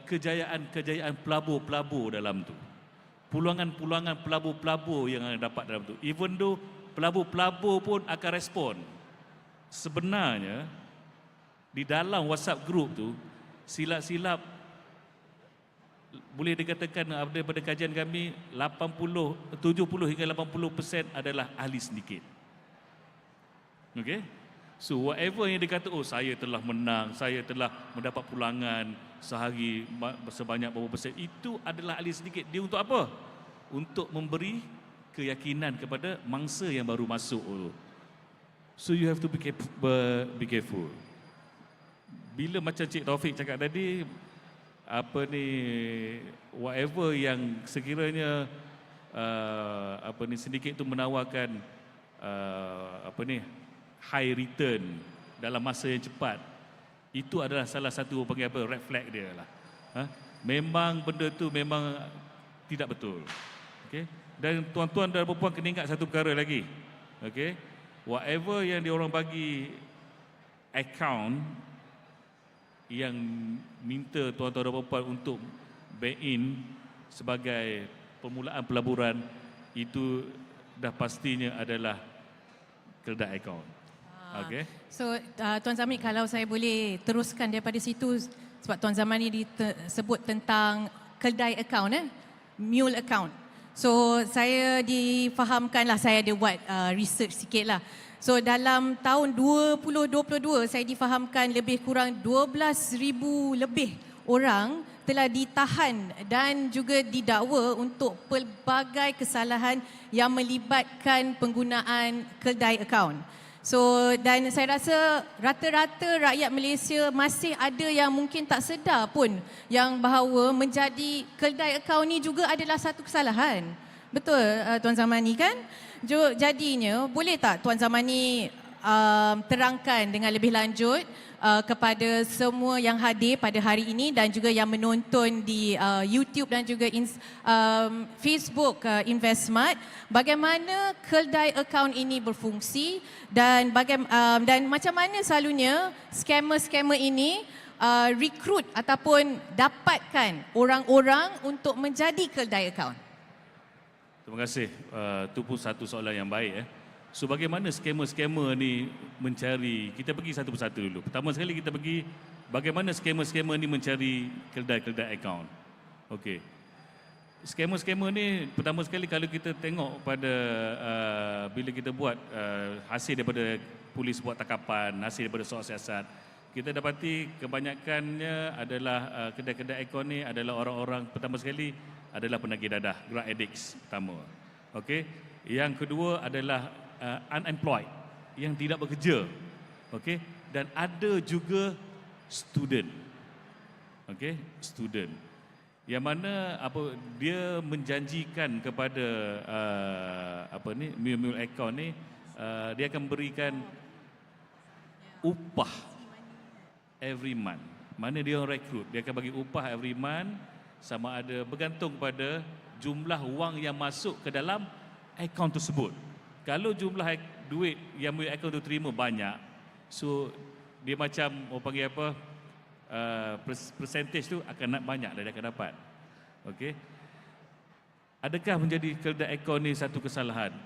kejayaan-kejayaan pelabur-pelabur dalam tu. Pulangan-pulangan pelabur-pelabur yang anda dapat dalam tu. Even though pelabur-pelabur pun akan respon. Sebenarnya, di dalam WhatsApp group tu, silap-silap boleh dikatakan daripada kajian kami 70 hingga 80% adalah ahli sedikit. Okey? So whatever yang dikata, oh saya telah menang, saya telah mendapat pulangan sehari sebanyak berapa persen, itu adalah ahli sedikit. Dia untuk apa? Untuk memberi keyakinan kepada mangsa yang baru masuk. So you have to be careful. Bila macam Cik Taufik cakap tadi, whatever yang sekiranya sedikit tu menawarkan high return dalam masa yang cepat, itu adalah salah satu red flag dia lah. Memang benda tu memang tidak betul. Okay? Dan tuan-tuan dan puan kena ingat satu perkara lagi. Okay? Whatever yang diorang bagi account yang minta tuan-tuan dan puan untuk bank in sebagai permulaan pelaburan, itu dah pastinya adalah keledai account. Okay. So Tuan Zamri, kalau saya boleh teruskan daripada situ, sebab Tuan Zamri disebut tentang keledai account, mule account. So saya difahamkanlah, saya ada buat research sikit lah. So dalam tahun 2022 saya difahamkan lebih kurang 12,000 lebih orang telah ditahan dan juga didakwa untuk pelbagai kesalahan yang melibatkan penggunaan keledai account. So dan saya rasa rata-rata rakyat Malaysia masih ada yang mungkin tak sedar pun yang bahawa menjadi keledai account ni juga adalah satu kesalahan. Betul Tuan Zamani kan? Jadinya boleh tak Tuan Zamani terangkan dengan lebih lanjut kepada semua yang hadir pada hari ini dan juga yang menonton di YouTube dan juga Facebook InvestSmart, bagaimana keledai account ini berfungsi dan macam mana selalunya scammer-scammer ini rekrut ataupun dapatkan orang-orang untuk menjadi keledai account. Terima kasih. Itu pun satu soalan yang baik. So bagaimana scammer-scammer ni mencari, kita pergi satu persatu dulu. Pertama sekali kita pergi bagaimana scammer-scammer ni mencari keledai-keledai account. Okey. Scammer-scammer ni pertama sekali kalau kita tengok pada bila kita buat hasil daripada polis buat tangkapan, hasil daripada soal siasat, kita dapati kebanyakannya adalah kedai-kedai account ni adalah orang-orang, pertama sekali adalah penagih dadah, drug addicts pertama. Okey. Yang kedua adalah unemployed, yang tidak bekerja. Okey. Dan ada juga student. Okey, student. Yang mana dia menjanjikan kepada mule account ni dia akan berikan upah every month. Mana dia rekrut, dia akan bagi upah every month, sama ada bergantung pada jumlah wang yang masuk ke dalam akaun tersebut. Kalau jumlah duit yang akaun tu terima banyak, so dia macam orang panggil percentage tu akan banyak dia akan dapat. Okey. Adakah menjadi keledai akaun ni satu kesalahan?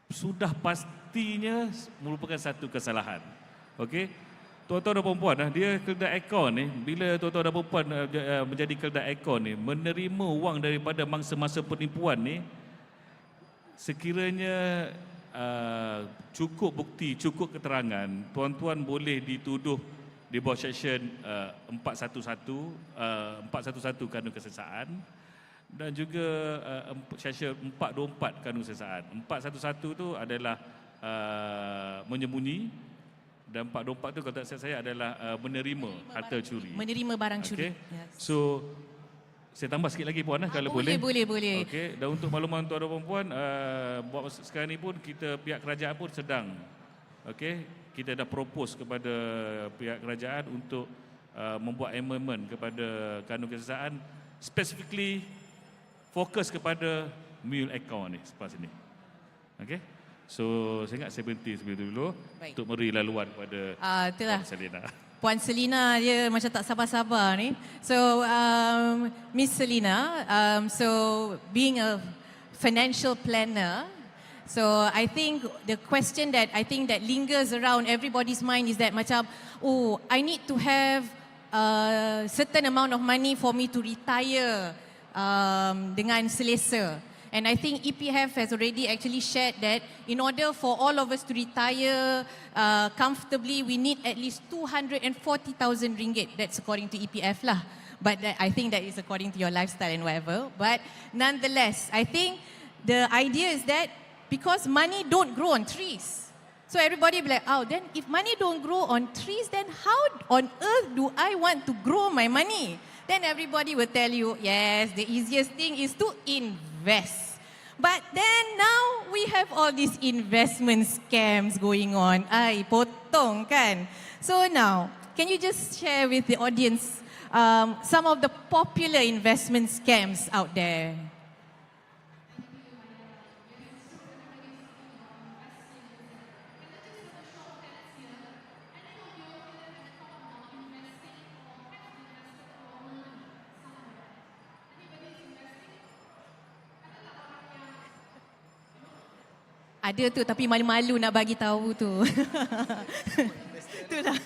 Sudah pastinya merupakan satu kesalahan. Okey. Tuan-tuan dan puan-puan, dia keledai akaun ni, bila tuan-tuan dan puan-puan menjadi keledai akaun ni, menerima wang daripada mangsa-mangsa penipuan ni, sekiranya cukup bukti, cukup keterangan, tuan-tuan boleh dituduh di bawah section 411 kanun kesesaan dan juga section 424 kanun kesesaan. 411 tu adalah menyembunyi, dan 424 tu kalau tak silap saya adalah menerima harta curi. Menerima barang curi. Okay. Yes. So saya tambah sikit lagi puan kalau boleh. Boleh. Okey, dan untuk makluman tuan dan puan, buat sekarang ni pun kita pihak kerajaan pun sedang kita dah propose kepada pihak kerajaan untuk membuat amendment kepada kanun kesesaan, specifically fokus kepada mule account ni selepas ini. Okey. So saya ingat 70 sebelum dulu Baik. untuk beri laluan kepada Itulah. Puan Selina. Puan Selina dia macam tak sabar-sabar ni. So Miss Selina, so being a financial planner, so I think the question that I think that lingers around everybody's mind is that macam, oh, I need to have a certain amount of money for me to retire dengan selesa. And I think EPF has already actually shared that in order for all of us to retire comfortably, we need at least 240,000 ringgit. That's according to EPF lah. But I think that is according to your lifestyle and whatever. But nonetheless, I think the idea is that because money don't grow on trees. So everybody will be like, oh, then if money don't grow on trees, then how on earth do I want to grow my money? Then everybody will tell you, yes, the easiest thing is to invest. But then now we have all these investment scams going on. Ay, potong kan? So now, can you just share with the audience some of the popular investment scams out there? Ada tu tapi malu-malu nak bagi tahu tu. Itulah.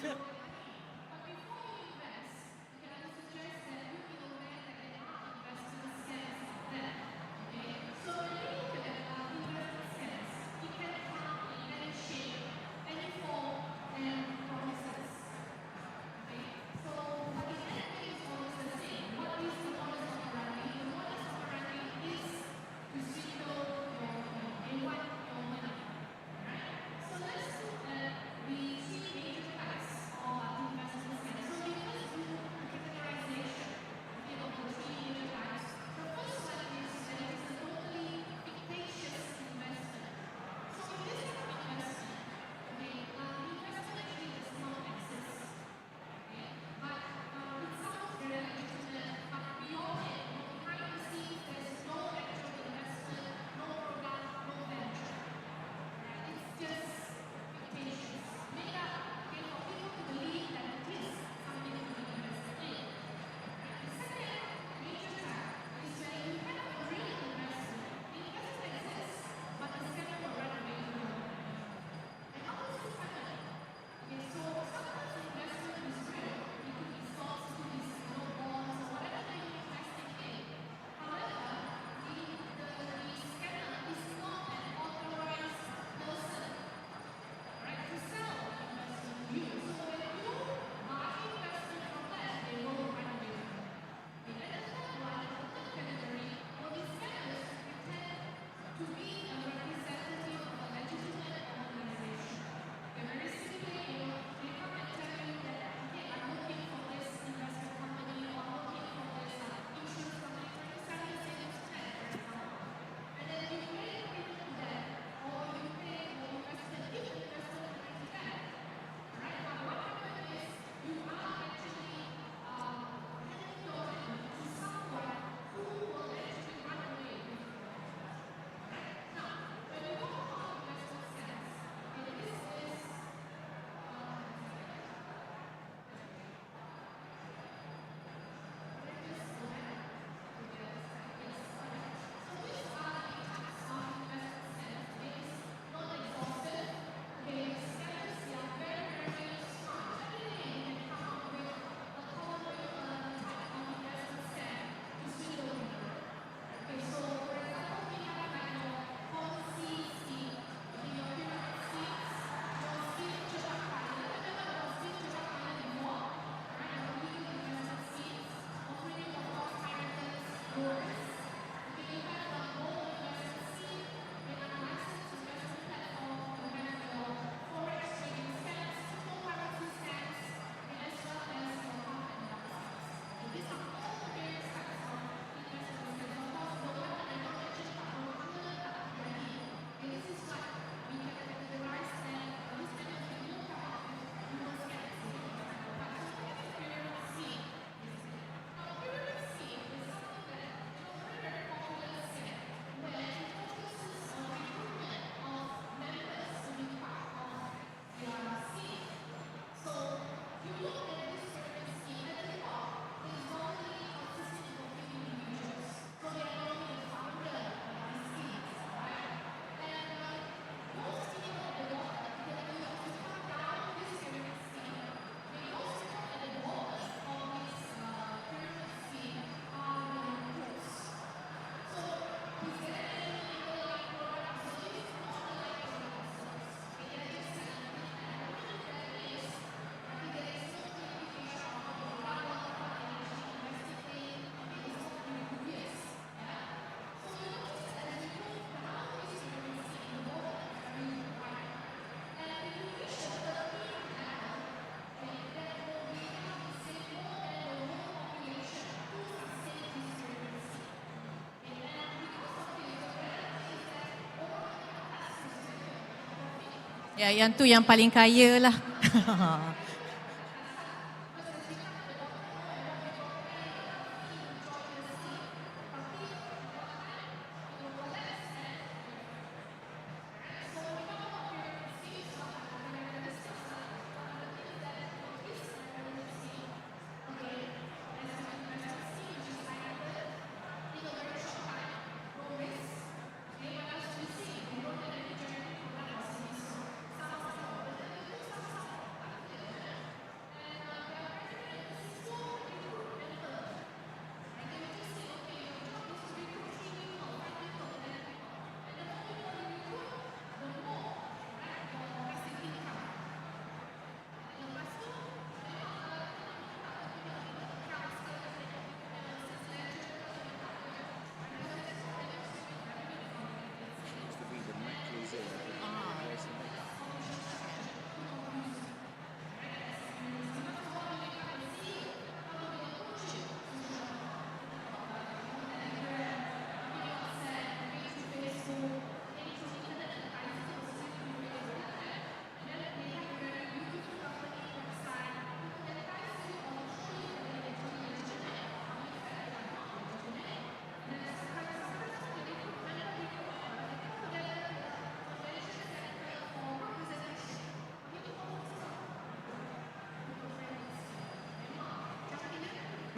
Ya, yang tu yang paling kaya lah.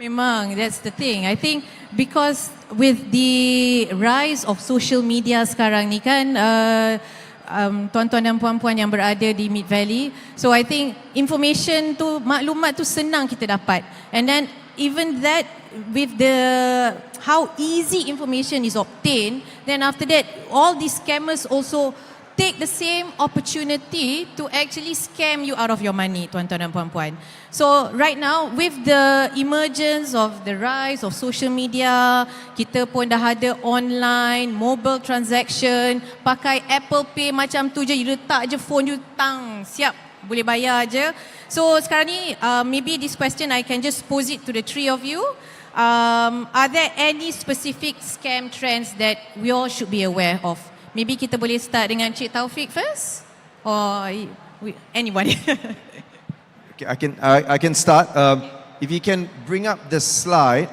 Memang, that's the thing. I think because with the rise of social media sekarang ni kan, tuan-tuan dan puan-puan yang berada di Mid Valley, so I think information tu, maklumat tu senang kita dapat. And then even that, with the how easy information is obtained, then after that all these scammers also take the same opportunity to actually scam you out of your money, tuan-tuan dan puan-puan. So right now, with the emergence of the rise of social media, kita pun dah ada online, mobile transaction, pakai Apple Pay macam tu je, you letak je phone you, tang, siap, boleh bayar je. So sekarang ni, maybe this question I can just pose it to the three of you. Are there any specific scam trends that we all should be aware of? Maybe kita boleh start dengan Cik Taufik first, or anybody. Okay, I can start. If you can bring up the slide.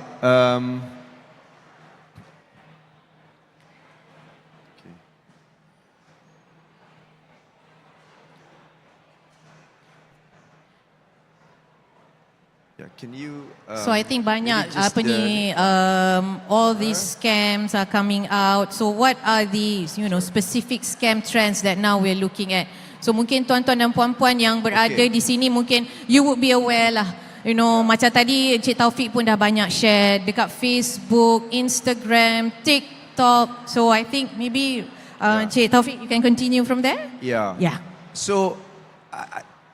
Yeah, can you? So I think banyak apa ni, all these scams are coming out. So what are these, specific scam trends that now we're looking at? So mungkin tuan-tuan dan puan-puan yang berada di sini, mungkin you would be aware lah. Macam tadi Cik Taufik pun dah banyak share dekat Facebook, Instagram, TikTok. So I think maybe Cik Taufik, you can continue from there. Yeah. Yeah. So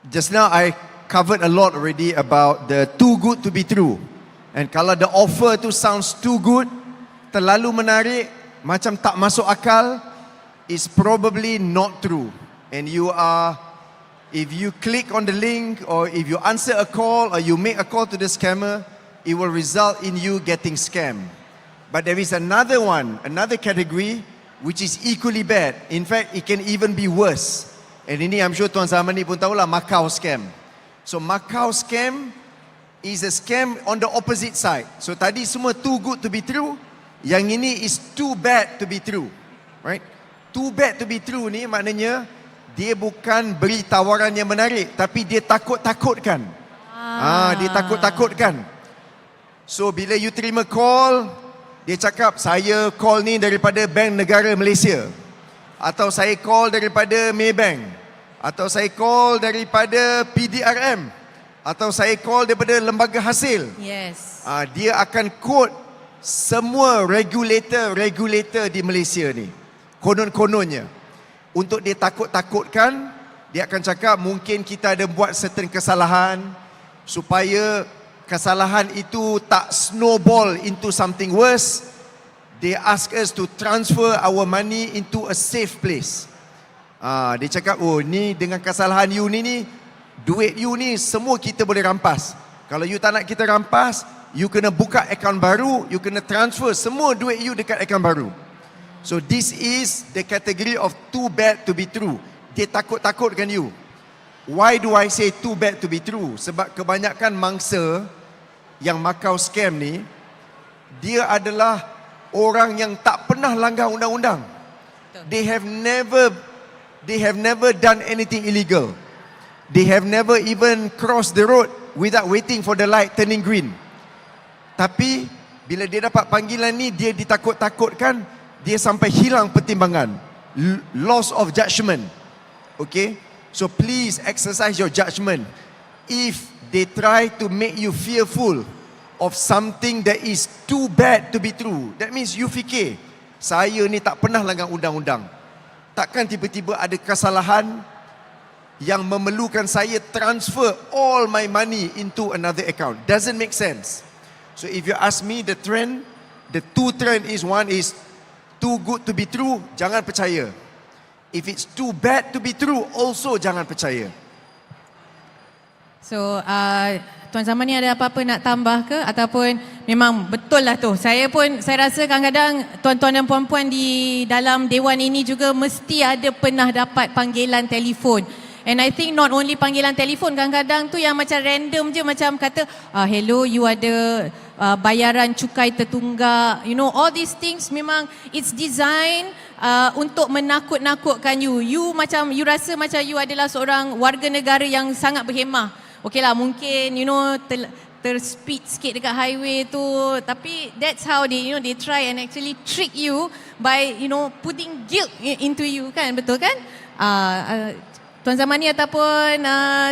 just now I covered a lot already about the too good to be true. And kalau the offer tu sounds too good, terlalu menarik, macam tak masuk akal, is probably not true. And if you click on the link, or if you answer a call, or you make a call to the scammer, it will result in you getting scammed. But there is another category, which is equally bad. In fact, it can even be worse. And ini I'm sure Tuan Zaman ni pun tahulah, Macau scam. So Macau scam is a scam on the opposite side. So tadi semua too good to be true, yang ini is too bad to be true. Right? Too bad to be true ni maknanya dia bukan beri tawaran yang menarik, tapi dia takut-takutkan. Dia takut-takutkan. So bila you terima call, dia cakap, saya call ni daripada Bank Negara Malaysia, atau saya call daripada Maybank, atau saya call daripada PDRM, atau saya call daripada lembaga hasil. Yes. Dia akan quote semua regulator di Malaysia ni, konon-kononnya. Untuk dia takut-takutkan, dia akan cakap mungkin kita ada buat certain kesalahan, supaya kesalahan itu tak snowball into something worse. They ask us to transfer our money into a safe place. Dia cakap, oh ni dengan kesalahan you ni, duit you ni semua kita boleh rampas. Kalau you tak nak kita rampas, you kena buka akaun baru, you kena transfer semua duit you dekat akaun baru. So this is the category of too bad to be true. dia takut-takutkan you. Why do I say too bad to be true? Sebab kebanyakan mangsa yang Macau scam ni, dia adalah orang yang tak pernah langgar undang-undang. They have never done anything illegal. They have never even crossed the road without waiting for the light turning green. Tapi bila dia dapat panggilan ni, dia ditakut-takutkan, dia sampai hilang pertimbangan. Loss of judgment. Okay? So please exercise your judgment. If they try to make you fearful of something that is too bad to be true, that means you fikir, saya ni tak pernah langgar undang-undang. Takkan tiba-tiba ada kesalahan yang memerlukan saya transfer all my money into another account. Doesn't make sense. So if you ask me, the two trend is, one is too good to be true, jangan percaya. If it's too bad to be true, also jangan percaya. So, Tuan Zaman ni ada apa-apa nak tambah ke? Ataupun memang betul lah tu. Saya rasa kadang-kadang tuan-tuan dan puan-puan di dalam dewan ini juga mesti ada pernah dapat panggilan telefon. And I think not only panggilan telefon, kadang-kadang tu yang macam random je, macam kata, hello, you ada bayaran cukai tertunggak. You know, all these things memang it's designed untuk menakut-nakutkan you. You rasa macam you adalah seorang warga negara yang sangat berhemah. Okey lah, mungkin you know terspeed sikit dekat highway tu, tapi that's how they try and actually trick you by putting guilt into you, kan, betul kan? Tuan Zamani ataupun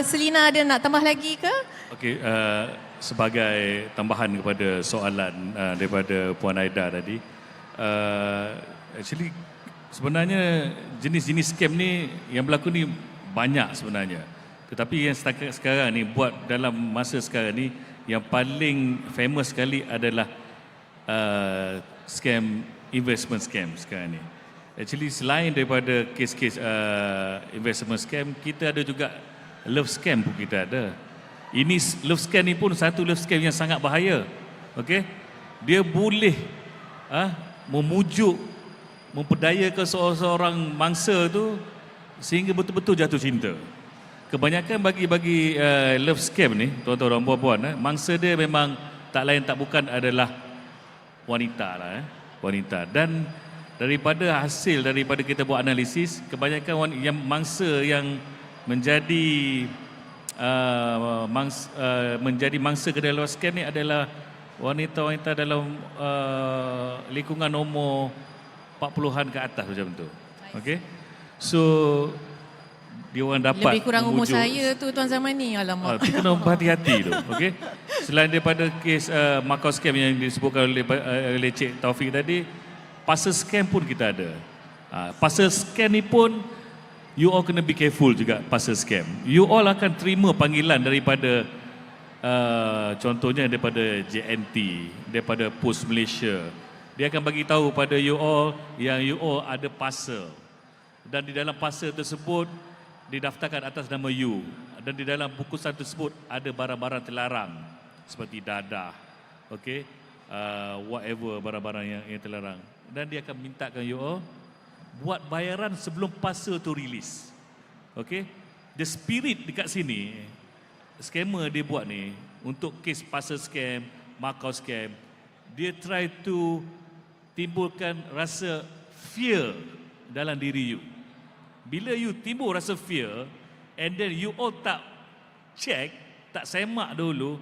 Selina ada nak tambah lagi ke? Okey, sebagai tambahan kepada soalan daripada Puan Aida tadi, actually sebenarnya jenis-jenis scam ni yang berlaku ni banyak sebenarnya. Tetapi yang setakat sekarang ni, buat dalam masa sekarang ni, yang paling famous sekali adalah scam, investment scam sekarang ni. Actually selain daripada kes-kes investment scam, kita ada juga love scam pun kita ada. Ini love scam ni pun satu love scam yang sangat bahaya. Okey? Dia boleh memujuk, memperdayakan seorang mangsa tu sehingga betul-betul jatuh cinta. Kebanyakan bagi love scam ni, tuan-tuan dan puan-puan, mangsa dia memang tak lain tak bukan adalah wanita lah, wanita. Dan daripada kita buat analisis, kebanyakan mangsa yang menjadi mangsa ke dalam scam ni adalah wanita-wanita dalam lingkungan umur 40-an ke atas macam tu. Okey. So dia orang dapat lebih kurang umur memujuk, saya tu Tuan Zaman ni, alamak. Itu kena berhati-hati tu. Okey. Selain daripada kes Macau scam yang disebutkan oleh Cik Taufik tadi, pasal scam pun kita ada. Pasal scam ni pun you all kena be careful juga. Pasal scam, you all akan terima panggilan daripada contohnya daripada JNT, daripada Pos Malaysia. Dia akan bagi tahu pada you all yang you all ada pasal, dan di dalam pasal tersebut didaftarkan atas nama you, dan di dalam bungkusan tersebut ada barang-barang terlarang seperti dadah, okey, whatever barang-barang yang terlarang, dan dia akan mintakan you all buat bayaran sebelum pasal tu rilis. Okey, the spirit dekat sini, scammer dia buat ni untuk kes pasal scam, Macau scam, dia try to timbulkan rasa fear dalam diri you. Bila you timbul rasa fear, and then you all tak check, tak semak dulu,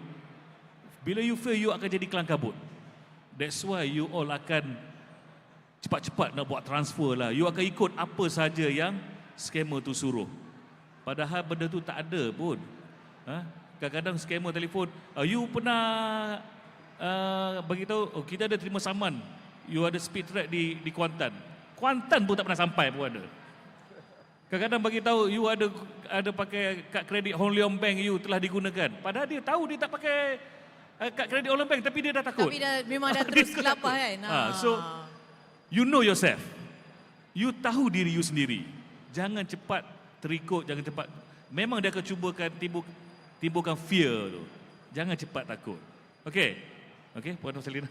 bila you fear, you akan jadi kelang kabut. That's why you all akan cepat-cepat nak buat transfer lah. You akan ikut apa saja yang scammer tu suruh. Padahal benda tu tak ada pun. Kadang-kadang scammer telefon, you pernah bagi tahu, kita ada terima saman, you ada speed trap di Kuantan. Kuantan pun tak pernah sampai pun ada. Kadang-kadang bagi tahu you ada pakai kad kredit Hong Leong Bank, you telah digunakan. Padahal dia tahu dia tak pakai kad kredit Hong Leong Bank, tapi dia dah takut. Tapi memang dah terus kelapar kan. So you know yourself. You tahu diri you sendiri. Jangan cepat terikut, jangan cepat. Memang dia akan cubakan timbulkan fear tu. Jangan cepat takut. Okey. Okey, Puan Selina.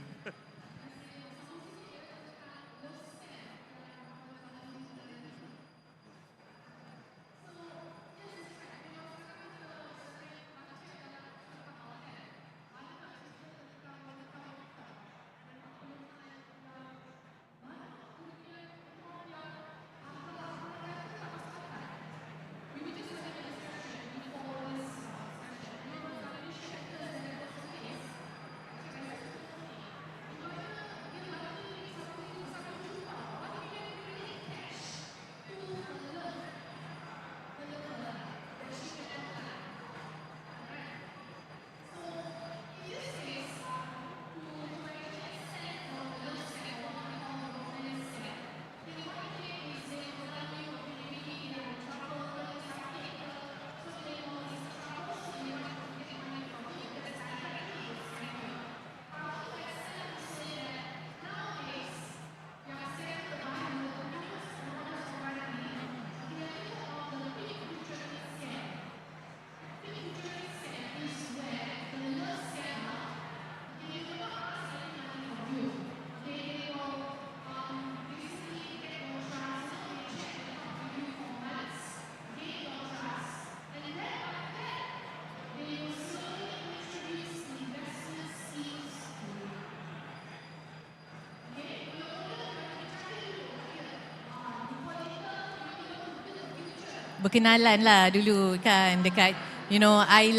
berkenalan lah dulu kan dekat, you know, I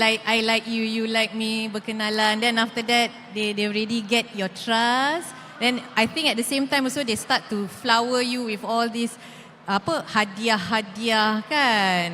like you, you like me, berkenalan. Then after that, they already get your trust. Then I think at the same time also they start to flower you with all these hadiah-hadiah kan.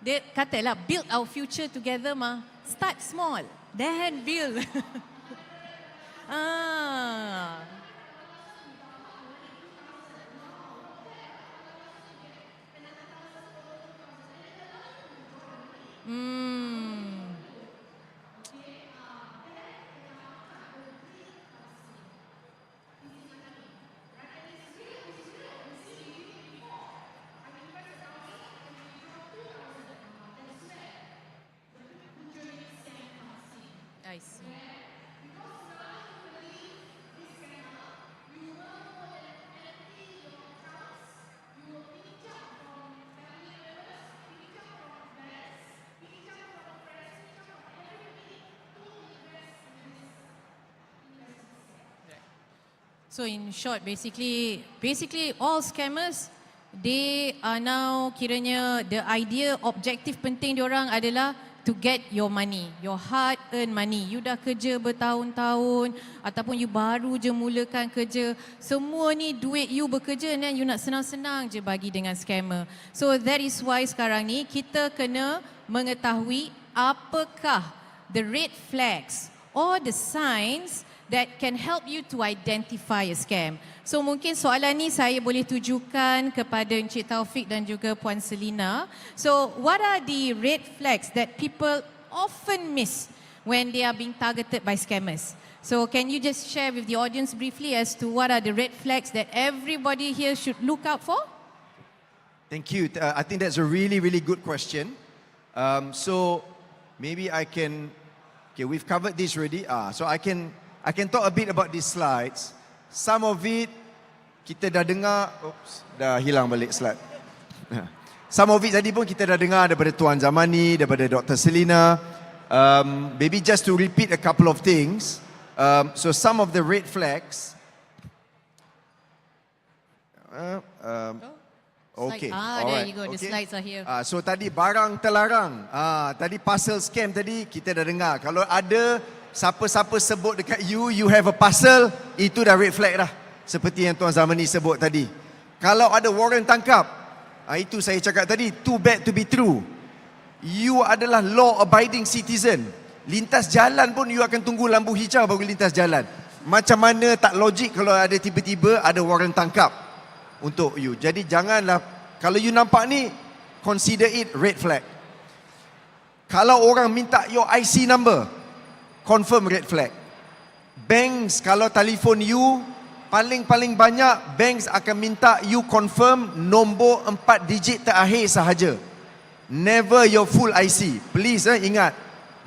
Dia katalah build our future together mah. Start small, then build. I see. So in short, basically all scammers, they are now kiranya the idea, objektif penting diorang adalah to get your money, your hard-earned money. You dah kerja bertahun-tahun ataupun you baru je mulakan kerja. Semua ni duit you bekerja dan you nak senang-senang je bagi dengan scammer. So that is why sekarang ni kita kena mengetahui apakah the red flags or the signs that can help you to identify a scam. So mungkin soalan ni saya boleh tujukan kepada Encik Taufik dan juga Puan Selina. So what are the red flags that people often miss when they are being targeted by scammers? So can you just share with the audience briefly as to what are the red flags that everybody here should look out for? Thank you. I think that's a really, really good question. So maybe I can, okay, we've covered this already. So I can talk a bit about these slides. Some of it kita dah dengar, dah hilang balik slide. Some of it tadi pun kita dah dengar daripada Tuan Zamani, daripada Dr. Selina. Maybe just to repeat a couple of things. So some of the red flags. Okay. There you go. The slides are here. So tadi barang terlarang. Tadi parcel scam tadi kita dah dengar. Kalau ada siapa-siapa sebut dekat you have a parcel, itu dah red flag dah. Seperti yang Tuan Zamani sebut tadi. Kalau ada warrant tangkap, itu saya cakap tadi, too bad to be true. You adalah law abiding citizen. Lintas jalan pun you akan tunggu lampu hijau baru lintas jalan. Macam mana tak logik kalau ada tiba-tiba ada warrant tangkap untuk you. Jadi janganlah, kalau you nampak ni, consider it red flag. Kalau orang minta your IC number, confirm red flag. Banks kalau telefon you, paling banyak banks akan minta you confirm nombor 4 digit terakhir sahaja. Never your full IC. Please ingat,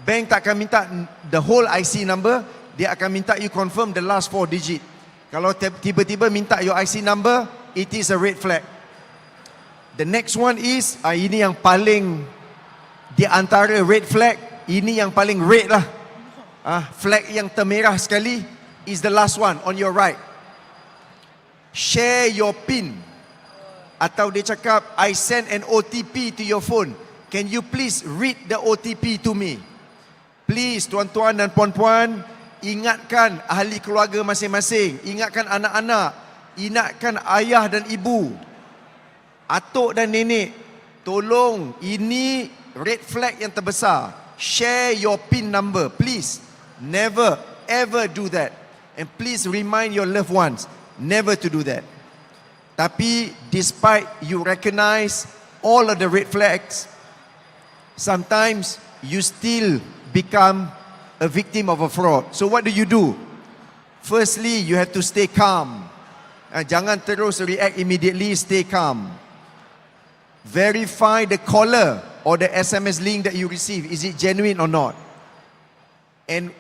bank tak akan minta the whole IC number, dia akan minta you confirm the last 4 digit. Kalau tiba-tiba minta your IC number, it is a red flag. The next one is, ini yang paling di antara red flag, ini yang paling red lah. Flag yang termerah sekali is the last one on your right. Share your PIN. Atau dia cakap, I send an OTP to your phone. Can you please read the OTP to me? Please, tuan-tuan dan puan-puan, ingatkan ahli keluarga masing-masing. Ingatkan anak-anak. Ingatkan ayah dan ibu. Atuk dan nenek. Tolong, ini red flag yang terbesar. Share your PIN number, please. Never ever do that. And please remind your loved ones never to do that. Tapi despite you recognize all of the red flags, sometimes you still become a victim of a fraud. So what do? Firstly, you have to stay calm. Jangan terus react immediately, stay calm. Verify the caller or the SMS link that you receive. Is it genuine or not? And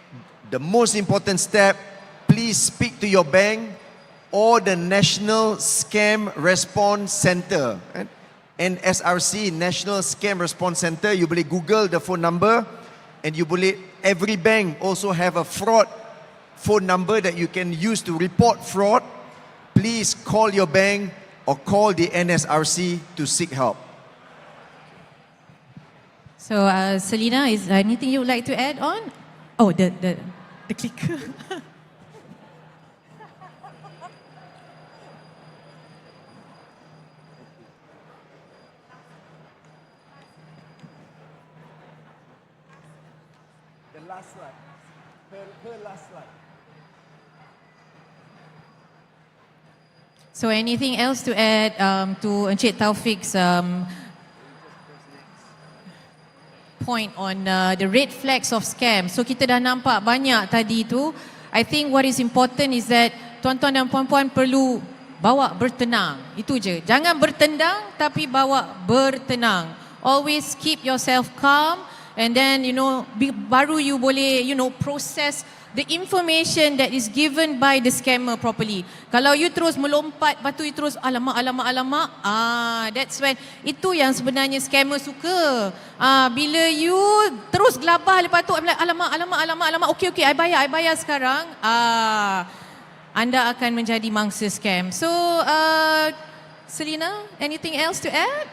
the most important step, please speak to your bank or the National Scam Response Center. NSRC, National Scam Response Center. You boleh Google the phone number, and you boleh, every bank also have a fraud phone number that you can use to report fraud. Please call your bank or call the NSRC to seek help. So, Selina, is there anything you would like to add on? Oh, the clicker. The last slide. Her last slide. So, anything else to add to Encik Taufik's point on the red flags of scam? So, kita dah nampak banyak tadi tu. I think what is important is that tuan-tuan dan puan-puan perlu bawa bertenang. Itu je. Jangan bertendang tapi bawa bertenang. Always keep yourself calm, and then baru you boleh process the information that is given by the scammer properly. Kalau you terus melompat, lepas tu you terus alamak, that's when itu yang sebenarnya scammer suka. Bila you terus gelabah, lepas tu alamak, okay, I bayar sekarang. Anda akan menjadi mangsa scam. So, Selina, anything else to add?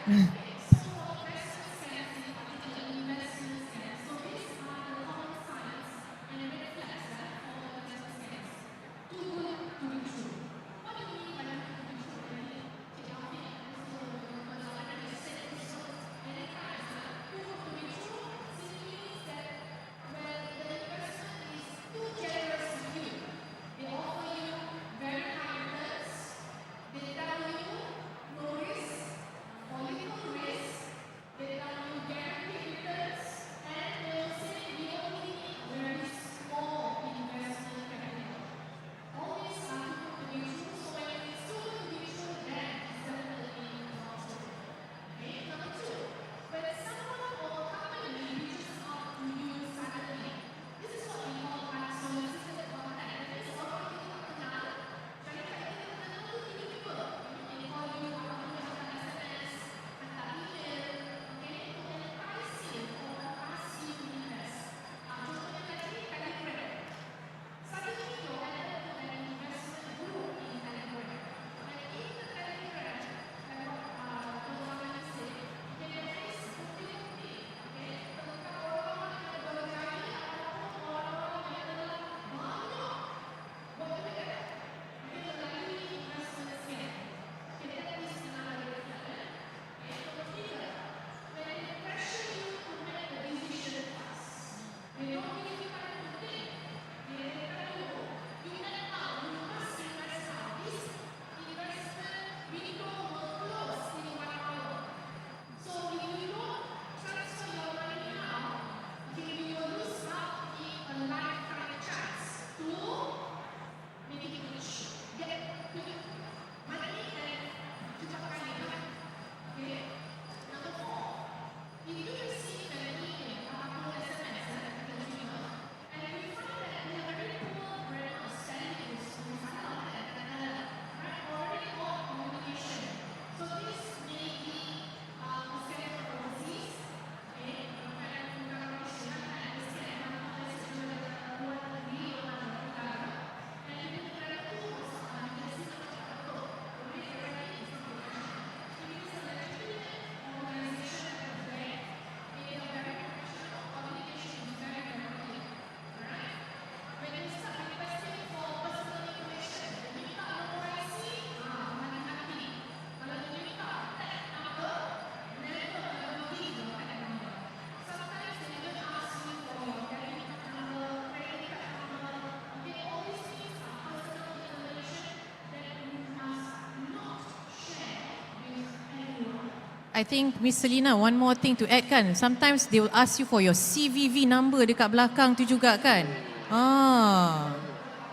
I think Miss Selina, one more thing to add kan. Sometimes they will ask you for your CVV number dekat belakang tu juga kan.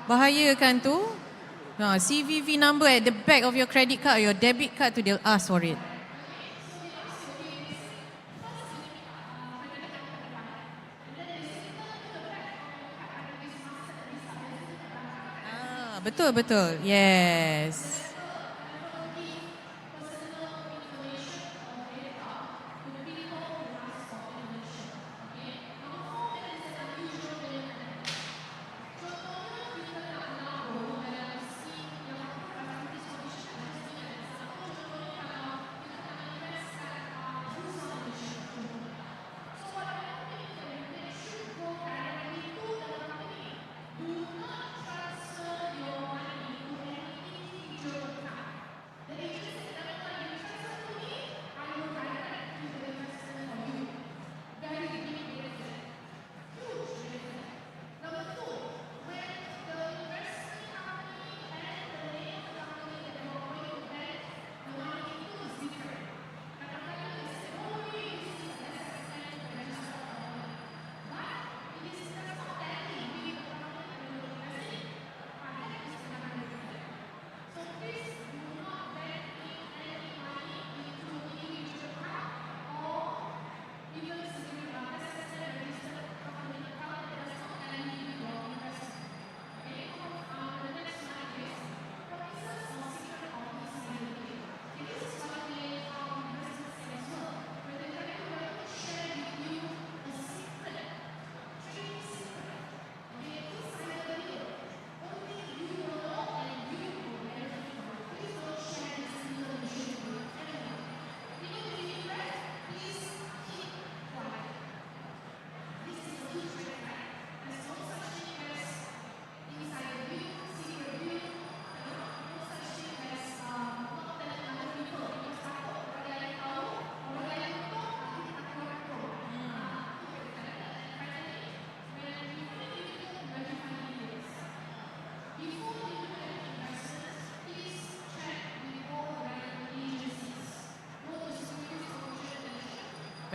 Bahaya kan tu. CVV number at the back of your credit card or your debit card tu, they'll ask for it. Betul. Yes.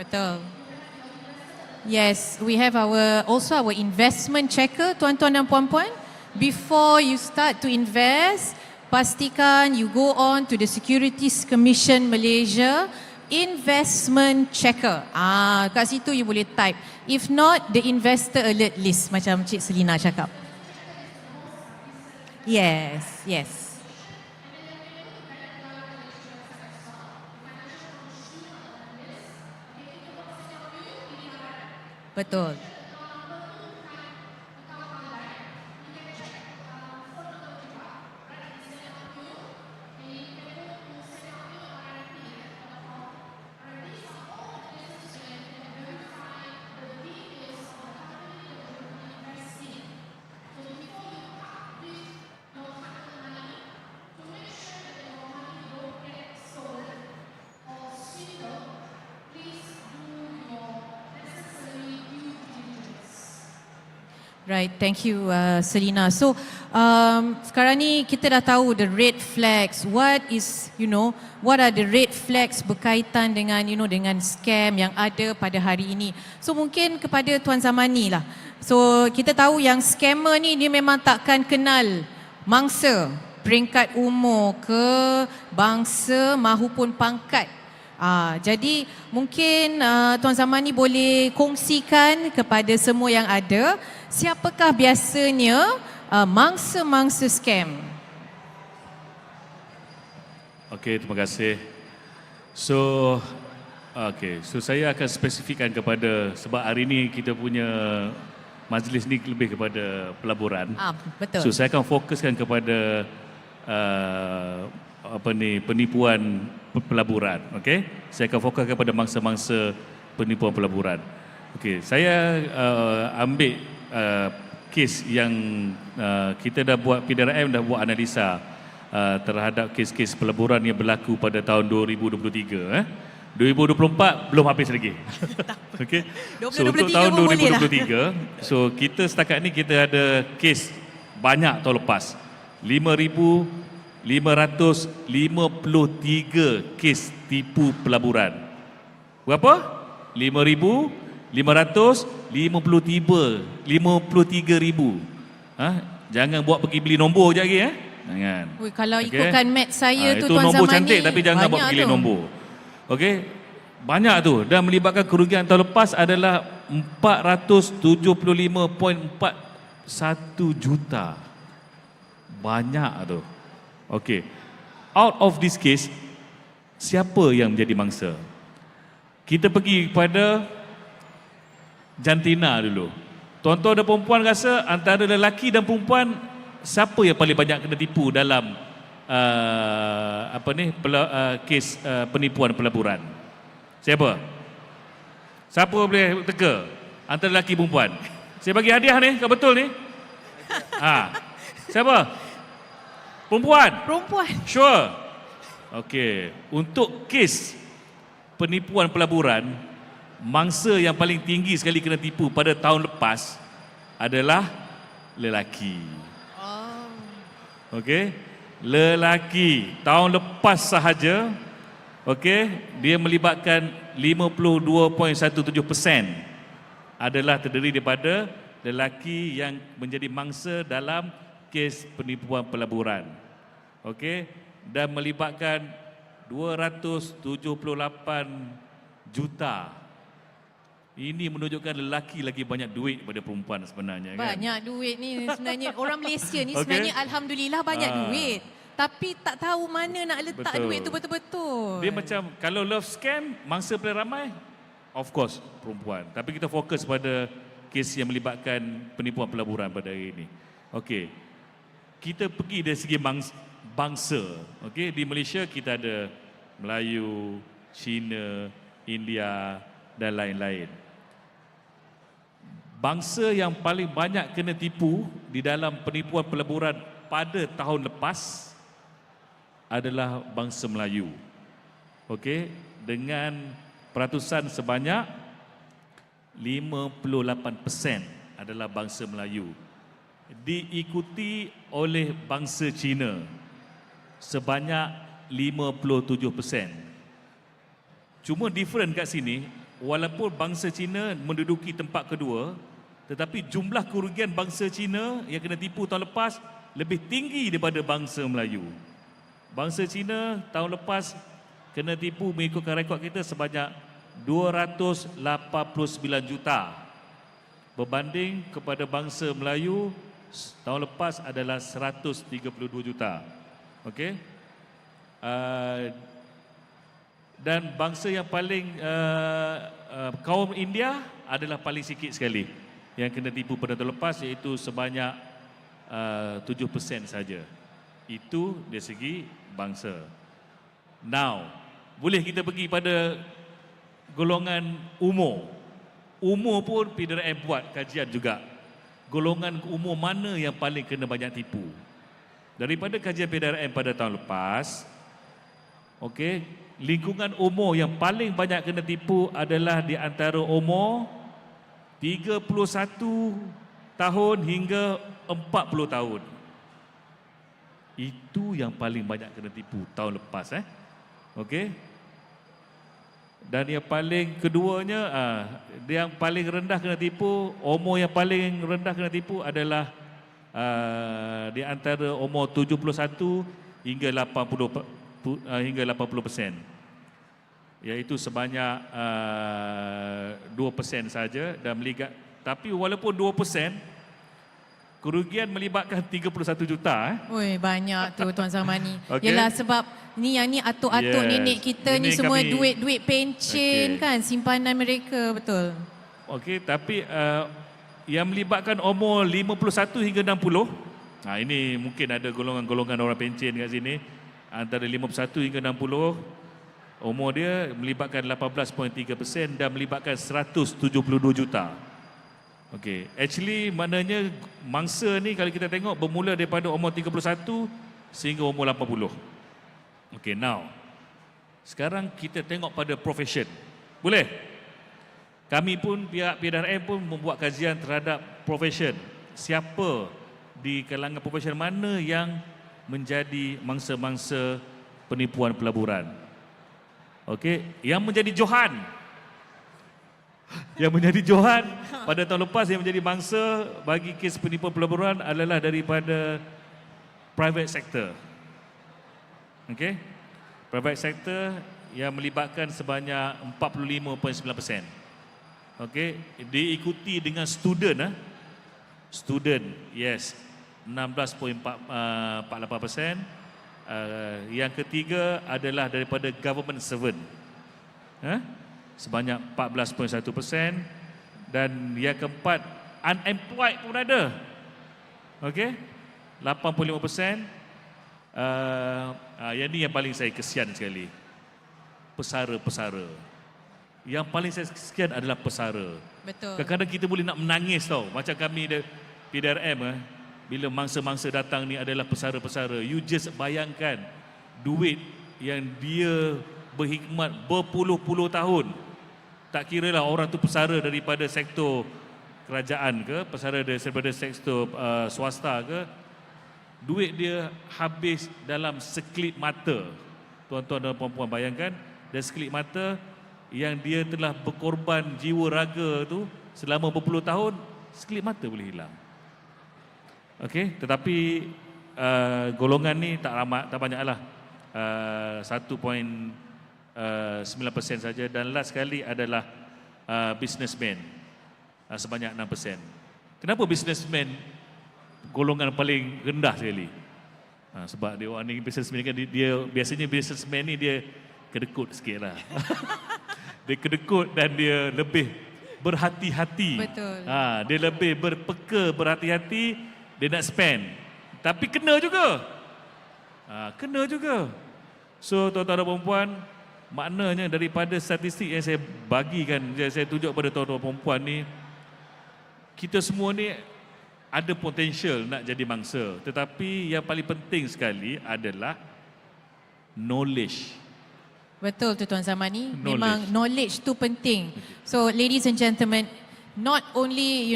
Betul. Yes, we have our investment checker, tuan-tuan dan puan-puan. Before you start to invest, pastikan you go on to the Securities Commission Malaysia investment checker. Kat situ you boleh type. If not, the investor alert list macam Cik Selina cakap. Yes. Betul. Right, thank you Selina. So sekarang ni kita dah tahu the red flags. What are the red flags berkaitan dengan dengan scam yang ada pada hari ini. So mungkin kepada Tuan Zamani lah. So kita tahu yang scammer ni dia memang takkan kenal mangsa, peringkat umur ke, bangsa mahupun pangkat. Jadi mungkin Tuan Zamani boleh kongsikan kepada semua yang ada, siapakah biasanya mangsa-mangsa scam? Okey, terima kasih. So saya akan spesifikkan kepada, sebab hari ini kita punya majlis ni lebih kepada pelaburan. Betul. So saya akan fokuskan kepada penipuan pelaburan. Okey, saya akan fokus kepada mangsa-mangsa penipuan pelaburan. Okey, saya ambil kes yang kita dah buat, PDRM dah buat analisa terhadap kes-kes pelaburan yang berlaku pada tahun 2023. 2024 belum habis lagi. Okey. So untuk tahun 2023, so kita setakat ni kita ada kes banyak tahun lepas. 5,000 553 kes tipu pelaburan. Berapa? 5,553,000. Jangan buat pergi beli nombor je lagi Jangan. Ui, kalau ikutkan mat saya tu itu Tuan nombor Zamani, cantik tapi jangan buat pergi beli nombor. Okey. Banyak tu dan melibatkan kerugian tahun lepas adalah 475.41 juta. Banyak tu. Okey. Out of this case, siapa yang menjadi mangsa? Kita pergi kepada jantina dulu. Tuan-tuan dan perempuan rasa antara lelaki dan perempuan siapa yang paling banyak kena tipu dalam kes penipuan pelaburan? Siapa? Siapa boleh teka antara lelaki dan perempuan? Saya bagi hadiah ni, kau betul ni? Siapa? Perempuan? Perempuan. Sure. Okey, untuk kes penipuan pelaburan, mangsa yang paling tinggi sekali kena tipu pada tahun lepas adalah lelaki. Okey, lelaki tahun lepas sahaja, okey, dia melibatkan 52.17% adalah terdiri daripada lelaki yang menjadi mangsa dalam kes penipuan pelaburan. Okey, dan melibatkan 278 juta. Ini menunjukkan lelaki lagi banyak duit daripada perempuan sebenarnya. Banyak duit ni sebenarnya. Orang Malaysia ni Okey. sebenarnya Alhamdulillah banyak duit. Tapi tak tahu mana nak letak duit tu betul-betul. Dia macam kalau love scam, mangsa paling ramai, of course perempuan. Tapi kita fokus pada kes yang melibatkan penipuan pelaburan pada hari ini. Okey, kita pergi dari segi bangsa. Okey, di Malaysia kita ada Melayu, Cina, India dan lain-lain. Bangsa yang paling banyak kena tipu di dalam penipuan pelaburan pada tahun lepas adalah bangsa Melayu. Okey, dengan peratusan sebanyak 58% adalah bangsa Melayu. Diikuti oleh bangsa Cina sebanyak 57%. Cuma different kat sini, walaupun bangsa Cina menduduki tempat kedua, tetapi jumlah kerugian bangsa Cina yang kena tipu tahun lepas lebih tinggi daripada bangsa Melayu. Bangsa Cina tahun lepas kena tipu mengikutkan rekod kita sebanyak 289 juta. Berbanding kepada bangsa Melayu tahun lepas adalah 132 juta. Okey. Dan bangsa yang paling kaum India adalah paling sikit sekali yang kena tipu pada tahun lepas, iaitu sebanyak 7% saja. Itu dari segi bangsa. Now, boleh kita pergi pada golongan umur. Umur pun PDRM buat kajian juga. Golongan umur mana yang paling kena banyak tipu? Daripada kajian PDRM pada tahun lepas, okey, lingkungan umur yang paling banyak kena tipu adalah di antara umur 31 tahun hingga 40 tahun. Itu yang paling banyak kena tipu tahun lepas. Okey. Dan yang paling keduanya, yang paling rendah kena tipu, umur yang paling rendah kena tipu adalah di antara umur 71 hingga 80%. Iaitu sebanyak 2% saja dan tapi walaupun 2%, kerugian melibatkan 31 juta. Oi, banyak tu Tuan Zamani. Okey. Yalah sebab ni yang ni atuk-atuk nenek kita Ini ni semua kami- duit-duit pencen kan, simpanan mereka, betul. Okey, tapi yang melibatkan umur 51 hingga 60, ini mungkin ada golongan-golongan orang pencen kat sini, antara 51 hingga 60, umur dia melibatkan 18.3% dan melibatkan 172 juta. Okey, actually maknanya mangsa ni kalau kita tengok bermula daripada umur 31 sehingga umur 80. Okey, now sekarang kita tengok pada profession. Boleh? Kami pun, pihak PDRM pun membuat kajian terhadap profession. Siapa di kalangan profession mana yang menjadi mangsa-mangsa penipuan pelaburan. Okey, yang menjadi johan. Yang menjadi johan pada tahun lepas yang menjadi mangsa bagi kes penipuan pelaburan adalah daripada private sector. Okey. Private sector yang melibatkan sebanyak 45.9%. Okey, diikuti dengan student student, yes, 16.48%. Yang ketiga adalah daripada government servant, sebanyak 14.1%. Dan yang keempat, unemployed pun ada, okey, 85%. Yang ni yang paling saya kesian sekali, pesara-pesara. Yang paling saya kesian adalah pesara. Betul. Kadang-kadang kita boleh nak menangis tau. Macam kami PDRM, bila mangsa-mangsa datang ni adalah pesara-pesara. You just bayangkan duit yang dia berkhidmat berpuluh-puluh tahun. Tak kira lah orang tu pesara daripada sektor kerajaan ke, pesara daripada sektor swasta ke, duit dia habis dalam sekelip mata. Tuan-tuan dan puan-puan bayangkan, dan sekelip mata yang dia telah berkorban jiwa raga tu selama berpuluh tahun, sekelip mata boleh hilang. Okey, tetapi golongan ni tak banyaklah. 1.9% saja, dan last sekali adalah businessman, sebanyak 6%. Kenapa businessman golongan paling rendah sekali? Sebab dia orang ni businessman kan, dia biasanya businessman ni dia kedekut sikitlah. Dia kedekut dan dia lebih berhati-hati. Betul. Dia lebih berpeka, berhati-hati, dia nak spend. Tapi kena juga. Kena juga. So tuan-tuan dan puan-puan, maknanya daripada statistik yang saya bagikan, saya tunjuk pada tuan-tuan dan puan-puan ni, kita semua ni ada potensial nak jadi mangsa. Tetapi yang paling penting sekali adalah knowledge. Betul tu Tuan Zamani, memang knowledge tu penting. So ladies and gentlemen, not only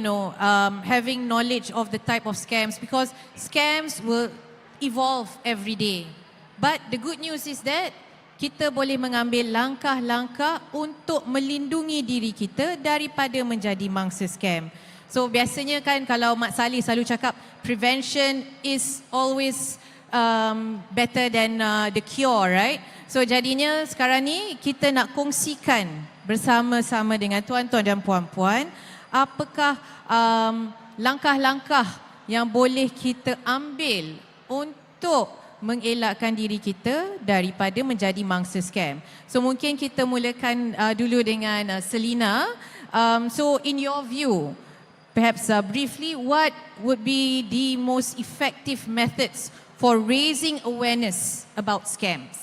having knowledge of the type of scams, because scams will evolve every day. But the good news is that kita boleh mengambil langkah-langkah untuk melindungi diri kita daripada menjadi mangsa scam. So biasanya kan kalau Mak Salih selalu cakap prevention is always better than the cure, right? So jadinya sekarang ni kita nak kongsikan bersama-sama dengan tuan-tuan dan puan-puan apakah langkah-langkah yang boleh kita ambil untuk mengelakkan diri kita daripada menjadi mangsa scam. So mungkin kita mulakan dulu dengan Selina. So in your view, perhaps briefly, what would be the most effective methods for raising awareness about scams?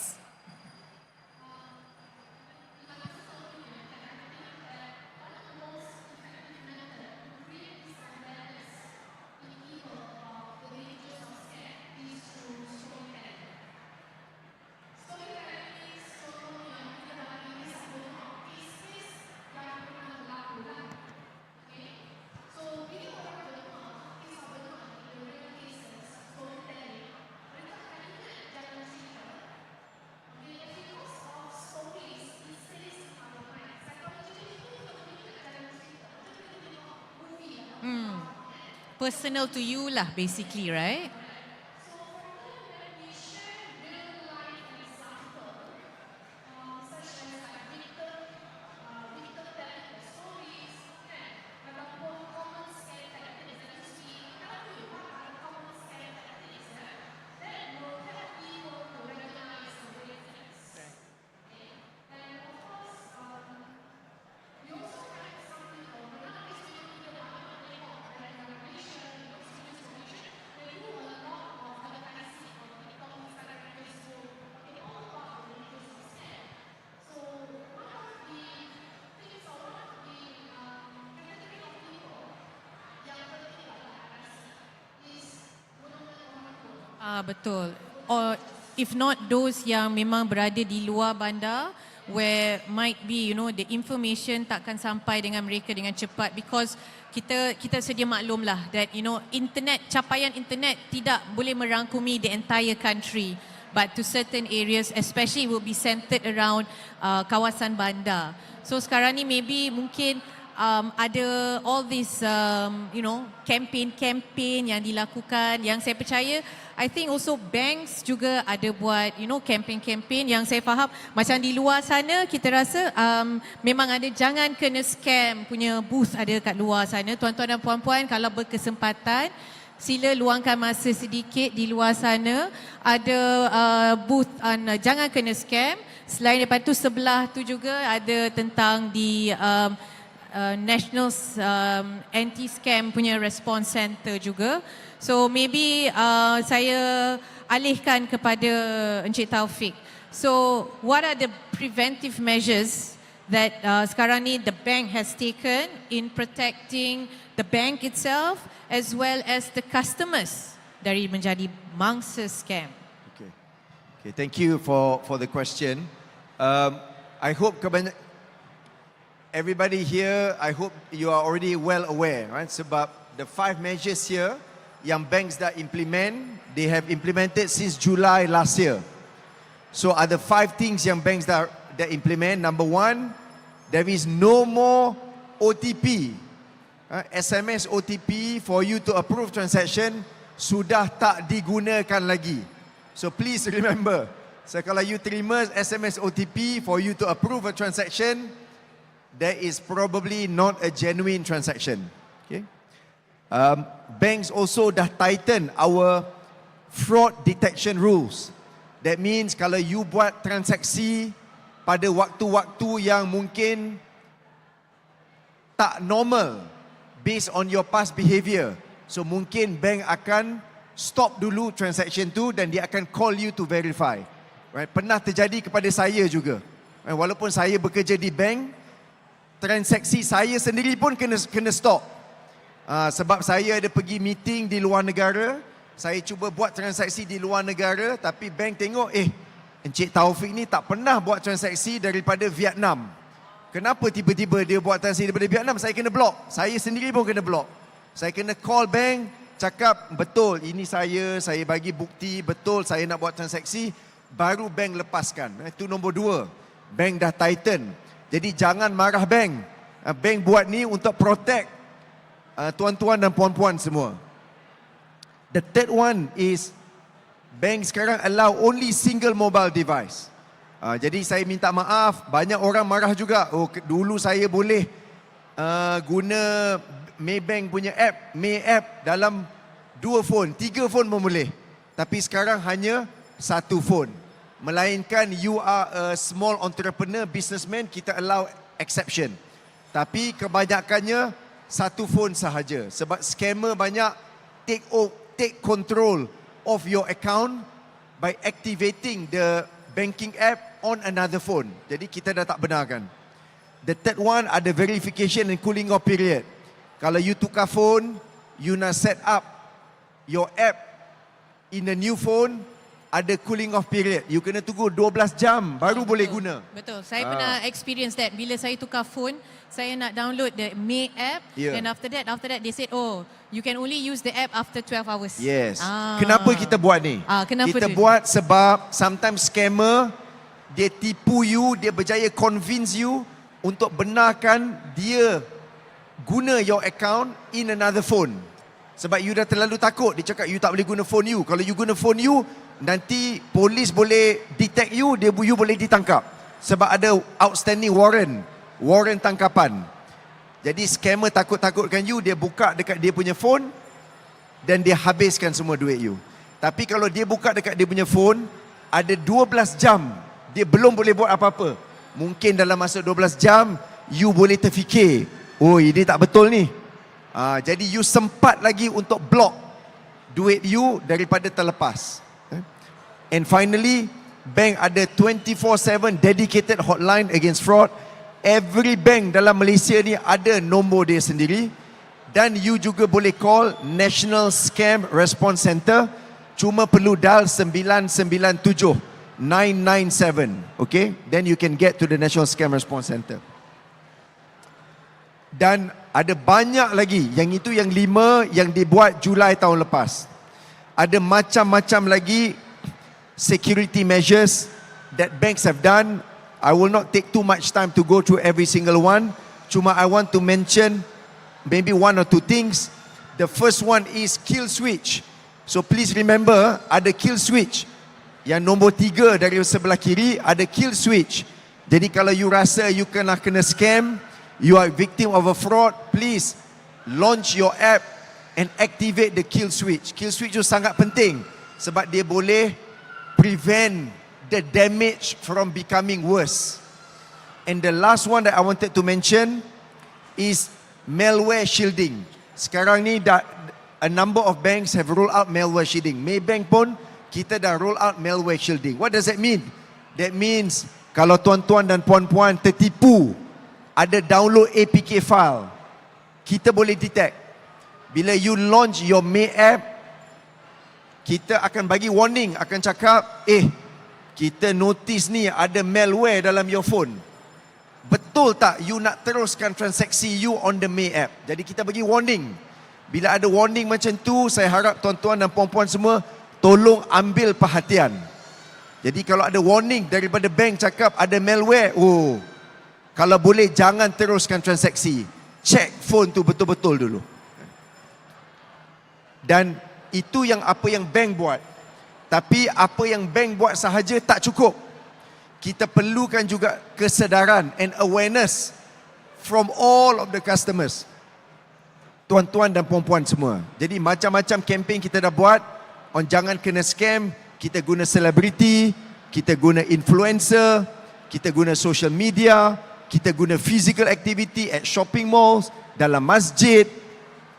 Personal to you lah basically, right? Betul. Or if not those yang memang berada di luar bandar, where might be the information takkan sampai dengan mereka dengan cepat, because kita sedia maklumlah that capaian internet tidak boleh merangkumi the entire country, but to certain areas especially will be centered around kawasan bandar. So sekarang ni maybe mungkin ada all this campaign yang dilakukan, yang saya percaya I think also banks juga ada buat campaign yang saya faham macam di luar sana kita rasa memang ada jangan kena scam punya booth ada kat luar sana. Tuan-tuan dan puan-puan, kalau berkesempatan sila luangkan masa sedikit di luar sana, ada booth jangan kena scam. Selain daripada tu, sebelah tu juga ada tentang di National Anti-Scam punya Response Center juga. So maybe saya alihkan kepada Encik Taufik. So what are the preventive measures that sekarang ni the bank has taken in protecting the bank itself as well as the customers dari menjadi mangsa scam? Okay, thank you for the question. I hope everybody here, I hope you are already well aware, right? Sebab the 5 measures here yang banks dah implement, they have implemented since July last year. So ada 5 things yang banks dah implement. Number 1, there is no more OTP. SMS OTP for you to approve transaction sudah tak digunakan lagi. So please remember, so kalau you terima SMS OTP for you to approve a transaction, that is probably not a genuine transaction. Okay. Banks also dah tighten our fraud detection rules. That means kalau you buat transaksi pada waktu-waktu yang mungkin tak normal based on your past behavior, so mungkin bank akan stop dulu transaction tu dan dia akan call you to verify. Right? Pernah terjadi kepada saya juga. Right? Walaupun saya bekerja di bank, transaksi saya sendiri pun kena stop. Sebab saya ada pergi meeting di luar negara, saya cuba buat transaksi di luar negara, tapi bank tengok, Encik Taufik ni tak pernah buat transaksi daripada Vietnam. Kenapa tiba-tiba dia buat transaksi daripada Vietnam? Saya kena block. Saya sendiri pun kena block. Saya kena call bank, cakap betul ini saya bagi bukti, betul saya nak buat transaksi, baru bank lepaskan. Itu nombor 2. Bank dah tighten. Jadi jangan marah bank. Bank buat ni untuk protect tuan-tuan dan puan-puan semua. The third one is bank sekarang allow only single mobile device. Jadi saya minta maaf, banyak orang marah juga. Dulu saya boleh guna Maybank punya app, May app dalam 2 phone, 3 phone pun boleh. Tapi sekarang hanya 1 phone. Melainkan you are a small entrepreneur, businessman, kita allow exception. Tapi kebanyakannya 1 phone sahaja. Sebab scammer banyak take control of your account by activating the banking app on another phone. Jadi kita dah tak benarkan. The third one ada verification and cooling off period. Kalau you tukar phone, you nak set up your app in the new phone, ada cooling off period. You kena tunggu 12 jam baru boleh guna. Betul. Saya pernah experience that. Bila saya tukar phone, saya nak download the May app, and after that they said, you can only use the app after 12 hours. Yes. Kenapa kita buat ni? Kita buat sebab sometimes scammer dia tipu you, dia berjaya convince you untuk benarkan dia guna your account in another phone. Sebab you dah terlalu takut. Dia cakap you tak boleh guna phone you. Kalau you guna phone you, nanti polis boleh detect you, you boleh ditangkap. Sebab ada outstanding warrant tangkapan. Jadi scammer takut-takutkan you, dia buka dekat dia punya phone dan dia habiskan semua duit you. Tapi kalau dia buka dekat dia punya phone, ada 12 jam dia belum boleh buat apa-apa. Mungkin dalam masa 12 jam you boleh terfikir, ini tak betul ni. Jadi you sempat lagi untuk block duit you daripada terlepas. And finally, bank ada 24/7 dedicated hotline against fraud. Every bank dalam Malaysia ni ada nombor dia sendiri. Dan you juga boleh call National Scam Response Center. Cuma perlu dial 997. Okay, then you can get to the National Scam Response Center. Dan ada banyak lagi, yang itu yang 5 yang dibuat Julai tahun lepas. Ada macam-macam lagi security measures that banks have done. I will not take too much time to go through every single one. Cuma I want to mention maybe 1 or 2 things. The first one is kill switch. So please remember, ada kill switch. Yang nombor 3 dari sebelah kiri ada kill switch. Jadi kalau you rasa you kena scam, you are victim of a fraud, please launch your app and activate the kill switch. Kill switch itu sangat penting sebab dia boleh prevent the damage from becoming worse. And the last one that I wanted to mention is malware shielding. Sekarang ni a number of banks have rolled out malware shielding. Maybank pun kita dah roll out malware shielding. What does that mean? That means kalau tuan-tuan dan puan-puan tertipu, ada download APK file, kita boleh detect. Bila you launch your May app, kita akan bagi warning, akan cakap, kita notice ni ada malware dalam your phone. Betul tak you nak teruskan transaksi you on the May app? Jadi kita bagi warning. Bila ada warning macam tu, saya harap tuan-tuan dan puan-puan semua tolong ambil perhatian. Jadi kalau ada warning daripada bank cakap ada malware, kalau boleh jangan teruskan transaksi. Check phone tu betul-betul dulu. Dan itu yang apa yang bank buat. Tapi apa yang bank buat sahaja tak cukup. Kita perlukan juga kesedaran and awareness from all of the customers. Tuan-tuan dan puan-puan semua. Jadi macam-macam campaign kita dah buat. On jangan kena scam, kita guna selebriti, kita guna influencer, kita guna social media, kita guna physical activity at shopping malls, dalam masjid,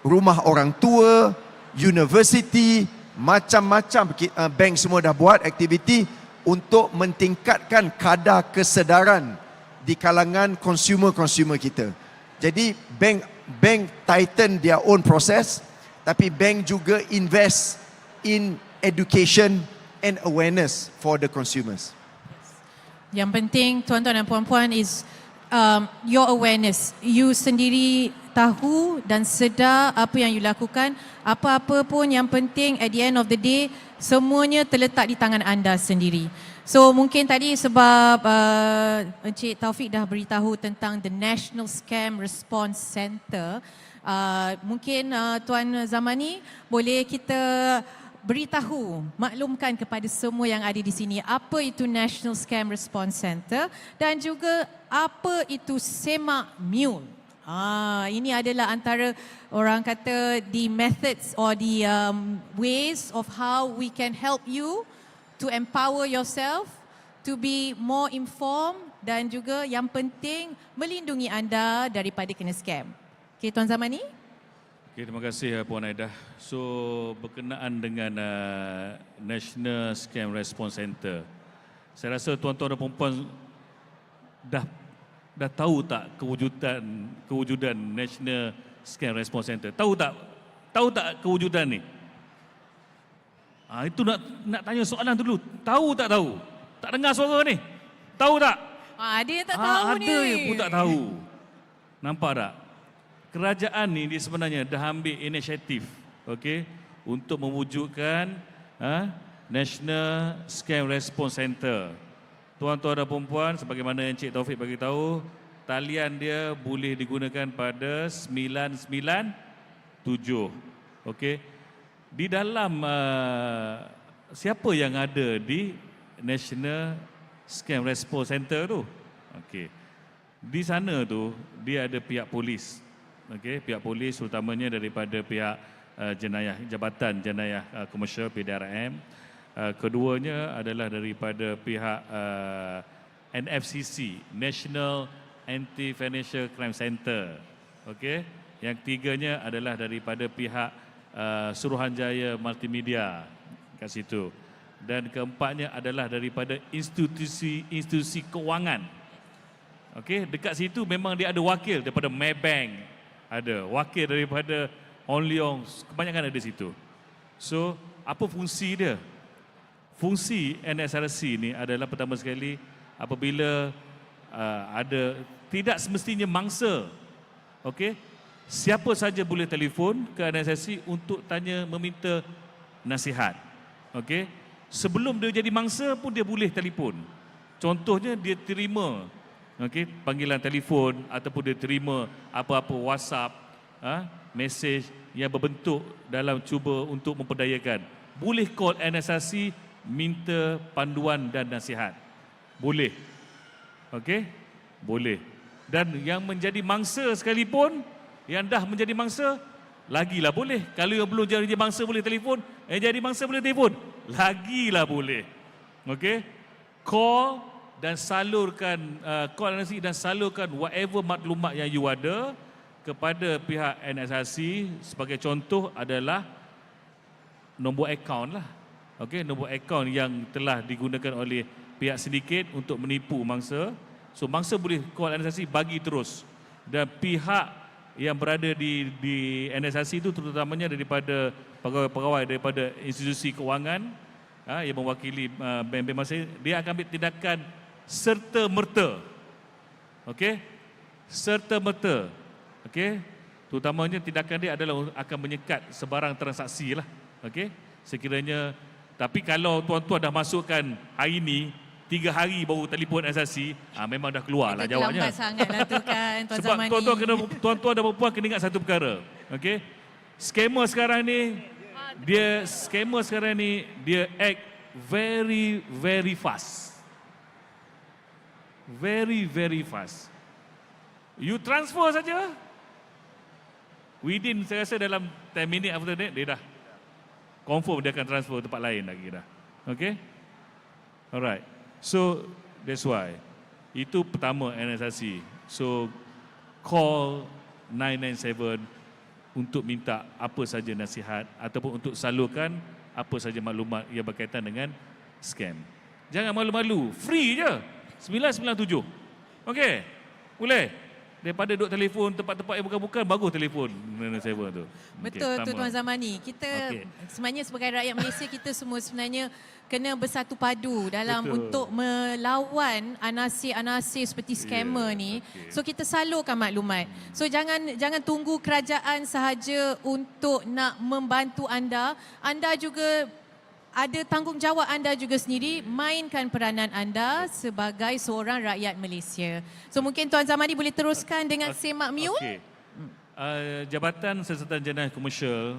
rumah orang tua, university, macam-macam bank semua dah buat aktiviti untuk mentingkatkan kadar kesedaran di kalangan consumer kita. Jadi bank tighten their own process, tapi bank juga invest in education and awareness for the consumers. Yang penting tuan-tuan dan puan-puan is your awareness. You sendiri tahu dan sedar apa yang you lakukan. Apa-apa pun yang penting at the end of the day, semuanya terletak di tangan anda sendiri. So mungkin tadi sebab Encik Taufik dah beritahu tentang the National Scam Response Center, mungkin Tuan Zamani boleh kita beritahu, maklumkan kepada semua yang ada di sini apa itu National Scam Response Center dan juga apa itu semak mule. Ini adalah antara orang kata the methods or the ways of how we can help you to empower yourself to be more informed dan juga yang penting melindungi anda daripada kena scam. Okay, Tuan Zamani? Okay, terima kasih Puan Aidah. So berkenaan dengan National Scam Response Center, saya rasa tuan-tuan dan puan-puan dah tahu tak kewujudan National Scam Response Center? Tahu tak kewujudan ni? Itu nak tanya soalan dulu. Tahu tak tahu? Tak dengar suara ni? Tahu tak? Ada yang tak tahu ni. Ada yang pun tak tahu. Nampak tak? Kerajaan ni dia sebenarnya dah ambil inisiatif, okey, untuk mewujudkan National Scam Response Center. Tuan-tuan dan puan-puan, sebagaimana Encik Taufik bagi tahu, talian dia boleh digunakan pada 997. Okey. Di dalam siapa yang ada di National Scam Response Center tu? Okey. Di sana tu dia ada pihak polis. Okey, pihak polis terutamanya daripada pihak Jabatan Jenayah Komersial PDRM. Keduanya adalah daripada pihak NFCC, National Anti-Financial Crime Center. Okey. Yang tiganya adalah daripada pihak Suruhanjaya Multimedia kat situ. Dan keempatnya adalah daripada institusi kewangan. Okey, dekat situ memang dia ada wakil daripada Maybank, ada wakil daripada Hon Leong, kebanyakan ada di situ. So, apa fungsi dia? fungsi NSRC ni adalah pertama sekali apabila ada tidak semestinya mangsa, okey, siapa saja boleh telefon ke NSRC untuk tanya meminta nasihat, okey. Sebelum dia jadi mangsa pun dia boleh telefon. Contohnya dia terima, okey, panggilan telefon ataupun dia terima apa-apa WhatsApp, mesej yang berbentuk dalam cuba untuk memperdayakan. Boleh call NSRC minta panduan dan nasihat. Boleh. Okey? Boleh. Dan yang menjadi mangsa sekalipun, yang dah menjadi mangsa, lagilah boleh. Kalau yang belum jadi mangsa boleh telefon, jadi mangsa boleh telefon, lagilah boleh. Okey? Call dan salurkan, call NSRC dan salurkan whatever maklumat yang you ada kepada pihak NSRC. Sebagai contoh adalah nombor akaun lah. Okey, nombor akaun yang telah digunakan oleh pihak sindiket untuk menipu mangsa. So mangsa boleh call NSRC bagi terus. Dan pihak yang berada di NSRC itu terutamanya daripada pegawai-pegawai daripada institusi kewangan yang mewakili bank-bank mangsa, dia akan ambil tindakan serta-merta. Okey? Serta-merta. Okey, terutamanya tindakan dia adalah akan menyekat sebarang transaksi lah. Okey, sekiranya, tapi kalau tuan-tuan dah masukkan hari ni 3 hari baru telefon NSRC, memang dah keluar lah jawabnya. Terlambat sangat lah tu kan, Tuan Sebab Zamani. tuan-tuan dan perempuan kena ingat satu perkara. Okey, scammer sekarang ni, dia act very, very fast. Very, very fast. You transfer saja, within saya rasa dalam 10 minit after that, dia dah confirm dia akan transfer tempat lain lagi dah. Okay? Alright. So, that's why. Itu pertama NSRC. So, call 997 untuk minta apa saja nasihat ataupun untuk salurkan apa saja maklumat yang berkaitan dengan scam. Jangan malu-malu. Free je. 997. Okay? Boleh? Daripada duduk telefon tempat-tempat yang bukan-bukan, bagus telefon 997 tu. Betul tu Tuan Zamani. Kita sebenarnya sebagai rakyat Malaysia, kita semua sebenarnya kena bersatu padu dalam untuk melawan anasir-anasir seperti scammer ni. So kita salurkan maklumat. So jangan tunggu kerajaan sahaja untuk nak membantu anda. Anda juga ada tanggungjawab anda juga sendiri, mainkan peranan anda sebagai seorang rakyat Malaysia. So mungkin Tuan Zamani boleh teruskan dengan semak mule. Okay. Jabatan Siasatan Jenayah Komersial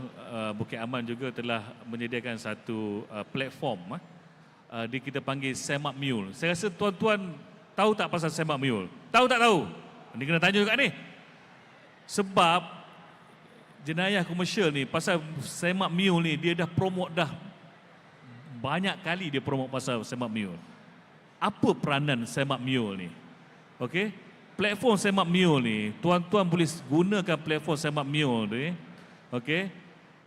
Bukit Aman juga telah menyediakan satu platform kita panggil Semak Mule. Saya rasa tuan-tuan tahu tak pasal Semak Mule? Tahu tak tahu? Ini kena tanya juga ni. Sebab jenayah komersial ni, pasal Semak Mule ni, dia dah promote dah. Banyak kali dia promote pasal Semak Mule. Apa peranan Semak Mule ni? Okey? Platform Semak Mule ni, tuan-tuan boleh gunakan platform Semak Mule ni, okey,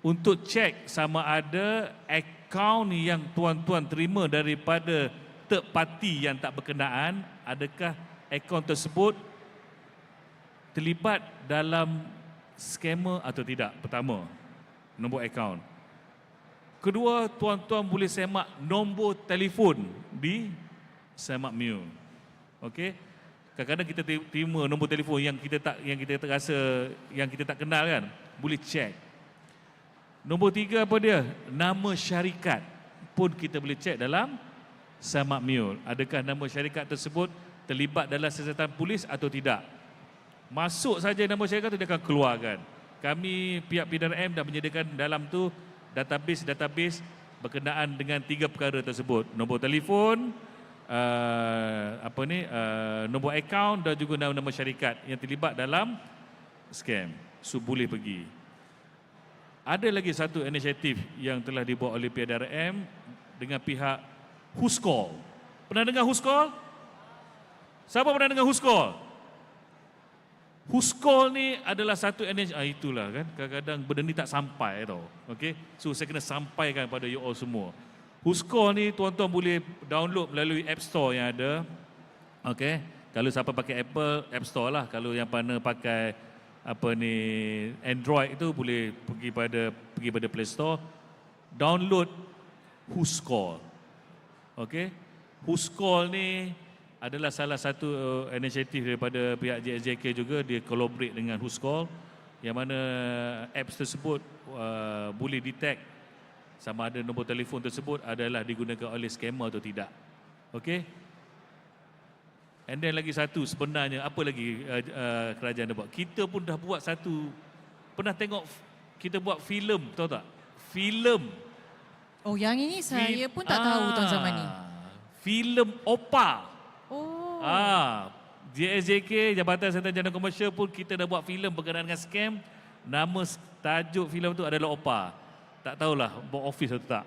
untuk cek sama ada akaun yang tuan-tuan terima daripada third party yang tak berkenaan, adakah akaun tersebut terlibat dalam scammer atau tidak. Pertama, nombor akaun. Kedua, tuan-tuan boleh semak nombor telefon di Semak Mule. Okey? Kadang-kadang kita terima nombor telefon yang kita tak rasa, yang kita tak kenal kan, boleh cek. Nombor 3 apa dia? Nama syarikat pun kita boleh cek dalam Semak Mule. Adakah nama syarikat tersebut terlibat dalam siasatan polis atau tidak? Masuk saja nama syarikat itu dia akan keluarkan. Kami pihak PDRM dah menyediakan dalam tu database berkenaan dengan 3 perkara tersebut. Nombor telefon, nombor akaun dan juga nama syarikat yang terlibat dalam scam. So boleh pergi. Ada lagi satu inisiatif yang telah dibuat oleh PDRM dengan pihak Who's-Call. Pernah dengar Who's-Call? Siapa pernah dengar Who's-Call? Who's-Call ni adalah satu itulah kan, kadang-kadang benda ni tak sampai tau. Okay? So saya kena sampaikan pada you all semua. Who's-Call ni tuan-tuan boleh download melalui App Store yang ada. Okay? Kalau siapa pakai Apple, App Store lah. Kalau yang mana pakai Android itu boleh pergi pada Play Store. Download Who's-Call. Okey. Who's Call ni adalah salah satu inisiatif daripada pihak JSJK juga. Dia collaborate dengan Who's Call, yang mana apps tersebut boleh detect sama ada nombor telefon tersebut adalah digunakan oleh scammer atau tidak. Okey. And then lagi satu, sebenarnya apa lagi kerajaan dah buat? Kita pun dah buat satu, pernah tengok kita buat filem, tahu tak? Filem. Oh, yang ini saya pun tak tahu Tuan Zamani. Filem OPA. Oh. JSJK, Jabatan Serta Jana Komersial pun kita dah buat filem berkenaan dengan scam. Nama tajuk filem tu adalah OPA. Tak tahulah box office atau tak.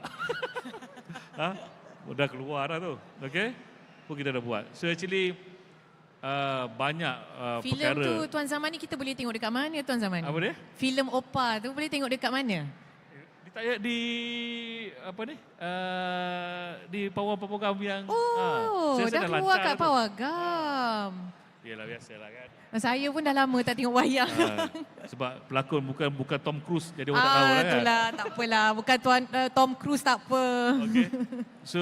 Dah keluar dah tu. Okey? Pun kita dah buat. So actually banyak Filem perkara. tu Tuan Zamani kita boleh tengok dekat mana Tuan Zamani? Apa dia? Filem OPA tu boleh tengok dekat mana? Ditayang di apa ni? Di program yang Dah keluar kat Pawagam. Yalah, biasalah kan. Saya pun dah lama tak tengok wayang. Sebab pelakon bukan Tom Cruise, jadi orang tak tahu lah kan. Itulah, tak apalah. Bukan Tom Cruise, tak apa. Okay. So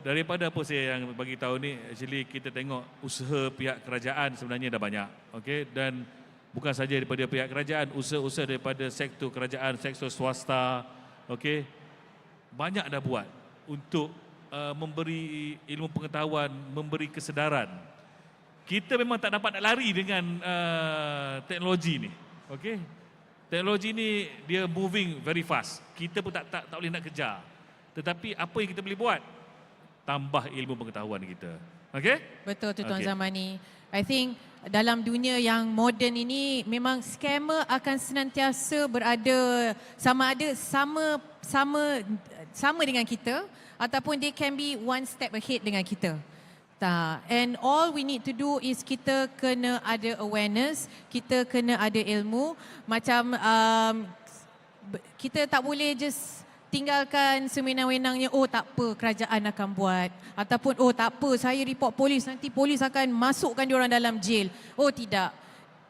daripada apa saya yang bagi tahu ni, actually kita tengok usaha pihak kerajaan sebenarnya dah banyak. Okay? Dan bukan saja daripada pihak kerajaan, usaha-usaha daripada sektor kerajaan, sektor swasta, okay? Banyak dah buat untuk memberi ilmu pengetahuan, memberi kesedaran. Kita memang tak dapat nak lari dengan teknologi ni. Okay? Teknologi ni dia moving very fast. Kita pun tak boleh nak kejar. Tetapi apa yang kita boleh buat? Tambah ilmu pengetahuan kita. Okay? Betul tu Tuan Zamani. I think dalam dunia yang moden ini memang scammer akan senantiasa berada sama dengan kita ataupun they can be one step ahead dengan kita. And all we need to do is kita kena ada awareness, kita kena ada ilmu. Macam kita tak boleh just tinggalkan sewenang-wenangnya, oh tak apa kerajaan akan buat. Ataupun oh tak apa saya report polis, nanti polis akan masukkan diorang dalam jail. Oh tidak.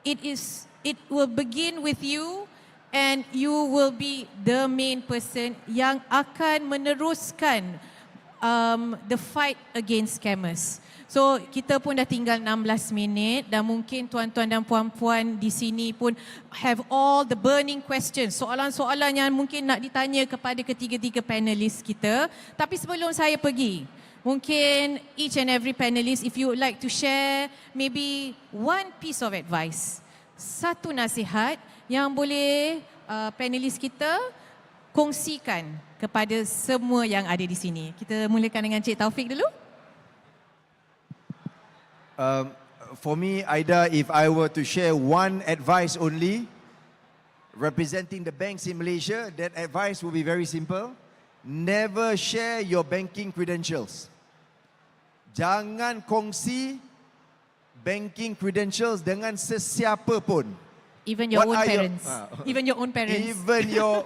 It will begin with you and you will be the main person yang akan meneruskan the fight against scammers. So kita pun dah tinggal 16 minit dan mungkin tuan-tuan dan puan-puan di sini pun have all the burning questions, soalan-soalan yang mungkin nak ditanya kepada ketiga-tiga panelis kita. Tapi sebelum saya pergi, mungkin each and every panelist, if you would like to share maybe one piece of advice, satu nasihat yang boleh panelis kita kongsikan kepada semua yang ada di sini. Kita mulakan dengan Cik Taufik dulu. For me, Aida, if I were to share one advice only, representing the banks in Malaysia, that advice will be very simple. Never share your banking credentials. Jangan kongsi banking credentials dengan sesiapa pun. Even your own parents. Even your own parents. Even your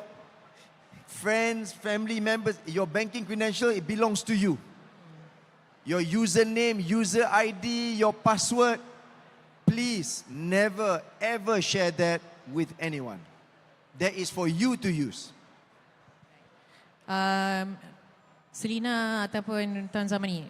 friends, family members, your banking credential, it belongs to you. Your username, user ID, your password, please never ever share that with anyone. That is for you to use. Selina ataupun Tuan Zamani.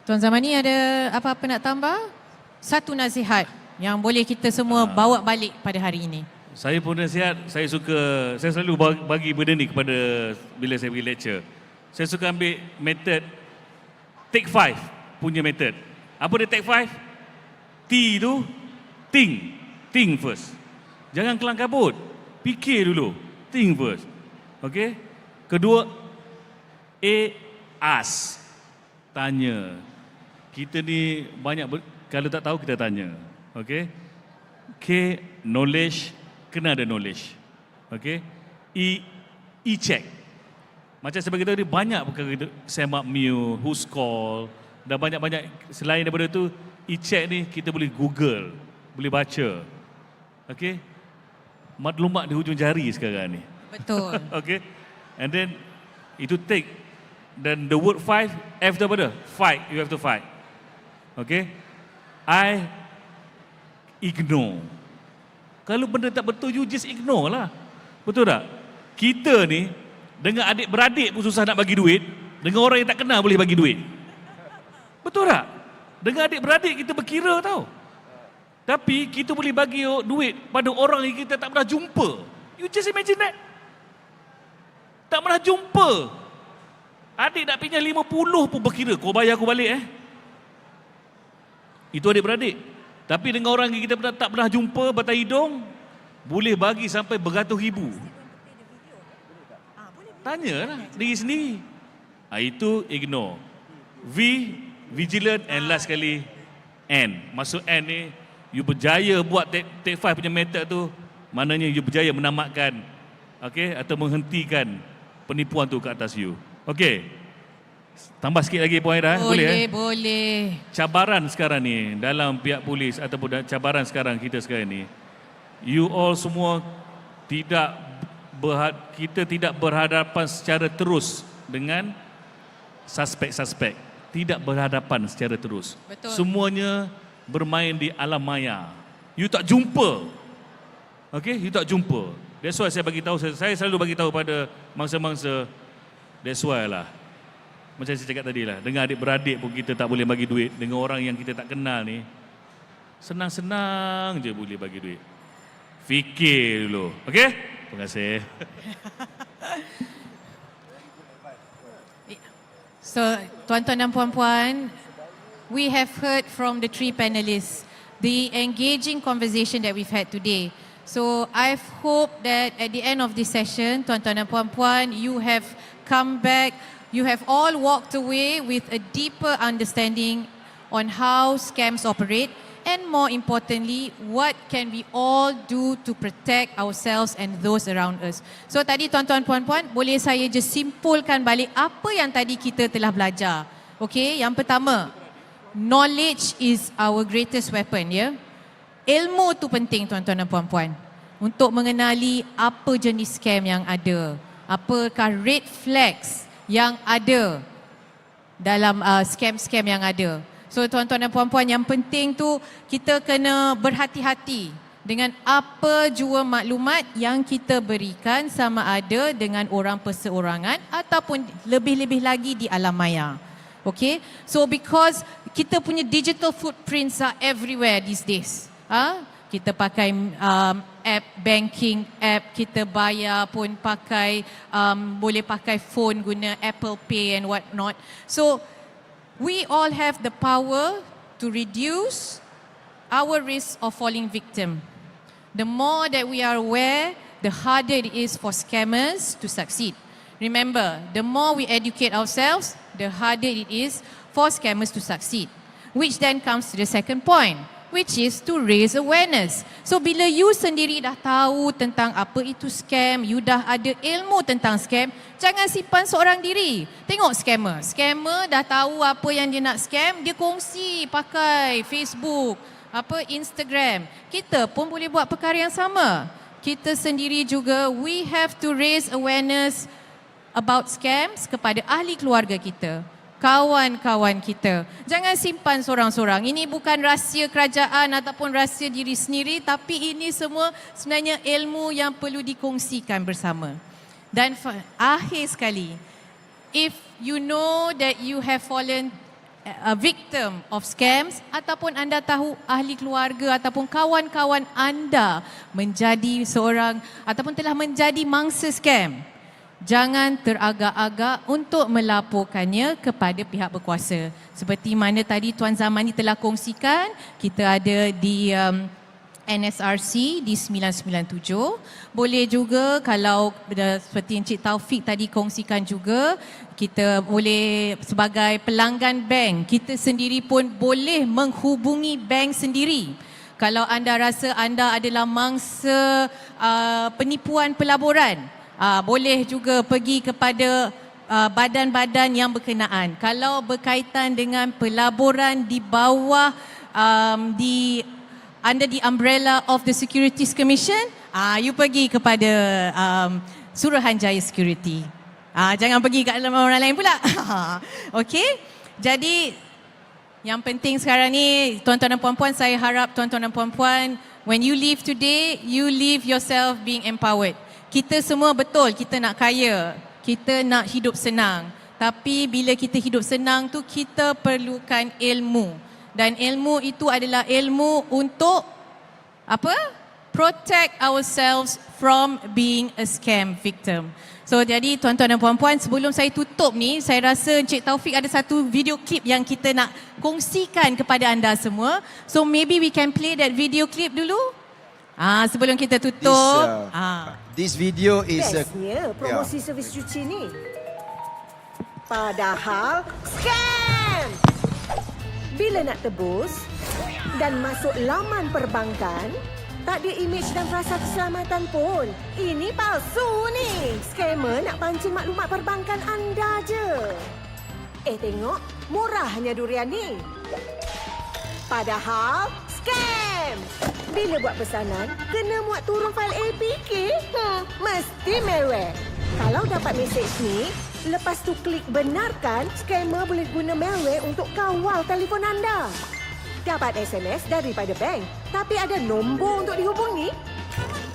Tuan Zamani ada apa-apa nak tambah? Satu nasihat yang boleh kita semua bawa balik pada hari ini. Saya pun nasihat, saya selalu bagi benda ni kepada bila saya pergi lecture. Saya suka ambil method take 5 punya method. Apa dia take 5? T tu think first. Jangan kelang kabut. Fikir dulu. Think first. Okay? Kedua, ask. tanya. Kita ni banyak, kalau tak tahu kita tanya. Okay? K, knowledge, kena ada knowledge. Okay? E-check. Macam saya beritahu tadi, banyak perkara kita, Makmur, who's call, dan banyak-banyak selain daripada tu, e-check ni kita boleh Google, boleh baca. Okay? Maklumat di hujung jari sekarang ni. Betul. Okay? And then, itu take. Dan the word fight, F tu apa dia? Fight, you have to fight. Okay? I ignore. Kalau benda tak betul, you just ignore lah. Betul tak? Kita ni, dengan adik-beradik pun susah nak bagi duit, dengan orang yang tak kenal boleh bagi duit. Betul tak? Dengan adik-beradik kita berkira tau. Tapi kita boleh bagi duit pada orang yang kita tak pernah jumpa. You just imagine that. Tak pernah jumpa. Adik nak pinjam 50 pun berkira, kau bayar aku balik Itu adik-beradik. Tapi dengan orang yang kita tak pernah jumpa, batang hidung, boleh bagi sampai beratus ribu. Tanyalah diri sendiri. Itu ignore. V, vigilant, and last sekali N. Maksud N ni, you berjaya buat take 5 punya method tu, maknanya you berjaya menamatkan, okay, atau menghentikan penipuan tu ke atas you. Okay. Tambah sikit lagi Puan Aida. Boleh. Cabaran sekarang ni dalam pihak polis ataupun cabaran sekarang kita sekarang ni, you all semua kita tidak berhadapan secara terus dengan suspek-suspek. Tidak berhadapan secara terus. Betul. Semuanya bermain di alam maya. You tak jumpa. Okay, you tak jumpa. That's why saya bagi tahu, saya selalu bagi tahu pada mangsa-mangsa, that's why lah. Macam saya cakap tadi lah, dengan adik-beradik pun kita tak boleh bagi duit. Dengan orang yang kita tak kenal ni, senang-senang je boleh bagi duit. Fikir dulu. Okey? Terima kasih. So, tuan-tuan dan puan-puan, we have heard from the 3 panelists the engaging conversation that we've had today. So, I hope that at the end of this session, tuan-tuan dan puan-puan, you have come back. You have all walked away with a deeper understanding on how scams operate, and more importantly, what can we all do to protect ourselves and those around us. So tadi tuan-tuan puan-puan, boleh saya just simpulkan balik apa yang tadi kita telah belajar. Okay, yang pertama, knowledge is our greatest weapon, ya. Ilmu tu penting tuan-tuan dan puan-puan untuk mengenali apa jenis scam yang ada, apakah red flags yang ada dalam scam-scam yang ada. So tuan-tuan dan puan-puan, yang penting tu kita kena berhati-hati dengan apa jua maklumat yang kita berikan, sama ada dengan orang perseorangan ataupun lebih-lebih lagi di alam maya. Okay? So because kita punya digital footprints are everywhere these days. Kita pakai app banking, app kita bayar pun pakai, boleh pakai phone guna Apple Pay and what not. So we all have the power to reduce our risk of falling victim. The more that we are aware, the harder it is for scammers to succeed. Remember, the more we educate ourselves, the harder it is for scammers to succeed. Which then comes to the second point, which is to raise awareness. So bila you sendiri dah tahu tentang apa itu scam, you dah ada ilmu tentang scam, jangan simpan seorang diri. Tengok scammer. Scammer dah tahu apa yang dia nak scam, dia kongsi pakai Facebook, Instagram. Kita pun boleh buat perkara yang sama. Kita sendiri juga, we have to raise awareness about scams kepada ahli keluarga kita, kawan-kawan kita. Jangan simpan seorang-seorang. Ini bukan rahsia kerajaan ataupun rahsia diri sendiri, tapi ini semua sebenarnya ilmu yang perlu dikongsikan bersama. Dan akhir sekali, if you know that you have fallen a victim of scams, ataupun anda tahu ahli keluarga ataupun kawan-kawan anda menjadi seorang ataupun telah menjadi mangsa scam, jangan teragak-agak untuk melaporkannya kepada pihak berkuasa. Seperti mana tadi Tuan Zamani telah kongsikan, kita ada di NSRC di 997. Boleh juga kalau seperti Encik Taufik tadi kongsikan juga, kita boleh sebagai pelanggan bank, kita sendiri pun boleh menghubungi bank sendiri. Kalau anda rasa anda adalah mangsa penipuan pelaburan, boleh juga pergi kepada badan-badan yang berkenaan. Kalau berkaitan dengan pelaburan di bawah under the umbrella of the Securities Commission, you pergi kepada Suruhanjaya Security. Jangan pergi kat dalam orang lain pula. Okey. Jadi yang penting sekarang ni, tuan-tuan dan puan-puan, saya harap tuan-tuan dan puan-puan, when you live today, you live yourself being empowered. Kita semua betul, kita nak kaya, kita nak hidup senang. Tapi bila kita hidup senang tu, kita perlukan ilmu. Dan ilmu itu adalah ilmu untuk apa? Protect ourselves from being a scam victim. So jadi tuan-tuan dan puan-puan, sebelum saya tutup ni, saya rasa Encik Taufik ada satu video clip yang kita nak kongsikan kepada anda semua. So maybe we can play that video clip dulu. Sebelum kita tutup. This video is bestnya promosi servis cuci ni. Padahal scam. Bila nak tebus dan masuk laman perbankan, tak ada imej dan frasa keselamatan pun. Ini palsu ni. Scammer nak pancing maklumat perbankan anda je. Tengok, murahnya durian ni. Padahal scam. Bila buat pesanan, kena muat turun fail APK. Mesti mewah. Kalau dapat mesej ni, lepas tu klik benarkan, scammer boleh guna malware untuk kawal telefon anda. Dapat SMS daripada bank, tapi ada nombor untuk dihubungi.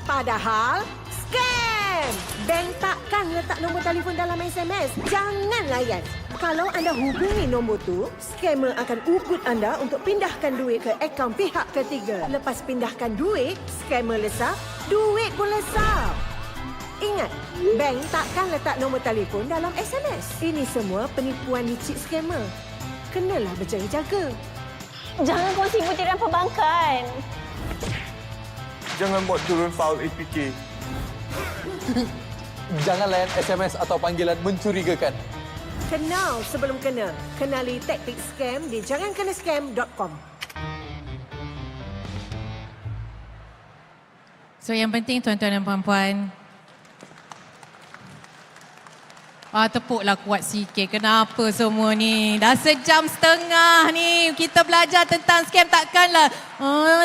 Padahal scam! Bank takkan letak nombor telefon dalam SMS. Jangan layan. Kalau anda hubungi nombor tu, scammer akan ugut anda untuk pindahkan duit ke akaun pihak ketiga. Lepas pindahkan duit, scammer lesap, duit pun lesap. Ingat, bank takkan letak nombor telefon dalam SMS. Ini semua penipuan licik scammer. Kenalah berjaga-jaga. Jangan kongsi butiran perbankan. Jangan buat turun fail APK. Jangan layan SMS atau panggilan mencurigakan. Kenal sebelum kena. Kenali taktik scam di jangankenascam.com. So yang penting tuan-tuan dan puan-puan, tepuklah kuat sikit. Kenapa semua ni? Dah sejam setengah ni kita belajar tentang scam, takkanlah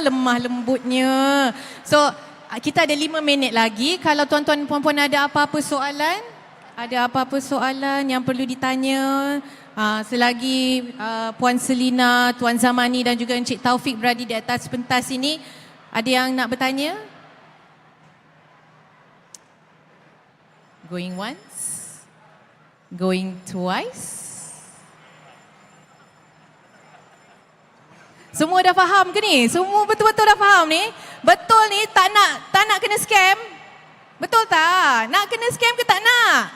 lemah lembutnya. So kita ada 5 minit lagi. Kalau tuan-tuan dan puan-puan ada apa-apa soalan, yang perlu ditanya, selagi Puan Selina, Tuan Zamani dan juga Encik Taufik berada di atas pentas ini, ada yang nak bertanya? Going once? Going twice? Semua dah faham ke ni? Semua betul-betul dah faham ni? Betul ni tak nak kena scam? Betul tak? Nak kena scam ke tak nak?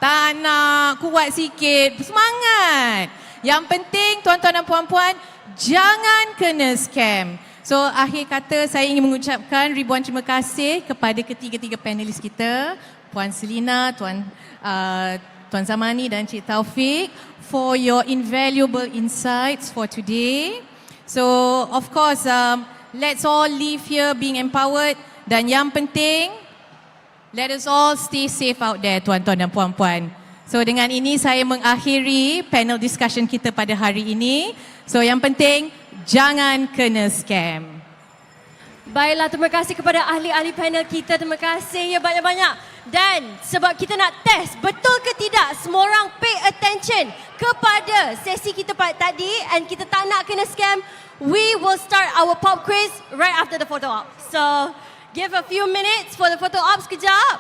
Tak nak, kuat sikit, semangat. Yang penting tuan-tuan dan puan-puan, jangan kena scam. So akhir kata saya ingin mengucapkan ribuan terima kasih kepada ketiga-tiga panelis kita, Puan Selina, Tuan Zamani dan Encik Taufik, for your invaluable insights for today. So of course, let's all leave here being empowered, dan yang penting, let us all stay safe out there, tuan-tuan dan puan-puan. So dengan ini saya mengakhiri panel discussion kita pada hari ini. So yang penting, jangan kena scam. Baiklah, terima kasih kepada ahli-ahli panel kita. Terima kasih ya banyak-banyak. Dan sebab kita nak test betul ke tidak semua orang pay attention kepada sesi kita tadi and kita tak nak kena scam, we will start our pop quiz right after the photo op. So give a few minutes for the photo ops kejap.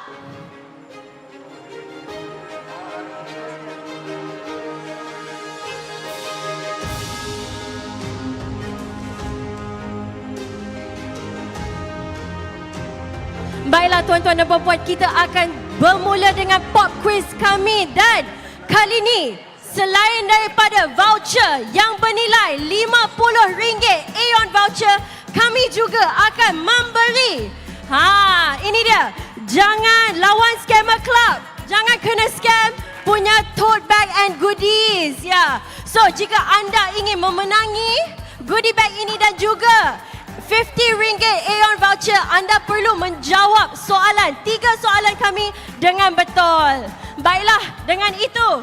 Baiklah tuan-tuan dan puan-puan, kita akan bermula dengan pop quiz kami, dan kali ini selain daripada voucher yang bernilai RM50 Aeon voucher, kami juga akan memberi. Ini dia. Jangan lawan Scammer Club. Jangan kena scam punya tote bag and goodies. So jika anda ingin memenangi goodie bag ini dan juga RM50 Aeon voucher, anda perlu menjawab 3 soalan kami dengan betul. Baiklah, dengan itu,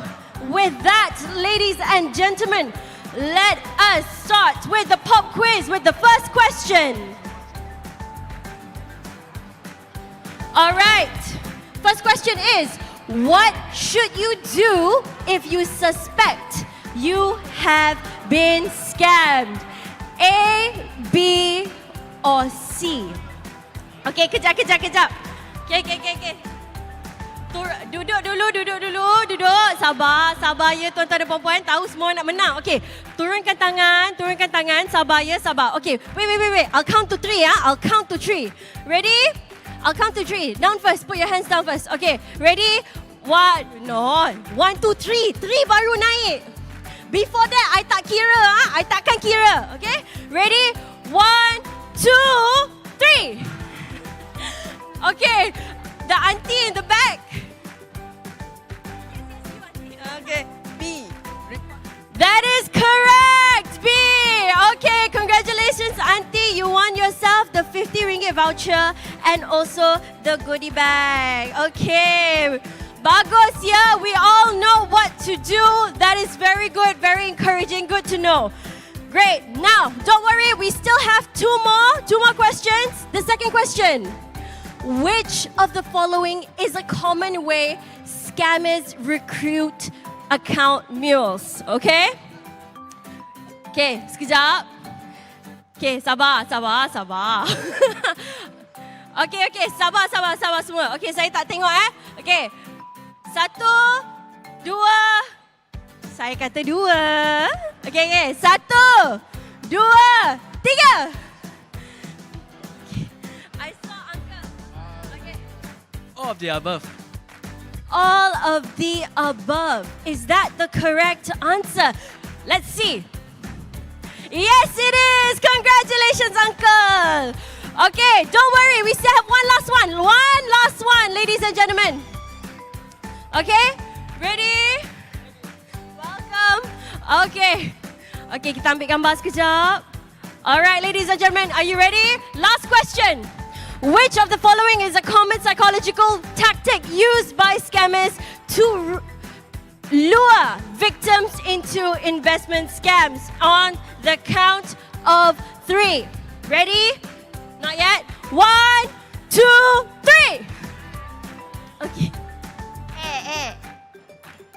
with that, ladies and gentlemen, let us start with the pop quiz with the first question. Alright, first question is, what should you do if you suspect you have been scammed? A, B, or C? Okay, kejap. Okay. Duduk dulu. Sabar ya tuan-tuan dan puan-puan. Tahu semua nak menang. Okay, turunkan tangan. Sabar. Okay, wait. I'll count to 3 ya. I'll count to 3. Ready? I'll count to 3. Down first. Put your hands down first. Okay, ready? 1, 2, 3. 3 baru naik. Before that, I tak kira. I takkan kira. Okay? Ready? 1, 2, 3. Okay. The auntie in the back. Okay. B. That is correct. B. Okay. Congratulations, auntie. You won yourself the RM50 voucher and also the goodie bag. Okay. Bagus ya, we all know what to do. That is very good, very encouraging, good to know. Great, now, don't worry, we still have two more questions. The second question, which of the following is a common way scammers recruit account mules? Okay, sekejap. Okay, sabar. Okay, sabar semua. Okay, saya tak tengok Okay. 1, 2. Saya kata 2. Okay. 1, 2, 3. I saw uncle. Okay. All of the above. All of the above. Is that the correct answer? Let's see. Yes, it is. Congratulations, uncle. Okay, don't worry. We still have one last one, ladies and gentlemen. Okay, ready? Welcome. Okay, kita ambil gambar sekejap. Alright, ladies and gentlemen, are you ready? Last question. Which of the following is a common psychological tactic used by scammers to lure victims into investment scams? On the count of 3. Ready? Not yet. 1, 2, 3. Okay.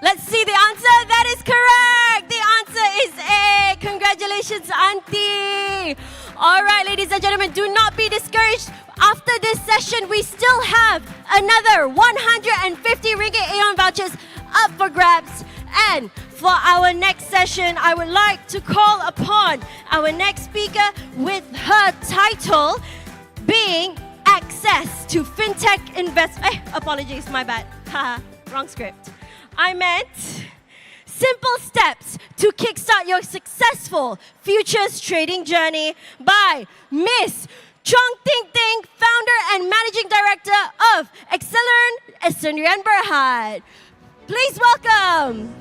Let's see the answer. That is correct. The answer is A. Congratulations, auntie. All right, ladies and gentlemen, do not be discouraged. After this session, we still have another RM150 Aeon vouchers up for grabs. And for our next session, I would like to call upon our next speaker with her title being Access to FinTech Apologies, my bad. Wrong script. I meant Simple Steps to Kickstart Your Successful Futures Trading Journey by Miss Chong Ting Ting, founder and managing director of Accelerant Sdn Bhd. Please welcome.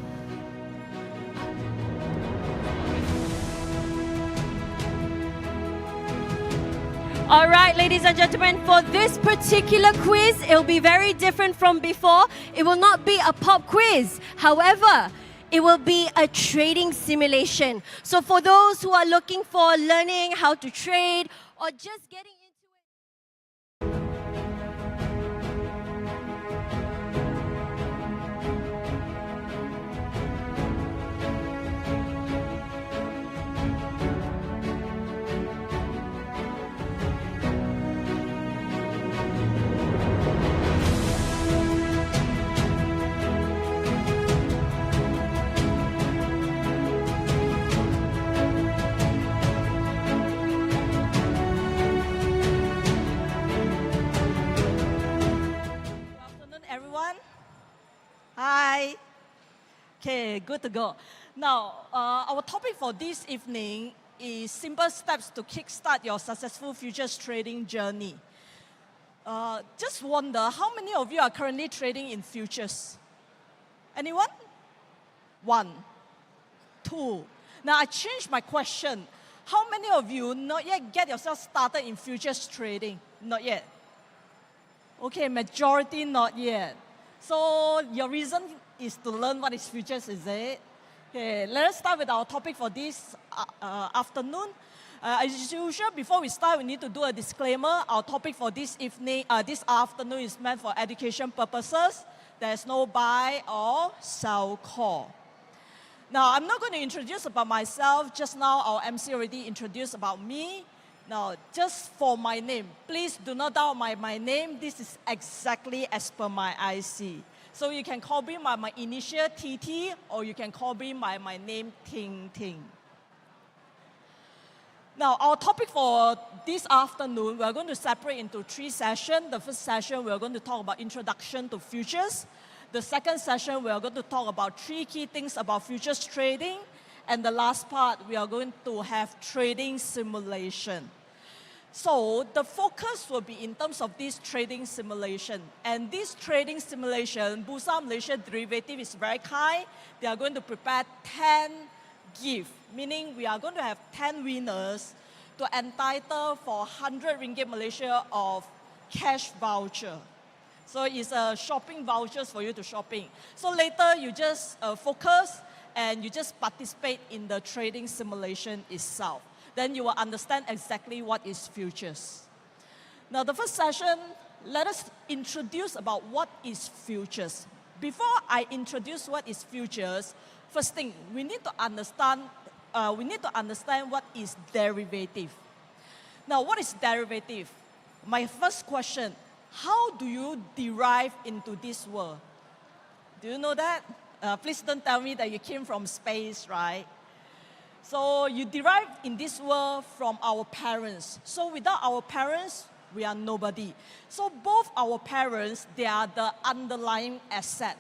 All right, ladies and gentlemen, for this particular quiz, it will be very different from before. It will not be a pop quiz. However, it will be a trading simulation. So for those who are looking for learning how to trade or just getting Hi. Okay, good to go. Now, our topic for this evening is simple steps to kickstart your successful futures trading journey. Just wonder, how many of you are currently trading in futures? Anyone? 1, 2. Now I changed my question. How many of you not yet get yourself started in futures trading? Not yet. Okay, majority not yet. So your reason is to learn what is futures, is it? Okay, let us start with our topic for this afternoon. As usual, before we start, we need to do a disclaimer. Our topic for this evening, this afternoon is meant for education purposes. There's no buy or sell call. Now, I'm not going to introduce about myself. Just now, our MC already introduced about me. Now, just for my name, please do not doubt my name. This is exactly as per my IC. So you can call me my initial TT, or you can call me my name Ting Ting. Now, our topic for this afternoon, we are going to separate into 3 sessions. The first session, we are going to talk about introduction to futures. The second session, we are going to talk about 3 key things about futures trading. And the last part, we are going to have trading simulation. So the focus will be in terms of this trading simulation. And this trading simulation, Bursa Malaysia Derivative is very kind. They are going to prepare 10 gifts, meaning we are going to have 10 winners to entitle for 100 ringgit Malaysia of cash voucher. So it's shopping vouchers for you to shopping. So later you just focus and you just participate in the trading simulation itself. Then you will understand exactly what is futures. Now the first session, let us introduce about what is futures. Before I introduce what is futures, first thing, we need to understand what is derivative. Now, what is derivative? My first question, how do you derive into this world? Do you know that? Please don't tell me that you came from space, right? So you derive in this world from our parents. So without our parents, we are nobody. So both our parents, they are the underlying asset.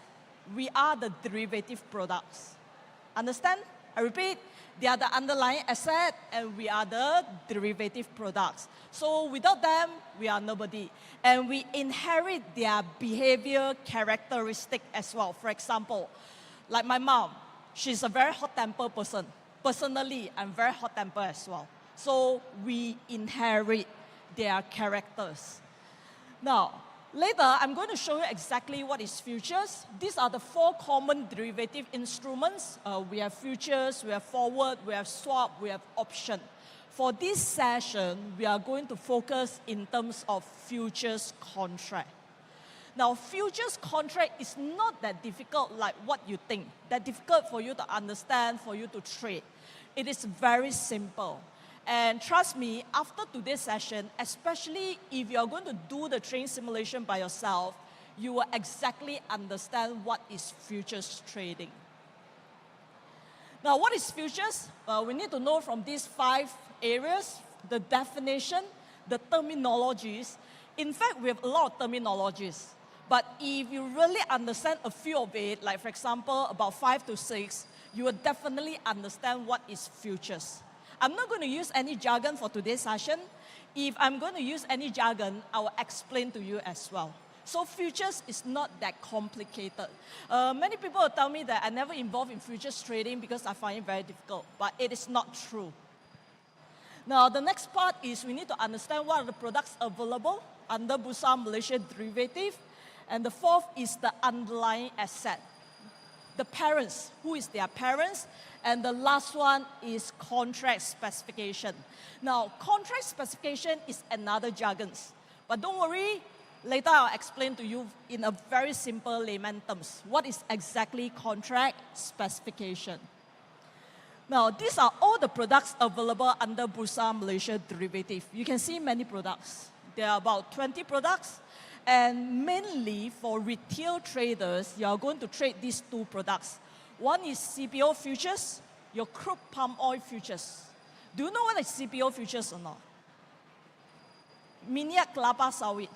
We are the derivative products. Understand? I repeat, they are the underlying asset and we are the derivative products. So without them, we are nobody. And we inherit their behavior characteristic as well. For example, like my mom, she's a very hot-tempered person. Personally, I'm very hot-tempered as well. So we inherit their characters. Now, later, I'm going to show you exactly what is futures. These are the 4 common derivative instruments. We have futures, we have forward, we have swap, we have option. For this session, we are going to focus in terms of futures contract. Now, futures contract is not that difficult like what you think. That difficult for you to understand, for you to trade. It is very simple. And trust me, after today's session, especially if you're going to do the trading simulation by yourself, you will exactly understand what is futures trading. Now, what is futures? We need to know from these 5 areas, the definition, the terminologies. In fact, we have a lot of terminologies. But if you really understand a few of it, like for example, about 5 to 6, you will definitely understand what is futures. I'm not going to use any jargon for today's session. If I'm going to use any jargon, I will explain to you as well. So futures is not that complicated. Many people will tell me that I never involved in futures trading because I find it very difficult, but it is not true. Now, the next part is we need to understand what are the products available under Bursa Malaysia Derivative. And the 4th is the underlying asset. The parents, who is their parents? And the last one is contract specification. Now, contract specification is another jargon. But don't worry, later I'll explain to you in a very simple layman terms. What is exactly contract specification? Now, these are all the products available under Bursa Malaysia Derivative. You can see many products. There are about 20 products. And mainly for retail traders, you are going to trade these 2 products. One is CPO futures, your crude palm oil futures. Do you know what is CPO futures or not? Minyak kelapa sawit.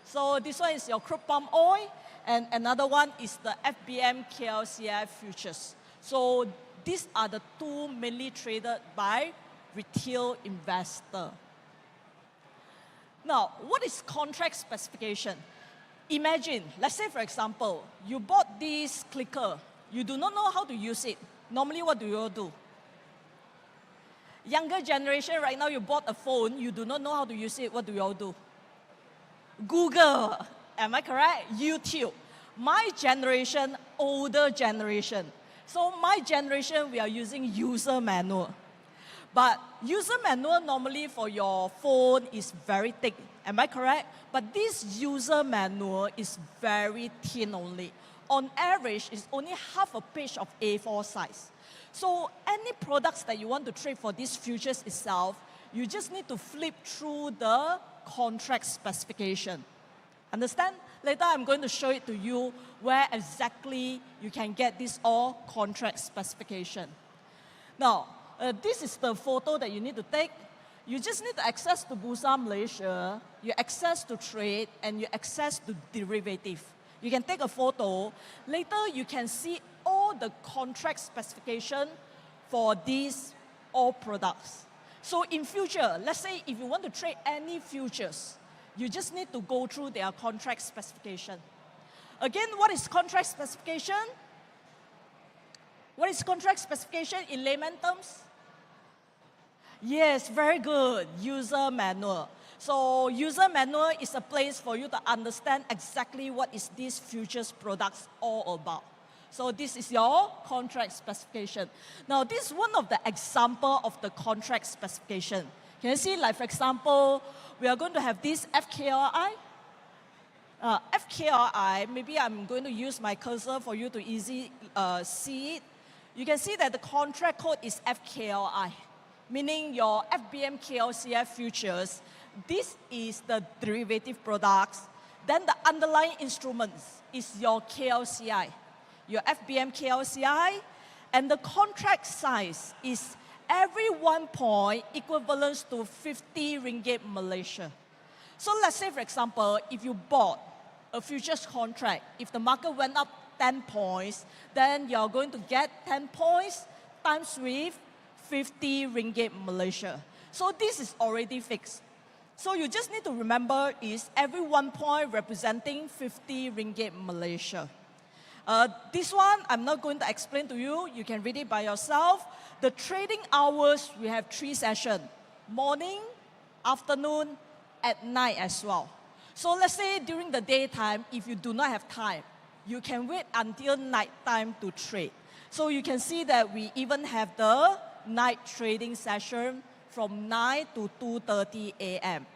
So this one is your crude palm oil, and another one is the FBM KLCI futures. So these are the 2 mainly traded by retail investor. Now, what is contract specification? Imagine, let's say for example, you bought this clicker. You do not know how to use it. Normally, what do you all do? Younger generation, right now you bought a phone, you do not know how to use it, what do you all do? Google, am I correct? YouTube. My generation, older generation. So my generation, we are using user manual. But user manual normally for your phone is very thick. Am I correct? But this user manual is very thin only. On average, it's only half a page of A4 size. So any products that you want to trade for these futures itself, you just need to flip through the contract specification. Understand? Later I'm going to show it to you where exactly you can get this all contract specification. Now, this is the photo that you need to take. You just need to access to Bursa Malaysia, you access to trade, and you access to derivative. You can take a photo. Later, you can see all the contract specification for these all products. So in future, let's say if you want to trade any futures, you just need to go through their contract specification. Again, what is contract specification? What is contract specification in layman terms? Yes, very good. User manual. So user manual is a place for you to understand exactly what is these futures products all about. So this is your contract specification. Now this is one of the example of the contract specification. Can you see, like for example, we are going to have this FKRI. FKRI, maybe I'm going to use my cursor for you to easily see it. You can see that the contract code is FKLI, meaning your FBM KLCI futures. This is the derivative products. Then the underlying instruments is your KLCI, your FBM KLCI, and the contract size is every 1 point equivalent to 50 ringgit Malaysia. So let's say, for example, if you bought a futures contract, if the market went up 10 points, then you're going to get 10 points times with 50 ringgit Malaysia. So this is already fixed. So you just need to remember is every 1 point representing 50 ringgit Malaysia. This one, I'm not going to explain to you. You can read it by yourself. The trading hours, we have 3 sessions. Morning, afternoon, at night as well. So let's say during the daytime, if you do not have time, you can wait until night time to trade. So you can see that we even have the night trading session from 9 to 2:30 a.m.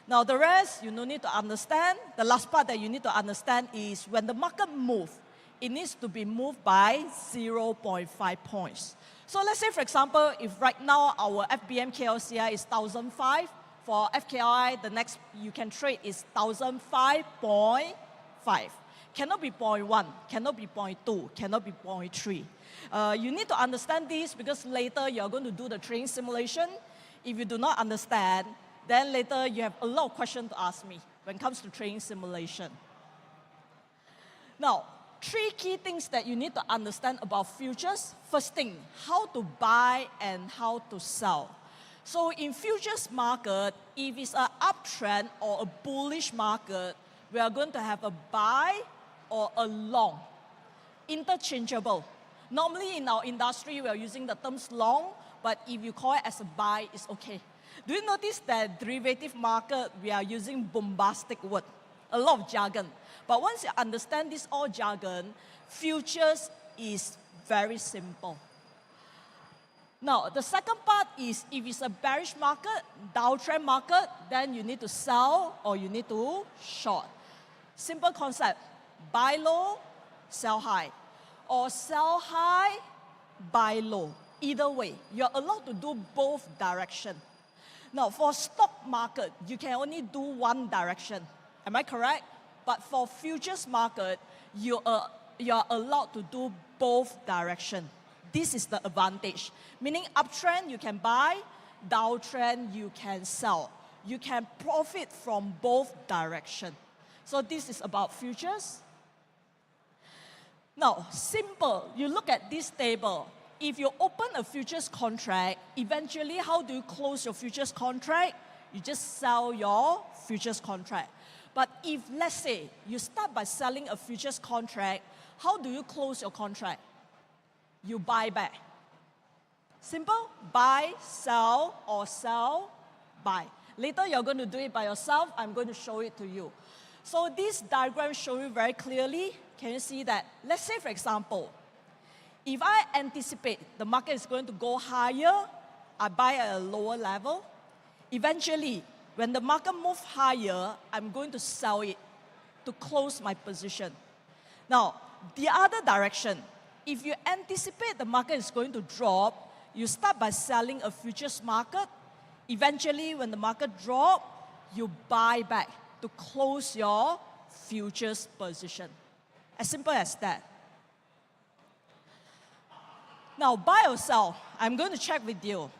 Now the rest, you no need to understand. The last part that you need to understand is when the market moves, it needs to be moved by 0.5 points. So let's say, for example, if right now our FBM KLCI is 1,005, for FKI, the next you can trade is 1,005.5. Cannot be 0.1, cannot be 0.2, cannot be 0.3. You need to understand this because later you're going to do the trading simulation. If you do not understand, then later you have a lot of questions to ask me when it comes to trading simulation. Now, 3 key things that you need to understand about futures. First thing, how to buy and how to sell. So in futures market, if it's an uptrend or a bullish market, we are going to have a buy or a long, interchangeable. Normally in our industry, we are using the terms long, but if you call it as a buy, it's okay. Do you notice that derivative market, we are using bombastic word, a lot of jargon. But once you understand this all jargon, futures is very simple. Now, the second part is if it's a bearish market, downtrend market, then you need to sell or you need to short. Simple concept, buy low, sell high. Or sell high, buy low. Either way, you're allowed to do both direction. Now, for stock market, you can only do one direction. Am I correct? But for futures market, you are allowed to do both direction. This is the advantage. Meaning uptrend, you can buy. Downtrend, you can sell. You can profit from both directions. So this is about futures. Now, simple. You look at this table. if you open a futures contract, eventually how do you close your futures contract? You just sell your futures contract. But if, let's say, you start by selling a futures contract, how do you close your contract? You buy back. Simple, buy, sell, or sell, buy. Later you're going to do it by yourself. I'm going to show it to you. So this diagram shows you very clearly. Can you see that? Let's say, for example, if I anticipate the market is going to go higher, I buy at a lower level. Eventually, when the market moves higher, I'm going to sell it to close my position. Now, the other direction, if you anticipate the market is going to drop, you start by selling a futures market. Eventually, when the market drops, you buy back to close your futures position. As simple as that. Now, buy or sell, I'm going to check with you.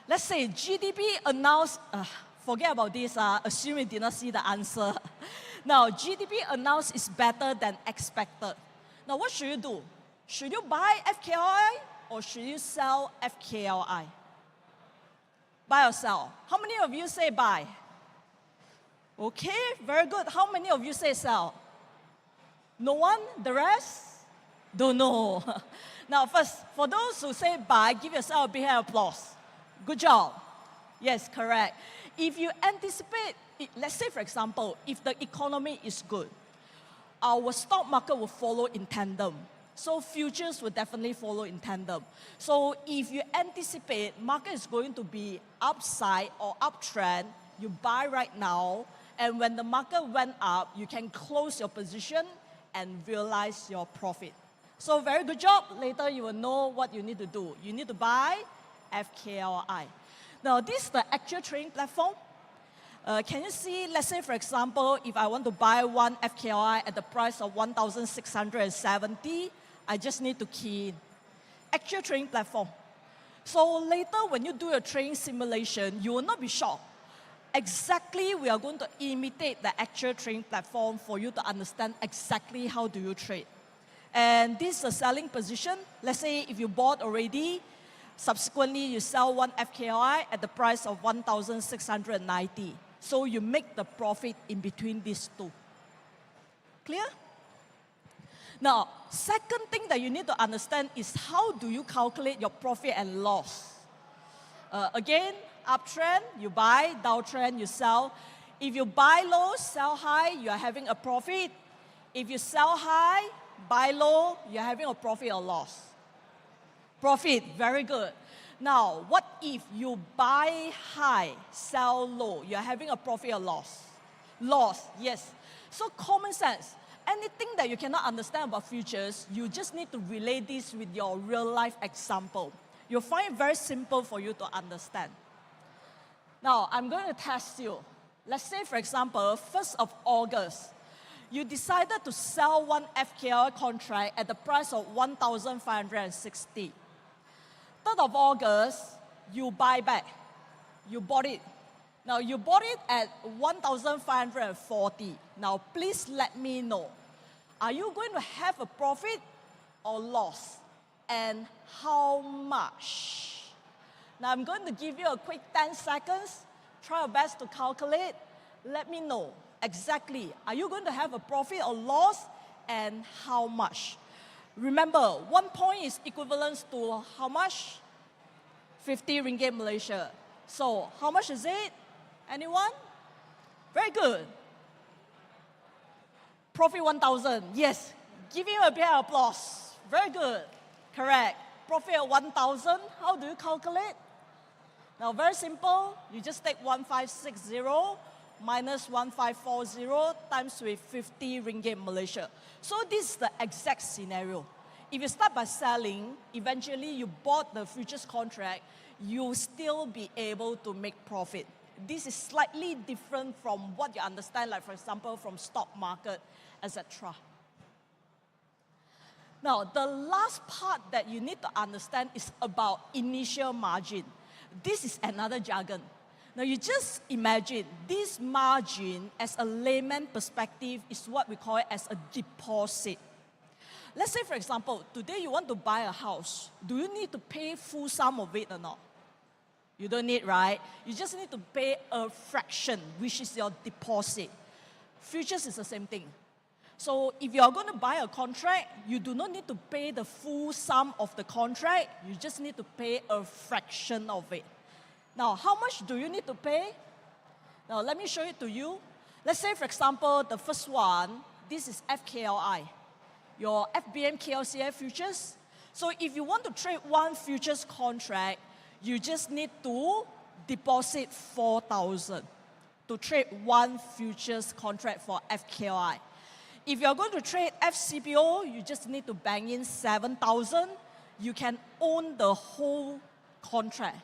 Let's say GDP announced, forget about this, assume you did not see the answer. Now, GDP announced is better than expected. Now, what should you do? Should you buy FKLI or should you sell FKLI? Buy or sell? How many of you say buy? Okay, very good. How many of you say sell? No one? The rest? Don't know. Now, first, for those who say buy, give yourself a big hand of applause. Good job. Yes, correct. If you anticipate, let's say, for example, if the economy is good, our stock market will follow in tandem. So futures will definitely follow in tandem. So if you anticipate market is going to be upside or uptrend, you buy right now, and when the market went up, you can close your position and realize your profit. So very good job. Later you will know what you need to do. You need to buy FKLI. Now this is the actual trading platform. Can you see, let's say for example, if I want to buy one FKLI at the price of 1,670, I just need to key in. Actual trading platform. So later when you do a trading simulation, you will not be shocked. Exactly, we are going to imitate the actual trading platform for you to understand exactly how do you trade. And this is a selling position. Let's say if you bought already, subsequently you sell one FKLI at the price of 1,690. So you make the profit in between these two. Clear? Now, second thing that you need to understand is how do you calculate your profit and loss. Again, uptrend, you buy, downtrend, you sell. If you buy low, sell high, you are having a profit. If you sell high, buy low, you're having a profit or loss. Profit, very good. Now, what if you buy high, sell low? You're having a profit or loss? Loss, yes. So common sense. Anything that you cannot understand about futures, you just need to relate this with your real life example. You'll find it very simple for you to understand. Now, I'm going to test you. Let's say, for example, 1st of August, you decided to sell one FKL contract at the price of 1,560. 3rd of August, you buy back. You bought it. Now, you bought it at 1,540. Now, please let me know. Are you going to have a profit or loss? And how much? Now, I'm going to give you a quick 10 seconds. Try your best to calculate. Let me know exactly. Are you going to have a profit or loss? And how much? Remember, 1 point is equivalent to how much? 50 ringgit Malaysia. So, how much is it? Anyone? Very good. Profit 1,000. Yes. Give him a big applause. Very good. Correct. Profit of 1,000. How do you calculate? Now, very simple. You just take 1,560 minus 1,540 times with 50 ringgit Malaysia. So this is the exact scenario. If you start by selling, eventually you bought the futures contract, you'll still be able to make profit. This is slightly different from what you understand, like for example, from stock market, etc. Now, the last part that you need to understand is about initial margin. This is another jargon. Now, you just imagine this margin as a layman perspective is what we call it as a deposit. let's say, for example, today you want to buy a house. Do you need to pay full sum of it or not? You don't need, right? You just need to pay a fraction, which is your deposit. Futures is the same thing. So if you are going to buy a contract, you do not need to pay the full sum of the contract. You just need to pay a fraction of it. Now, how much do you need to pay? Now, let me show it to you. Let's say, for example, the first one, this is FKLI, your FBM KLCF futures. So if you want to trade one futures contract, you just need to deposit 4,000 to trade one futures contract for FKLI. If you're going to trade FCPO, you just need to bank in 7,000. You can own the whole contract.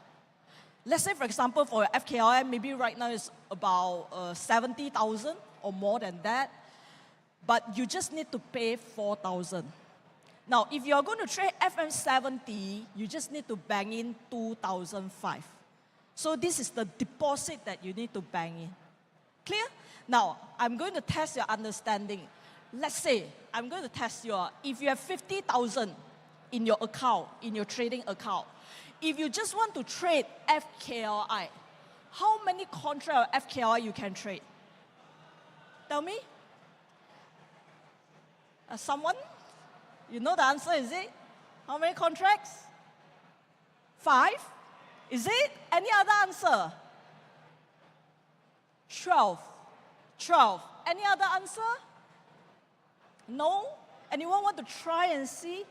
Let's say, for example, for FKLI, maybe right now it's about 70,000 or more than that. But you just need to pay 4,000. Now, if you're going to trade FM70, you just need to bank in 2,005. So this is the deposit that you need to bank in. Clear? Now, I'm going to test your understanding. Let's say, I'm going to test you. If you have 50,000 in your account, in your trading account, if you just want to trade FKLI, how many contracts of FKLI you can trade? Tell me. Someone? You know the answer, is it? How many contracts? 5? Is it? Any other answer? 12. 12. Any other answer? No? Anyone want to try and see?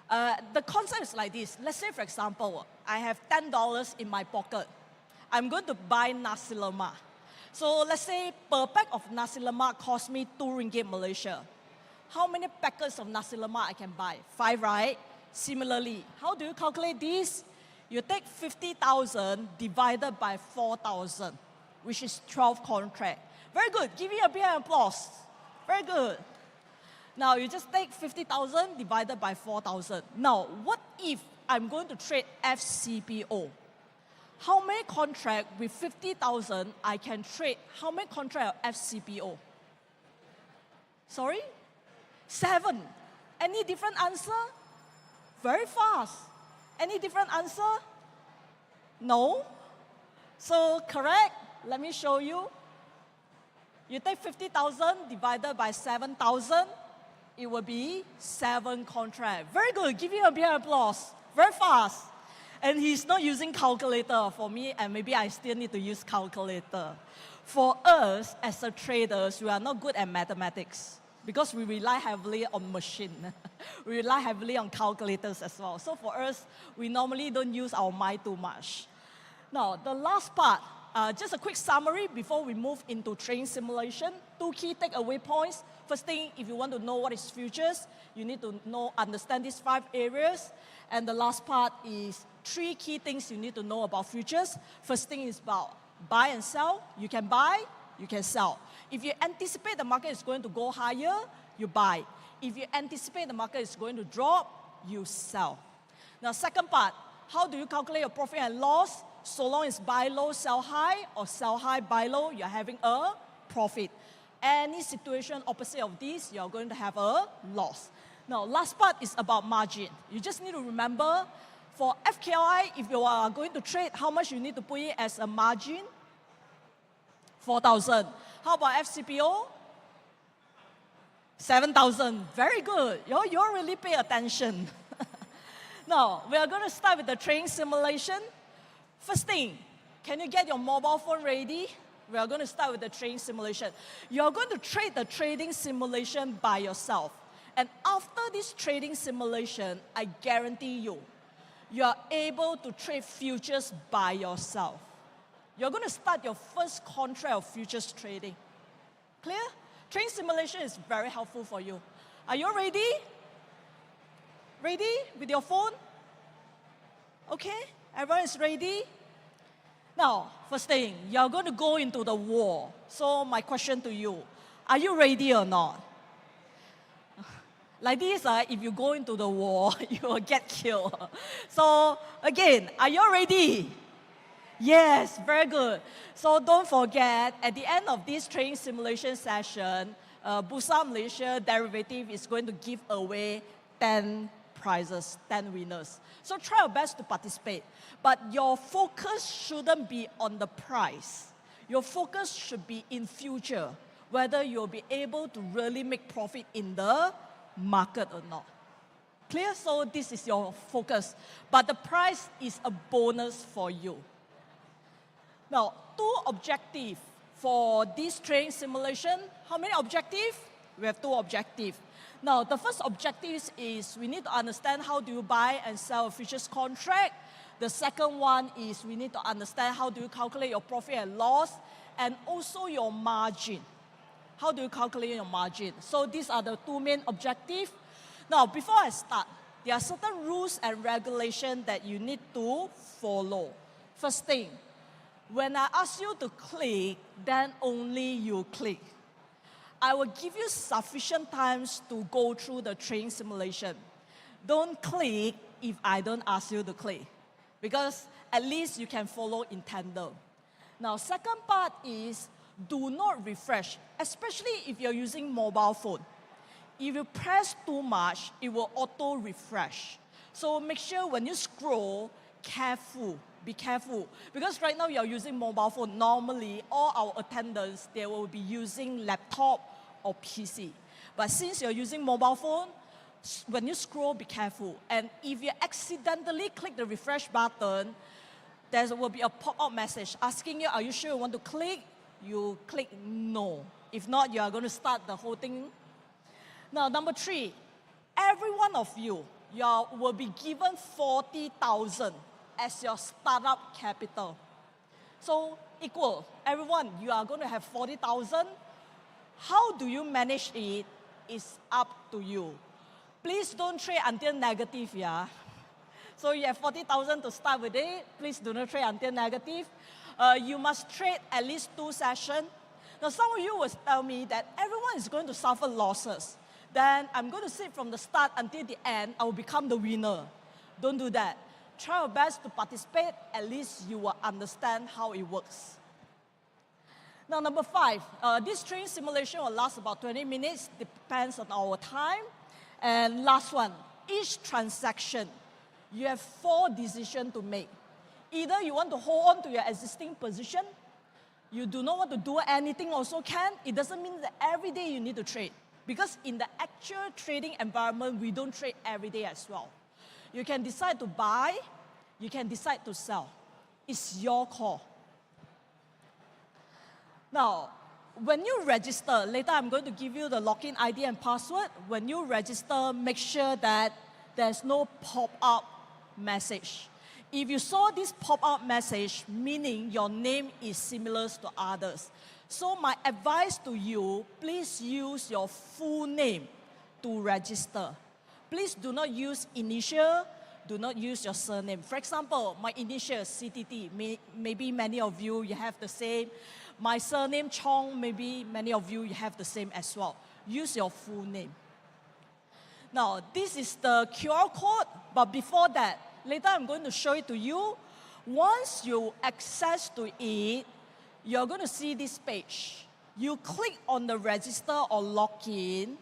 The concept is like this. Let's say, for example, I have $10 in my pocket. I'm going to buy nasi lemak. So let's say per pack of nasi lemak cost me 2 ringgit Malaysia. How many packets of nasi lemak I can buy? 5, right? Similarly, how do you calculate this? You take 50,000 divided by 4,000, which is 12 contracts. Very good. Give me a big applause. Very good. Now, you just take 50,000 divided by 4,000. Now, what if I'm going to trade FCPO? How many contracts with 50,000 I can trade? How many contracts of FCPO? Sorry? 7. Any different answer? Very fast. Any different answer? No? So, correct. Let me show you. You take 50,000 divided by 7,000. It will be 7 contracts. Very good. Give him a big applause. Very fast. And he's not using calculator for me, and maybe I still need to use calculator. For us, as a traders, we are not good at mathematics because we rely heavily on machine. We rely heavily on calculators as well. So for us, we normally don't use our mind too much. Now, the last part, just a quick summary before we move into trading simulation. 2 key takeaway points. First thing, if you want to know what is futures, you need to understand these 5 areas. And the last part is 3 key things you need to know about futures. First thing is about buy and sell. You can buy, you can sell. If you anticipate the market is going to go higher, you buy. If you anticipate the market is going to drop, you sell. Now, second part, how do you calculate your profit and loss? So long as buy low, sell high, or sell high, buy low, you're having a profit. Any situation opposite of this, you're going to have a loss. Now, last part is about margin. You just need to remember, for FKLI, if you are going to trade, how much you need to put in as a margin? 4,000. How about FCPO? 7,000. Very good. You really pay attention. Now, we are going to start with the trading simulation. First thing, can you get your mobile phone ready? We are going to start with the trading simulation. You are going to trade the trading simulation by yourself. And after this trading simulation, I guarantee you, you are able to trade futures by yourself. You're going to start your first contract of futures trading. Clear? Trading simulation is very helpful for you. Are you ready? Ready with your phone? Okay, everyone is ready? Now, first thing, you're going to go into the war. So my question to you, are you ready or not? Like this, if you go into the war, you will get killed. So again, are you ready? Yes, very good. So don't forget, at the end of this training simulation session, Bursa Malaysia derivative is going to give away 10 prizes, 10 winners. So try your best to participate. But your focus shouldn't be on the prize. Your focus should be in future, whether you'll be able to really make profit in the market or not. Clear? So this is your focus. But the prize is a bonus for you. Now, 2 objectives for this trading simulation. How many objectives? We have 2 objectives. Now, the first objective is we need to understand how do you buy and sell a futures contract. The second one is we need to understand how do you calculate your profit and loss and also your margin. How do you calculate your margin? So these are the 2 main objectives. Now, before I start, there are certain rules and regulations that you need to follow. First thing, when I ask you to click, then only you click. I will give you sufficient time to go through the training simulation. Don't click if I don't ask you to click, because at least you can follow in tandem. Now, second part is do not refresh, especially if you're using mobile phone. If you press too much, it will auto-refresh. So make sure when you scroll, be careful. Because right now you're using mobile phone. Normally, all our attendants, they will be using laptop or PC. But since you're using mobile phone, when you scroll, be careful. And if you accidentally click the refresh button, there will be a pop-up message asking you, are you sure you want to click? You click no. If not, you are going to start the whole thing. Now, number 3, every one of you will be given 40,000 as your startup capital. So equal, everyone, you are going to have 40,000. How do you manage it is up to you. Please don't trade until negative, yeah? So you have 40,000 to start with it. Please do not trade until negative. You must trade at least 2 sessions. Now, some of you will tell me that everyone is going to suffer losses. Then I'm going to sit from the start until the end. I will become the winner. Don't do that. Try your best to participate. At least you will understand how it works. Now, number 5, this training simulation will last about 20 minutes. Depends on our time. And last one, each transaction, you have 4 decisions to make. Either you want to hold on to your existing position, you do not want to do anything also can. It doesn't mean that every day you need to trade. Because in the actual trading environment, we don't trade every day as well. You can decide to buy, you can decide to sell. It's your call. Now, when you register, later I'm going to give you the login ID and password. When you register, make sure that there's no pop-up message. If you saw this pop-up message, meaning your name is similar to others. So my advice to you, please use your full name to register. Please do not use initial, do not use your surname. For example, my initial CTT, maybe many of you have the same. My surname Chong, maybe many of you have the same as well. Use your full name. Now, this is the QR code, but before that, later I'm going to show it to you. Once you access to it, you're going to see this page. You click on the register or login,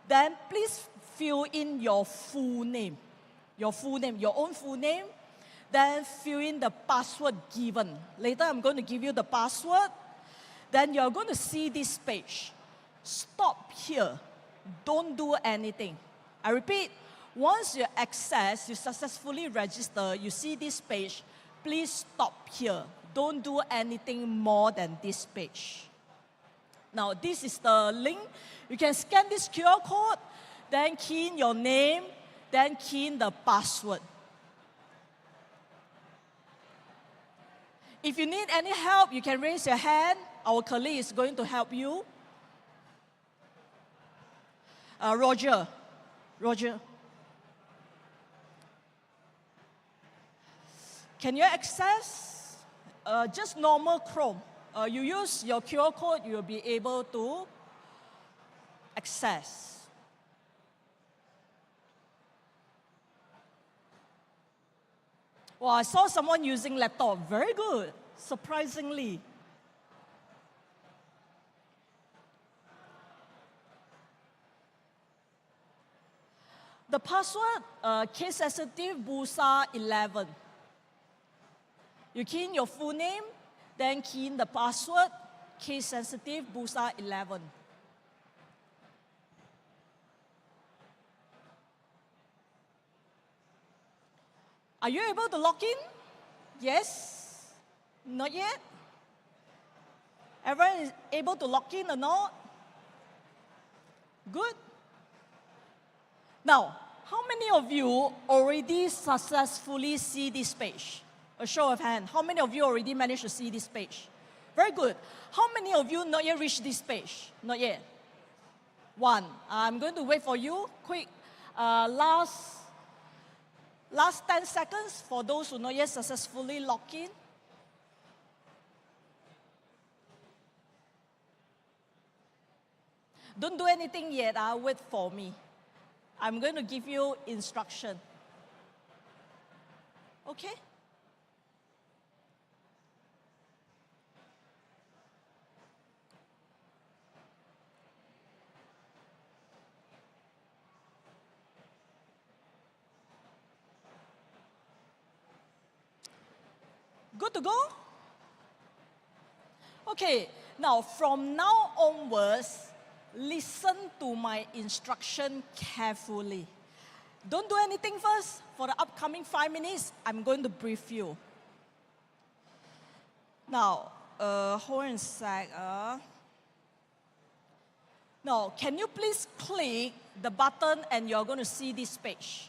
then please fill in your full name. Your full name, your own full name, then fill in the password given. Later I'm going to give you the password. Then you're going to see this page. Stop here. Don't do anything. I repeat, once you access, you successfully register, you see this page, please stop here. Don't do anything more than this page. Now, this is the link. You can scan this QR code, then key in your name, then key in the password. If you need any help, you can raise your hand. Our colleague is going to help you. Roger. Can you access? Just normal Chrome. You use your QR code, you'll be able to access. Well, I saw someone using laptop. Very good, surprisingly. The password, case sensitive Bursa 11. You key in your full name, then key in the password, case sensitive Bursa 11. Are you able to log in? Yes? Not yet? Everyone is able to log in or not? Good. Now, how many of you already successfully see this page? A show of hand. How many of you already managed to see this page? Very good. How many of you not yet reached this page? Not yet. One. I'm going to wait for you. Quick. Last 10 seconds for those who not yet successfully logged in. Don't do anything yet. Wait for me. I'm going to give you instruction. Okay? Good to go? Okay, now from now onwards, listen to my instruction carefully. Don't do anything first. For the upcoming 5 minutes, I'm going to brief you. Now, hold on a sec. Now, can you please click the button and you're going to see this page.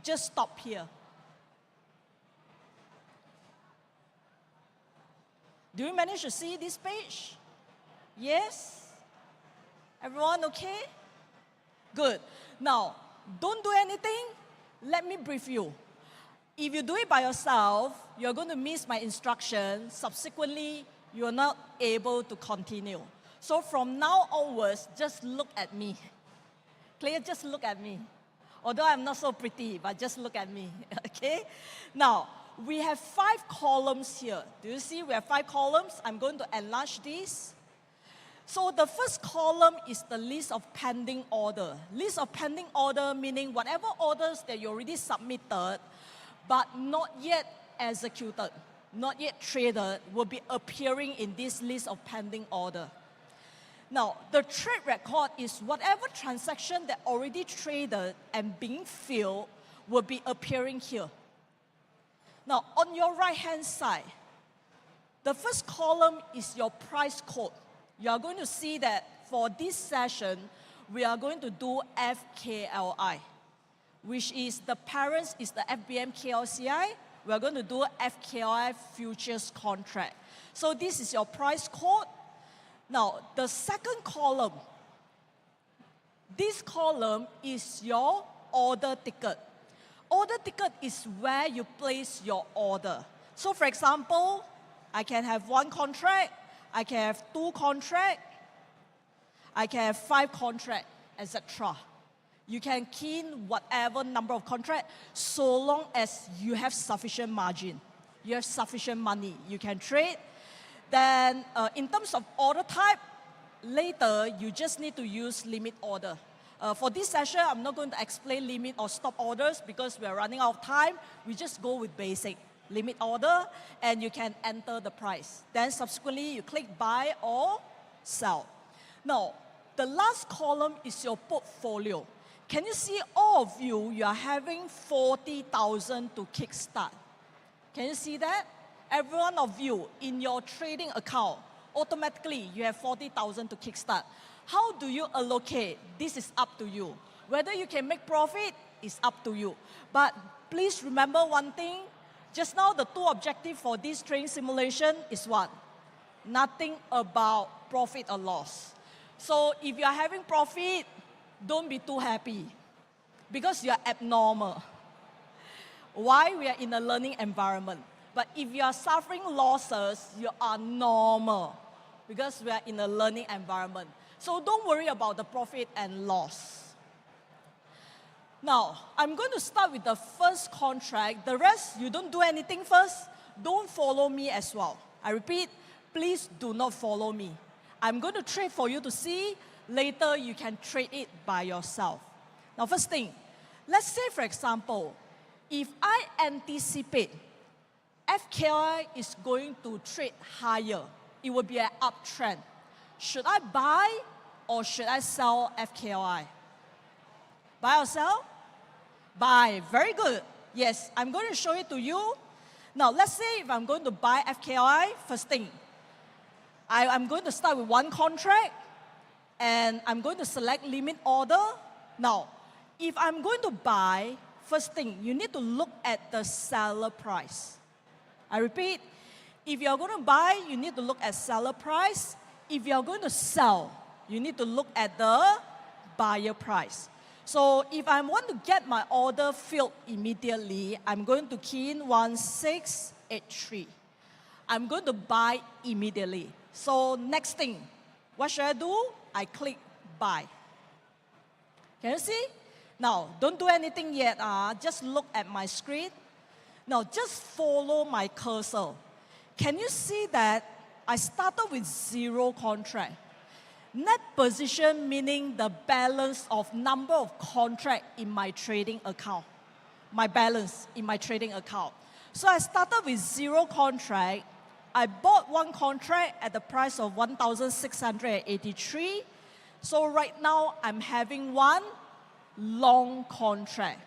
Just stop here. Do you manage to see this page? Yes? Everyone okay? Good. Now, don't do anything. Let me brief you. If you do it by yourself, you're going to miss my instructions. Subsequently, you're not able to continue. So from now onwards, just look at me. Clear? Just look at me. Although I'm not so pretty, but just look at me. Okay? Now, we have 5 columns here. Do you see we have 5 columns? I'm going to enlarge this. So the first column is the list of pending order. List of pending order meaning whatever orders that you already submitted, but not yet executed, not yet traded, will be appearing in this list of pending order. Now, the trade record is whatever transaction that already traded and being filled will be appearing here. Now, on your right-hand side, the first column is your price code. You are going to see that for this session, we are going to do FKLI, which is the parents is the FBM KLCI. We are going to do FKLI futures contract. So this is your price code. Now, the second column, this column is your order ticket. Order ticket is where you place your order. So for example, I can have 1 contract, I can have 2 contracts, I can have 5 contracts, etc. You can key in whatever number of contracts so long as you have sufficient margin, you have sufficient money, you can trade. Then in terms of order type, later you just need to use limit order. For this session, I'm not going to explain limit or stop orders because we are running out of time. We just go with basic limit order and you can enter the price. Then subsequently, you click buy or sell. Now, the last column is your portfolio. Can you see all of you are having 40,000 to kickstart? Can you see that? Every one of you in your trading account, automatically you have 40,000 to kickstart. How do you allocate? This is up to you. Whether you can make profit is up to you. But please remember one thing. Just now, the 2 objectives for this trading simulation is what? Nothing about profit or loss. So if you are having profit, don't be too happy because you are abnormal. Why? We are in a learning environment. But if you are suffering losses, you are normal because we are in a learning environment. So don't worry about the profit and loss. Now, I'm going to start with the first contract. The rest, you don't do anything first. Don't follow me as well. I repeat, please do not follow me. I'm going to trade for you to see. Later, you can trade it by yourself. Now, first thing, let's say, for example, if I anticipate FKI is going to trade higher, it will be an uptrend. Should I buy or should I sell FKI? Buy or sell? Buy. Very good. Yes, I'm going to show it to you. Now, let's say if I'm going to buy FKI, first thing, I'm going to start with one contract, and I'm going to select limit order. Now, if I'm going to buy, first thing, you need to look at the seller price. I repeat, if you're going to buy, you need to look at seller price. If you're going to sell, you need to look at the buyer price. So if I want to get my order filled immediately, I'm going to key in 1683. I'm going to buy immediately. So next thing, what should I do? I click buy. Can you see? Now, don't do anything yet. Just look at my screen. Now, just follow my cursor. Can you see that I started with 0 contract? Net position meaning the balance of number of contract in my trading account. My balance in my trading account. So I started with 0 contract. I bought one contract at the price of 1,683. So right now I'm having one long contract.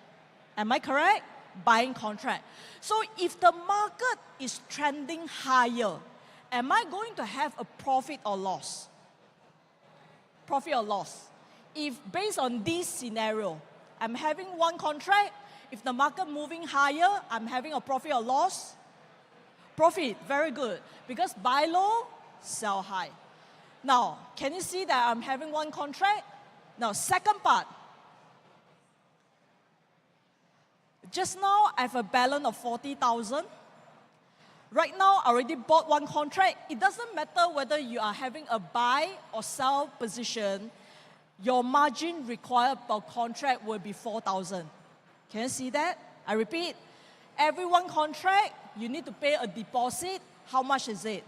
Am I correct? Buying contract. So if the market is trending higher, am I going to have a profit or loss? Profit or loss? If based on this scenario, I'm having one contract, if the market moving higher, I'm having a profit or loss? Profit, very good. Because buy low, sell high. Now, can you see that I'm having one contract? Now, second part. Just now, I have a balance of 40,000. Right now, I already bought one contract. It doesn't matter whether you are having a buy or sell position, your margin required per contract will be 4,000. Can you see that? I repeat, every one contract, you need to pay a deposit. How much is it?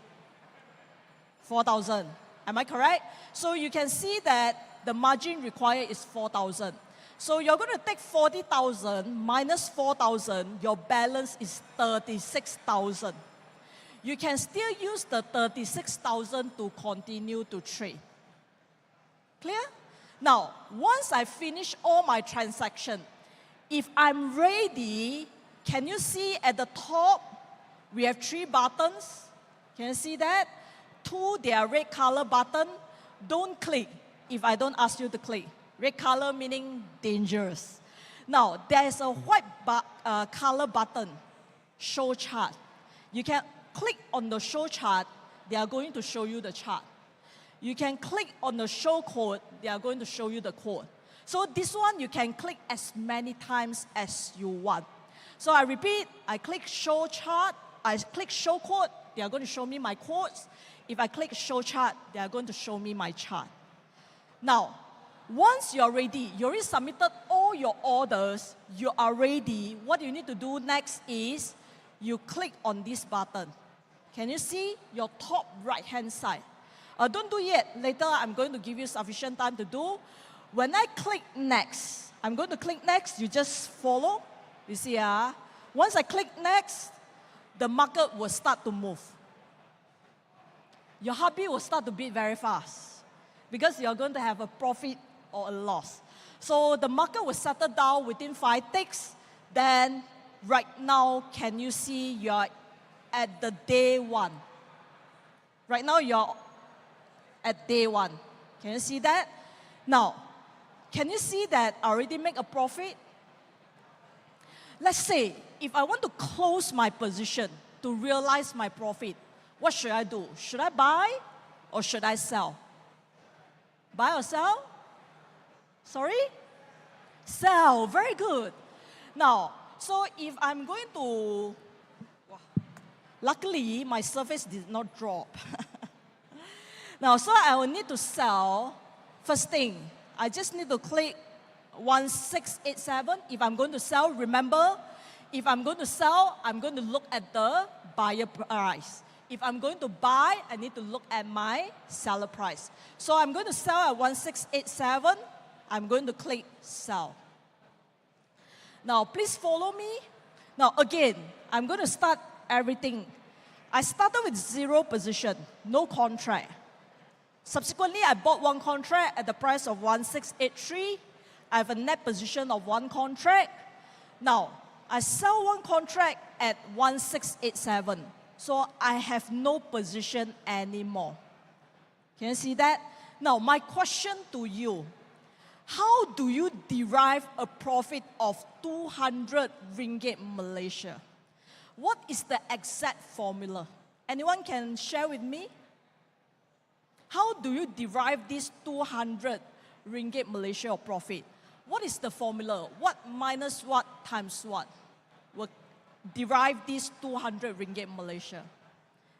4,000. Am I correct? So you can see that the margin required is 4,000. So you're going to take 40,000 minus 4,000, your balance is 36,000. You can still use the 36,000 to continue to trade. Clear? Now, once I finish all my transaction, if I'm ready, can you see at the top, we have 3 buttons. Can you see that? 2, they are red color button. Don't click if I don't ask you to click. Red color meaning dangerous. Now, there is a white color button, show chart. You can click on the show chart, they are going to show you the chart. You can click on the show code, they are going to show you the code. So this one, you can click as many times as you want. So I repeat, I click show chart, I click show code, they are going to show me my codes. If I click show chart, they are going to show me my chart. Now, once you're ready, you already submitted all your orders, you are ready. What you need to do next is you click on this button. Can you see your top right-hand side? Don't do yet. Later, I'm going to give you sufficient time to do. When I click next, I'm going to click next. You just follow. You see, once I click next, the market will start to move. Your heartbeat will start to beat very fast because you're going to have a profit or a loss. So the market will settle down within 5 ticks. Then right now, can you see you're at the day 1? Right now, you're at day 1. Can you see that? Now, can you see that I already make a profit? Let's say, if I want to close my position to realize my profit, what should I do? Should I buy or should I sell? Buy or sell? Sorry? Sell. Very good. Now, so if I'm going to, luckily my surface did not drop. Now, so I will need to sell. First thing, I just need to click 1687. If I'm going to sell, remember, if I'm going to sell, I'm going to look at the buyer price. If I'm going to buy, I need to look at my seller price. So I'm going to sell at 1687. I'm going to click sell. Now, please follow me. Now, again, I'm going to start everything. I started with 0 position, no contract. Subsequently, I bought 1 contract at the price of 1683. I have a net position of 1 contract. Now, I sell 1 contract at 1687. So I have no position anymore. Can you see that? Now, my question to you, how do you derive a profit of 200 ringgit Malaysia? What is the exact formula? Anyone can share with me? How do you derive this 200 ringgit Malaysia of profit? What is the formula? What minus what times what will derive this 200 ringgit Malaysia?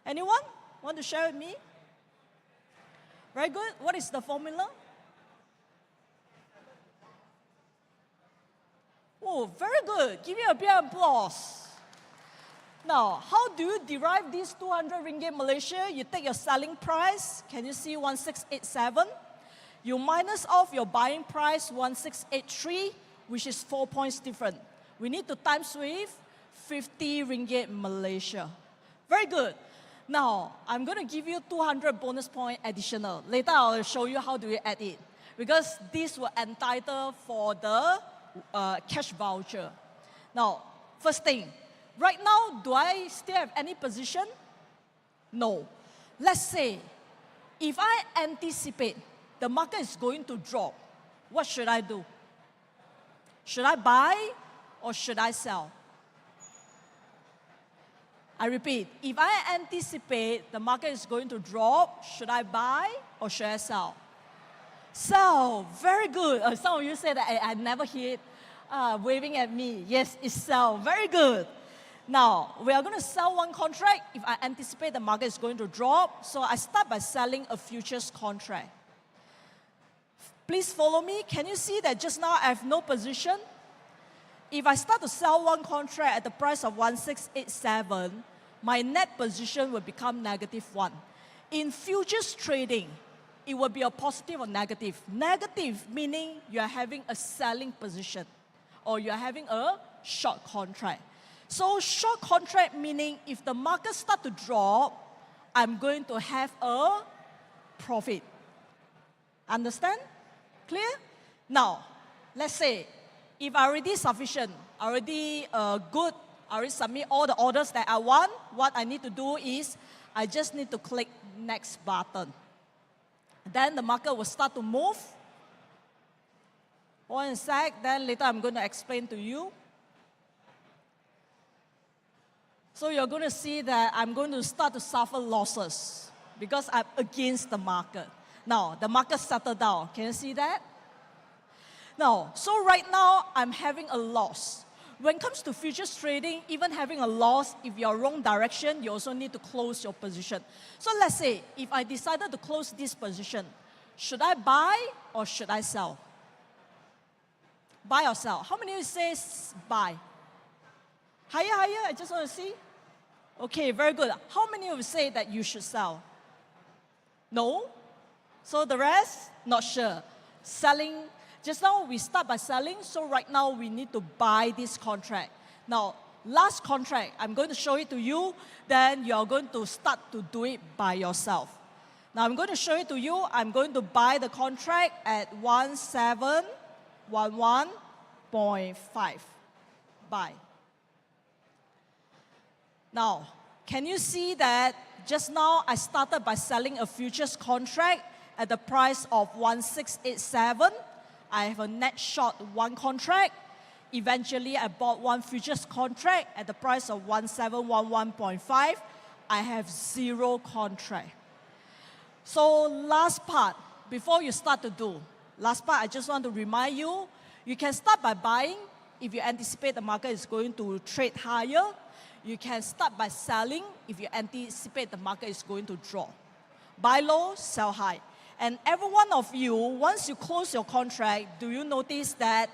Anyone want to share with me? Very good. What is the formula? Oh, very good. Give me a big applause. Now, how do you derive this 200 ringgit Malaysia? You take your selling price. Can you see 1687? You minus off your buying price 1683, which is 4 points different. We need to times with 50 ringgit Malaysia. Very good. Now, I'm going to give you 200 bonus point additional. Later, I'll show you how do you add it. Because this will entitle for the cash voucher. Now, first thing, right now, do I still have any position? No. Let's say, if I anticipate the market is going to drop, what should I do? Should I buy or should I sell? I repeat, if I anticipate the market is going to drop, should I buy or should I sell? Sell. Very good. Some of you say that I never hear it waving at me. Yes, it's sell. Very good. Now, we are going to sell 1 contract if I anticipate the market is going to drop. So I start by selling a futures contract. Please follow me. Can you see that just now I have no position? If I start to sell 1 contract at the price of 1687, my net position will become -1. In futures trading, it will be a positive or negative. Negative meaning you are having a selling position or you are having a short contract. So short contract meaning if the market start to drop, I'm going to have a profit. Understand? Clear? Now, let's say, if I already sufficient, already good, I already submit all the orders that I want, what I need to do is, I just need to click next button. Then the market will start to move. One sec, then later I'm going to explain to you. So you're going to see that I'm going to start to suffer losses because I'm against the market. Now, the market settled down. Can you see that? Now, so right now, I'm having a loss. When it comes to futures trading, even having a loss, if you're wrong direction, you also need to close your position. So let's say, if I decided to close this position, should I buy or should I sell? Buy or sell? How many of you say buy? Higher, higher, I just want to see. Okay, very good. How many of you say that you should sell? No? So the rest, not sure. Selling, just now we start by selling, so right now we need to buy this contract. Now, last contract, I'm going to show it to you, then you're going to start to do it by yourself. Now I'm going to show it to you, I'm going to buy the contract at 1711.5. Buy. Now, can you see that just now I started by selling a futures contract at the price of 1687. I have a net short 1 contract. Eventually, I bought 1 futures contract at the price of 1711.5. I have 0 contract. So last part, before you start to do, last part I just want to remind you, you can start by buying if you anticipate the market is going to trade higher. You can start by selling if you anticipate the market is going to drop. Buy low, sell high. And every one of you, once you close your contract, do you notice that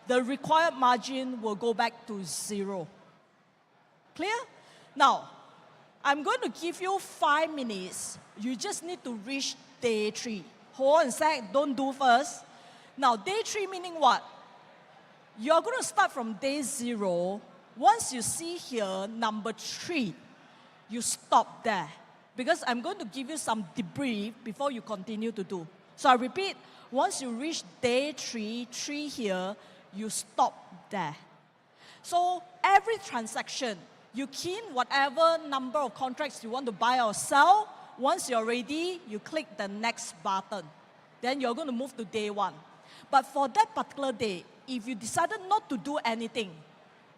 the required margin will go back to 0? Clear? Now, I'm going to give you 5 minutes. You just need to reach day 3. Hold on a sec, don't do first. Now, day 3 meaning what? You're going to start from day 0. Once you see here, number 3, you stop there. Because I'm going to give you some debrief before you continue to do. So I repeat, once you reach day 3 here, you stop there. So every transaction, you key in whatever number of contracts you want to buy or sell. Once you're ready, you click the next button. Then you're going to move to day 1. But for that particular day, if you decided not to do anything,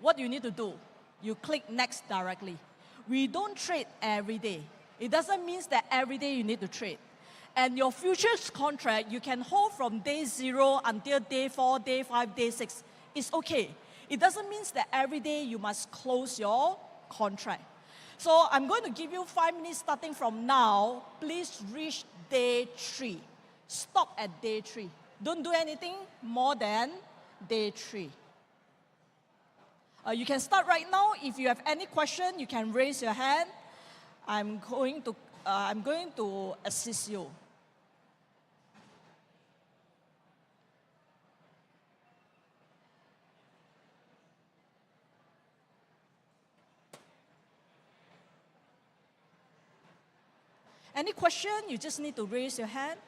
what you need to do? You click next directly. We don't trade every day. It doesn't mean that every day you need to trade. And your futures contract, you can hold from day 0 until day 4, day 5, day 6. It's okay. It doesn't mean that every day you must close your contract. So I'm going to give you 5 minutes starting from now. Please reach day 3. Stop at day 3. Don't do anything more than day 3. You can start right now. If you have any question, you can raise your hand. I'm going to assist you. Any question, you just need to raise your hand.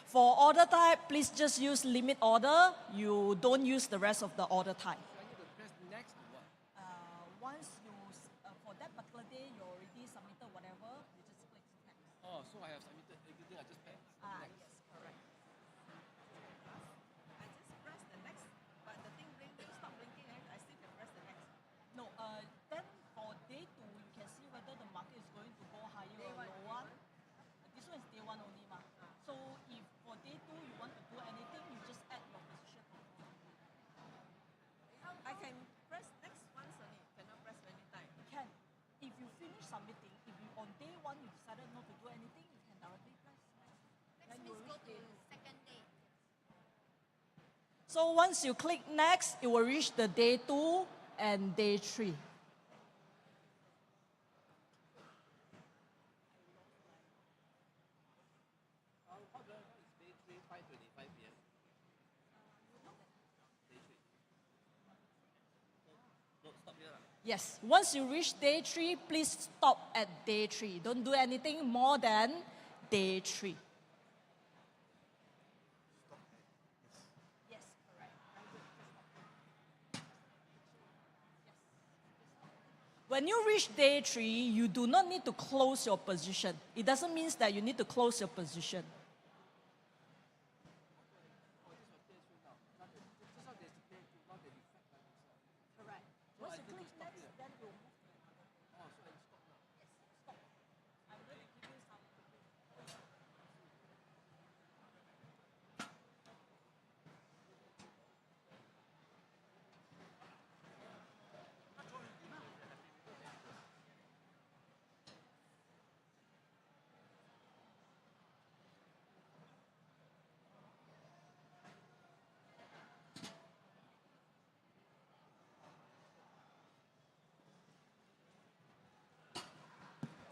For order type, please just use limit order. You don't use the rest of the order type. Once you, for that particular day, you already submitted whatever, you just click next. Oh, so I have submitted everything, I just press next. Yes, correct. I just press the next, but the thing stop blinking, I still can press the next. No, then for day 2, you can see whether the market is going to go higher or lower. This one is day 1 only, ma. So if for day 2 you want to do anything, you just add your position. I can press next once only, cannot press many times. Can. If you finish submitting, if you on day 1 you decided not to do anything, you can directly press next. Then you go to second day. So once you click next, it will reach the day 2 and day 3. Yes, once you reach day 3, please stop at day 3. Don't do anything more than day 3. Yes, correct. When you reach day 3, you do not need to close your position. It doesn't mean that you need to close your position.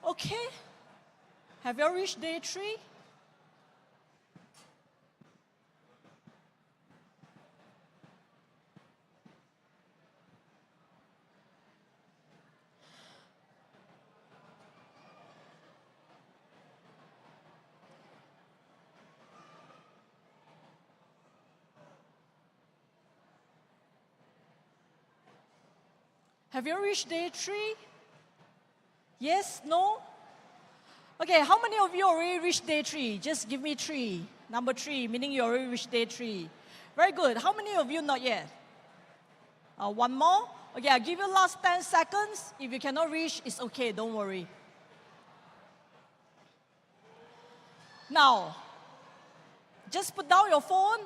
Okay. Have you reached day 3? Have you reached day 3? Yes? No? Okay, how many of you already reached day 3? Just give me 3. Number 3, meaning you already reached day 3. Very good. How many of you not yet? One more? Okay, I'll give you last 10 seconds. If you cannot reach, it's okay, don't worry. Now, just put down your phone,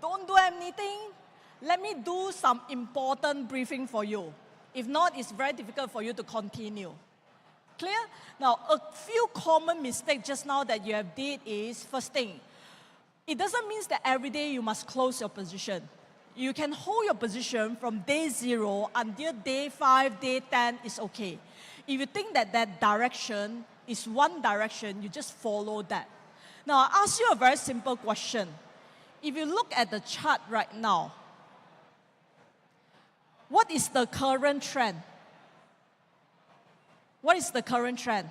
don't do anything. Let me do some important briefing for you. If not, it's very difficult for you to continue. Clear? Now, a few common mistakes just now that you have did is, first thing, it doesn't mean that every day you must close your position. You can hold your position from day 0 until day 5, day 10 is okay. If you think that that direction is one direction, you just follow that. Now, I ask you a very simple question. If you look at the chart right now, what is the current trend? What is the current trend?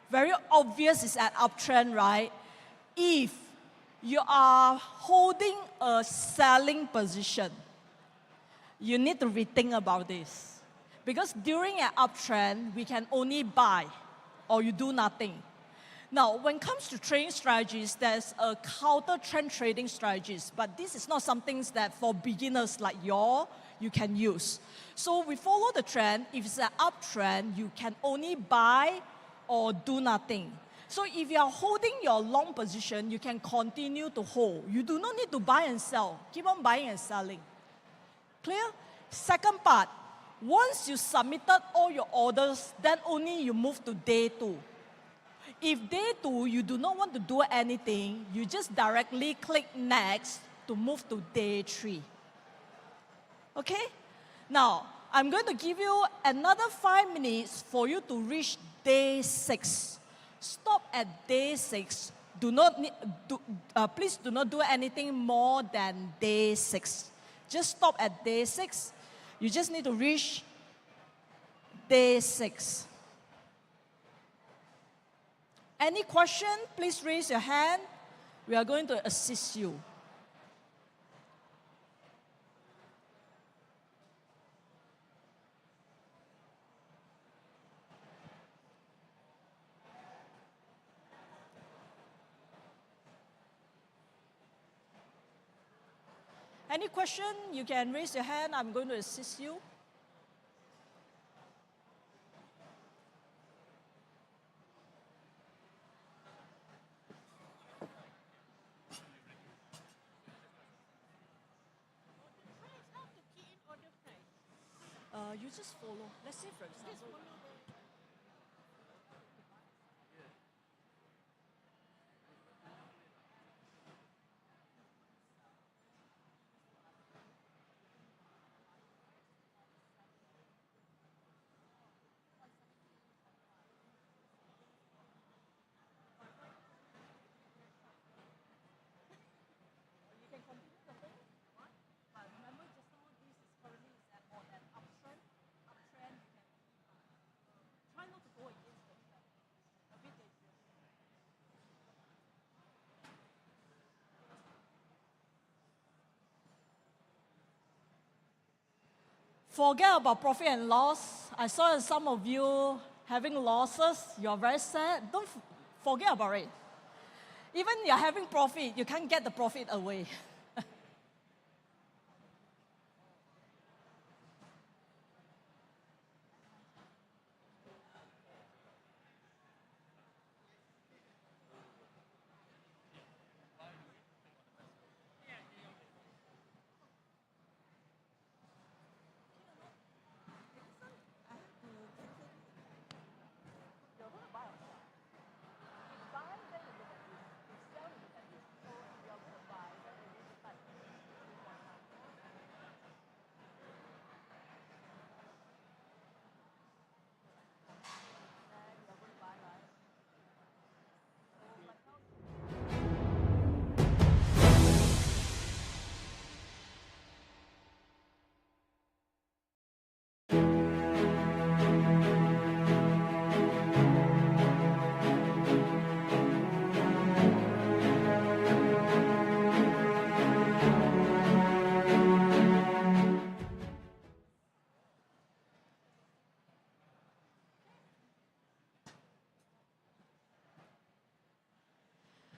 Very obvious, it's an uptrend, right? If you are holding a selling position, you need to rethink about this. Because during an uptrend, we can only buy or you do nothing. Now, when it comes to trading strategies, there's a counter trend trading strategies, but this is not something that for beginners like you can use. So we follow the trend. If it's an uptrend, you can only buy or do nothing. So if you are holding your long position, you can continue to hold. You do not need to buy and sell. Keep on buying and selling. Clear? Second part, once you submitted all your orders, then only you move to day 2. If day 2, you do not want to do anything, you just directly click next to move to day 3. Okay? Now, I'm going to give you another 5 minutes for you to reach day 6. Stop at day 6. Please do not do anything more than day 6. Just stop at day 6. You just need to reach day 6. Any question, please raise your hand. We are going to assist you. Any question, you can raise your hand. I'm going to assist you. You just follow. Let's say, for example, forget about profit and loss. I saw some of you having losses. You're very sad. Don't forget about it. Even you're having profit, you can't get the profit away.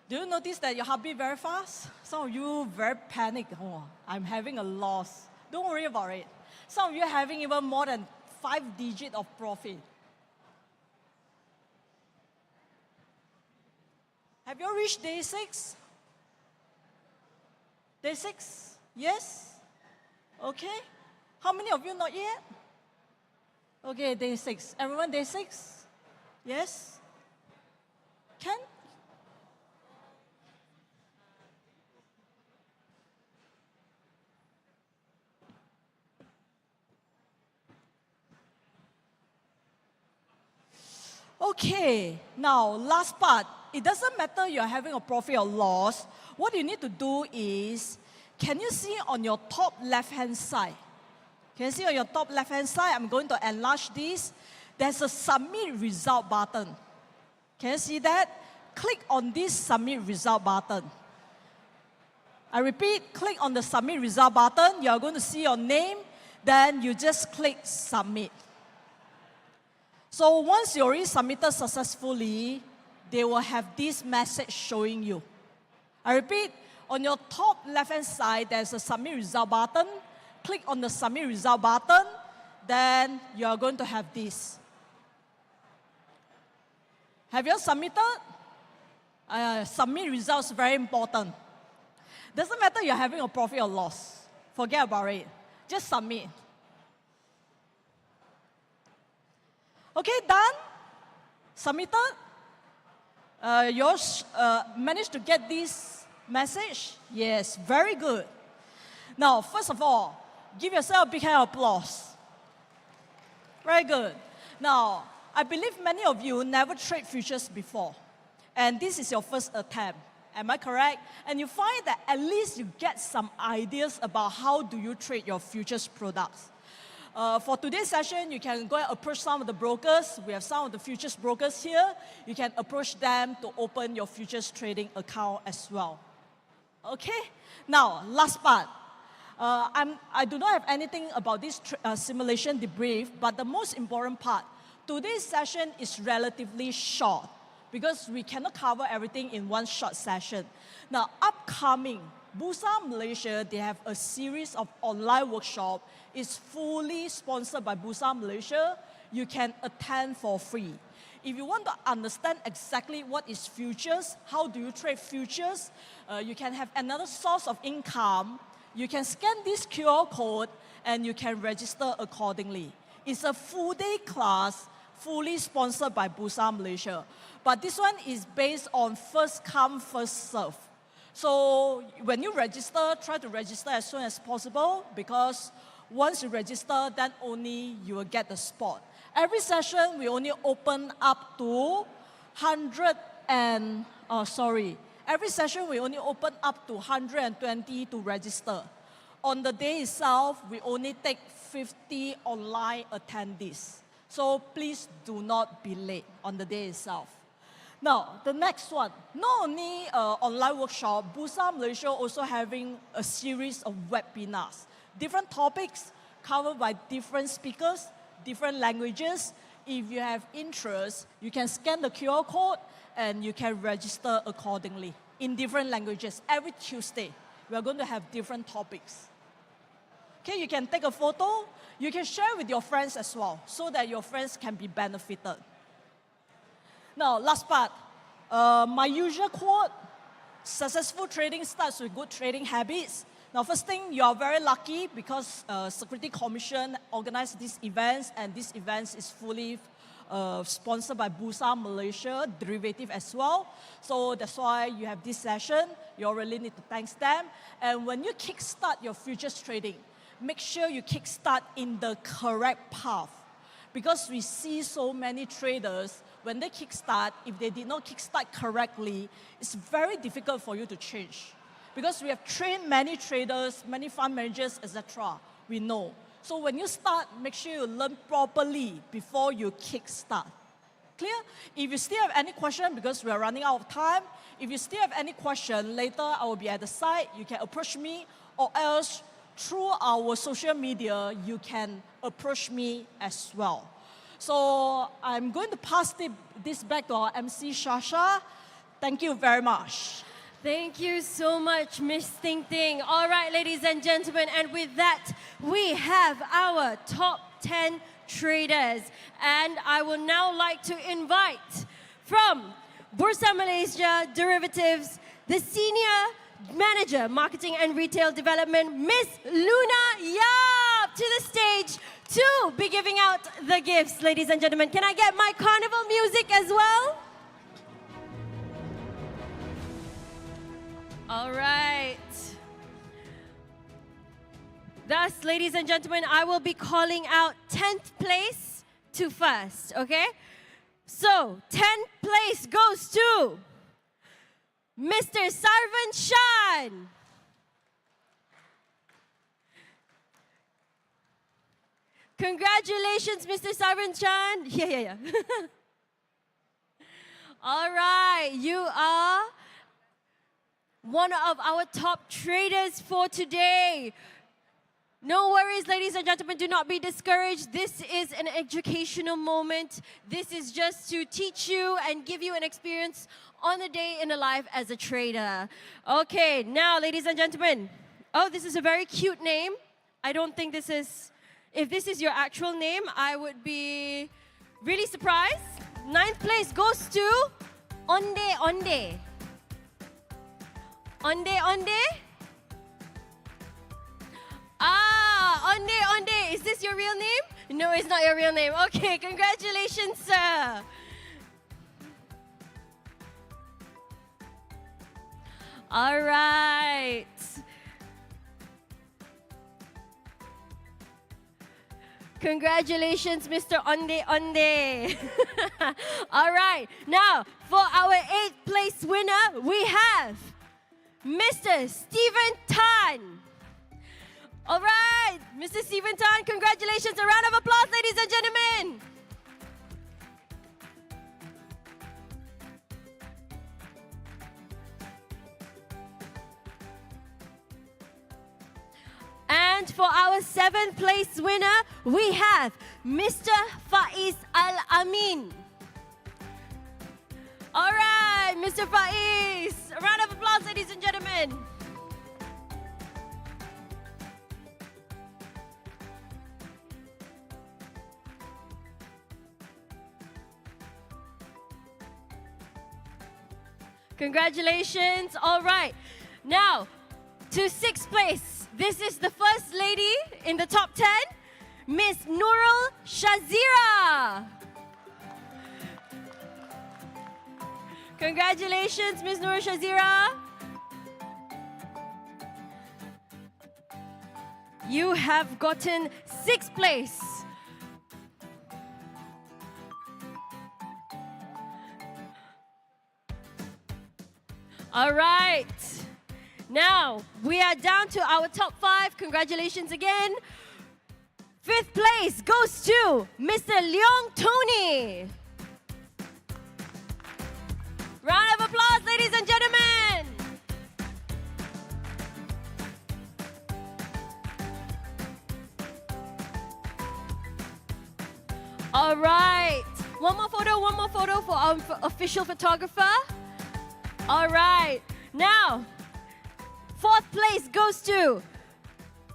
Do you notice that your heartbeat very fast? Some of you very panicked. Oh, I'm having a loss. Don't worry about it. Some of you are having even more than 5 digits of profit. Have you reached day 6? Day 6? Yes? Okay. How many of you not yet? Okay, day 6. Everyone, day 6? Yes? Can? Okay, now last part. It doesn't matter you're having a profit or loss. What you need to do is, can you see on your top left-hand side? Can you see on your top left-hand side? I'm going to enlarge this. There's a submit result button. Can you see that? Click on this submit result button. I repeat, click on the submit result button. You're going to see your name. Then you just click submit. So once you already submitted successfully, they will have this message showing you. I repeat, on your top left-hand side, there's a submit result button. Click on the submit result button, then you are going to have this. Have you submitted? Submit results very important. Doesn't matter you're having a profit or loss. Forget about it. Just submit. Okay, done? Submitted? You managed to get this message? Yes, very good. Now, first of all, give yourself a big hand of applause. Very good. Now, I believe many of you never trade futures before. And this is your first attempt. Am I correct? And you find that at least you get some ideas about how do you trade your futures products. For today's session, you can go and approach some of the brokers. We have some of the futures brokers here. You can approach them to open your futures trading account as well. Okay? Now, last part. I do not have anything about this simulation debrief, but the most important part, today's session is relatively short because we cannot cover everything in one short session. Now, upcoming, Bursa Malaysia, they have a series of online workshops. It's fully sponsored by Bursa Malaysia. You can attend for free. If you want to understand exactly what is futures, how do you trade futures, you can have another source of income. You can scan this QR code and you can register accordingly. It's a full day class, fully sponsored by Bursa Malaysia. But this one is based on first come, first serve. So when you register, try to register as soon as possible because once you register, then only you will get the spot. Every session, we only open up to every session, we only open up to 120 to register. On the day itself, we only take 50 online attendees. So please do not be late on the day itself. Now, the next one, not only online workshop, Bursa Malaysia also having a series of webinars. Different topics covered by different speakers, different languages. If you have interest, you can scan the QR code and you can register accordingly in different languages. Every Tuesday, we are going to have different topics. Okay, you can take a photo. You can share with your friends as well so that your friends can be benefited. Now, last part, my usual quote, successful trading starts with good trading habits. Now, first thing, you are very lucky because Security Commission organized these events and this event is fully sponsored by Bursa Malaysia, derivative as well. So that's why you have this session. You really need to thank them. And when you kickstart your futures trading, make sure you kickstart in the correct path. Because we see so many traders, when they kickstart, if they did not kickstart correctly, it's very difficult for you to change. Because we have trained many traders, many fund managers, etc. We know. So when you start, make sure you learn properly before you kickstart. Clear? If you still have any question, because we are running out of time, if you still have any question, later I will be at the site. You can approach me, or else through our social media, you can approach me as well. So I'm going to pass this back to our MC, Shasha. Thank you very much. Thank you so much, Miss Ting Ting. All right, ladies and gentlemen, and with that, we have our top 10 traders. And I would now like to invite from Bursa Malaysia Derivatives, the Senior Manager, Marketing and Retail Development, Miss Luna Yap, to the stage to be giving out the gifts, ladies and gentlemen. Can I get my carnival music as well? All right. Thus, ladies and gentlemen, I will be calling out 10th place to first, okay? So, 10th place goes to Mr. Sarvan Shan. Congratulations, Mr. Sarvan Shan. Yeah. All right, you are one of our top traders for today. No worries, ladies and gentlemen, do not be discouraged. This is an educational moment. This is just to teach you and give you an experience on a day in the life as a trader. Okay, now, ladies and gentlemen. Oh, this is a very cute name. I don't think this is... If this is your actual name, I would be really surprised. 9th place goes to Onde Onde. Onde Onde? Ah, Onde Onde. Is this your real name? No, it's not your real name. Okay, congratulations, sir. All right. Congratulations, Mr. Onde Onde. All right. Now, for our 8th place winner, we have Mr. Stephen Tan. All right, Mr. Stephen Tan, congratulations. A round of applause, ladies and gentlemen. And for our 7th place winner, we have Mr. Faiz Al-Amin. All right, Mr. Faiz. A round of applause, ladies and gentlemen. Congratulations. All right. Now, to 6th place. This is the first lady in the top 10, Miss Nurul Shazira. Congratulations, Miss Nurul Shazira. You have gotten 6th place. All right. Now, we are down to our top 5. Congratulations again. 5th place goes to Mr. Leong Tony. Round of applause, ladies and gentlemen. All right. One more photo for our official photographer. All right. Now, 4th place goes to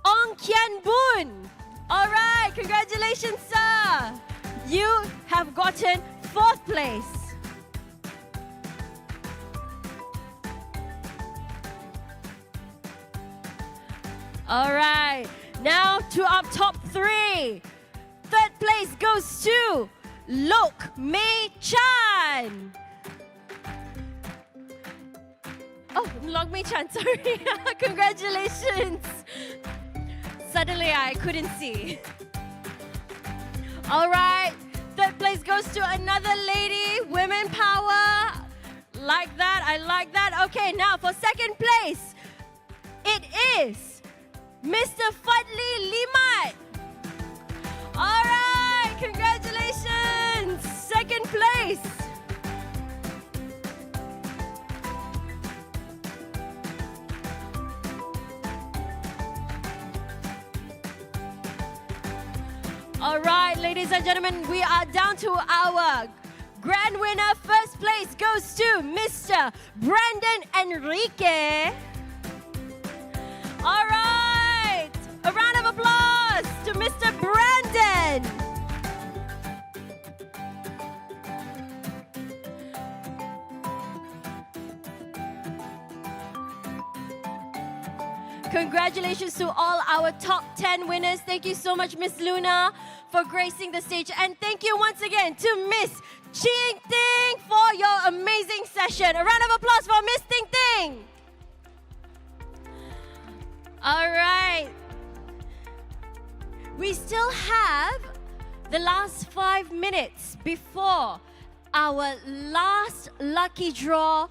Ong Kian Boon. All right, congratulations, sir. You have gotten 4th place. All right, now to our top 3. 3rd place goes to Lok Mei Chan. Oh, Lok Mei Chan, sorry. Congratulations. Suddenly I couldn't see. All right, 3rd place goes to another lady, women power. Like that, I like that. Okay, now for 2nd place, it is Mr. Fadli Limat. All right, congratulations. 2nd place. All right, ladies and gentlemen, we are down to our grand winner. 1st place goes to Mr. Brandon Enrique. All right, a round of applause to Mr. Brandon. congratulations to all our top 10 winners. Thank you so much, Miss Luna, for gracing the stage. And thank you once again to Miss Ching Ting for your amazing session. A round of applause for Miss Ting Ting. All right. We still have the last 5 minutes before our last lucky draw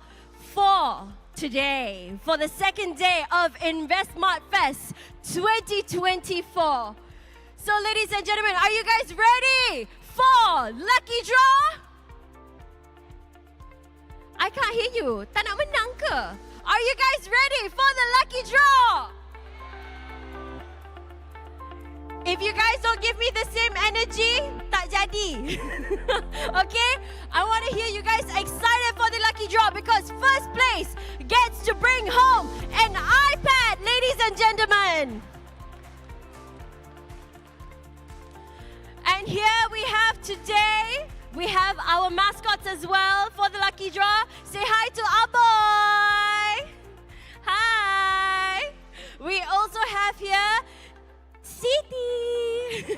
for today, for the second day of InvestSmart Fest 2024. So ladies and gentlemen, are you guys ready for lucky draw? I can't hear you. Tak nak menang ke? Are you guys ready for the lucky draw? If you guys don't give me the same energy, tak jadi. Okay? I want to hear you guys excited for the lucky draw because first place gets to bring home an iPad, ladies and gentlemen. And here we have today, we have our mascots as well for the lucky draw. Say hi to Aboy. Hi. We also have here Siti.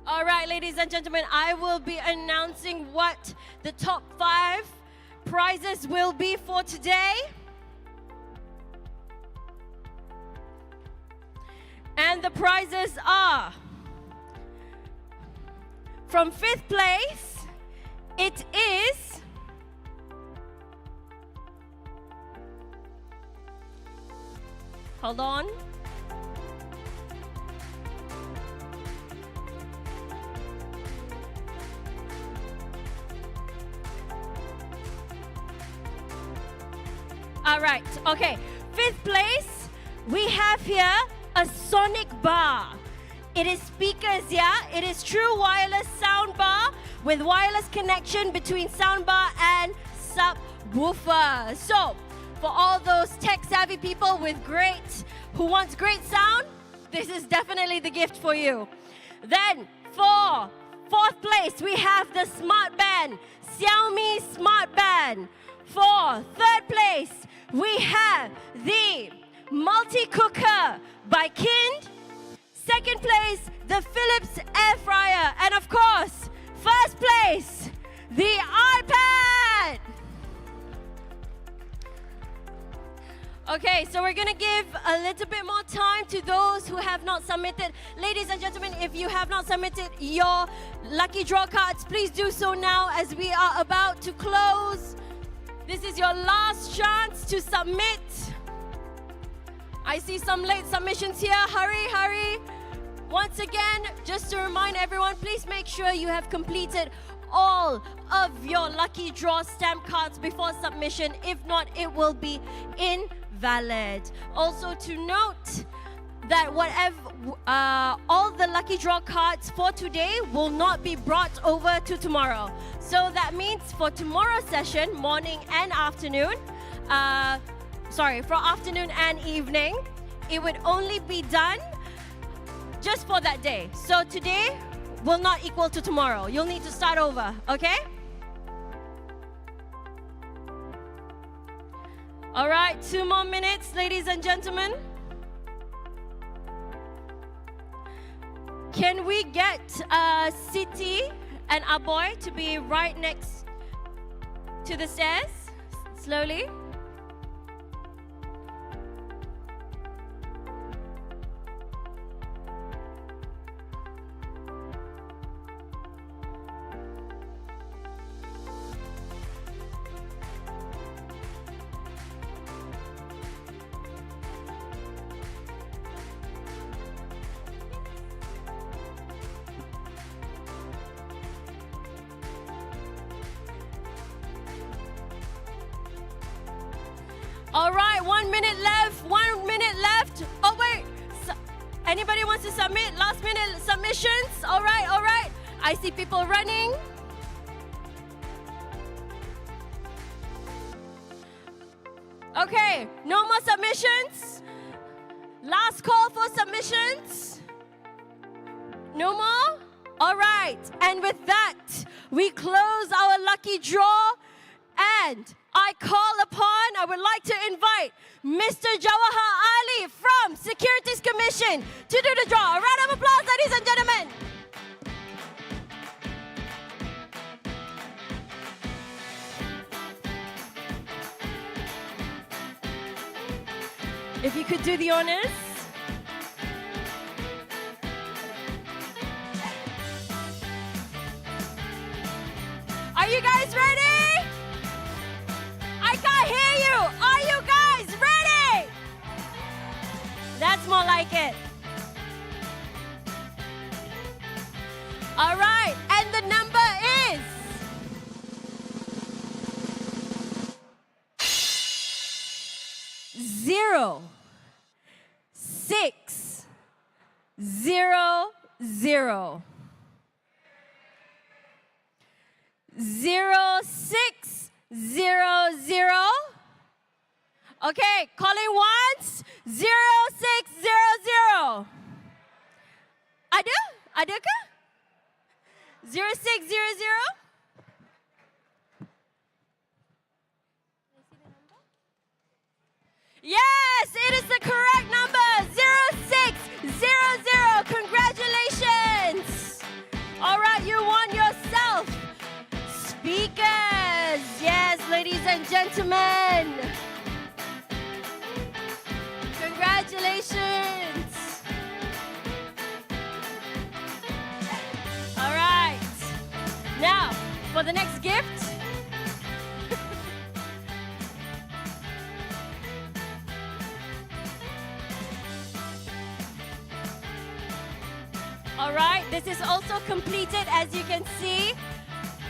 All right, ladies and gentlemen, I will be announcing what the top 5 prizes will be for today. And the prizes are, from 5th place, it is hold on. All right, okay. 5th place, we have here a sonic bar. It is speakers, yeah? It is true wireless sound bar with wireless connection between soundbar and subwoofer. So, for all those tech-savvy people who wants great sound, this is definitely the gift for you. Then, for 4th place, we have the Smart Band, Xiaomi Smart Band. For 3rd place, we have the multi-cooker by Kind. 2nd place, the Philips air fryer. And of course, 1st place, the iPad. Okay, so we're gonna give a little bit more time to those who have not submitted. Ladies and gentlemen, if you have not submitted your lucky draw cards, please do so now as we are about to close. This is your last chance to submit. I see some late submissions here. Hurry, hurry. Once again, just to remind everyone, please make sure you have completed all of your lucky draw stamp cards before submission. If not, it will be invalid. Also to note that all the lucky draw cards for today will not be brought over to tomorrow. So that means for tomorrow's session, morning and afternoon, for afternoon and evening, it would only be done just for that day. So today will not equal to tomorrow. You'll need to start over, okay? All right, 2 more minutes, ladies and gentlemen. Can we get Siti and Aboy to be right next to the stairs? Slowly. All right, 1 minute left. 1 minute left. Oh, wait. Anybody wants to submit? Last minute submissions? All right, all right. I see people running. Okay, no more submissions. Last call for submissions. No more? All right. And with that, we close our lucky draw. And I would like to invite Mr. Jawahar Ali from Securities Commission to do the draw. A round of applause, ladies and gentlemen. If you could do the honors. Are you guys ready? I can't hear you. Are you guys ready? That's more like it. All right, and the number is 0, 6, 0, 0. 0600. Okay, calling once. 0600. Ada ke? 0600. Yes, it is the correct number. 0600. Congratulations. All right, you won yourself speakers. Yes, ladies and gentlemen. Congratulations. All right. Now, for the next gift. All right, this is also completed, as you can see.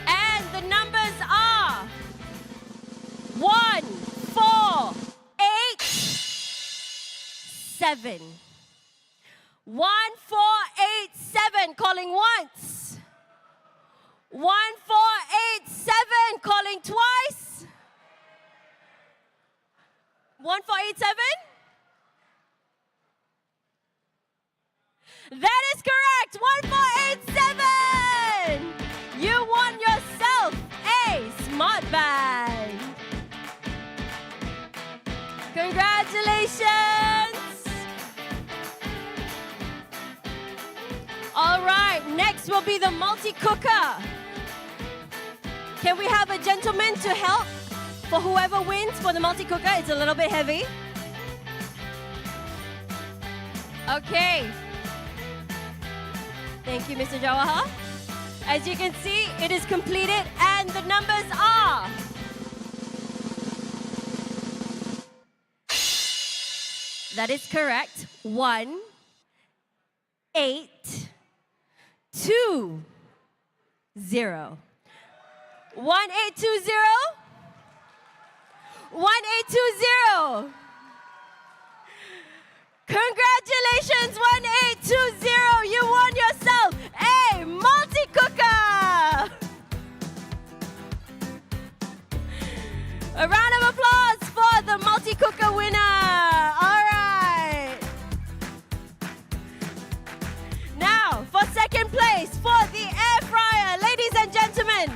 And the numbers are 1, 4, 8, 7. 1, 4, 8, 7. Calling once. 1, 4, 8, 7. Calling twice. 1, 4, 8, 7. That is correct. 1, 4, 8, 7. You won yourself a smart bag. Congratulations. All right, next will be the multi-cooker. Can we have a gentleman to help for whoever wins for the multi-cooker? It's a little bit heavy. Okay. Thank you, Mr. Jawahar. As you can see, it is completed and the numbers are 1, 8, 2, 0. 1820. 1820. Congratulations, 1820. You won yourself a multi-cooker. A round of applause for the multi-cooker winner. All right. Now, for second place, for the air fryer, ladies and gentlemen.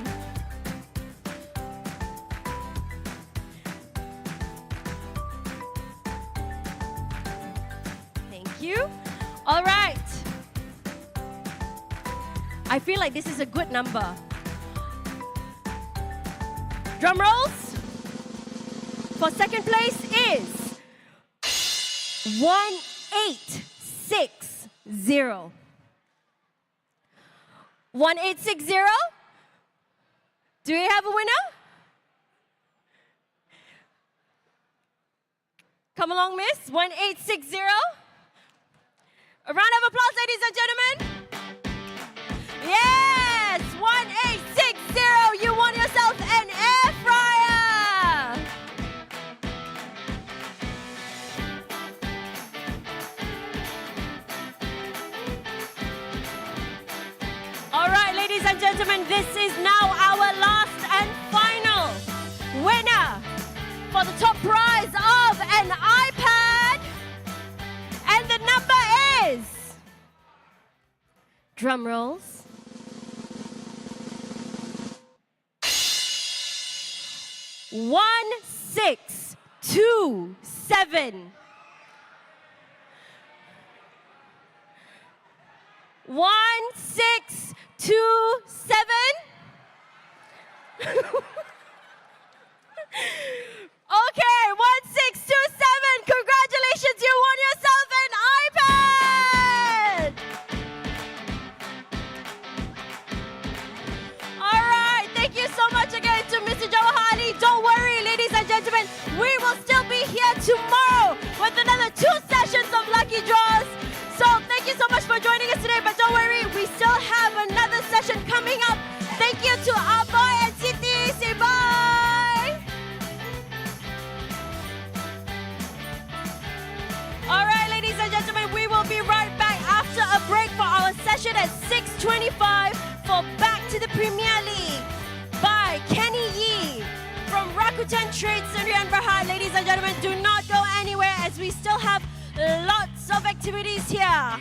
You. All right. I feel like this is a good number. Drum rolls. For second place is 1860. 1860. Do we have a winner? Come along, miss. 1860. A round of applause, ladies and gentlemen. Yes, 1860. You won yourself an air fryer. All right, ladies and gentlemen, this is now our last and final winner for the top prize of an iPad. And the number is, drum rolls, 1620. 627. 1627. Okay, 1627. Congratulations, you won yourself an iPad. All right, thank you so much again to Mr. Jawahari. Don't worry, ladies and gentlemen, we will still be here tomorrow with another 2 sessions of lucky draws. So thank you so much for joining us today, but don't worry, we still have another session coming up. Thank you to Aboy and Siti. Say bye. All right, ladies and gentlemen, we will be right back after a break for our session at 6:25 for Back to the Premier League by Kenny Yee from Rakuten Trade Sdn Bhd. Ladies and gentlemen, do not go anywhere as we still have lots of activities here.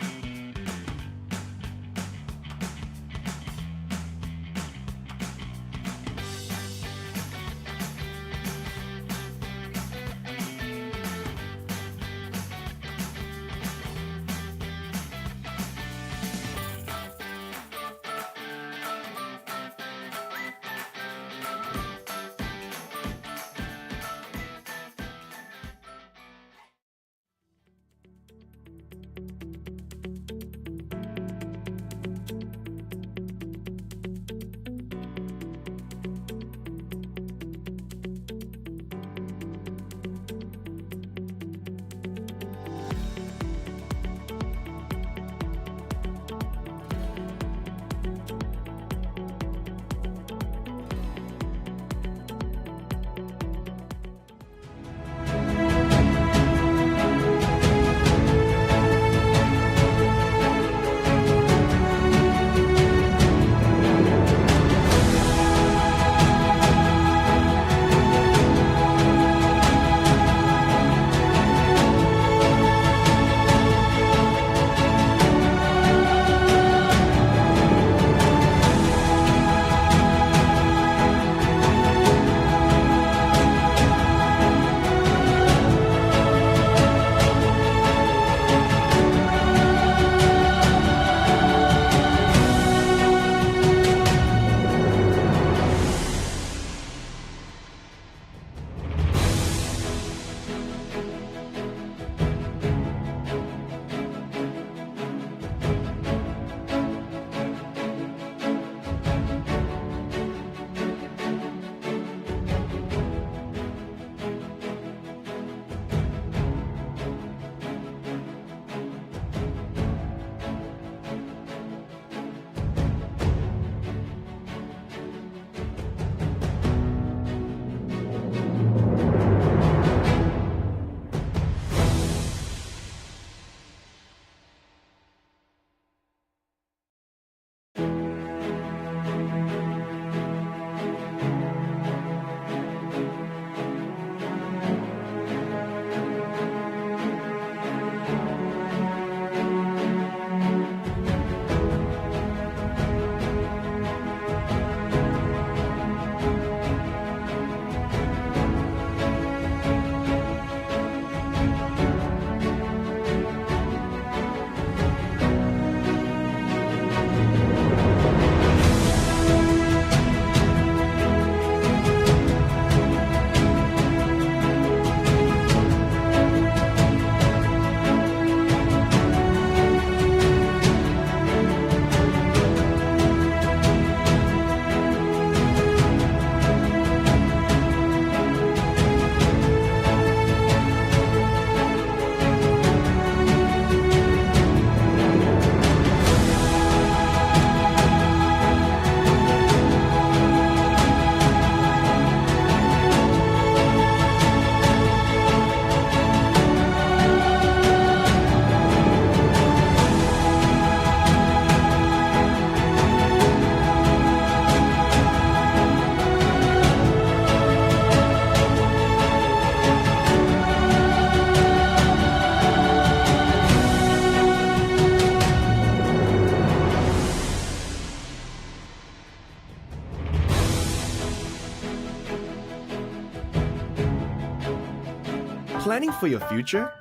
Planning for your future?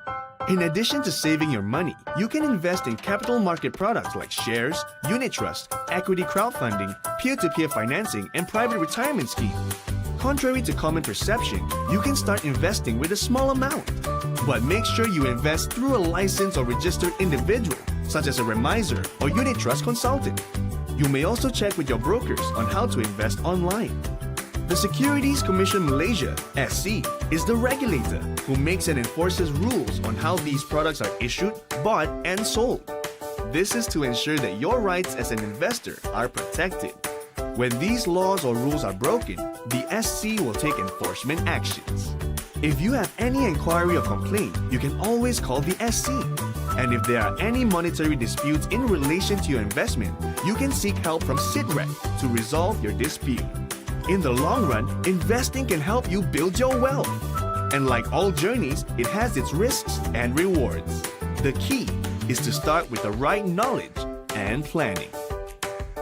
In addition to saving your money, you can invest in capital market products like shares, unit trust, equity crowdfunding, peer-to-peer financing, and private retirement schemes. Contrary to common perception, you can start investing with a small amount. But make sure you invest through a licensed or registered individual, such as a remiser or unit trust consultant. You may also check with your brokers on how to invest online. The Securities Commission Malaysia, SC, is the regulator who makes and enforces rules on how these products are issued, bought, and sold. This is to ensure that your rights as an investor are protected. When these laws or rules are broken, the SC will take enforcement actions. If you have any inquiry or complaint, you can always call the SC. And if there are any monetary disputes in relation to your investment, you can seek help from SIDREC to resolve your dispute. In the long run, investing can help you build your wealth. And like all journeys, it has its risks and rewards. The key is to start with the right knowledge and planning.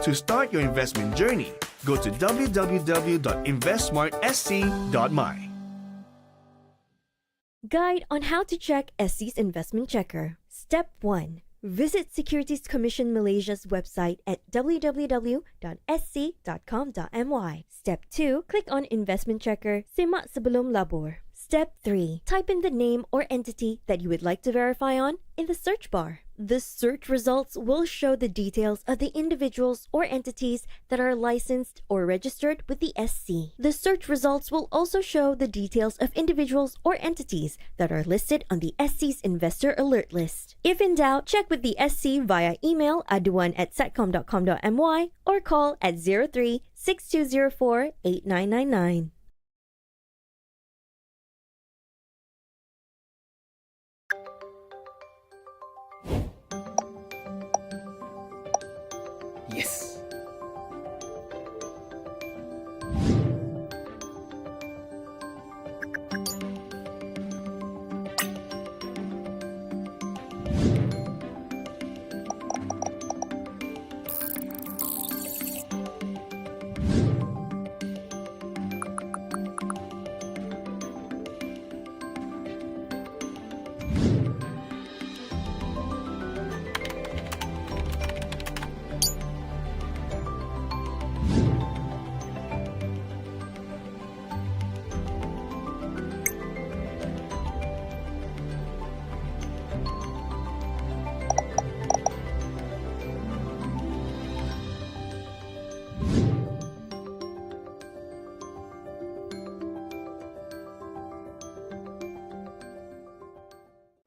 To start your investment journey, go to www.investsmartsc.my. Guide on how to check SC's investment checker. Step 1. Visit Securities Commission Malaysia's website at www.sc.com.my. Step 2. Click on Investment Checker, Simak Sebelum Labur. Step 3. Type in the name or entity that you would like to verify on in the search bar. The search results will show the details of the individuals or entities that are licensed or registered with the SC. The search results will also show the details of individuals or entities that are listed on the SC's investor alert list. If in doubt, check with the SC via email aduan@satcom.com.my or call at 03-6204-8999. Yes.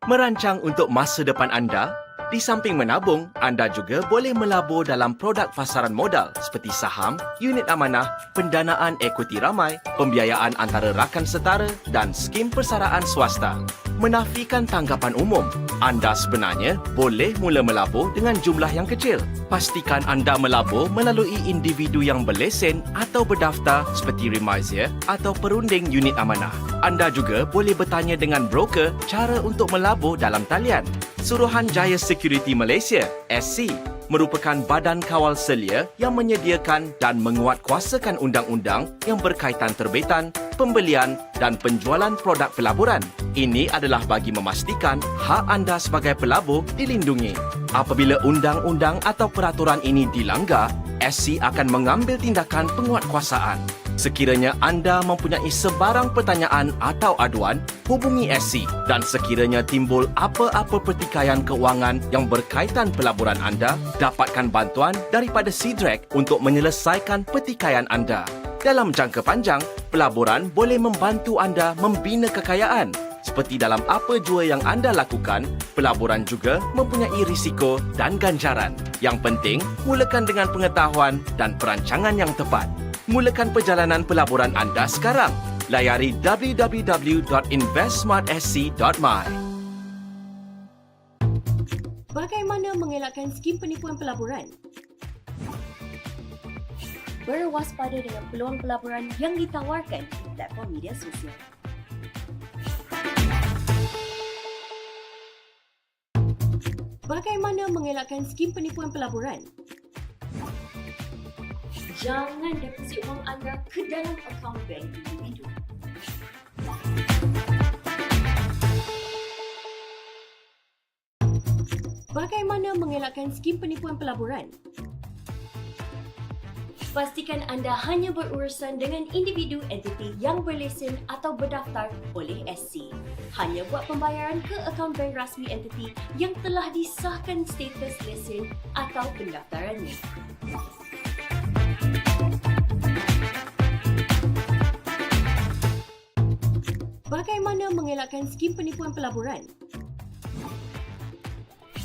Merancang untuk masa depan anda? Di samping menabung, anda juga boleh melabur dalam produk pasaran modal seperti saham, unit amanah, pendanaan ekuiti ramai, pembiayaan antara rakan setara dan skim persaraan swasta. Menafikan tanggapan umum, anda sebenarnya boleh mula melabur dengan jumlah yang kecil. Pastikan anda melabur melalui individu yang berlesen atau berdaftar seperti remiser atau perunding unit amanah. Anda juga boleh bertanya dengan broker cara untuk melabur dalam talian. Suruhanjaya Security Malaysia, SC, merupakan badan kawal selia yang menyediakan dan menguatkuasakan undang-undang yang berkaitan terbitan, pembelian dan penjualan produk pelaburan. Ini adalah bagi memastikan hak anda sebagai pelabur dilindungi. Apabila undang-undang atau peraturan ini dilanggar, SC akan mengambil tindakan penguatkuasaan. Sekiranya anda mempunyai sebarang pertanyaan atau aduan, hubungi SC dan sekiranya timbul apa-apa pertikaian keuangan yang berkaitan pelaburan anda, dapatkan bantuan daripada SIDREC untuk menyelesaikan pertikaian anda. Dalam jangka panjang, pelaburan boleh membantu anda membina kekayaan. Seperti dalam apa jua yang anda lakukan, pelaburan juga mempunyai risiko dan ganjaran. Yang penting, mulakan dengan pengetahuan dan perancangan yang tepat. Mulakan perjalanan pelaburan anda sekarang. Layari www.investsmartsc.my. Bagaimana mengelakkan skim penipuan pelaburan? Berwaspada dengan peluang pelaburan yang ditawarkan di platform media sosial. Bagaimana mengelakkan skim penipuan pelaburan? Jangan deposit wang anda ke dalam akaun bank individu. Bagaimana mengelakkan skim penipuan pelaburan? Pastikan anda hanya berurusan dengan individu entiti yang berlesen atau berdaftar oleh SC. Hanya buat pembayaran ke akaun bank rasmi entiti yang telah disahkan status lesen atau pendaftarannya. Bagaimana mengelakkan skim penipuan pelaburan?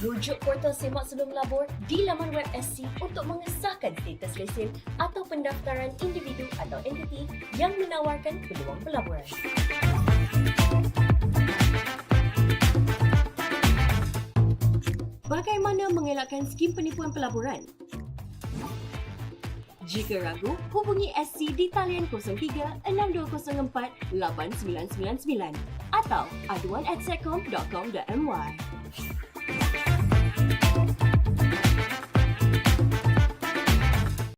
Rujuk portal Semak Sebelum Labur di laman web SC untuk mengesahkan status lesen atau pendaftaran individu atau entiti yang menawarkan peluang pelaburan. Bagaimana mengelakkan skim penipuan pelaburan? Jika ragu, hubungi SC di talian 03-6204-8999 atau aduan@secom.com.my.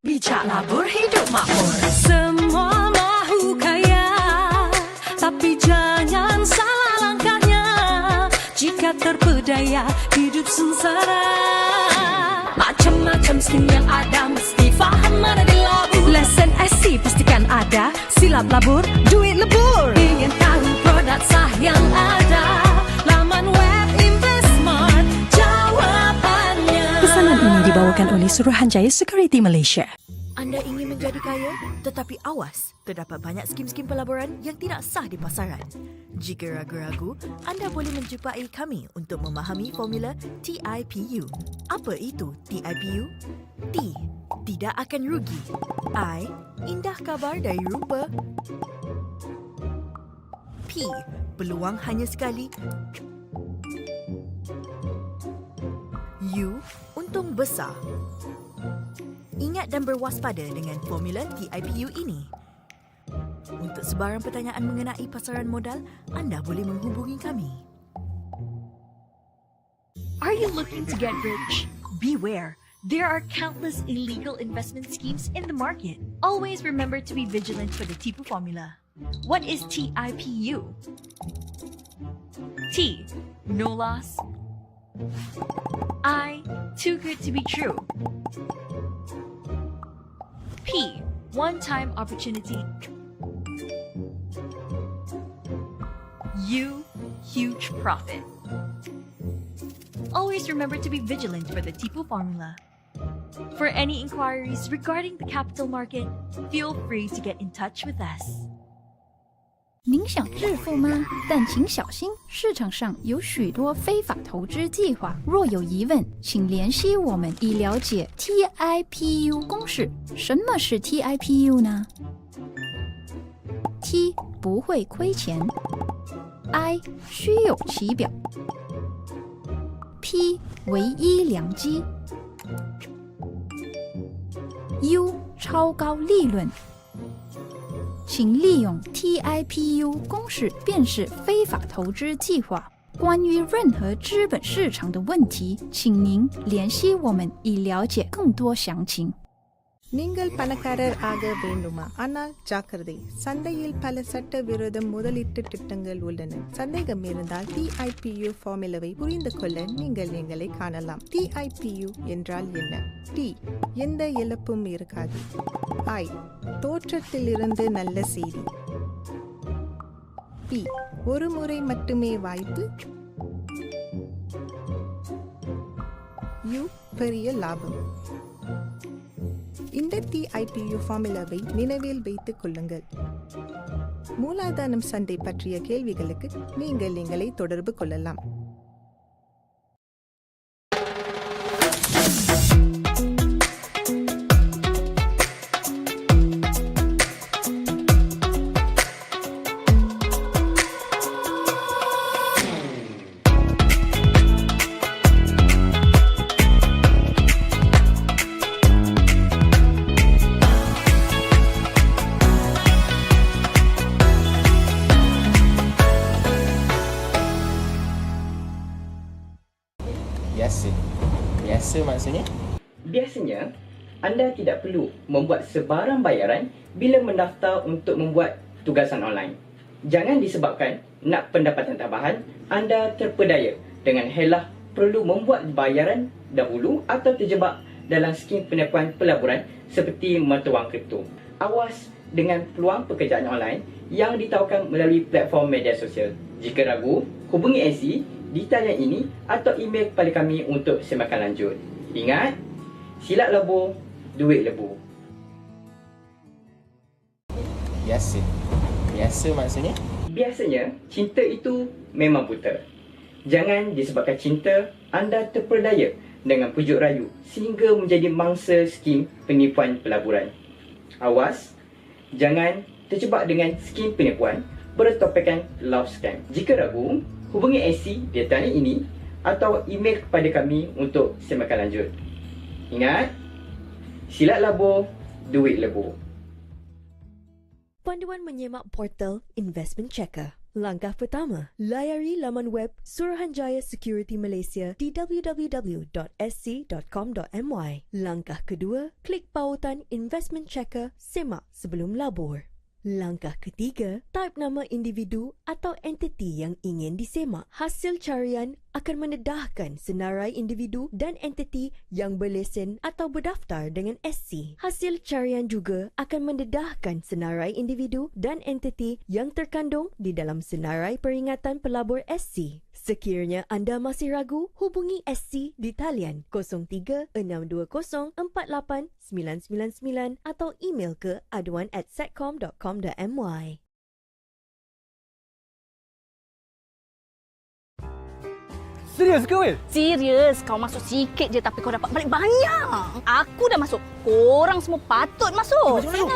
Bijak labur hidup makmur. Semua mahu kaya, tapi jangan salah langkahnya. Jika terpedaya hidup sengsara, macam-macam skim yang ada mesti faham mana di labur. Lesen SC pastikan ada, silap labur, duit lebur. Ingin tahu produk sah yang ada, laman web InvestSmart jawapannya. Pesanan ini dibawakan oleh Suruhanjaya Security Malaysia. Anda ingin menjadi kaya, tetapi awas, terdapat banyak skim-skim pelaburan yang tidak sah di pasaran. Jika ragu-ragu, anda boleh menjumpai kami untuk memahami formula TIPU. Apa itu TIPU? T. Tidak akan rugi. I. Indah kabar dari rupa. P. Peluang hanya sekali. U. Untung besar. Ingat dan berwaspada dengan formula TIPU ini. Untuk sebarang pertanyaan mengenai pasaran modal, anda boleh menghubungi kami. Are you looking to get rich? Beware. There are countless illegal investment schemes in the market. Always remember to be vigilant for the TIPU formula. What is TIPU? T. No loss. I. Too good to be true. P. One-time opportunity. U. Huge profit. Always remember to be vigilant for the TIPU formula. For any inquiries regarding the capital market, feel free to get in touch with us. 您想致富吗？但请小心，市场上有许多非法投资计划。若有疑问，请联系我们以了解 TIPU 公式。什么是 TIPU 呢？ T 不会亏钱 ，I 虚有其表 ，P 唯一良机 ，U 超高利润。请利用 TIPU 公式辨识非法投资计划。关于任何资本市场的问题，请您联系我们以了解更多详情。 நீங்கள் பணக்காரர் ஆக வேண்டுமா? ஆனால் ஜாக்கிரதை, சந்தையில் பல சட்டவிரோத முதலீட்டு திட்டங்கள் உள்ளன. சந்தேகம் இருந்தால் TIPU ஃபார்முலாவை புரிந்து கொள்ள நீங்கள் எங்களை காணலாம். TIPU என்றால் என்ன? T. எந்த இழப்பும் இருக்காது. I. தோற்றத்திலிருந்து நல்ல செய்தி. P. ஒரு முறை மட்டுமே வாய்ப்பு. U. பெரிய லாபம். இந்த TIPU ஃபார்முலாவை நினைவில் வைத்துக் கொள்ளுங்கள். மூலதனம் சந்தை பற்றிய கேள்விகளுக்கு நீங்கள் எங்களை தொடர்பு கொள்ளலாம். Biasa maksudnya? Biasanya, anda tidak perlu membuat sebarang bayaran bila mendaftar untuk membuat tugasan online. Jangan disebabkan nak pendapatan tambahan, anda terpedaya dengan helah perlu membuat bayaran dahulu atau terjebak dalam skim penipuan pelaburan seperti mata wang kripto. Awas dengan peluang pekerjaan online yang ditawarkan melalui platform media sosial. Jika ragu, hubungi SC di talian ini atau email kepada kami untuk semakan lanjut. Ingat, silap labur, duit lebur. Biasa maksudnya? Biasanya, cinta itu memang buta. Jangan disebabkan cinta, anda terperdaya dengan pujuk rayu sehingga menjadi mangsa skim penipuan pelaburan. Awas, jangan terjebak dengan skim penipuan bertopikkan love scam. Jika ragu, hubungi SC di talian ini atau email kepada kami untuk semakan lanjut. Ingat, silap labur, duit lebur. Panduan menyemak portal Investment Checker. Langkah pertama, layari laman web Suruhanjaya Security Malaysia di www.sc.com.my. Langkah kedua, klik pautan Investment Checker, semak sebelum labur. Langkah ketiga, type nama individu atau entiti yang ingin disemak. Hasil carian akan mendedahkan senarai individu dan entiti yang berlesen atau berdaftar dengan SC. Hasil carian juga akan mendedahkan senarai individu dan entiti yang terkandung di dalam senarai peringatan pelabur SC. Sekiranya anda masih ragu, hubungi SC di talian 03-620-48999 atau email ke aduan@setcom.com.my. Serius ke, Will? Serius, kau masuk sikit je tapi kau dapat balik banyak. Aku dah masuk. Korang semua patut masuk. Join.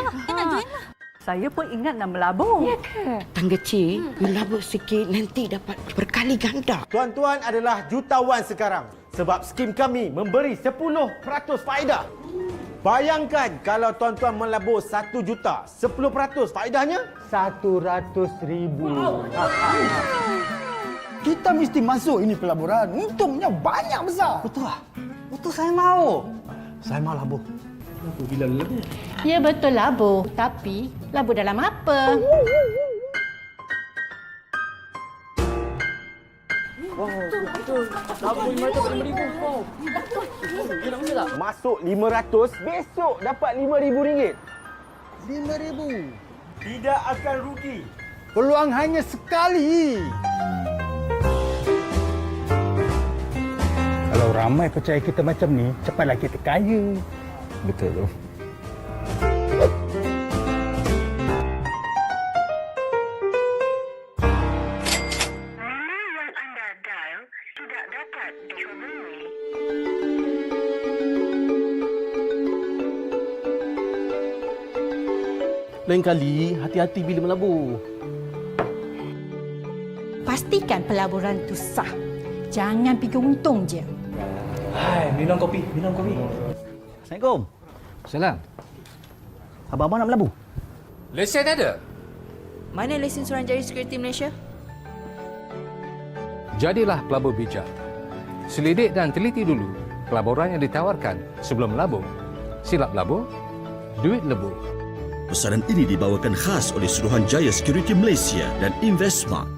Saya pun ingat nak melabur. Ya ke? Tang kecil, melabur sikit nanti dapat berkali ganda. Tuan-tuan adalah jutawan sekarang sebab skim kami memberi 10% faedah. Bayangkan kalau tuan-tuan melabur 1 juta, 10% faedahnya 100,000. Kita mesti masuk ini pelaburan. Untungnya banyak besar. Betul lah. Betul, saya mau. Saya mau labur. Bila labur? Ya betul labur. Tapi labur dalam apa? Labur RM500. Masuk 500, besok dapat RM5,000. RM5,000. Tidak akan rugi. Peluang hanya sekali. Kalau ramai percaya kita macam ni, cepatlah kita kaya. Betul tu. Lain kali, hati-hati bila melabur. Pastikan pelaburan tu sah. Jangan fikir untung je. Hai, minum kopi. Assalamualaikum. Salam. Abang-abang nak melabur? Lesen ada? Mana lesen Suruhanjaya Security Malaysia? Jadilah pelabur bijak. Selidik dan teliti dulu pelaburan yang ditawarkan sebelum melabur. Silap labur, duit lebur. Pesanan ini dibawakan khas oleh Suruhanjaya Security Malaysia dan InvestSmart.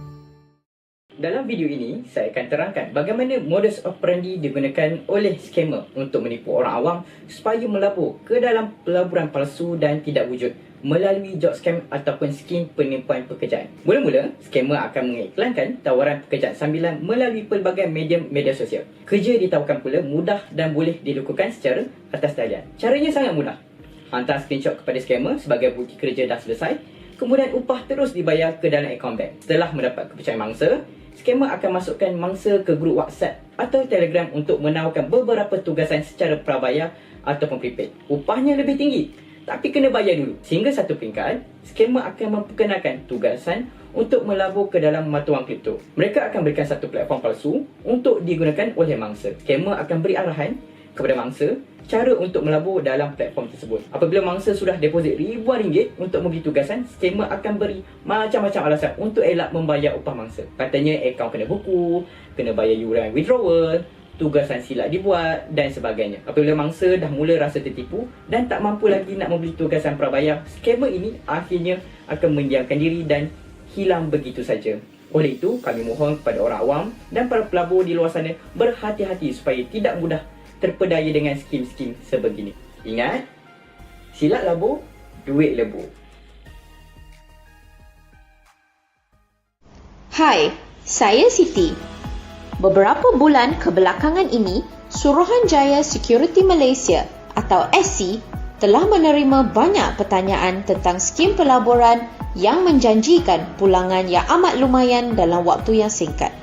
Dalam video ini, saya akan terangkan bagaimana modus operandi digunakan oleh scammer untuk menipu orang awam supaya melabur ke dalam pelaburan palsu dan tidak wujud melalui job scam ataupun skim penipuan pekerjaan. Mula-mula, scammer akan mengiklankan tawaran pekerjaan sambilan melalui pelbagai medium media sosial. Kerja ditawarkan pula mudah dan boleh dilakukan secara atas talian. Caranya sangat mudah. Hantar screenshot kepada scammer sebagai bukti kerja dah selesai, kemudian upah terus dibayar ke dalam akaun bank. Setelah mendapat kepercayaan mangsa, scammer akan masukkan mangsa ke grup WhatsApp atau Telegram untuk menawarkan beberapa tugasan secara prabayar ataupun prepaid. Upahnya lebih tinggi, tapi kena bayar dulu. Sehingga satu peringkat, scammer akan memperkenalkan tugasan untuk melabur ke dalam mata wang kripto. Mereka akan berikan satu platform palsu untuk digunakan oleh mangsa. Scammer akan beri arahan kepada mangsa cara untuk melabur dalam platform tersebut. Apabila mangsa sudah deposit ribuan ringgit untuk memberi tugasan, scammer akan beri macam-macam alasan untuk elak membayar upah mangsa. Katanya akaun kena buku, kena bayar yuran withdrawal, tugasan silap dibuat dan sebagainya. Apabila mangsa dah mula rasa tertipu dan tak mampu lagi nak membeli tugasan prabayar, scammer ini akhirnya akan mendiamkan diri dan hilang begitu saja. Oleh itu, kami mohon kepada orang awam dan para pelabur di luar sana berhati-hati supaya tidak mudah terpedaya dengan skim-skim sebegini. Ingat, silap labur, duit lebur. Hai, saya Siti. Beberapa bulan kebelakangan ini, Suruhanjaya Security Malaysia atau SC telah menerima banyak pertanyaan tentang skim pelaburan yang menjanjikan pulangan yang amat lumayan dalam waktu yang singkat.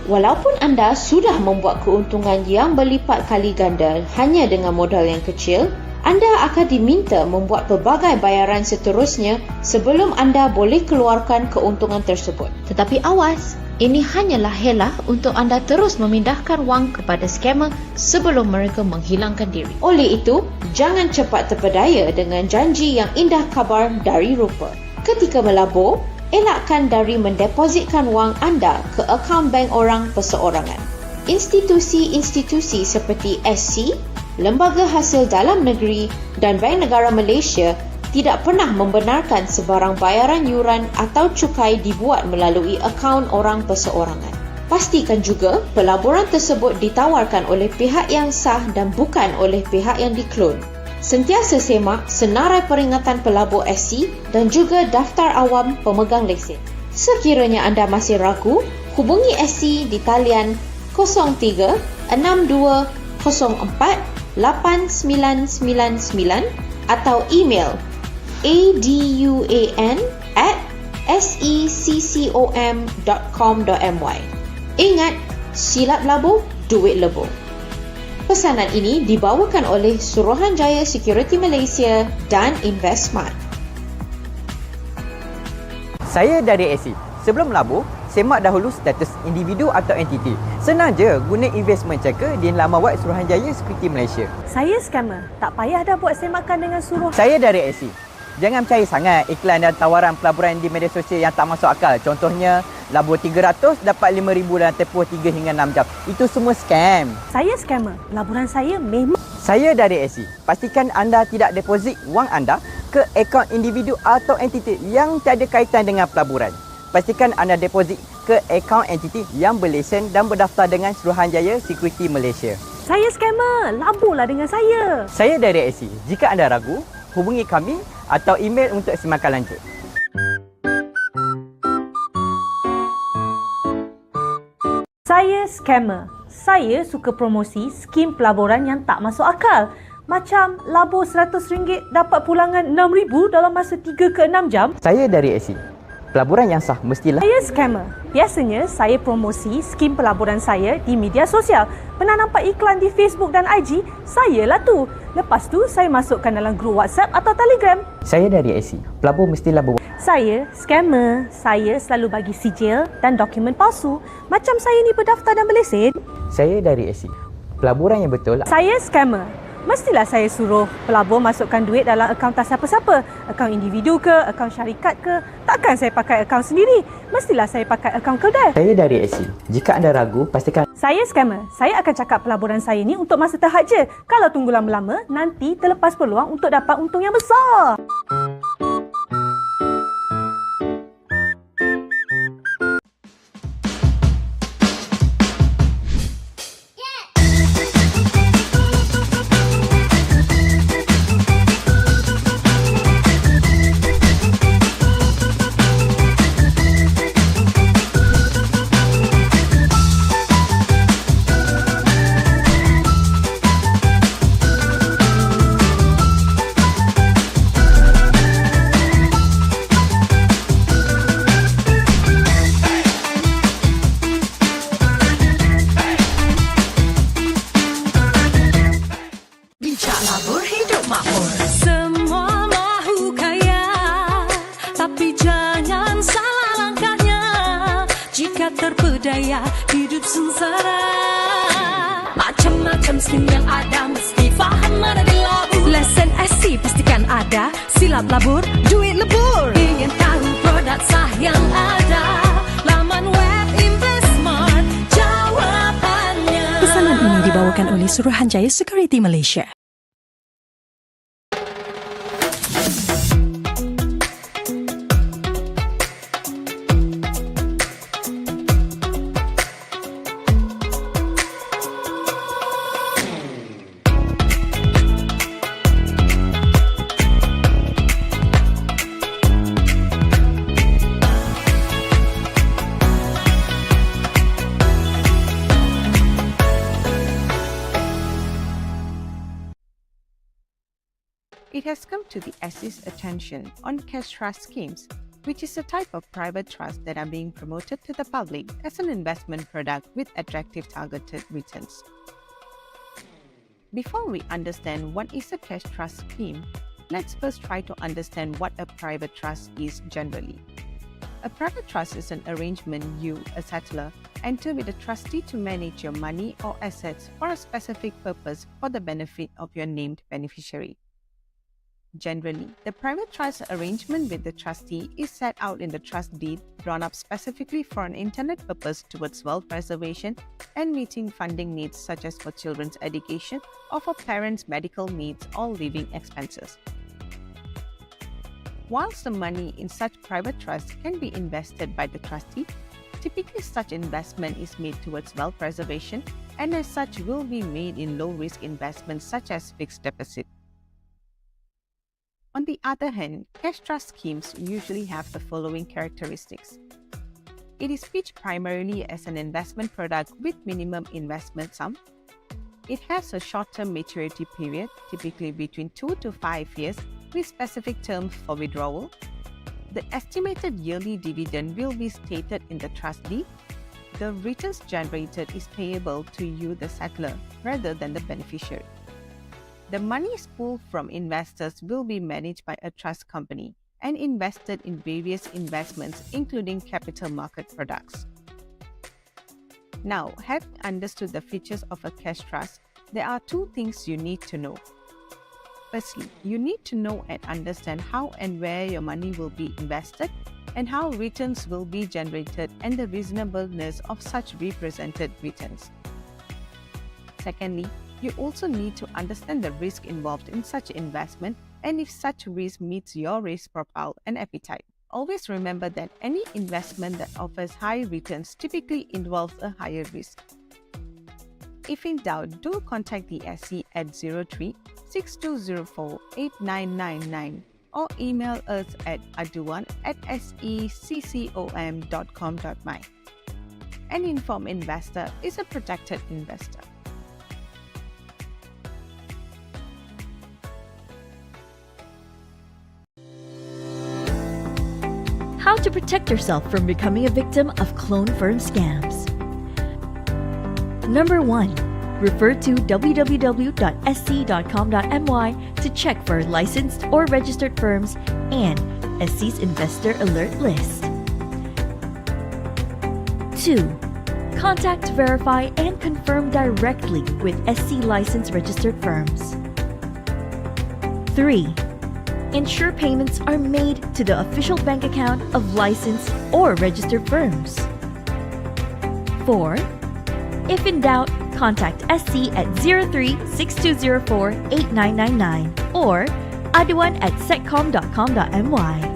Walaupun anda sudah membuat keuntungan yang berlipat kali ganda hanya dengan modal yang kecil, anda akan diminta membuat pelbagai bayaran seterusnya sebelum anda boleh keluarkan keuntungan tersebut. Tetapi awas, ini hanyalah helah untuk anda terus memindahkan wang kepada skamer sebelum mereka menghilangkan diri. Oleh itu, jangan cepat terpedaya dengan janji yang indah kabar dari rupa. Ketika melabur, elakkan dari mendepositkan wang anda ke akaun bank orang perseorangan. Institusi-institusi seperti SC, Lembaga Hasil Dalam Negeri dan Bank Negara Malaysia tidak pernah membenarkan sebarang bayaran yuran atau cukai dibuat melalui akaun orang perseorangan. Pastikan juga pelaburan tersebut ditawarkan oleh pihak yang sah dan bukan oleh pihak yang diklon. Sentiasa semak senarai peringatan pelabur SC dan juga daftar awam pemegang lesen. Sekiranya anda masih ragu, hubungi SC di talian 03 62 04 8999 atau email aduan@secom.com.my. Ingat, silap labur, duit lebur. Pesanan ini dibawakan oleh Suruhanjaya Security Malaysia dan InvestSmart. Saya dari SC. Sebelum melabur, semak dahulu status individu atau entiti. Senang je, guna investment checker di laman web Suruhanjaya Security Malaysia. Saya scammer. Tak payah dah buat semakan dengan suruh. Saya dari SC. Jangan percaya sangat iklan dan tawaran pelaburan di media sosial yang tak masuk akal. Contohnya, labur 300 dapat 5,000 dalam tempoh 3 hingga 6 jam. Itu semua scam. Saya scammer. Laburan saya memang... Saya dari SC. Pastikan anda tidak deposit wang anda ke akaun individu atau entiti yang tiada kaitan dengan pelaburan. Pastikan anda deposit ke akaun entiti yang berlesen dan berdaftar dengan Suruhanjaya Security Malaysia. Saya scammer. Laburlah dengan saya. Saya dari SC. Jika anda ragu, hubungi kami atau email untuk semakan lanjut. Saya scammer. Saya suka promosi skim pelaburan yang tak masuk akal. Macam labur RM100 dapat pulangan RM6,000 dalam masa 3 ke 6 jam. Saya dari SC. Pelaburan yang sah mestilah... Saya scammer. Biasanya saya promosi skim pelaburan saya di media sosial. Pernah nampak iklan di Facebook dan IG? Sayalah tu. Lepas tu saya masukkan dalam grup WhatsApp atau Telegram. Saya dari SC. Pelabur mestilah Saya scammer. Saya selalu bagi sijil dan dokumen palsu. Macam saya ni berdaftar dan berlesen. Saya dari SC. Pelaburan yang betul... Saya scammer. Mestilah saya suruh pelabur masukkan duit dalam akaun tak siapa-siapa. Akaun individu ke, akaun syarikat ke. Takkan saya pakai akaun sendiri. Mestilah saya pakai akaun kedai. Saya dari SC. Jika anda ragu, pastikan... Saya scammer. Saya akan cakap pelaburan saya ni untuk masa terhad je. Kalau tunggu lama-lama, nanti terlepas peluang untuk dapat untung yang besar. Bijak labur hidup makmur. Semua mahu kaya, tapi jangan salah langkahnya. Jika terpedaya hidup sengsara. Macam-macam skim yang ada, mesti faham mana dilabur. Lesen SC pastikan ada, silap labur, duit lebur. Ingin tahu produk sah yang ada, laman web InvestSmart jawabannya. Pesanan ini dibawakan oleh Suruhanjaya Security Malaysia. it has come to the SE's attention on cash trust schemes, which is a type of private trust that are being promoted to the public as an investment product with attractive targeted returns. Before we understand what is a cash trust scheme, let's first try to understand what a private trust is generally. A private trust is an arrangement you, a settler, enter with a trustee to manage your money or assets for a specific purpose for the benefit of your named beneficiary. Generally, the private trust arrangement with the trustee is set out in the trust deed drawn up specifically for an intended purpose towards wealth preservation and meeting funding needs such as for children's education or for parents' medical needs or living expenses. Whilst the money in such private trusts can be invested by the trustee, typically such investment is made towards wealth preservation and as such will be made in low-risk investments such as fixed deposit. On the other hand, cash trust schemes usually have the following characteristics. It is pitched primarily as an investment product with minimum investment sum. It has a short-term maturity period, typically between 2 to 5 years, with specific terms for withdrawal. The estimated yearly dividend will be stated in the trust deed. The returns generated is payable to you, the settler, rather than the beneficiary. The monies pulled from investors will be managed by a trust company and invested in various investments, including capital market products. Now, having understood the features of a cash trust, there are two things you need to know. Firstly, you need to know and understand how and where your money will be invested and how returns will be generated and the reasonableness of such represented returns. Secondly, you also need to understand the risk involved in such investment and if such risk meets your risk profile and appetite. Always remember that any investment that offers high returns typically involves a higher risk. If in doubt, do contact the SE at 03-6204-8999 or email us at aduan@seccom.com.my. An informed investor is a protected investor. How to protect yourself from becoming a victim of clone firm scams. Number 1. Refer to www.sc.com.my to check for licensed or registered firms and SC's investor alert list. 2. Contact, verify, and confirm directly with SC licensed registered firms. 3. Ensure payments are made to the official bank account of licensed or registered firms. 4. If in doubt, contact SC at 03-6204-8999 or aduan@seccom.com.my.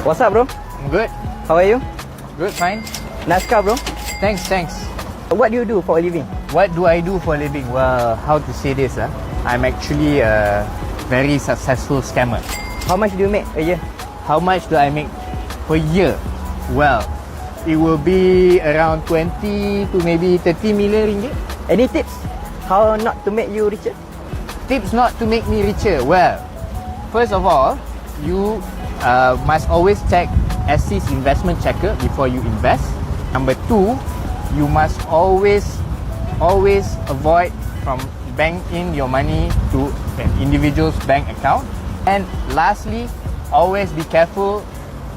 What's up, bro? I'm good. How are you? Good, fine. Nice car, bro. Thanks. What do you do for a living? What do I do for a living? Well, how to say this? I'm actually a very successful scammer. How much do you make a year? How much do I make per year? Well, it will be around 20 to maybe 30 million ringgit. Any tips? How not to make you richer? Tips not to make me richer? Well, first of all, you must always check SC's investment checker before you invest. Number 2, you must always avoid from bank in your money to an individual's bank account. And lastly, always be careful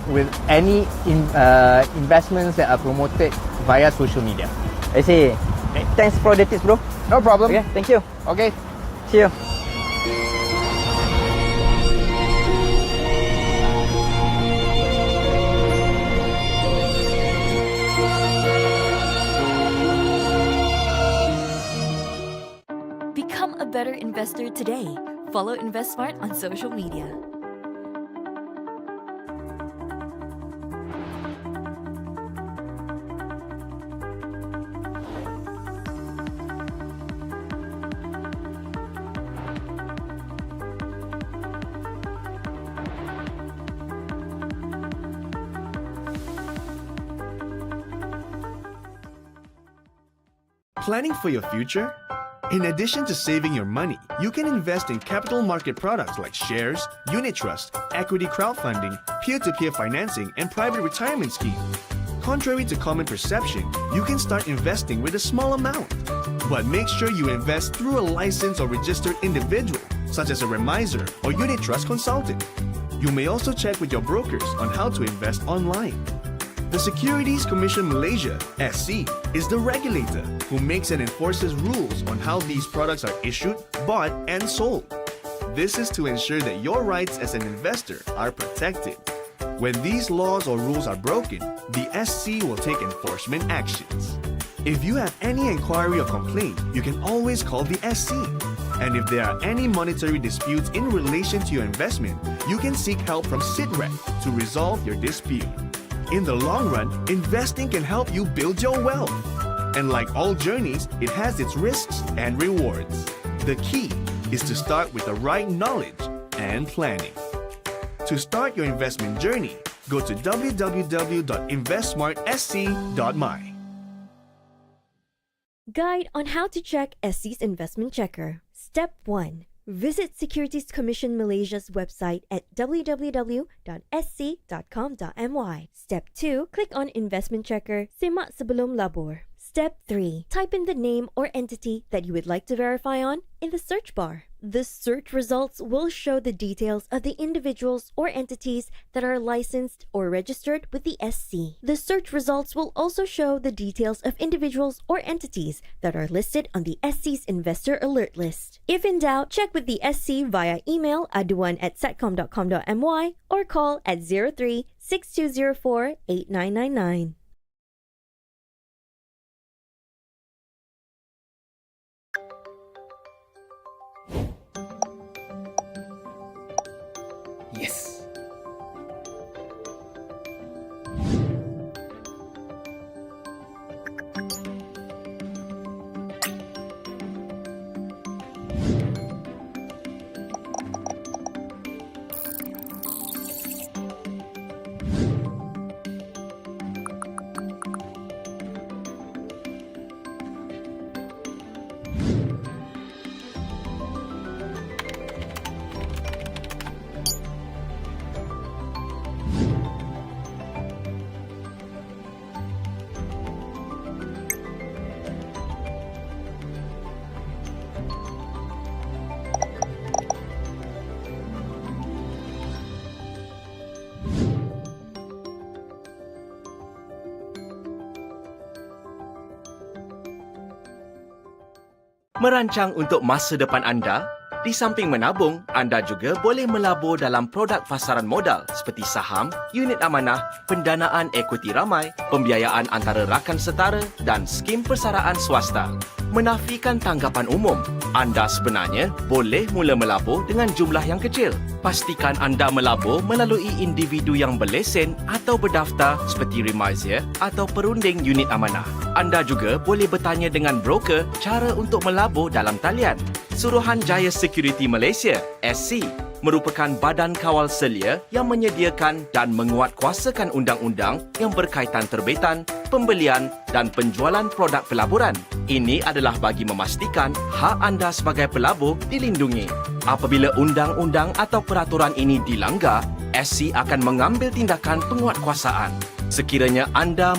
with any investments that are promoted via social media. I see. Okay. Thanks for the tips, bro. No problem. Okay, thank you. Okay. See you. Become a better investor today. Follow InvestSmart on social media. Planning for your future? In addition to saving your money, you can invest in capital market products like shares, unit trust, equity crowdfunding, peer-to-peer financing, and private retirement scheme. Contrary to common perception, you can start investing with a small amount. But make sure you invest through a licensed or registered individual, such as a remiser or unit trust consultant. You may also check with your brokers on how to invest online. The Securities Commission Malaysia, SC, is the regulator who makes and enforces rules on how these products are issued, bought, and sold. This is to ensure that your rights as an investor are protected. When these laws or rules are broken, the SC will take enforcement actions. If you have any inquiry or complaint, you can always call the SC. And if there are any monetary disputes in relation to your investment, you can seek help from SITREC to resolve your dispute. In the long run, investing can help you build your wealth. And like all journeys, it has its risks and rewards. The key is to start with the right knowledge and planning. To start your investment journey, go to www.investsmartsc.my. Guide on how to check SC's investment checker. Step 1. Visit Securities Commission Malaysia's website at www.sc.com.my. Step 2. Click on Investment Checker, simak sebelum labur. Step 3. Type in the name or entity that you would like to verify on in the search bar. The search results will show the details of the individuals or entities that are licensed or registered with the SC. The search results will also show the details of individuals or entities that are listed on the SC's investor alert list. If in doubt, check with the SC via email aduan@satcom.com.my or call at 03-6204-8999. Yes. Merancang untuk masa depan anda? Di samping menabung, anda juga boleh melabur dalam produk fasaran modal seperti saham, unit amanah, pendanaan ekuiti ramai, pembiayaan antara rakan setara dan skim persaraan swasta. Menafikan tanggapan umum, anda sebenarnya boleh mula melabur dengan jumlah yang kecil. Pastikan anda melabur melalui individu yang berlesen atau berdaftar seperti remiser atau perunding unit amanah. Anda juga boleh bertanya dengan broker cara untuk melabur dalam talian. Suruhanjaya Security Malaysia, SC, merupakan badan kawal selia yang menyediakan dan menguatkuasakan undang-undang yang berkaitan terbitan, pembelian dan penjualan produk pelaburan. Ini adalah bagi memastikan hak anda sebagai pelabur dilindungi. Apabila undang-undang atau peraturan ini dilanggar, SC akan mengambil tindakan penguatkuasaan. Sekiranya anda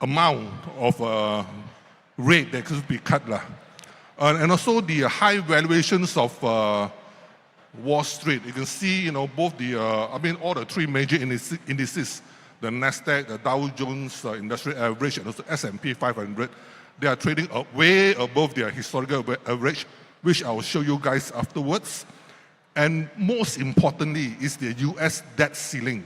amount of rate that could be cut. And also the high valuations of Wall Street. You can see, both all the three major indices, the Nasdaq, the Dow Jones Industrial Average, and also S&P 500, they are trading way above their historical average, which I will show you guys afterwards. And most importantly is the US debt ceiling.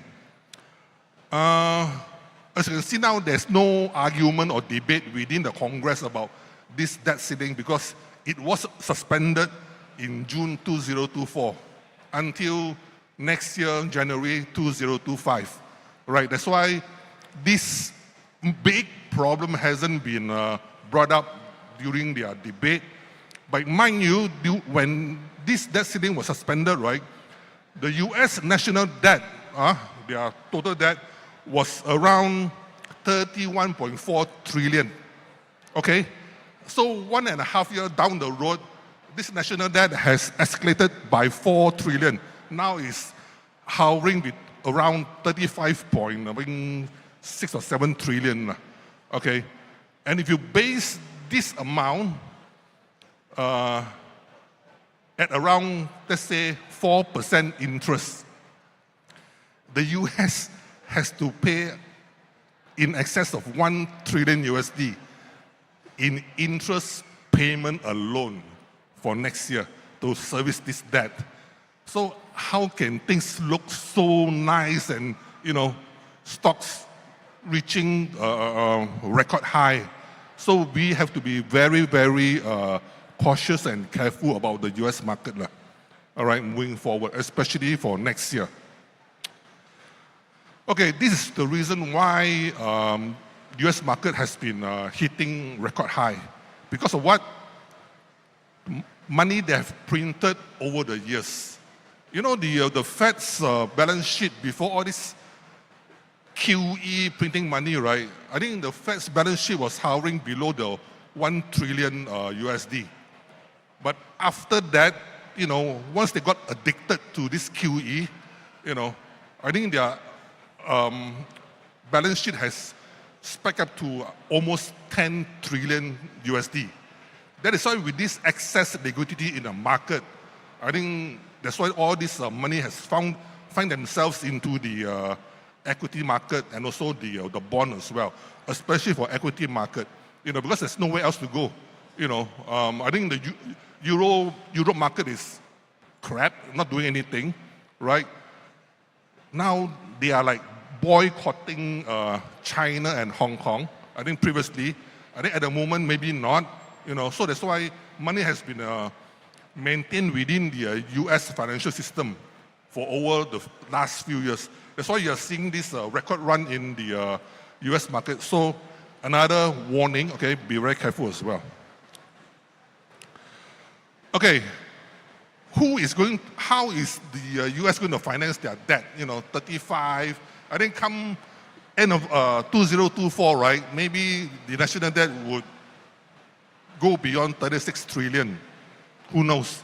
As you can see now, there's no argument or debate within the Congress about this debt ceiling because it was suspended in June 2024 until next year, January 2025. Right, that's why this big problem hasn't been brought up during their debate. But mind you, when this debt ceiling was suspended, right, the US national debt, their total debt, was around 31.4 trillion. Okay, so 1.5 years down the road, this national debt has escalated by 4 trillion. Now it's hovering with around 35.6 or 7 trillion. Okay, and if you base this amount at around, let's say, 4% interest, the US has to pay in excess of 1 trillion USD in interest payment alone for next year to service this debt. So how can things look so nice and, stocks reaching record high? So we have to be very, very cautious and careful about the US market, all right, moving forward, especially for next year. Okay, this is the reason why US market has been hitting record high. Because of what? Money they have printed over the years. The Fed's balance sheet before all this QE printing money, right? I think the Fed's balance sheet was hovering below the 1 trillion USD. But after that, once they got addicted to this QE, I think their balance sheet has spiked up to almost 10 trillion USD. That is why with this excess liquidity in the market, I think that's why all this money has find themselves into the equity market and also the bond as well, especially for equity market, because there's nowhere else to go. I think the Europe market is crap, not doing anything, right? Now they are like boycotting China and Hong Kong. I think previously, I think at the moment maybe not. So that's why money has been maintained within the US financial system for over the last few years. That's why you're seeing this record run in the US market. So another warning, okay, be very careful as well. Okay, how is the US going to finance their debt? 35, I think come end of 2024, right, maybe the national debt would go beyond 36 trillion. Who knows?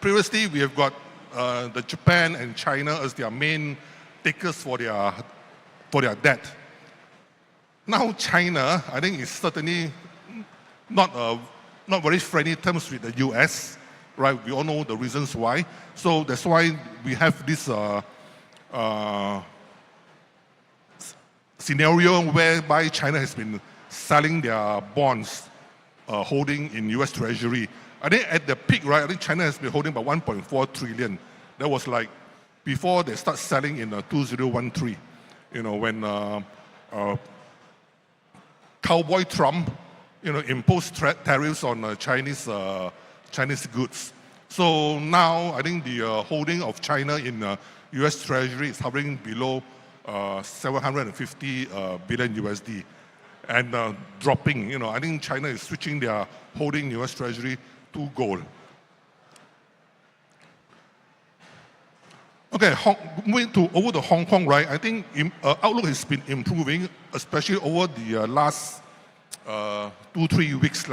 Previously we have got the Japan and China as their main takers for their debt. Now China, I think, is certainly not very friendly terms with the US, right? We all know the reasons why. So that's why we have this scenario whereby China has been selling their bonds holding in US Treasury. I think at the peak, right, I think China has been holding about 1.4 trillion. That was like before they start selling in 2013, when Cowboy Trump, imposed tariffs on Chinese goods. So now I think the holding of China in US Treasury is hovering below 750 billion USD. And dropping, I think China is switching their holding US Treasury to gold. Okay, moving over to Hong Kong, right? I think outlook has been improving, especially over the last 2-3 weeks,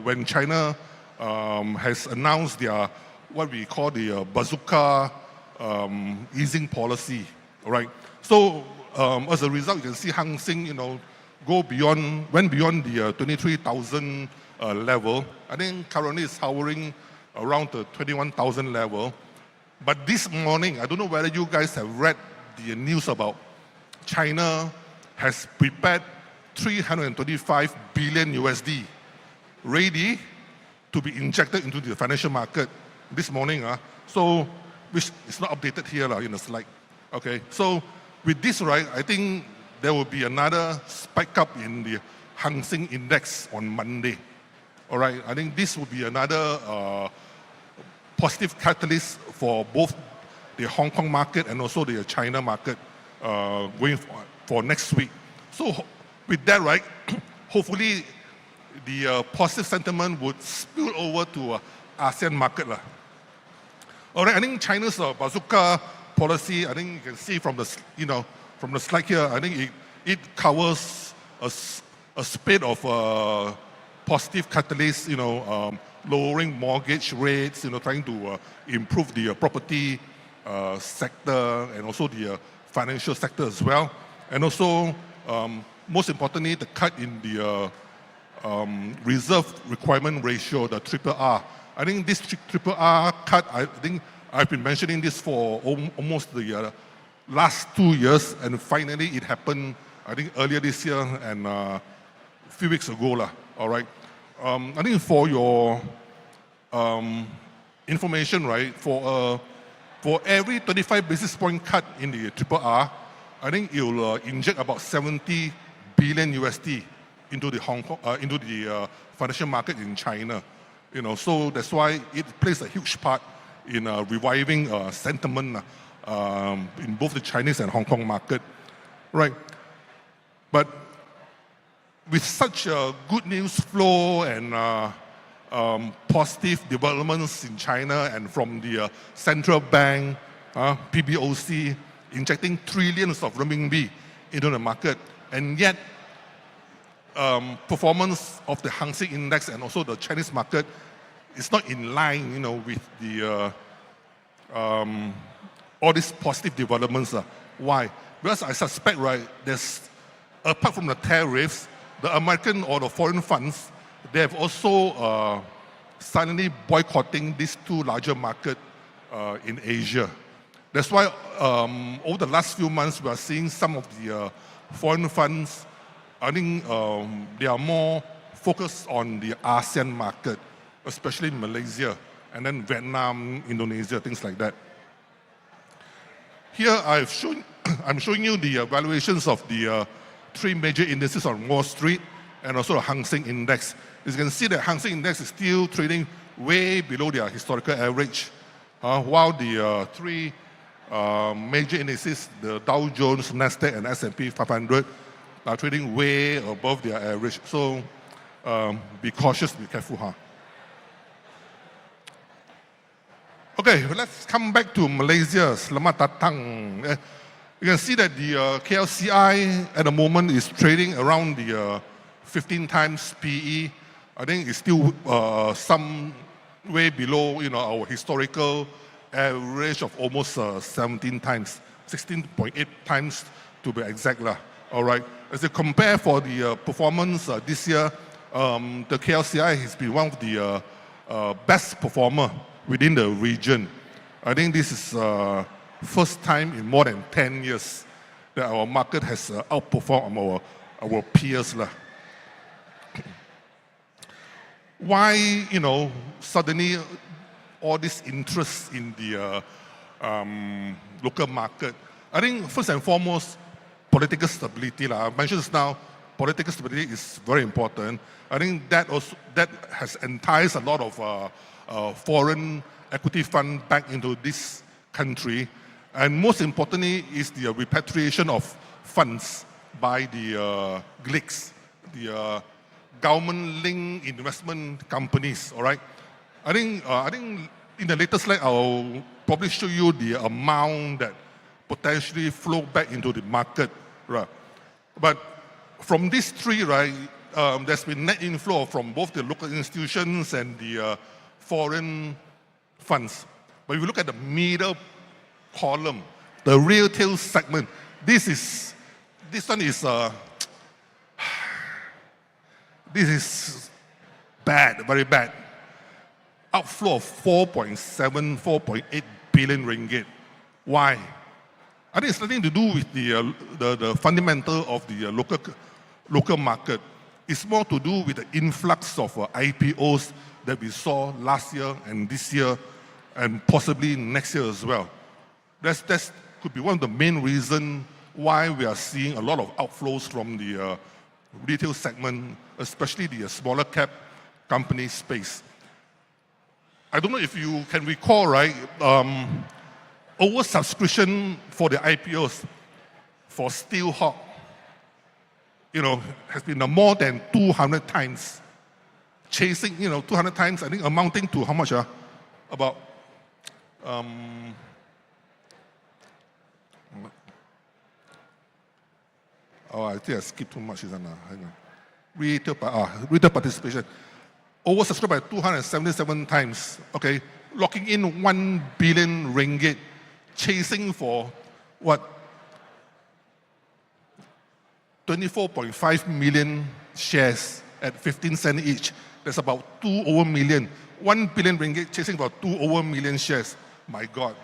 when China has announced their what we call the bazooka easing policy, right? So as a result, you can see Hang Seng, went beyond the 23,000 level. I think currently it's hovering around the 21,000 level. But this morning, I don't know whether you guys have read the news about China has prepared 325 billion USD ready to be injected into the financial market this morning. So, which is not updated here in the slide. Okay, so with this, right, I think there will be another spike up in the Hang Seng Index on Monday. All right, I think this will be another positive catalyst for both the Hong Kong market and also the China market going for next week. So with that, right, hopefully the positive sentiment would spill over to ASEAN market. All right, I think China's bazooka policy, I think you can see from the from the slide here, I think it covers a spate of positive catalysts, lowering mortgage rates, trying to improve the property sector and also the financial sector as well. And also, most importantly, the cut in the reserve requirement ratio, the RRR. I think this RRR cut, I think I've been mentioning this for almost the last 2 years, and finally it happened, I think, earlier this year and a few weeks ago. All right. I think for your information, right, for every 25 basis point cut in the RRR, I think it will inject about 70 billion USD into the into the financial market in China. So that's why it plays a huge part in reviving sentiment in both the Chinese and Hong Kong market, right? But with such a good news flow and positive developments in China and from the central bank, PBOC, injecting trillions of renminbi into the market, and yet performance of the Hang Seng Index and also the Chinese market is not in line, with the all these positive developments. Why? Because I suspect, right, there's, apart from the tariffs, the American or the foreign funds, they have also suddenly boycotting these two larger markets in Asia. That's why over the last few months, we are seeing some of the foreign funds, I think they are more focused on the ASEAN market, especially Malaysia, and then Vietnam, Indonesia, things like that. Here I'm showing you the valuations of the three major indices on Wall Street and also the Hang Seng Index. As you can see, the Hang Seng Index is still trading way below their historical average, while the three major indices, the Dow Jones, Nasdaq, and S&P 500, are trading way above their average. So be cautious, be careful. Okay, let's come back to Malaysia. Selamat datang. You can see that the KLCI at the moment is trading around the 15 times PE. I think it's still some way below our historical average of almost 17 times, 16.8 times to be exact. All right. As you compare for the performance this year, the KLCI has been one of the best performer within the region. I think this is first time in more than 10 years that our market has outperformed our peers. Why, suddenly all this interest in the local market? I think first and foremost, political stability. I mentioned just now, political stability is very important. I think that has enticed a lot of foreign equity fund back into this country. And most importantly is the repatriation of funds by the GLICs, the government-linked investment companies. All right. I think in the later slide I'll probably show you the amount that potentially flow back into the market. Right. But from these three, right, there's been net inflow from both the local institutions and the foreign funds. But if you look at the middle column, the retail segment, this one is This is bad, very bad. Outflow of 4.8 billion ringgit. Why? I think it's nothing to do with the fundamental of the local market. It's more to do with the influx of IPOs that we saw last year and this year and possibly next year as well. That could be one of the main reasons why we are seeing a lot of outflows from the retail segment, especially the smaller cap company space. I don't know if you can recall, right? Oversubscription for the IPOs for Steelhawk, has been more than 200 times. Chasing, 200 times, I think amounting to how much? About, I think I skipped too much. Hang on. Retail participation. Oversubscribed by 277 times, okay? Locking in 1 billion ringgit, chasing for what? 24.5 million shares at 15 cents each. That's about 2 over million. 1 billion ringgit chasing for 2 over million shares. My God,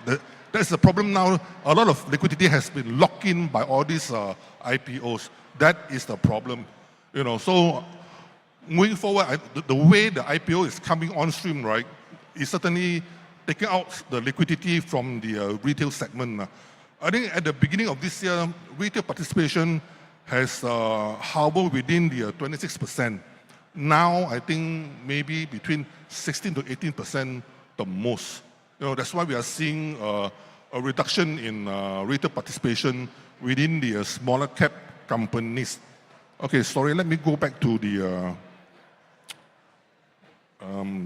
that's the problem now. A lot of liquidity has been locked in by all these IPOs. That is the problem. So moving forward, the way the IPO is coming on stream, right, is certainly taking out the liquidity from the retail segment. I think at the beginning of this year, retail participation has hovered within the 26%. Now, I think maybe between 16 to 18% the most. That's why we are seeing a reduction in retail participation within the smaller cap companies. Okay, sorry, let me go back to the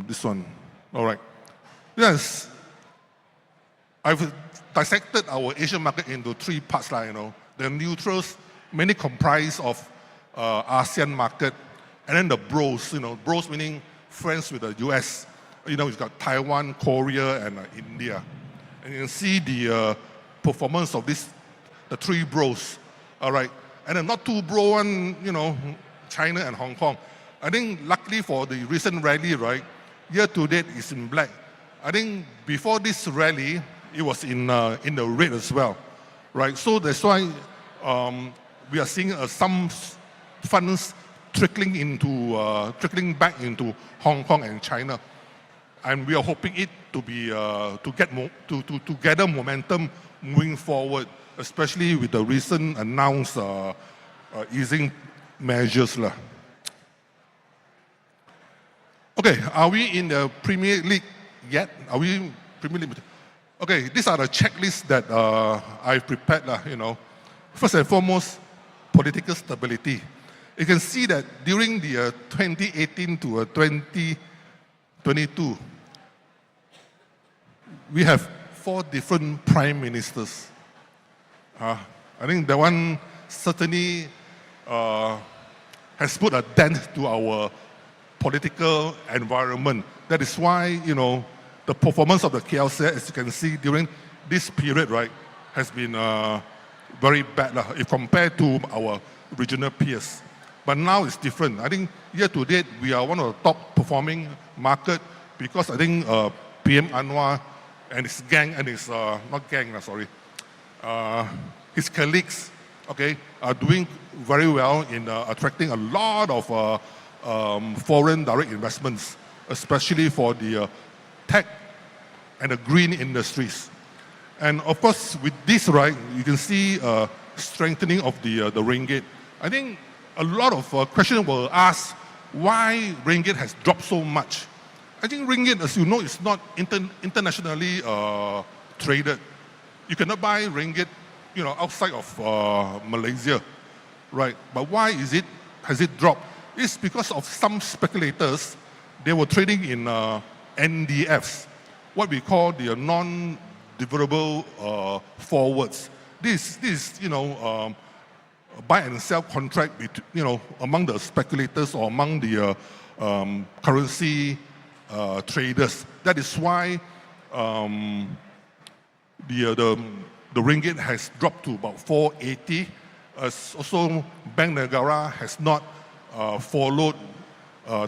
this one. All right. Yes, I've dissected our Asian market into 3 parts. The neutrals mainly comprise of ASEAN market, and then the bros. Bros meaning friends with the US. We've got Taiwan, Korea, and India. And you can see the performance of the 3 bros. All right. And then not too bro one, China and Hong Kong. I think luckily for the recent rally, right, year to date is in black. I think before this rally, it was in the red as well, right? So that's why we are seeing some funds trickling back into Hong Kong and China, and we are hoping it to be to gather momentum moving forward, especially with the recent announced easing measures. Okay, are we in the Premier League yet? Are we in Premier League? Okay, these are the checklists that I've prepared. First and foremost, political stability. You can see that during the 2018 to 2022, we have 4 different prime ministers. I think that one certainly has put a dent to our political environment. That is why, the performance of the KLC, as you can see during this period, right, has been very bad if compared to our regional peers. But now it's different. I think year to date, we are one of the top performing market because I think PM Anwar and his gang, and his, not gang, sorry, his colleagues, okay, are doing very well in attracting a lot of foreign direct investments, especially for the tech and the green industries. And of course, with this, right, you can see strengthening of the ringgit. I think a lot of questions were asked why ringgit has dropped so much. I think ringgit, as you know, is not internationally traded. You cannot buy ringgit, outside of Malaysia, right? But why has it dropped? It's because of some speculators. They were trading in NDFs, what we call the non-deliverable forwards. This buy and sell contract, among the speculators or among the currency traders. That is why the ringgit has dropped to about 480. Also, Bank Negara has not followed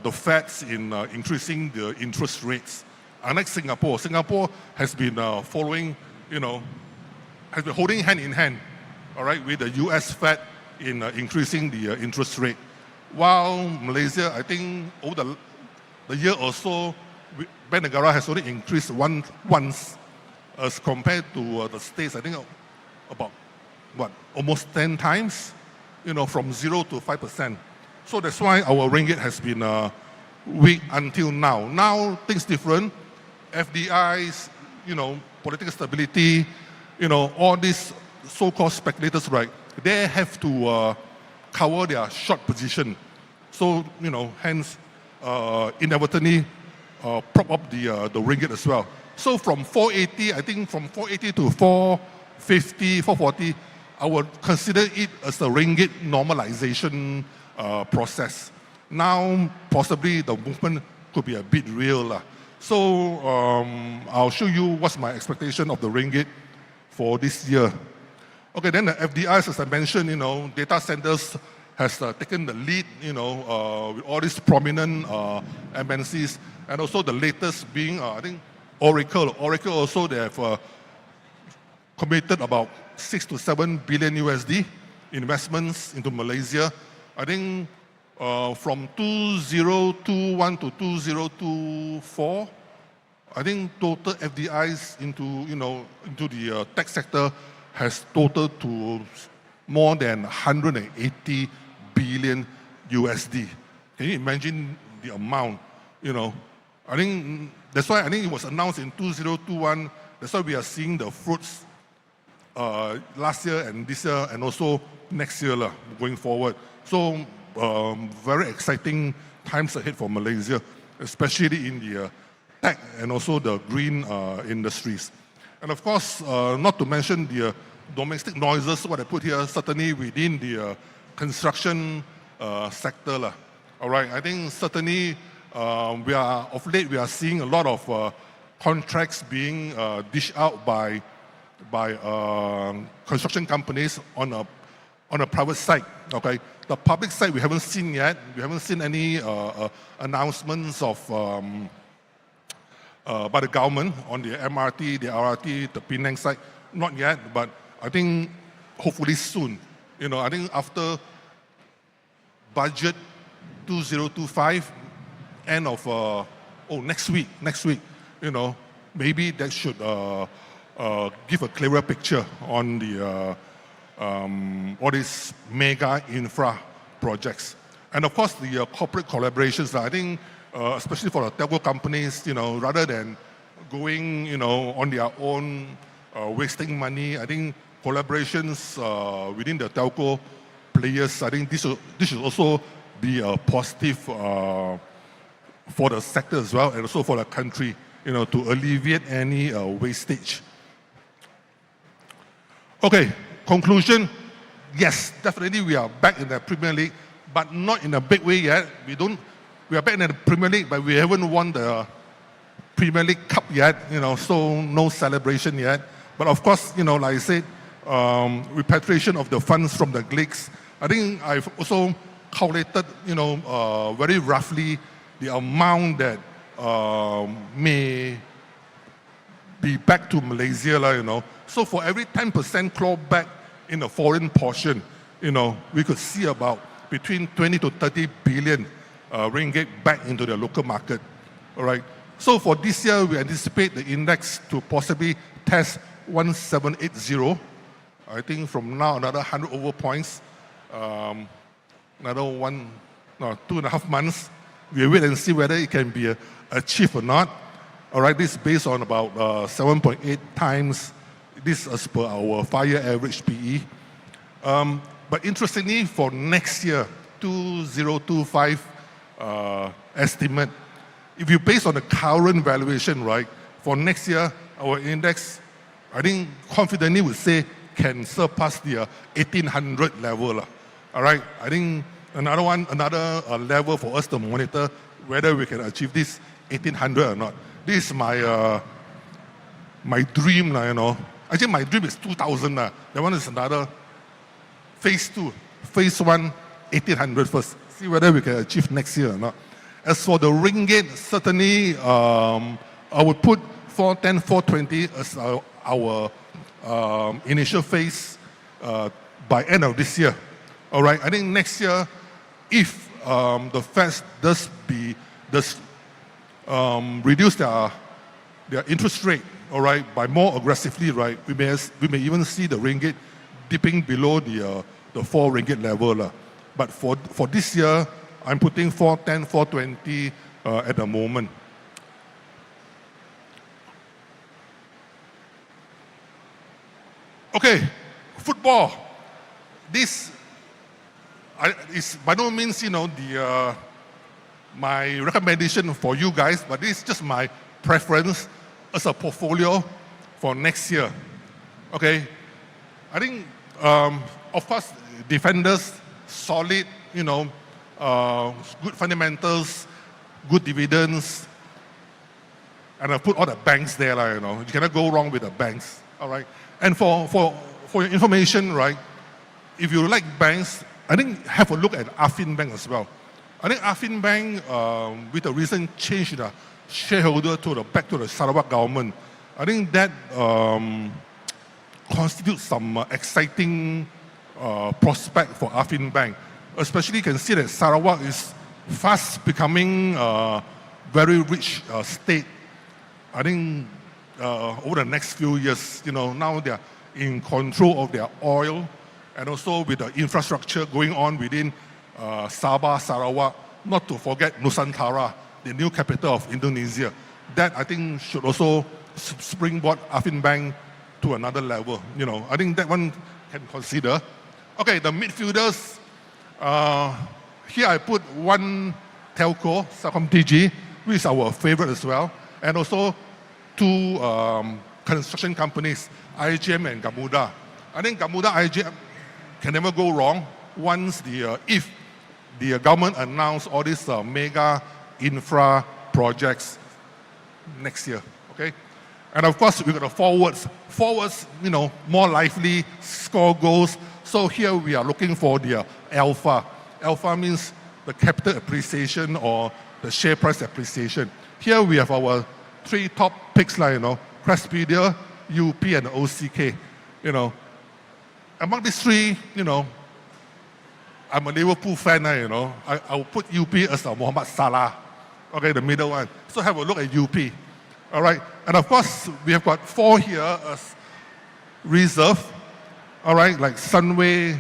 the Fed's in increasing the interest rates. Unlike Singapore, Singapore has been following, has been holding hand in hand, all right, with the US Fed in increasing the interest rate. While Malaysia, I think over the year or so, Bank Negara has only increased once as compared to the States, I think about, almost 10 times, from 0 to 5%. So that's why our ringgit has been weak until now. Now, things different. FDIs, political stability, all these so-called speculators, right, they have to cover their short position. So, hence, inevitably prop up the ringgit as well. So from 480, I think from 480 to 450, 440, I would consider it as a ringgit normalization process. Now, possibly the movement could be a bit real. So I'll show you what's my expectation of the ringgit for this year. Okay, then the FDIs, as I mentioned, data centers has taken the lead, with all these prominent MNCs, and also the latest being, I think, Oracle. Oracle also, they have committed about 6 to 7 billion USD investments into Malaysia. I think from 2021 to 2024, I think total FDIs into the tech sector has totaled to more than 180 billion USD. Can you imagine the amount? I think that's why I think it was announced in 2021. That's why we are seeing the fruits last year and this year, and also next year going forward. So very exciting times ahead for Malaysia, especially in the tech and also the green industries. And of course, not to mention the domestic noises, what I put here, certainly within the construction sector. All right, I think certainly of late we are seeing a lot of contracts being dished out by construction companies on a private side. Okay, the public side we haven't seen yet. We haven't seen any announcements of by the government on the MRT, the RRT, the Penang side. Not yet, but I think hopefully soon. I think after budget 2025, end of next week, maybe that should give a clearer picture on the all these mega infra projects. And of course, the corporate collaborations. I think, especially for the telco companies, rather than going, on their own, wasting money, I think collaborations within the telco players, I think this should also be a positive for the sector as well, and also for the country, to alleviate any wastage. Okay, conclusion. Yes, definitely we are back in the Premier League, but not in a big way yet. We are back in the Premier League, but we haven't won the Premier League Cup yet, so no celebration yet. But of course, like I said, repatriation of the funds from the leagues. I think I've also calculated, very roughly the amount that may be back to Malaysia, So for every 10% clawback in the foreign portion, we could see about between 20 to 30 billion ringgit back into the local market. All right. So for this year, we anticipate the index to possibly test 1780. I think from now another 100 over points, another 2.5 months. We'll wait and see whether it can be achieved or not. All right, this is based on about 7.8 times. This as per our 5-year average PE. But interestingly, for next year, 2025 estimate, if you base on the current valuation, right, for next year, our index, I think confidently would say can surpass the 1800 level. All right, I think another level for us to monitor whether we can achieve this 1800 or not. This is my dream, Actually, my dream is 2000. That one is another phase 2. Phase 1, 1800 first. See whether we can achieve next year or not. As for the ringgit, certainly I would put 410, 420 as our initial phase by end of this year. All right, I think next year, if the Fed does reduce their interest rate, all right, by more aggressively, right, we may even see the ringgit dipping below the 4 ringgit level. But for this year, I'm putting 410, 420 at the moment. Okay, football. This is by no means, my recommendation for you guys, but this is just my preference as a portfolio for next year. Okay, I think, of course, defenders, solid, good fundamentals, good dividends, and I put all the banks there, you cannot go wrong with the banks, all right? And for your information, right, if you like banks, I think have a look at Affin Bank as well. I think Affin Bank, with the recent change in the shareholder back to the Sarawak government, I think that constitutes some exciting prospect for Affin Bank. Especially you can see that Sarawak is fast becoming a very rich state. I think over the next few years, now they're in control of their oil, and also with the infrastructure going on within Sabah, Sarawak, not to forget Nusantara, the new capital of Indonesia. That I think should also springboard Affin Bank to another level. I think that one can consider. Okay, the midfielders. Here I put one telco, CelcomDigi, which is our favorite as well, and also 2 construction companies, IGM and Gamuda. I think Gamuda, IGM can never go wrong once if the government announce all these mega infra projects next year. Okay, and of course we got the forwards. Forwards, more lively, score goals. So here we are looking for the alpha. Alpha means the capital appreciation or the share price appreciation. Here we have our 3 top picks, Crestpedia, UP, and OCK. Among these 3, I'm a Liverpool fan, I will put UP as Mohamed Salah. Okay, the middle one. So have a look at UP. All right, and of course we have got 4 here as reserve. All right, like Sunway,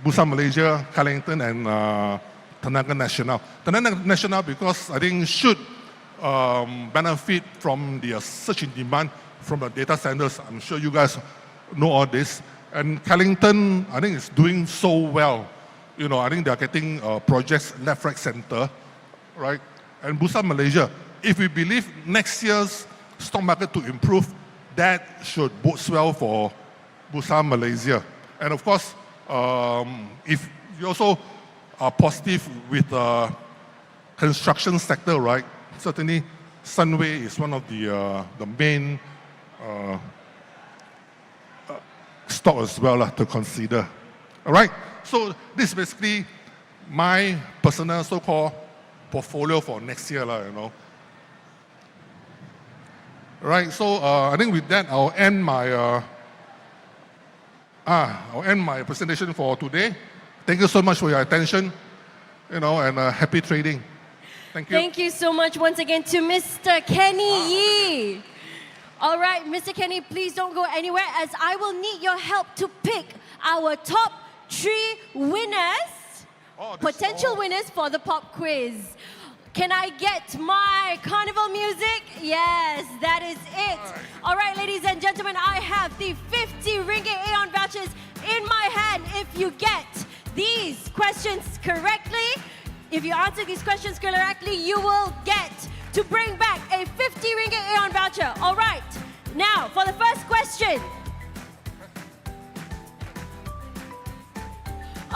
Bursa Malaysia, Carlington, and Tenaga Nasional. Tenaga Nasional, because I think should benefit from the surge in demand from the data centers. I'm sure you guys know all this. And Carlington, I think is doing so well. I think they're getting projects left, right, center, right? And Bursa Malaysia, if we believe next year's stock market to improve, that should bode well for Bursa Malaysia. And of course, if you also are positive with the construction sector, right? Certainly, Sunway is one of the main stock as well to consider. All right. So this is basically my personal so-called portfolio for next year, All right. So I think with that, I'll end my presentation for today. Thank you so much for your attention, and happy trading. Thank you. Thank you so much once again to Mr. Kenny Yee. All right, Mr. Kenny, please don't go anywhere as I will need your help to pick our top 3 winners, potential winners for the pop quiz. Can I get my carnival music? Yes, that is it. All right, ladies and gentlemen, I have the 50 ringgit Aeon vouchers in my hand. If you get these questions correctly, if you answer these questions correctly, you will get to bring back a 50 ringgit Aeon voucher. All right, now for the first question.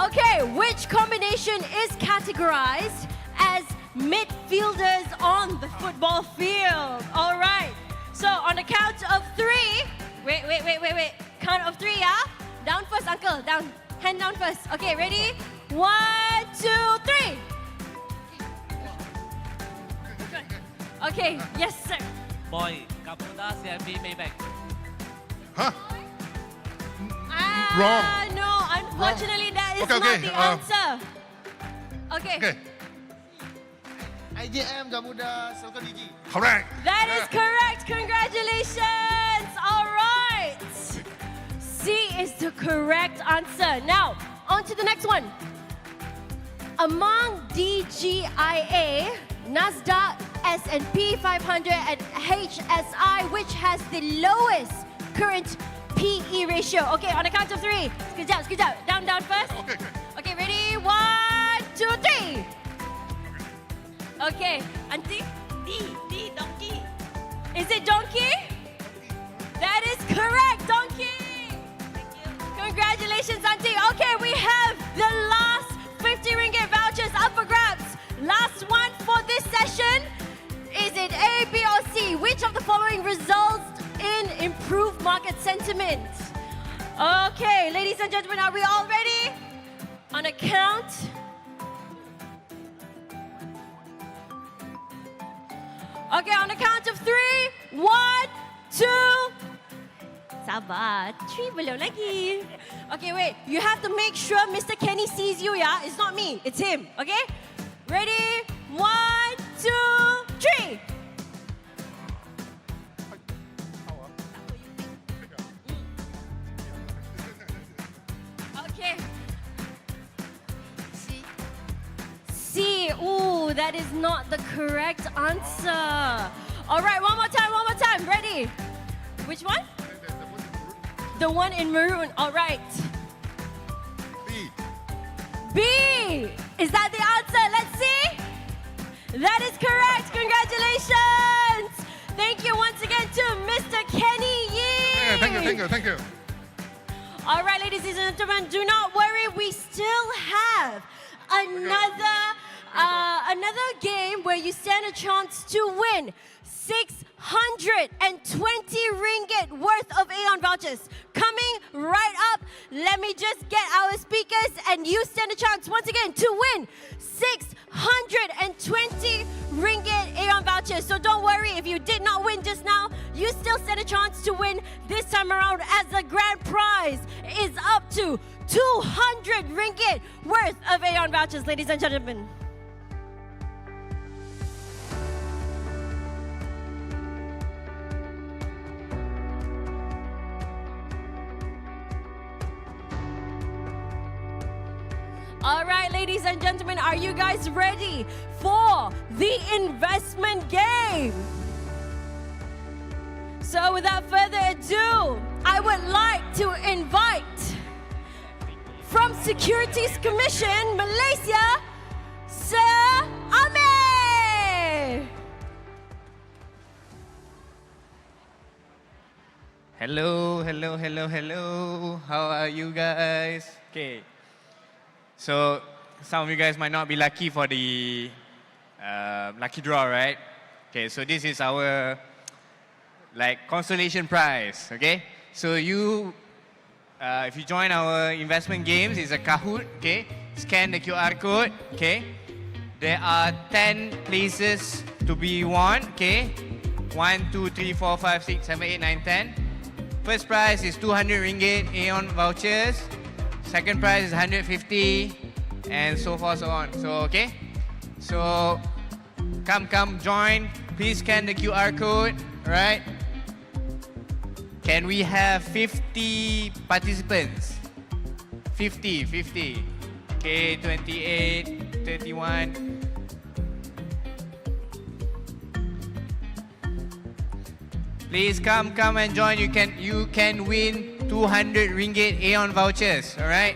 Okay, which combination is categorized as midfielders on the football field? All right, so on the count of 3, wait. Count of 3, yeah? Down first, uncle, down. Hand down first. Okay, ready? 1, 2, 3. Okay, yes sir. Boy, Kapuda CIMB Maybank. Huh? Ah, Wrong. no, unfortunately that is Okay, not okay, the answer. Okay. IJM Gamuda Silicon Gigi. Correct. That is correct. Congratulations. All right. C is the correct answer. Now, on to the next one. Among DGIA, Nasdaq, S&P 500 and HSI, which has the lowest current PE ratio? Okay, on the count of 3. Sekejap. Down first. Okay, ready? 1, 2, 3. Okay, Auntie? D, donkey. Is it donkey? That is correct, donkey. Congratulations, Auntie. Okay, we have the last 50 ringgit vouchers up for grabs. Last one for this session. Is it A, B, or C? Which of the following results in improved market sentiment? Okay, ladies and gentlemen, are we all ready? On a count. Okay, on the count of 3. 1, 2. Sabar, 3 belum lagi. Okay, wait. You have to make sure Mr. Kenny sees you, yeah? It's not me, it's him, okay? Ready? 1, 2, 3. Okay. C. Ooh, that is not the correct answer. All right, one more time. Ready? Which one? The one in maroon. All right. B. Is that the answer? Let's see. That is correct. Congratulations. Thank you once again to Mr. Kenny Yee. Thank you. All right, ladies and gentlemen, do not worry. We still have another game where you stand a chance to win 620 ringgit worth of Aeon vouchers. Coming right up, let me just get our speakers and you stand a chance once again to win 620 ringgit Aeon vouchers. So don't worry, if you did not win just now, you still stand a chance to win this time around, as the grand prize is up to 200 ringgit worth of Aeon vouchers, ladies and gentlemen. All right, ladies and gentlemen, are you guys ready for the investment game? So without further ado, I would like to invite from Securities Commission Malaysia, Sir Amir. Hello. How are you guys? Okay. So, some of you guys might not be lucky for the lucky draw, right? Okay, so this is our consolation prize, okay? So you, if you join our investment games, it's a Kahoot, okay? Scan the QR code, okay? There are 10 places to be won, okay? 1, 2, 3, 4, 5, 6, 7, 8, 9, 10. First prize is 200 ringgit Aeon vouchers. Second prize is 150, and so forth, so on. So, okay? So, come, join. Please scan the QR code, right? Can we have 50 participants? 50. Okay, 28, 31. Please come and join. You can win 200 ringgit Aeon vouchers, all right?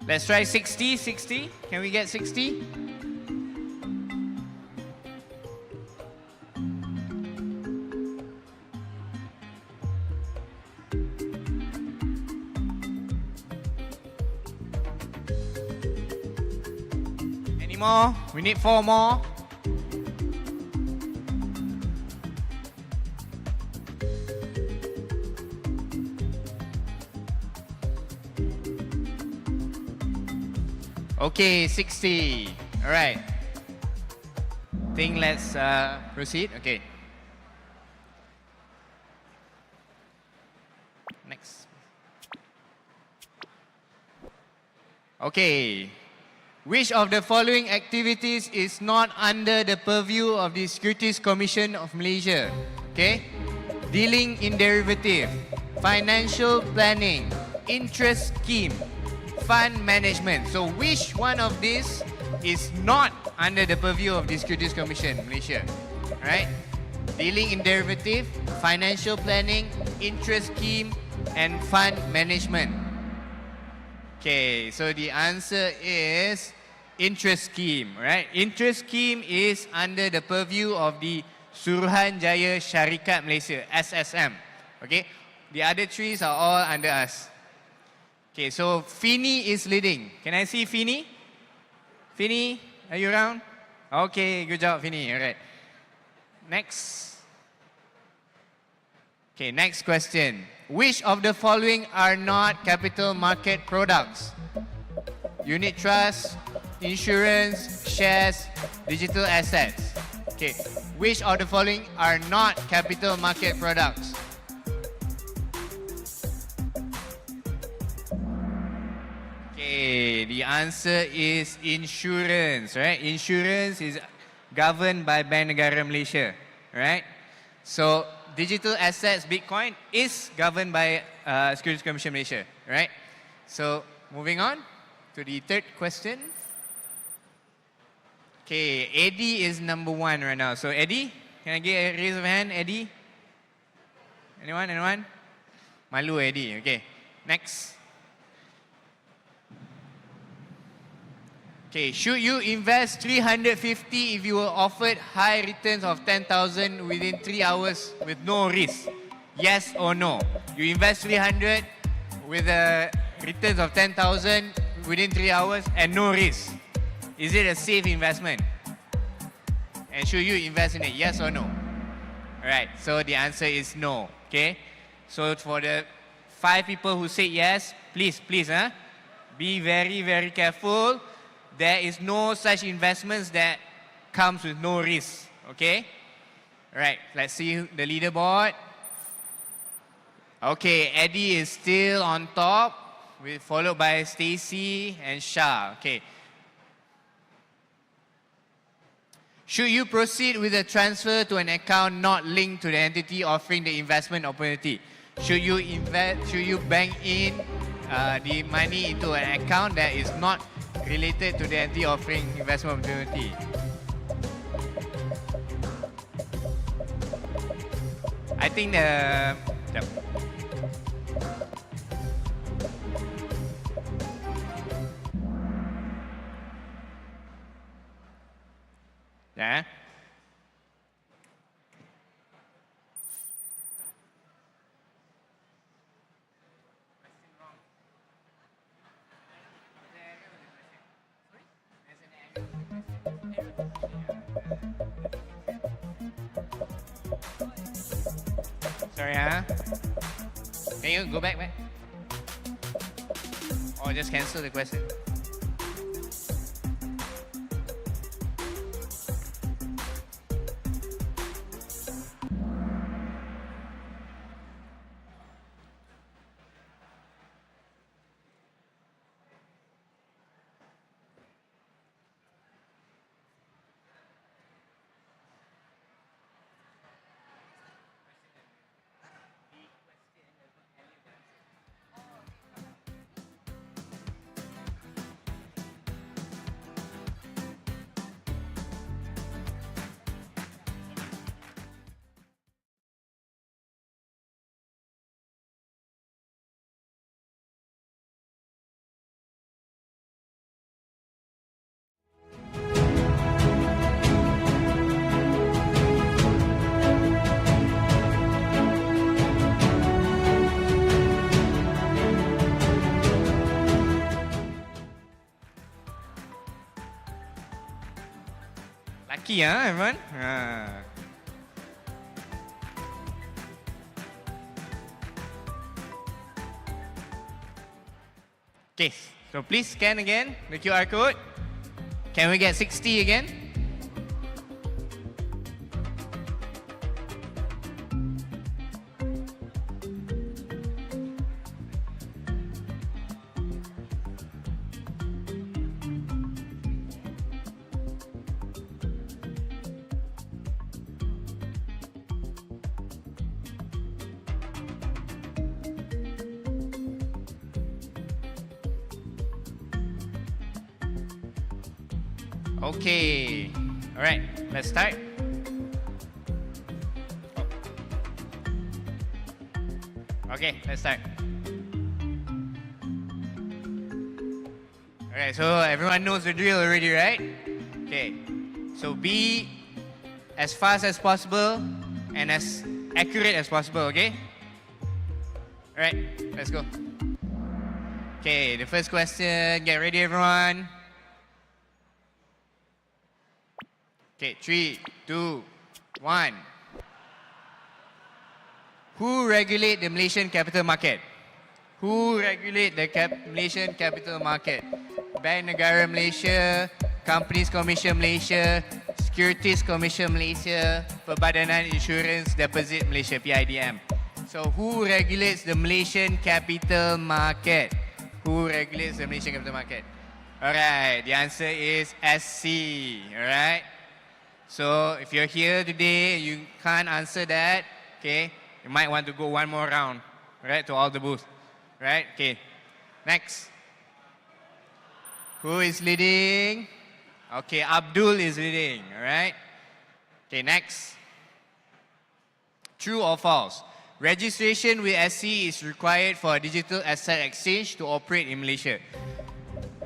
Let's try 60. Can we get 60? Any more? We need 4 more. Okay, 60. Alright. Think let's proceed. Okay. Next. Okay. Which of the following activities is not under the purview of the Securities Commission of Malaysia? Okay. Dealing in derivative, financial planning, interest scheme, fund management. So which one of these is not under the purview of the Securities Commission Malaysia? Right? Dealing in derivative, financial planning, interest scheme, and fund management. Okay, so the answer is interest scheme, right? Interest scheme is under the purview of the Suruhanjaya Syarikat Malaysia, SSM. Okay, the other three are all under us. Okay, so Fini is leading. Can I see Fini? Fini, are you around? Okay, good job, Fini. All right. Next. Okay, next question. Which of the following are not capital market products? Unit trust, insurance, shares, digital assets. Okay, which of the following are not capital market products? Okay, the answer is insurance, right? Insurance is governed by Bank Negara Malaysia, right? So digital assets, Bitcoin, is governed by Securities Commission Malaysia, right? So moving on to the third question. Okay, Eddie is number one right now. So Eddie, can I get a raise of hand, Eddie? Anyone, anyone? Malu Eddie, okay. Next. Okay, should you invest 350 if you were offered high returns of 10,000 within 3 hours with no risk? Yes or no? You invest 300 with a returns of 10,000 within 3 hours and no risk. Is it a safe investment? And should you invest in it? Yes or no? Alright, so the answer is no. Okay? So for the 5 people who say yes, please, be very, very careful. There is no such investments that comes with no risk. Okay? Alright, let's see the leaderboard. Okay, Eddie is still on top, followed by Stacy and Shah. Okay. Should you proceed with a transfer to an account not linked to the entity offering the investment opportunity? Should you bank in the money into an account that is not related to the entity offering investment opportunity? I think yeah. Sorry, huh? Can you go back? Or just cancel the question? Lucky, everyone? Okay, So please scan again the QR code. Can we get 60 again? Okay, all right, let's start. Okay, let's start. All right, so everyone knows the drill already, right? Okay, so be as fast as possible and as accurate as possible, okay? All right, let's go. Okay, the first question, get ready everyone. Okay, 3, 2, 1. Who regulate the Malaysian capital market? Who regulate the Malaysian capital market? Bank Negara Malaysia, Companies Commission Malaysia, Securities Commission Malaysia, Perbadanan Insurance Deposit Malaysia, PIDM. So who regulates the Malaysian capital market? Who regulates the Malaysian capital market? Alright, the answer is SC. Alright. So if you're here today, you can't answer that, okay? You might want to go one more round, right, to all the booths, right? Okay, next. Who is leading? Okay, Abdul is leading, all right? Okay, next. True or false? Registration with SC is required for a digital asset exchange to operate in Malaysia.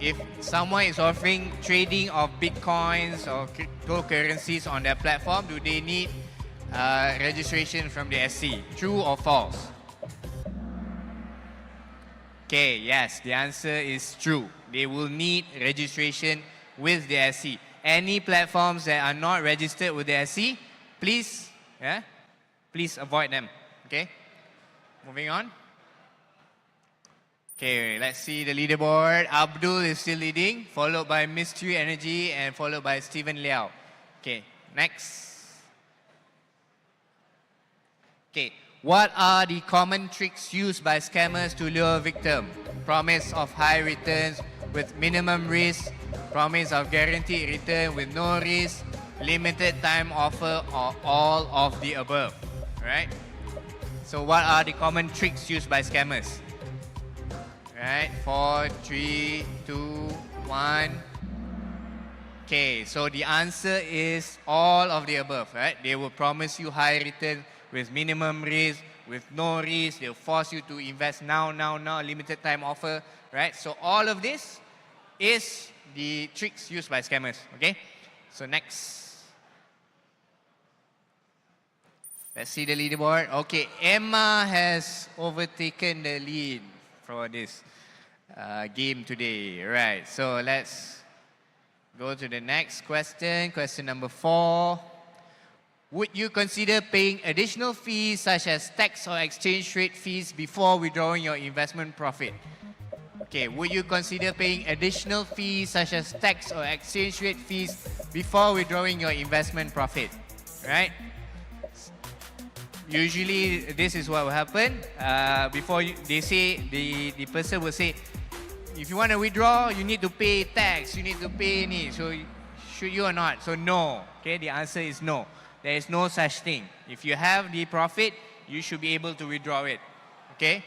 If someone is offering trading of bitcoins or cryptocurrencies on their platform, do they need registration from the SC? True or false? Okay, yes, the answer is true. They will need registration with the SC. Any platforms that are not registered with the SC, please avoid them. Okay, moving on. Okay, let's see the leaderboard. Abdul is still leading, followed by Mystery Energy and followed by Stephen Liao. Okay, next. Okay, what are the common tricks used by scammers to lure victim? Promise of high returns with minimum risk, promise of guaranteed return with no risk, limited time offer, or all of the above. Right? So what are the common tricks used by scammers? Right, 4, 3, 2, 1. Okay, so the answer is all of the above, right? They will promise you high return with minimum risk, with no risk. They'll force you to invest now, limited time offer, right? So all of this is the tricks used by scammers, okay? So next. Let's see the leaderboard. Okay, Emma has overtaken the lead for this game today. Right, so let's go to the next question. Question number 4. Would you consider paying additional fees such as tax or exchange rate fees before withdrawing your investment profit? Okay, would you consider paying additional fees such as tax or exchange rate fees before withdrawing your investment profit? Right? Usually, this is what will happen. They say, the person will say, if you want to withdraw, you need to pay tax, you need to pay any. So, should you or not? So, no. Okay, the answer is no. There is no such thing. If you have the profit, you should be able to withdraw it. Okay?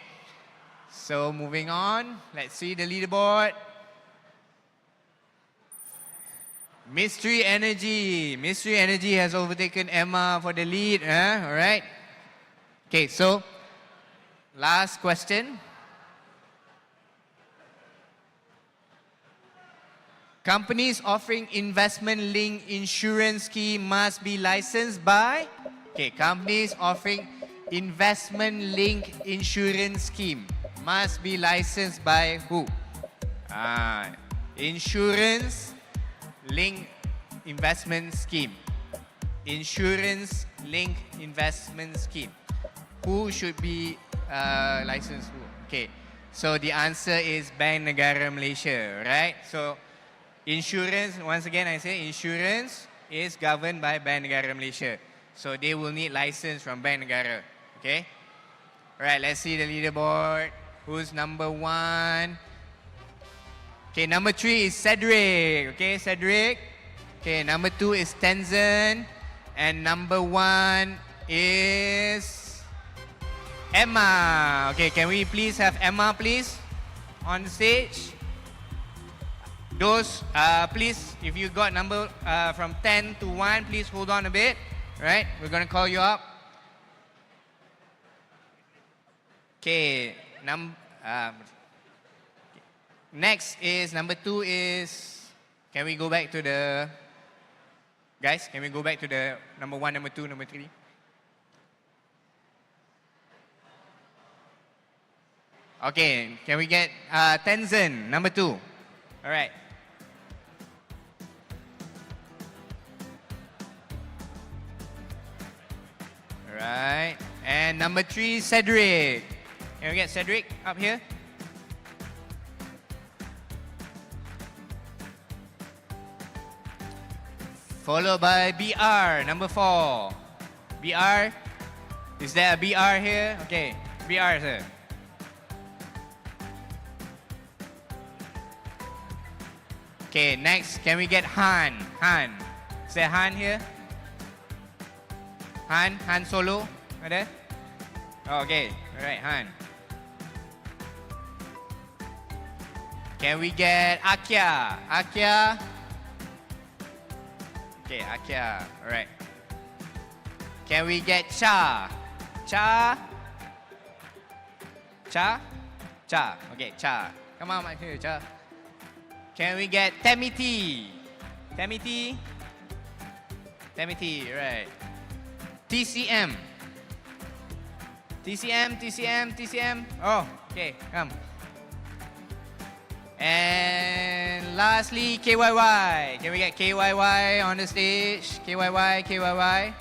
So, moving on. Let's see the leaderboard. Mystery Energy. Mystery Energy has overtaken Emma for the lead. All right. Okay, so last question. Companies offering investment-linked insurance scheme must be licensed by? Okay, companies offering investment-linked insurance scheme must be licensed by who? Insurance-linked investment scheme. Insurance-linked investment scheme. Who should be licensed who? Okay, So the answer is Bank Negara Malaysia, right? So insurance, once again I say insurance is governed by Bank Negara Malaysia. So they will need license from Bank Negara, okay? Alright, let's see the leaderboard. Who's number 1? Okay, number 3 is Cedric. Okay, Cedric. Okay, number 2 is Tenzin. And number 1 is Emma. Okay, can we please have Emma, please, on the stage? Those, please, if you got number from 10 to 1, please hold on a bit. Right, we're going to call you up. Okay, next is number 2 is, can we go back to the, guys, can we go back to the number 1, number 2, number 3? Okay, can we get Tenzin, number 2? All right. All right, and number 3, Cedric. Can we get Cedric up here? Followed by BR, number 4. BR, is there a BR here? Okay, BR, sir. Okay, next, can we get Han? Han, is there Han here? Han Solo, ada? Oh, okay, alright, Han. Can we get Akia? Akia? Okay, Akia, alright. Can we get Cha? Cha? Cha? Cha, okay, Cha. Come on, my here, Cha. Can we get Temiti? Temiti? Temiti, right. TCM. TCM. Oh, okay, come. And lastly, KYY. Can we get KYY on the stage? KYY.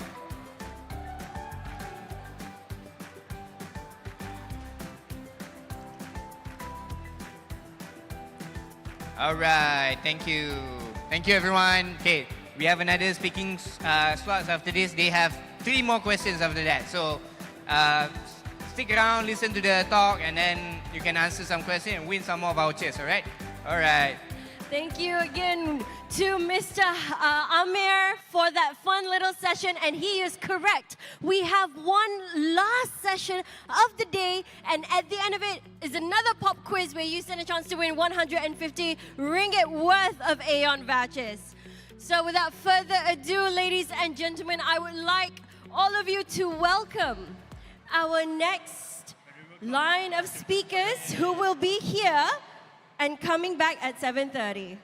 All right, thank you. Thank you, everyone. Okay, we have another speaking slots after this. They have 3 more questions after that. So stick around, listen to the talk, and then you can answer some questions and win some more vouchers, all right? All right. Thank you again to Mr. Amir for that fun little session, and he is correct. We have one last session of the day, and at the end of it is another pop quiz where you stand a chance to win 150 ringgit worth of Aeon vouchers. So without further ado, ladies and gentlemen, I would like all of you to welcome our next line of speakers who will be here and coming back at 7:30.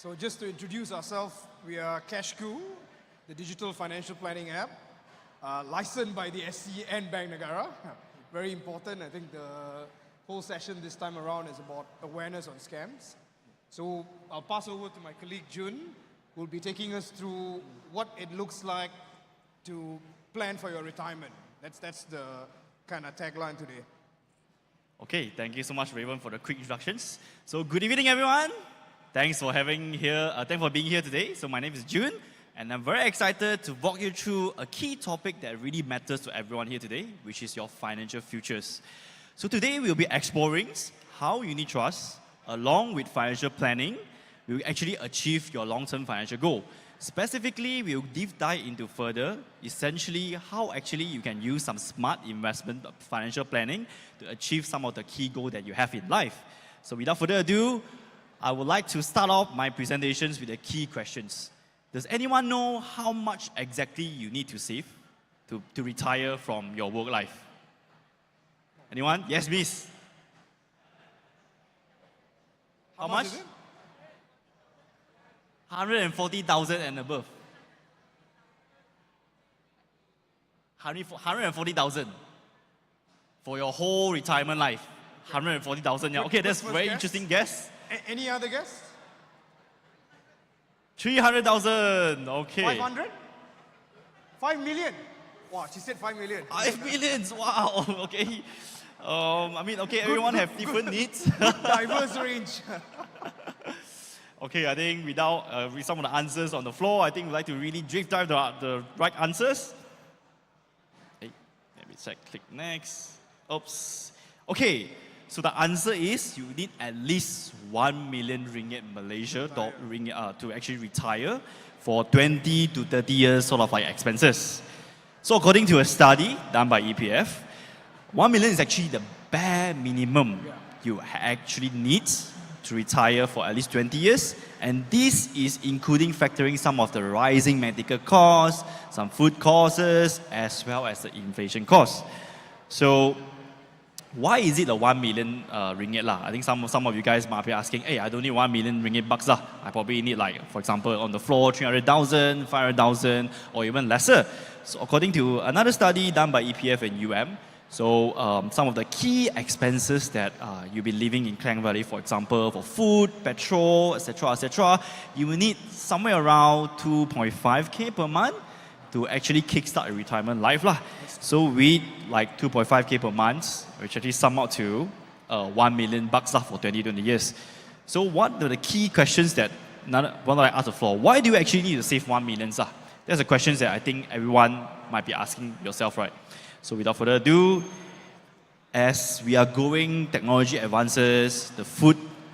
So just to introduce ourselves, we are Cashku, the digital financial planning app, licensed by the SC and Bank Negara. Very important. I think the whole session this time around is about awareness on scams. So I'll pass over to my colleague Jun, who will be taking us through what it looks like to plan for your retirement. That's the kind of tagline today. Okay, thank you so much, Raven, for the quick introductions. So good evening, everyone. Thanks for being here today. So my name is Jun, and I'm very excited to walk you through a key topic that really matters to everyone here today, which is your financial futures. So today we'll be exploring how unit trust, along with financial planning, will actually achieve your long-term financial goal. Specifically, we'll deep dive into further, essentially how actually you can use some smart investment financial planning to achieve some of the key goals that you have in life. So without further ado, I would like to start off my presentations with the key questions. Does anyone know how much exactly you need to save to retire from your work life? Anyone? Yes, miss. How much? 140,000 and above. 140,000 for your whole retirement life. 140,000. Yeah. Okay, that's very interesting guess. Any other guess? 300,000. Okay. 500? 5 million. Wow, she said 5 million. 5 millions. Wow. Okay. Okay, everyone have different needs. Diverse range. Okay, I think without with some of the answers on the floor, I think we'd like to really drift dive the right answers. Hey, let me check, click next. Oops. Okay, so the answer is you need at least 1 million ringgit Malaysia to actually retire for 20 to 30 years sort of like expenses. So according to a study done by EPF, 1 million is actually the bare minimum you actually need to retire for at least 20 years, and this is including factoring some of the rising medical costs, some food costs, as well as the inflation costs. So why is it a 1 million ringgit lah? I think some of you guys might be asking, hey, I don't need 1 million ringgit bucks lah. I probably need, like, for example, on the floor, 300,000, 500,000, or even lesser. So according to another study done by EPF and so some of the key expenses that you'll be living in Klang Valley, for example, for food, petrol, etc., you will need somewhere around 2.5k per month to actually kickstart a retirement life lah. So with like 2.5k per month, which actually sum out to 1 million bucks lah for 20 years. So what are the key questions that I asked the floor? Why do you actually need to save 1 million lah? That's a question that I think everyone might be asking yourself, right? So without further ado, as we are growing, technology advances,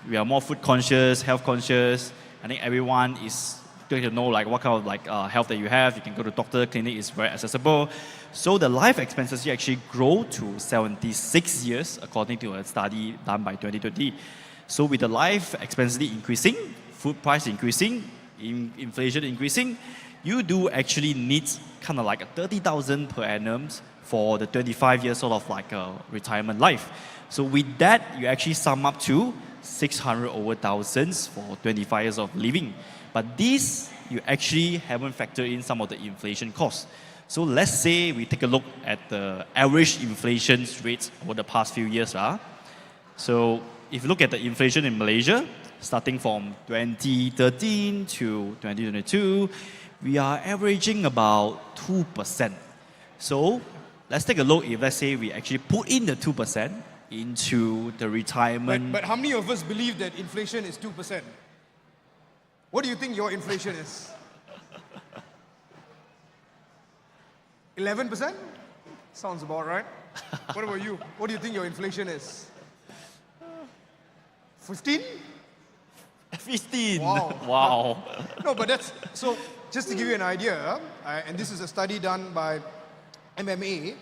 we are more food conscious, health conscious. I think everyone is going to know like what kind of health that you have. You can go to doctor, clinic is very accessible. So the life expectancy actually grow to 76 years according to a study done by 2020. So with the life expectancy increasing, food price increasing, inflation increasing, you do actually need kind of like a 30,000 per annum for the 25 years sort of like a retirement life. So with that, you actually sum up to 600 over thousands for 25 years of living. But this, you actually haven't factored in some of the inflation costs. So let's say we take a look at the average inflation rates over the past few years. So if you look at the inflation in Malaysia, starting from 2013 to 2022, we are averaging about 2%. So let's take a look if, let's say, we actually put in the 2% into the retirement. But how many of us believe that inflation is 2%? What do you think your inflation is? 11%? Sounds about right. What about you? What do you think your inflation is? 15? 15. Wow. Wow. No, but that's, so just to give you an idea, and this is a study done by MMA,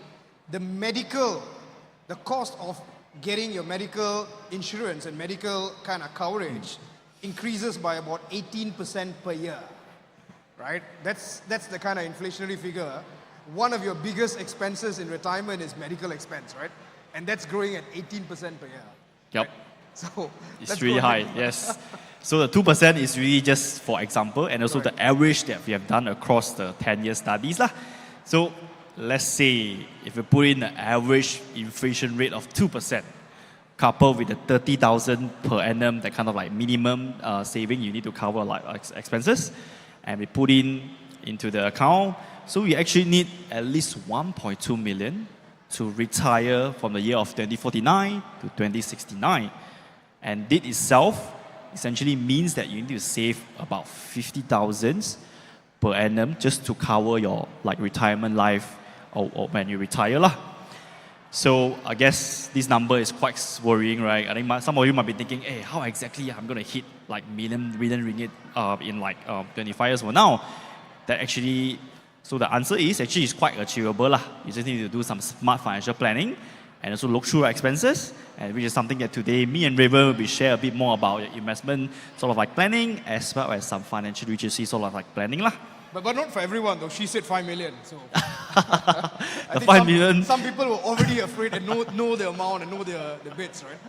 the cost of getting your medical insurance and medical kind of coverage increases by about 18% per year, right? That's the kind of inflationary figure. One of your biggest expenses in retirement is medical expense, right? And that's growing at 18% per year. Yep. Right? So it's really high, yes. So the 2% is really just for example, and also the average that we have done across the 10-year studies lah. So let's say if we put in the average inflation rate of 2%, coupled with the 30,000 per annum, that kind of like minimum saving you need to cover like expenses, and we put into the account, so we actually need at least 1.2 million to retire from the year of 2049 to 2069. And this itself essentially means that you need to save about 50,000 per annum just to cover your like retirement life or when you retire lah. So I guess this number is quite worrying, right? I think some of you might be thinking, hey, how exactly I'm going to hit like million ringgit in like 25 years from now? That actually, so the answer is actually it's quite achievable lah. You just need to do some smart financial planning and also look through your expenses, and which is something that today me and Raven will share a bit more about your investment sort of like planning as well as some financial literacy sort of like planning lah. But not for everyone though. She said 5 million. So the 5 million. Some people were already afraid and know the amount and know the bits, right?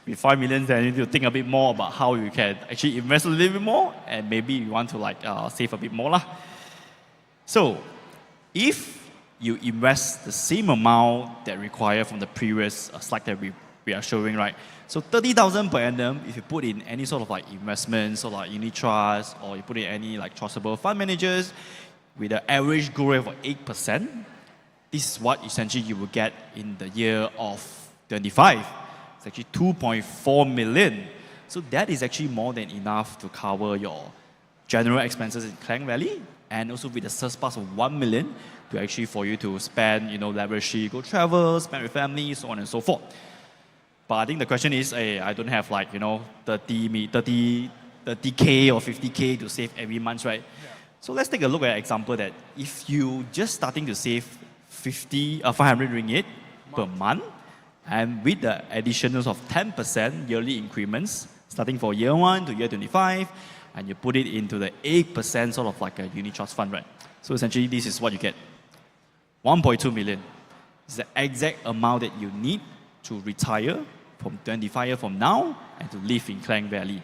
With 5 million, then you need to think a bit more about how you can actually invest a little bit more, and maybe you want to like save a bit more lah. So, if you invest the same amount that required from the previous slide that we are showing, right? So 30,000 per annum, if you put in any sort of like investments or like unit trust, or you put in any like trustable fund managers with an average growth rate of 8%, this is what essentially you will get in the year of 25. It's actually 2.4 million. So that is actually more than enough to cover your general expenses in Klang Valley, and also with a surplus of 1 million to actually for you to spend, lavishly, go travel, spend with family, so on and so forth. But I think the question is, hey, I don't have like, 30K or 50K to save every month, right? Yeah. So let's take a look at an example that if you just starting to save 500 ringgit per month, and with the additions of 10% yearly increments, starting for year 1 to year 25, and you put it into the 8% sort of like a unit trust fund, right? So essentially this is what you get. 1.2 million is the exact amount that you need to retire from 25 years from now and to live in Klang Valley.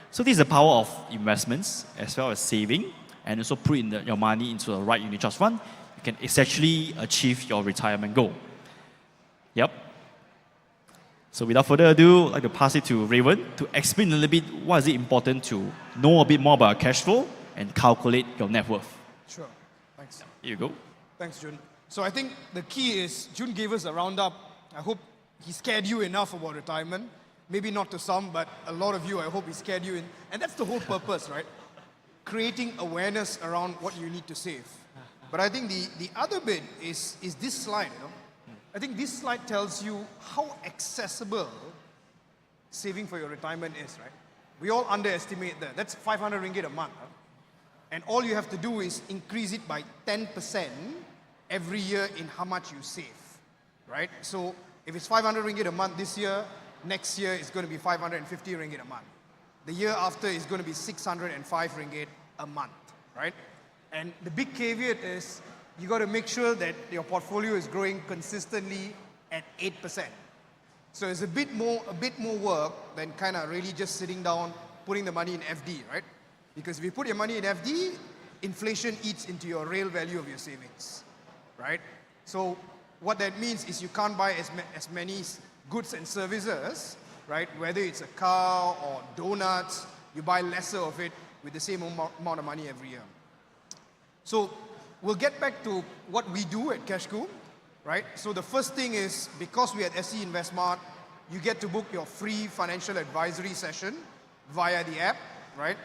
So this is the power of investments as well as saving, and also put in your money into the right unit trust fund. You can essentially achieve your retirement goal. Yep. So without further ado, I'd like to pass it to Raven to explain a little bit why is it important to know a bit more about cash flow and calculate your net worth. Sure. Thanks. Here you go. Thanks, Jun. So I think the key is, Jun gave us a roundup. I hope he scared you enough about retirement. Maybe not to some, but a lot of you, I hope he scared you in. And that's the whole purpose, right? Creating awareness around what you need to save. But I think the other bit is this slide, I think this slide tells you how accessible saving for your retirement is, right? We all underestimate that. That's 500 ringgit a month. Huh? And all you have to do is increase it by 10% every year in how much you save, right? So if it's 500 ringgit a month this year, next year it's going to be 550 ringgit a month. The year after is going to be 605 ringgit a month, right? And the big caveat is you got to make sure that your portfolio is growing consistently at 8%. So it's a bit more work than kind of really just sitting down, putting the money in FD, right? Because if you put your money in FD, inflation eats into your real value of your savings, right? So what that means is you can't buy as many goods and services, right? Whether it's a car or donuts, you buy lesser of it with the same amount of money every year. So we'll get back to what we do at Cashco, right? So the first thing is, because we at SC InvestSmart, you get to book your free financial advisory session via the app, right?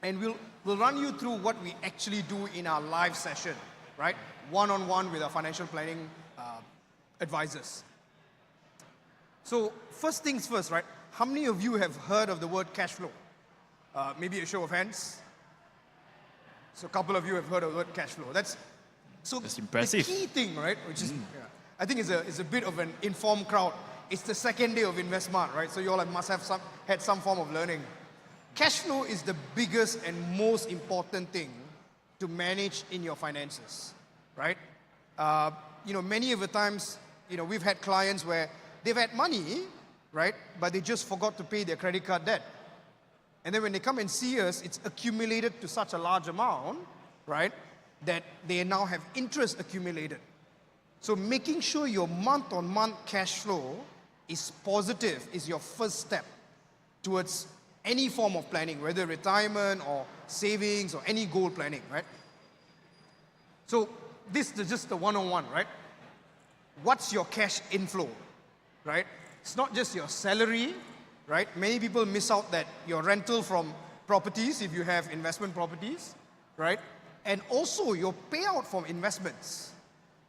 And we'll run you through what we actually do in our live session, right? One-on-one with our financial planning advisors. So first things first, right? How many of you have heard of the word cash flow? Maybe a show of hands. So a couple of you have heard of the word cash flow. That's impressive. The key thing, right? Which is, I think it's a bit of an informed crowd. It's the second day of InvestSmart, right? So you all must have had some form of learning. Cash flow is the biggest and most important thing to manage in your finances, right? Many of the times, we've had clients where they've had money, right? But they just forgot to pay their credit card debt. And then when they come and see us, it's accumulated to such a large amount, right, that they now have interest accumulated. So making sure your month-on-month cash flow is positive is your first step towards any form of planning, whether retirement or savings or any goal planning, right? So this is just the one-on-one, right? What's your cash inflow, right? It's not just your salary, right? Many people miss out that your rental from properties, if you have investment properties, right? And also your payout from investments,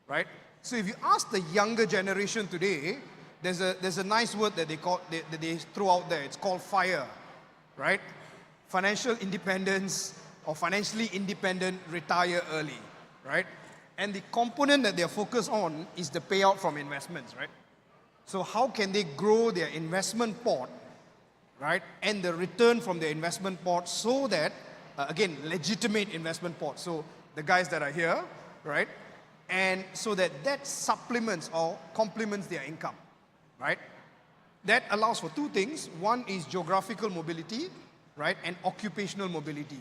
right? So if you ask the younger generation today, there's a nice word that they throw out there. It's called FIRE, right? Financial independence, or financially independent, retire early, right? And the component that they're focused on is the payout from investments, right? So how can they grow their investment pot, right? And the return from their investment pot so that, again, legitimate investment pot. So the guys that are here, right? And so that supplements or complements their income, right? That allows for two things. One is geographical mobility, right? And occupational mobility.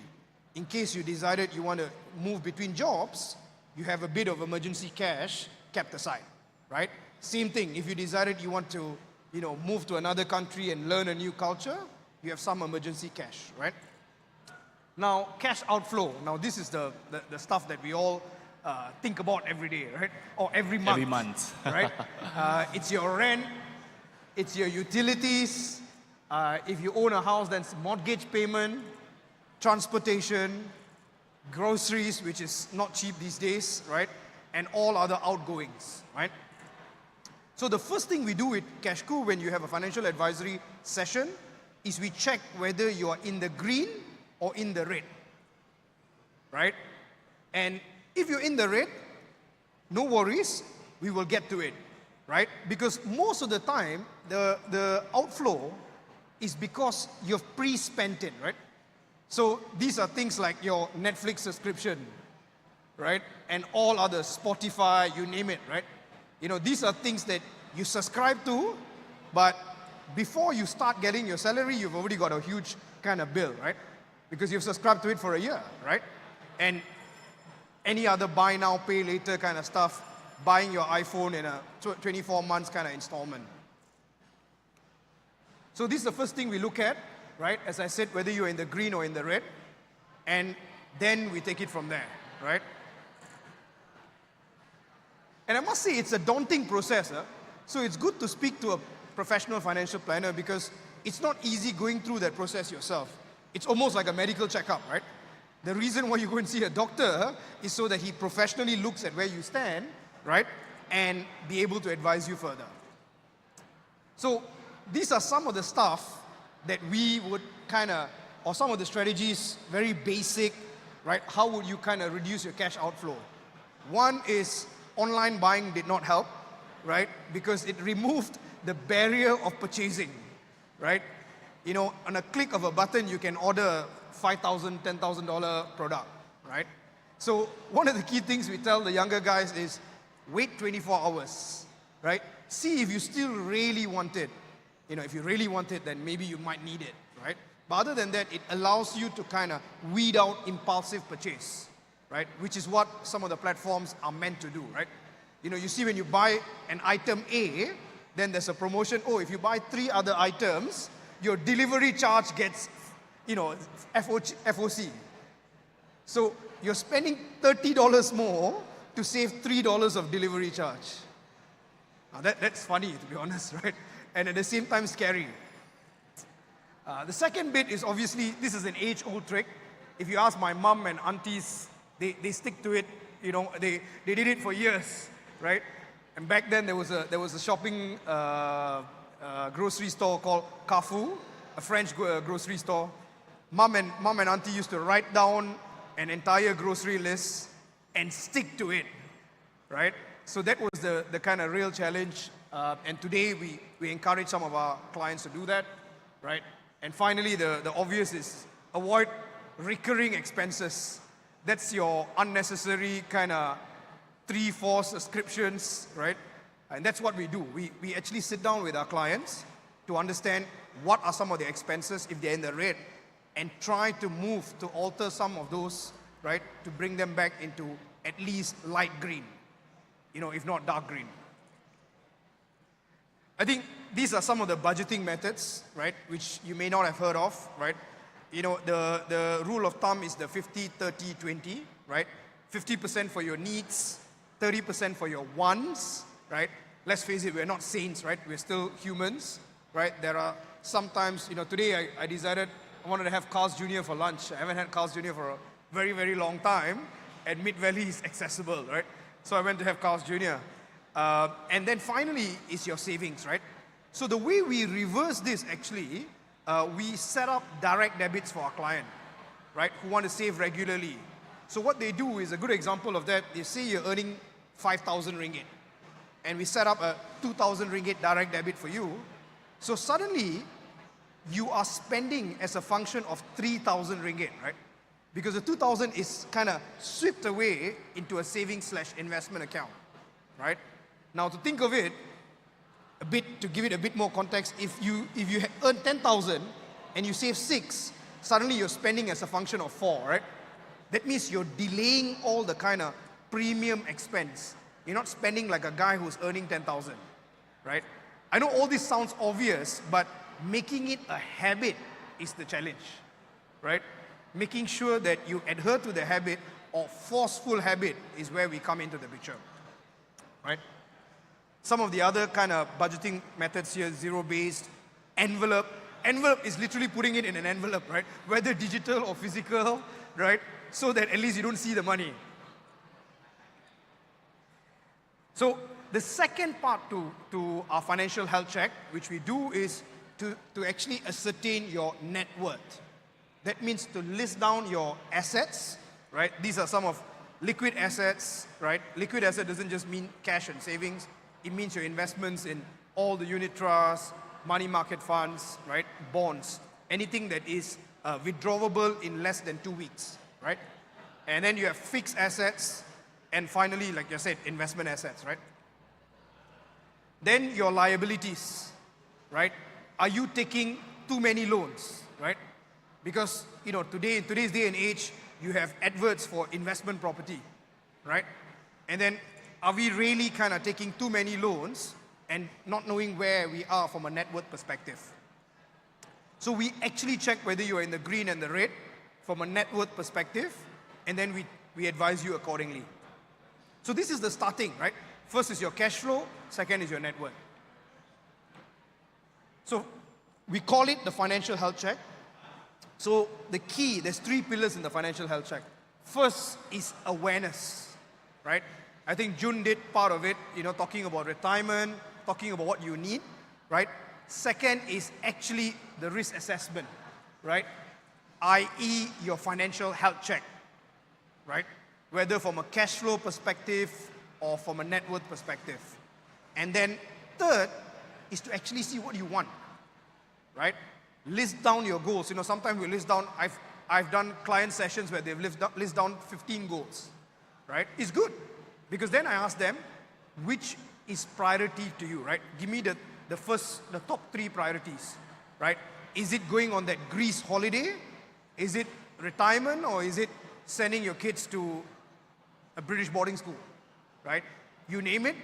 In case you decided you want to move between jobs, you have a bit of emergency cash kept aside, right? Same thing, if you decided you want to, move to another country and learn a new culture, you have some emergency cash, right? Now, cash outflow. Now, this is the stuff that we all think about every day, right? Or every month. Every month. Right? It's your rent, it's your utilities. If you own a house, then it's mortgage payment, transportation, groceries, which is not cheap these days, right? And all other outgoings, right? So the first thing we do with Cashku when you have a financial advisory session is we check whether you are in the green or in the red, right? And if you're in the red, no worries, we will get to it, right? Because most of the time, the outflow is because you've pre-spent it, right? So these are things like your Netflix subscription, right? And all other Spotify, you name it, right? These are things that you subscribe to, but before you start getting your salary, you've already got a huge kind of bill, right? Because you've subscribed to it for a year, right? And any other buy now, pay later kind of stuff, buying your iPhone in a 24 months kind of installment. So this is the first thing we look at, right? As I said, whether you're in the green or in the red, and then we take it from there, right? And I must say, it's a daunting process. So it's good to speak to a professional financial planner because it's not easy going through that process yourself. It's almost like a medical checkup, right? The reason why you go and see a doctor is so that he professionally looks at where you stand, right? And be able to advise you further. So these are some of the stuff that we would or some of the strategies, very basic, right? How would you reduce your cash outflow? One is online buying did not help, right? Because it removed the barrier of purchasing, right? On a click of a button, you can order a $5,000, $10,000 product, right? So one of the key things we tell the younger guys is wait 24 hours, right? See if you still really want it. If you really want it, then maybe you might need it, right? But other than that, it allows you to weed out impulsive purchase, right? Which is what some of the platforms are meant to do, right? You see when you buy an item A, then there's a promotion. Oh, if you buy 3 other items, your delivery charge gets, FOC. So you're spending $30 more to save $3 of delivery charge. Now that's funny, to be honest, right? And at the same time, scary. The second bit is obviously, this is an age-old trick. If you ask my mom and aunties, they stick to it. They did it for years, right? And back then there was a shopping grocery store called Carrefour, a French grocery store. Mom and auntie used to write down an entire grocery list and stick to it, right? So that was the kind of real challenge. And today we encourage some of our clients to do that, right? And finally, the obvious is avoid recurring expenses. That's your unnecessary 3-4 subscriptions, right? And that's what we do. We actually sit down with our clients to understand what are some of the expenses if they're in the red, and try to alter some of those, right, to bring them back into at least light green, if not dark green. I think these are some of the budgeting methods, right, which you may not have heard of, right? The rule of thumb is the 50, 30, 20, right? 50% for your needs, 30% for your wants, right? Let's face it, we're not saints, right? We're still humans, right? There are sometimes, today I decided I wanted to have Carl's Jr. for lunch. I haven't had Carl's Jr. for a very, very long time, and Mid Valley is accessible, right? So I went to have Carl's Jr. And then finally is your savings, right? So the way we reverse this actually, we set up direct debits for our client, right, who want to save regularly. So what they do is a good example of that. They say you're earning 5,000 ringgit, and we set up a 2,000 ringgit direct debit for you. So suddenly, you are spending as a function of 3,000 ringgit, right? Because the 2,000 is kind of swept away into a savings/investment account, right? Now to think of it, to give it a bit more context, if you earn 10,000 and you save 6, suddenly you're spending as a function of 4, right? That means you're delaying all the kind of premium expense. You're not spending like a guy who's earning 10,000, right? I know all this sounds obvious, but making it a habit is the challenge, right? Making sure that you adhere to the habit, or forceful habit, is where we come into the picture, right? Some of the other kind of budgeting methods here, zero-based, envelope. Envelope is literally putting it in an envelope, right? Whether digital or physical, right? So that at least you don't see the money. So the second part to our financial health check, which we do, is to actually ascertain your net worth. That means to list down your assets, right? These are some of liquid assets, right? Liquid asset doesn't just mean cash and savings. It means your investments in all the unit trusts, money market funds, right? Bonds, anything that is withdrawable in less than 2 weeks, right? And then you have fixed assets, and finally, like I said, investment assets, right? Then your liabilities, right? Are you taking too many loans, right? Because, today, in today's day and age, you have adverts for investment property, right? And then, are we really kind of taking too many loans and not knowing where we are from a net worth perspective? So we actually check whether you are in the green and the red from a net worth perspective, and then we advise you accordingly. So this is the starting, right? First is your cash flow, second is your net worth. So we call it the financial health check. So the key, there's 3 pillars in the financial health check. First is awareness, right? I think Jun did part of it, talking about retirement, talking about what you need, right? Second is actually the risk assessment, right? i.e. your financial health check, right? Whether from a cash flow perspective or from a net worth perspective. And then third is to actually see what you want, right? List down your goals. Sometimes we list down, I've done client sessions where they've list down 15 goals, right? It's good, because then I ask them, which is priority to you, right? Give me the top 3 priorities, right? Is it going on that Greece holiday? Is it retirement, or is it sending your kids to a British boarding school, right? You name it,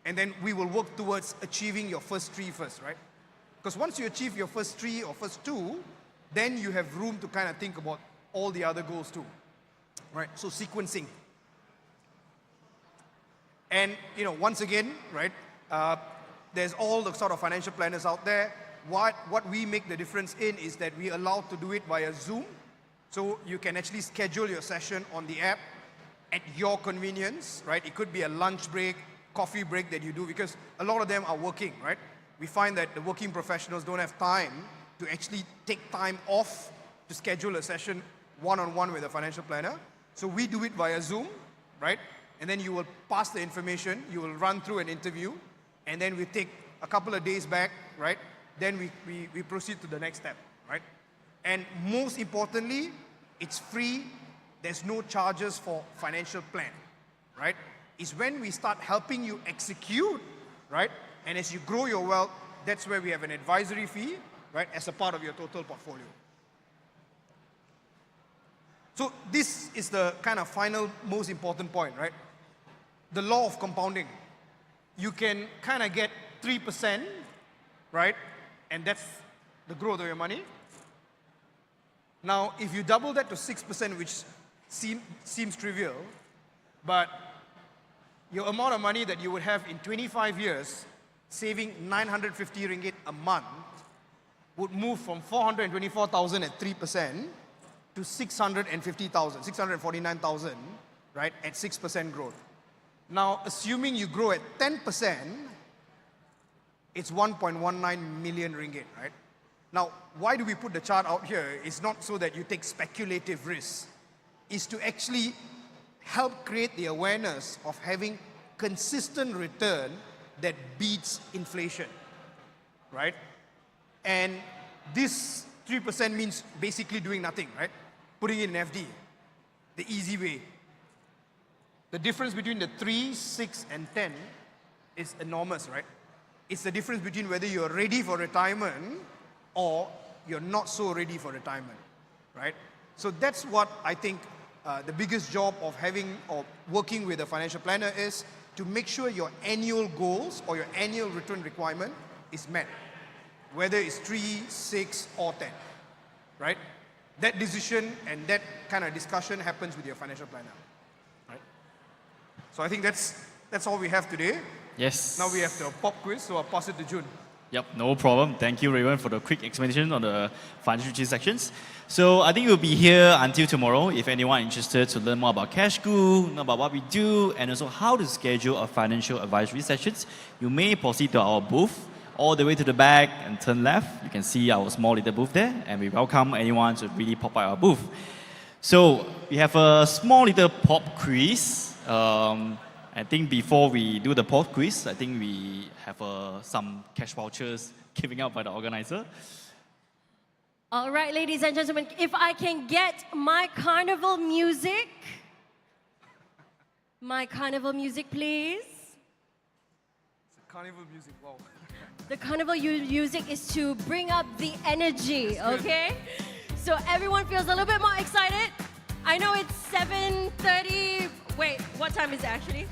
and then we will work towards achieving your first 3 first, right? Because once you achieve your first 3 or first 2, then you have room to kind of think about all the other goals too, right? So sequencing. And, once again, right, there's all the sort of financial planners out there. What we make the difference in is that we allow to do it via Zoom. So you can actually schedule your session on the app at your convenience, right? It could be a lunch break, coffee break that you do, because a lot of them are working, right? We find that the working professionals don't have time to actually take time off to schedule a session one-on-one with a financial planner. So we do it via Zoom, right? And then you will pass the information, you will run through an interview, and then we take a couple of days back, right? Then we proceed to the next step, right? And most importantly, it's free. There's no charges for financial plan, right? It's when we start helping you execute, right? And as you grow your wealth, that's where we have an advisory fee, right? As a part of your total portfolio. So this is the kind of final, most important point, right? The law of compounding. You can kind of get 3%, right? And that's the growth of your money. Now, if you double that to 6%, which seems trivial, but your amount of money that you would have in 25 years, saving 950 ringgit a month, would move from 424,000 at 3% to 650,000, 649,000, right, at 6% growth. Now, assuming you grow at 10%, it's 1.19 million ringgit, right? Now, why do we put the chart out here? It's not so that you take speculative risks. It's to actually help create the awareness of having consistent return that beats inflation, right? And this 3% means basically doing nothing, right? Putting it in FD, the easy way. The difference between the 3, 6, and 10 is enormous, right? It's the difference between whether you're ready for retirement or you're not so ready for retirement, right? So that's what I think the biggest job of having or working with a financial planner is to make sure your annual goals or your annual return requirement is met, whether it's 3, 6, or 10, right? That decision and that kind of discussion happens with your financial planner, right? So I think that's all we have today. Yes. Now we have the pop quiz, so I'll pass it to Jun. Yep, no problem. Thank you, Raymond, for the quick explanation on the financial literacy sections. So I think we'll be here until tomorrow. If anyone interested to learn more about Cashku, know about what we do, and also how to schedule a financial advisory sessions, you may proceed to our booth all the way to the back and turn left. You can see our small little booth there, and we welcome anyone to really pop by our booth. So we have a small little pop quiz. I think before we do the pop quiz, I think we have some cash vouchers given out by the organizer. All right, ladies and gentlemen, if I can get my carnival music. My carnival music, please. It's a carnival music, wow. The carnival music is to bring up the energy, okay? So everyone feels a little bit more excited. I know it's 7:30. Wait, what time is it actually?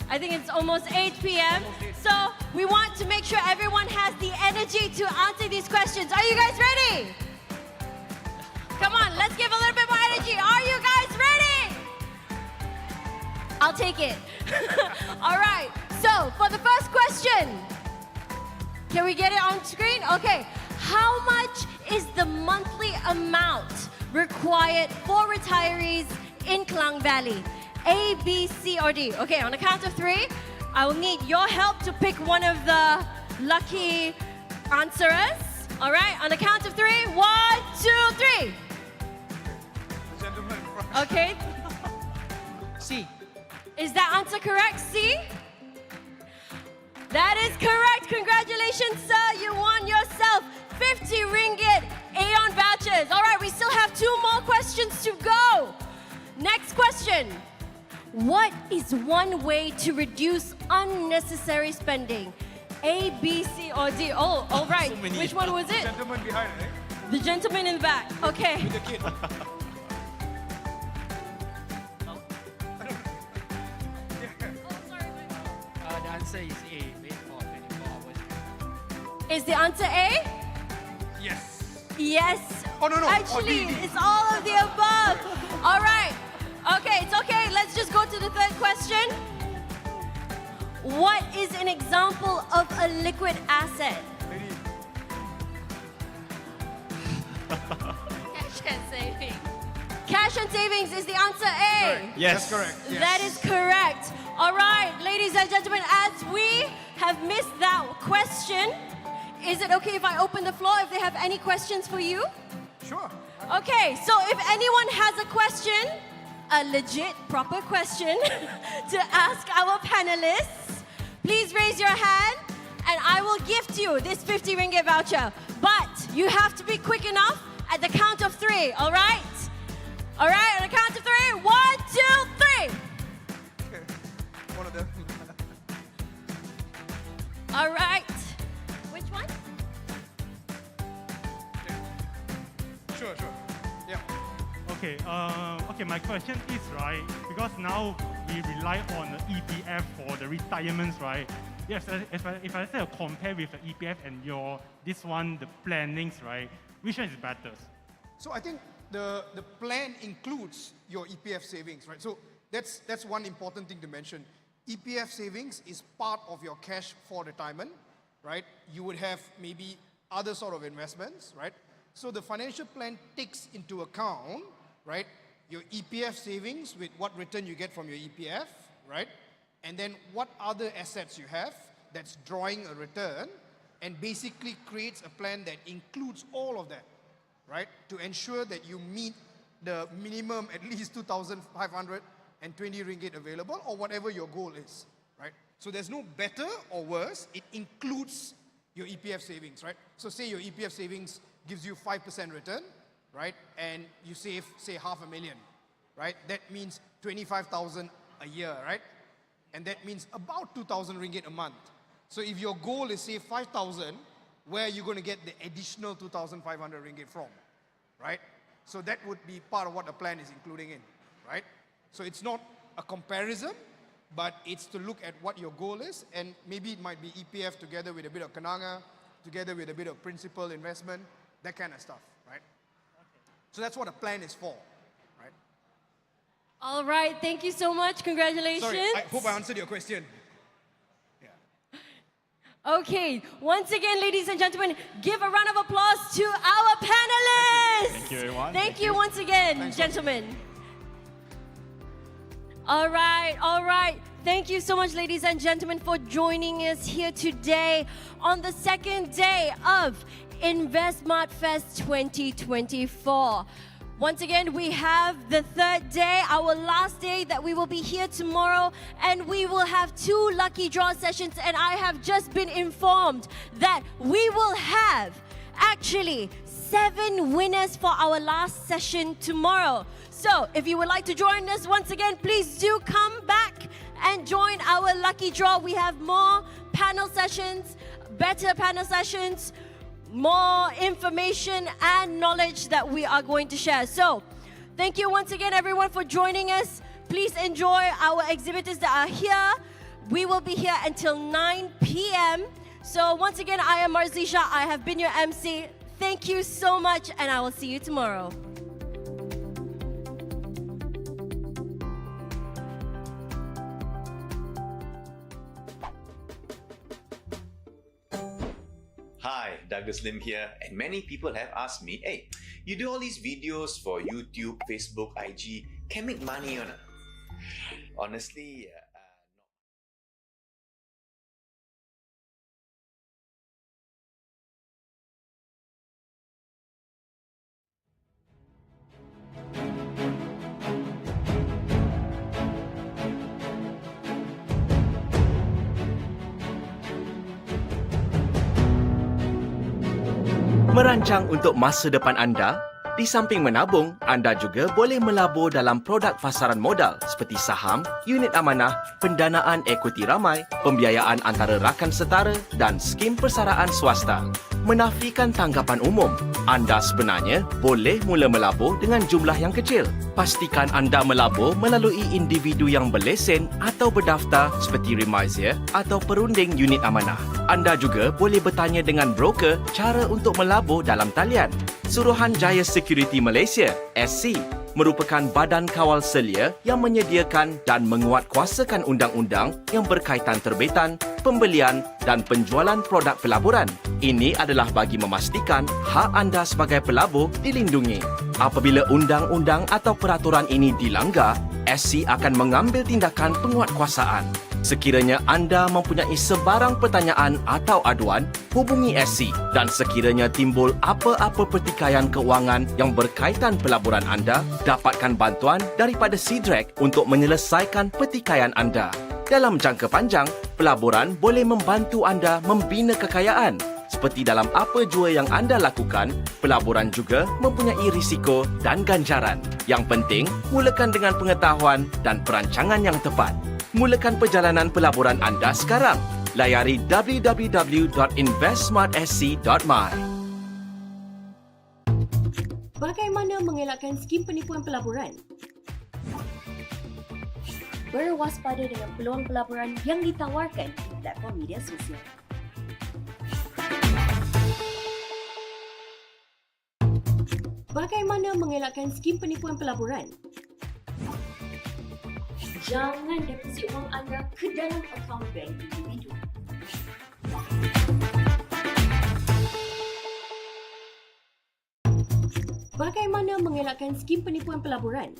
I think it's almost 8 p.m. So we want to make sure everyone has the energy to answer these questions. Are you guys ready? Come on, let's give a little bit more energy. Are you guys ready? I'll take it. All right, so for the first question, can we get it on screen? Okay, how much is the monthly amount required for retirees in Klang Valley? A, B, C, or D? Okay, on the count of 3, I will need your help to pick one of the lucky answerers. All right, on the count of 3, 1, 2, 3. The gentleman in front. Okay. C. Is that answer correct, C? That is correct. Congratulations, sir. You won yourself 50 ringgit Aeon vouchers. All right, we still have 2 more questions to go. Next question. What is one way to reduce unnecessary spending? A, B, C, or D? Oh, all right. So many. Which one was it? The gentleman behind, right? The gentleman in the back. Okay. With the kid. The answer is A. Wait for 24 hours. Is the answer A? Yes. Yes. Oh, no. Actually, D. it's all of the above. All right. Okay, it's okay. Let's just go to the third question. What is an example of a liquid asset? Cash and savings. Cash and savings is the answer A. Yes. That's correct. Yes. That is correct. All right, ladies and gentlemen, as we have missed that question, is it okay if I open the floor if they have any questions for you? Sure. Okay, so if anyone has a question, a legit, proper question to ask our panelists, please raise your hand and I will gift you this 50 ringgit voucher. But you have to be quick enough at the count of 3, all right? All right, on the count of 3, 1, 2, 3. One of them. All right. Which one? Sure. Yeah. Okay. Okay, my question is, right, because now we rely on the EPF for the retirements, right? Yes, if I say compare with the EPF and this one, the plannings, right, which one is better? So I think the plan includes your EPF savings, right? So that's one important thing to mention. EPF savings is part of your cash for retirement, right? You would have maybe other sort of investments, right? So the financial plan takes into account, right, your EPF savings with what return you get from your EPF, right? And then what other assets you have that's drawing a return, and basically creates a plan that includes all of that, right? To ensure that you meet the minimum at least 2,520 ringgit available, or whatever your goal is, right? So there's no better or worse, it includes your EPF savings, right? So say your EPF savings gives you 5% return, right? And you save, say, 500,000, right? That means 25,000 a year, right? And that means about 2,000 ringgit a month. So if your goal is, say, 5,000, where are you going to get the additional 2,500 ringgit from, right? So that would be part of what the plan is including in, right? So it's not a comparison, but it's to look at what your goal is, and maybe it might be EPF together with a bit of kenanga, together with a bit of principal investment, that kind of stuff, right? So that's what a plan is for, right? All right, thank you so much. Congratulations. Sorry, I hope I answered your question. Okay, once again, ladies and gentlemen, give a round of applause to our panelists. Thank you, everyone. Thank you once again, gentlemen. All right. Thank you so much, ladies and gentlemen, for joining us here today on the second day of InvestSmart Fest 2024. Once again, we have the third day, our last day, that we will be here tomorrow, and we will have 2 lucky draw sessions, and I have just been informed that we will have actually 7 winners for our last session tomorrow. So if you would like to join us once again, please do come back and join our lucky draw. We have more panel sessions, better panel sessions, more information and knowledge that we are going to share. So, thank you once again, everyone, for joining us. Please enjoy our exhibitors that are here. We will be here until 9 p.m. So, once again, I am Marzisha. I have been your MC. Thank you so much, and I will see you tomorrow. Hi, Douglas Lim here, and many people have asked me, hey, you do all these videos for YouTube, Facebook, IG, can make money or not? Honestly, Merancang untuk masa depan anda? Di samping menabung, anda juga boleh melabur dalam produk fasaran modal seperti saham, unit amanah, pendanaan ekuiti ramai, pembiayaan antara rakan setara dan skim persaraan swasta. Menafikan tanggapan umum, anda sebenarnya boleh mula melabur dengan jumlah yang kecil. Pastikan anda melabur melalui individu yang berlesen atau berdaftar seperti remiser atau perunding unit amanah. Anda juga boleh bertanya dengan broker cara untuk melabur dalam talian. Suruhanjaya Security Malaysia, SC, merupakan badan kawal selia yang menyediakan dan menguatkuasakan undang-undang yang berkaitan terbitan, pembelian dan penjualan produk pelaburan. Ini adalah bagi memastikan hak anda sebagai pelabur dilindungi. Apabila undang-undang atau peraturan ini dilanggar, SC akan mengambil tindakan penguatkuasaan. Sekiranya anda mempunyai sebarang pertanyaan atau aduan, hubungi SC, dan sekiranya timbul apa-apa pertikaian keuangan yang berkaitan pelaburan anda, dapatkan bantuan daripada SIDREC untuk menyelesaikan pertikaian anda. Dalam jangka panjang, pelaburan boleh membantu anda membina kekayaan. Seperti dalam apa jua yang anda lakukan, pelaburan juga mempunyai risiko dan ganjaran. Yang penting, mulakan dengan pengetahuan dan perancangan yang tepat. Mulakan perjalanan pelaburan anda sekarang. Layari www.investsmartsc.my. Bagaimana mengelakkan skim penipuan pelaburan? Berwaspada dengan peluang pelaburan yang ditawarkan di platform media sosial. Bagaimana mengelakkan skim penipuan pelaburan? Jangan deposit wang anda ke dalam akaun bank individu. Bagaimana mengelakkan skim penipuan pelaburan?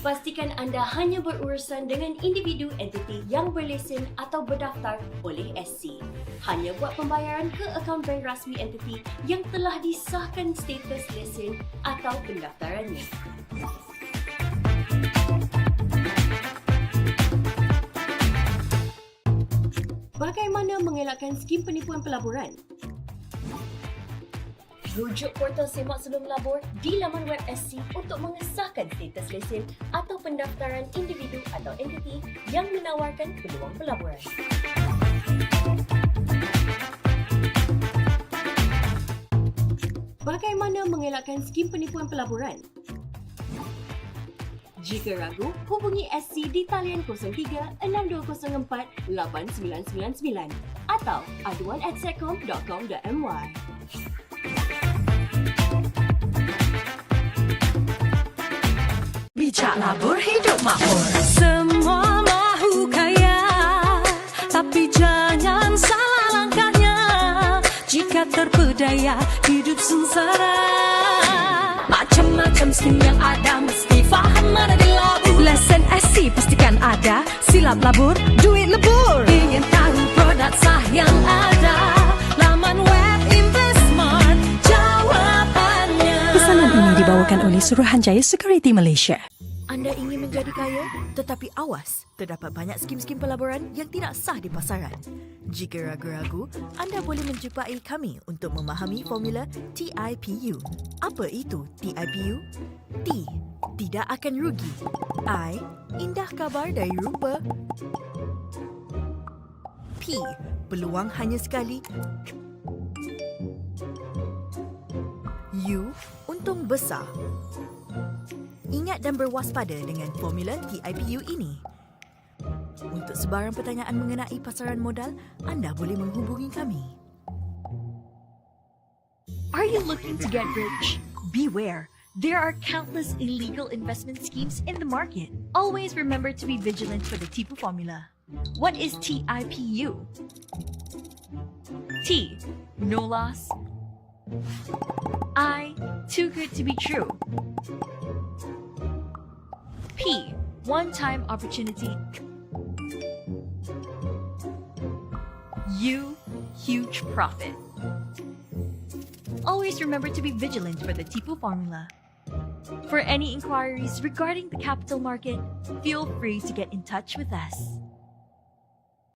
Pastikan anda hanya berurusan dengan individu entiti yang berlesen atau berdaftar oleh SC. Hanya buat pembayaran ke akaun bank rasmi entiti yang telah disahkan status lesen atau pendaftarannya. Bagaimana mengelakkan skim penipuan pelaburan? Rujuk portal Semak Sebelum Labur di laman web SC untuk mengesahkan status lesen atau pendaftaran individu atau entiti yang menawarkan peluang pelaburan. Bagaimana mengelakkan skim penipuan pelaburan? Jika ragu, hubungi SC di talian 03-6204-8999 atau aduan@secom.com.my. Bijak labur hidup makmur. Semua mahu kaya, tapi jangan salah langkahnya. Jika terpedaya hidup sengsara, macam-macam skim yang ada mesti faham mana di labur. Lesen SC pastikan ada, silap labur, duit lebur. Ingin tahu produk sah yang ada, laman web InvestSmart jawapannya. Pesanan ini dibawakan oleh Suruhanjaya Security Malaysia. Anda ingin menjadi kaya, tetapi awas, terdapat banyak skim-skim pelaburan yang tidak sah di pasaran. Jika ragu-ragu, anda boleh menjumpai kami untuk memahami formula TIPU. Apa itu TIPU? T. Tidak akan rugi. I. Indah kabar dari rupa. P. Peluang hanya sekali. U. Untung besar. Ingat dan berwaspada dengan formula TIPU ini. Untuk sebarang pertanyaan mengenai pasaran modal, anda boleh menghubungi kami. Are you looking to get rich? Beware. There are countless illegal investment schemes in the market. Always remember to be vigilant for the TIPU formula. What is TIPU? T. No loss. I. Too good to be true. P. One-time opportunity. U. Huge profit. Always remember to be vigilant for the TIPU formula. For any inquiries regarding the capital market, feel free to get in touch with us.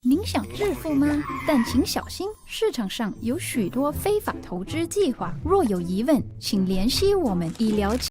您想致富吗？但请小心，市场上有许多非法投资计划。若有疑问，请联系我们以了解。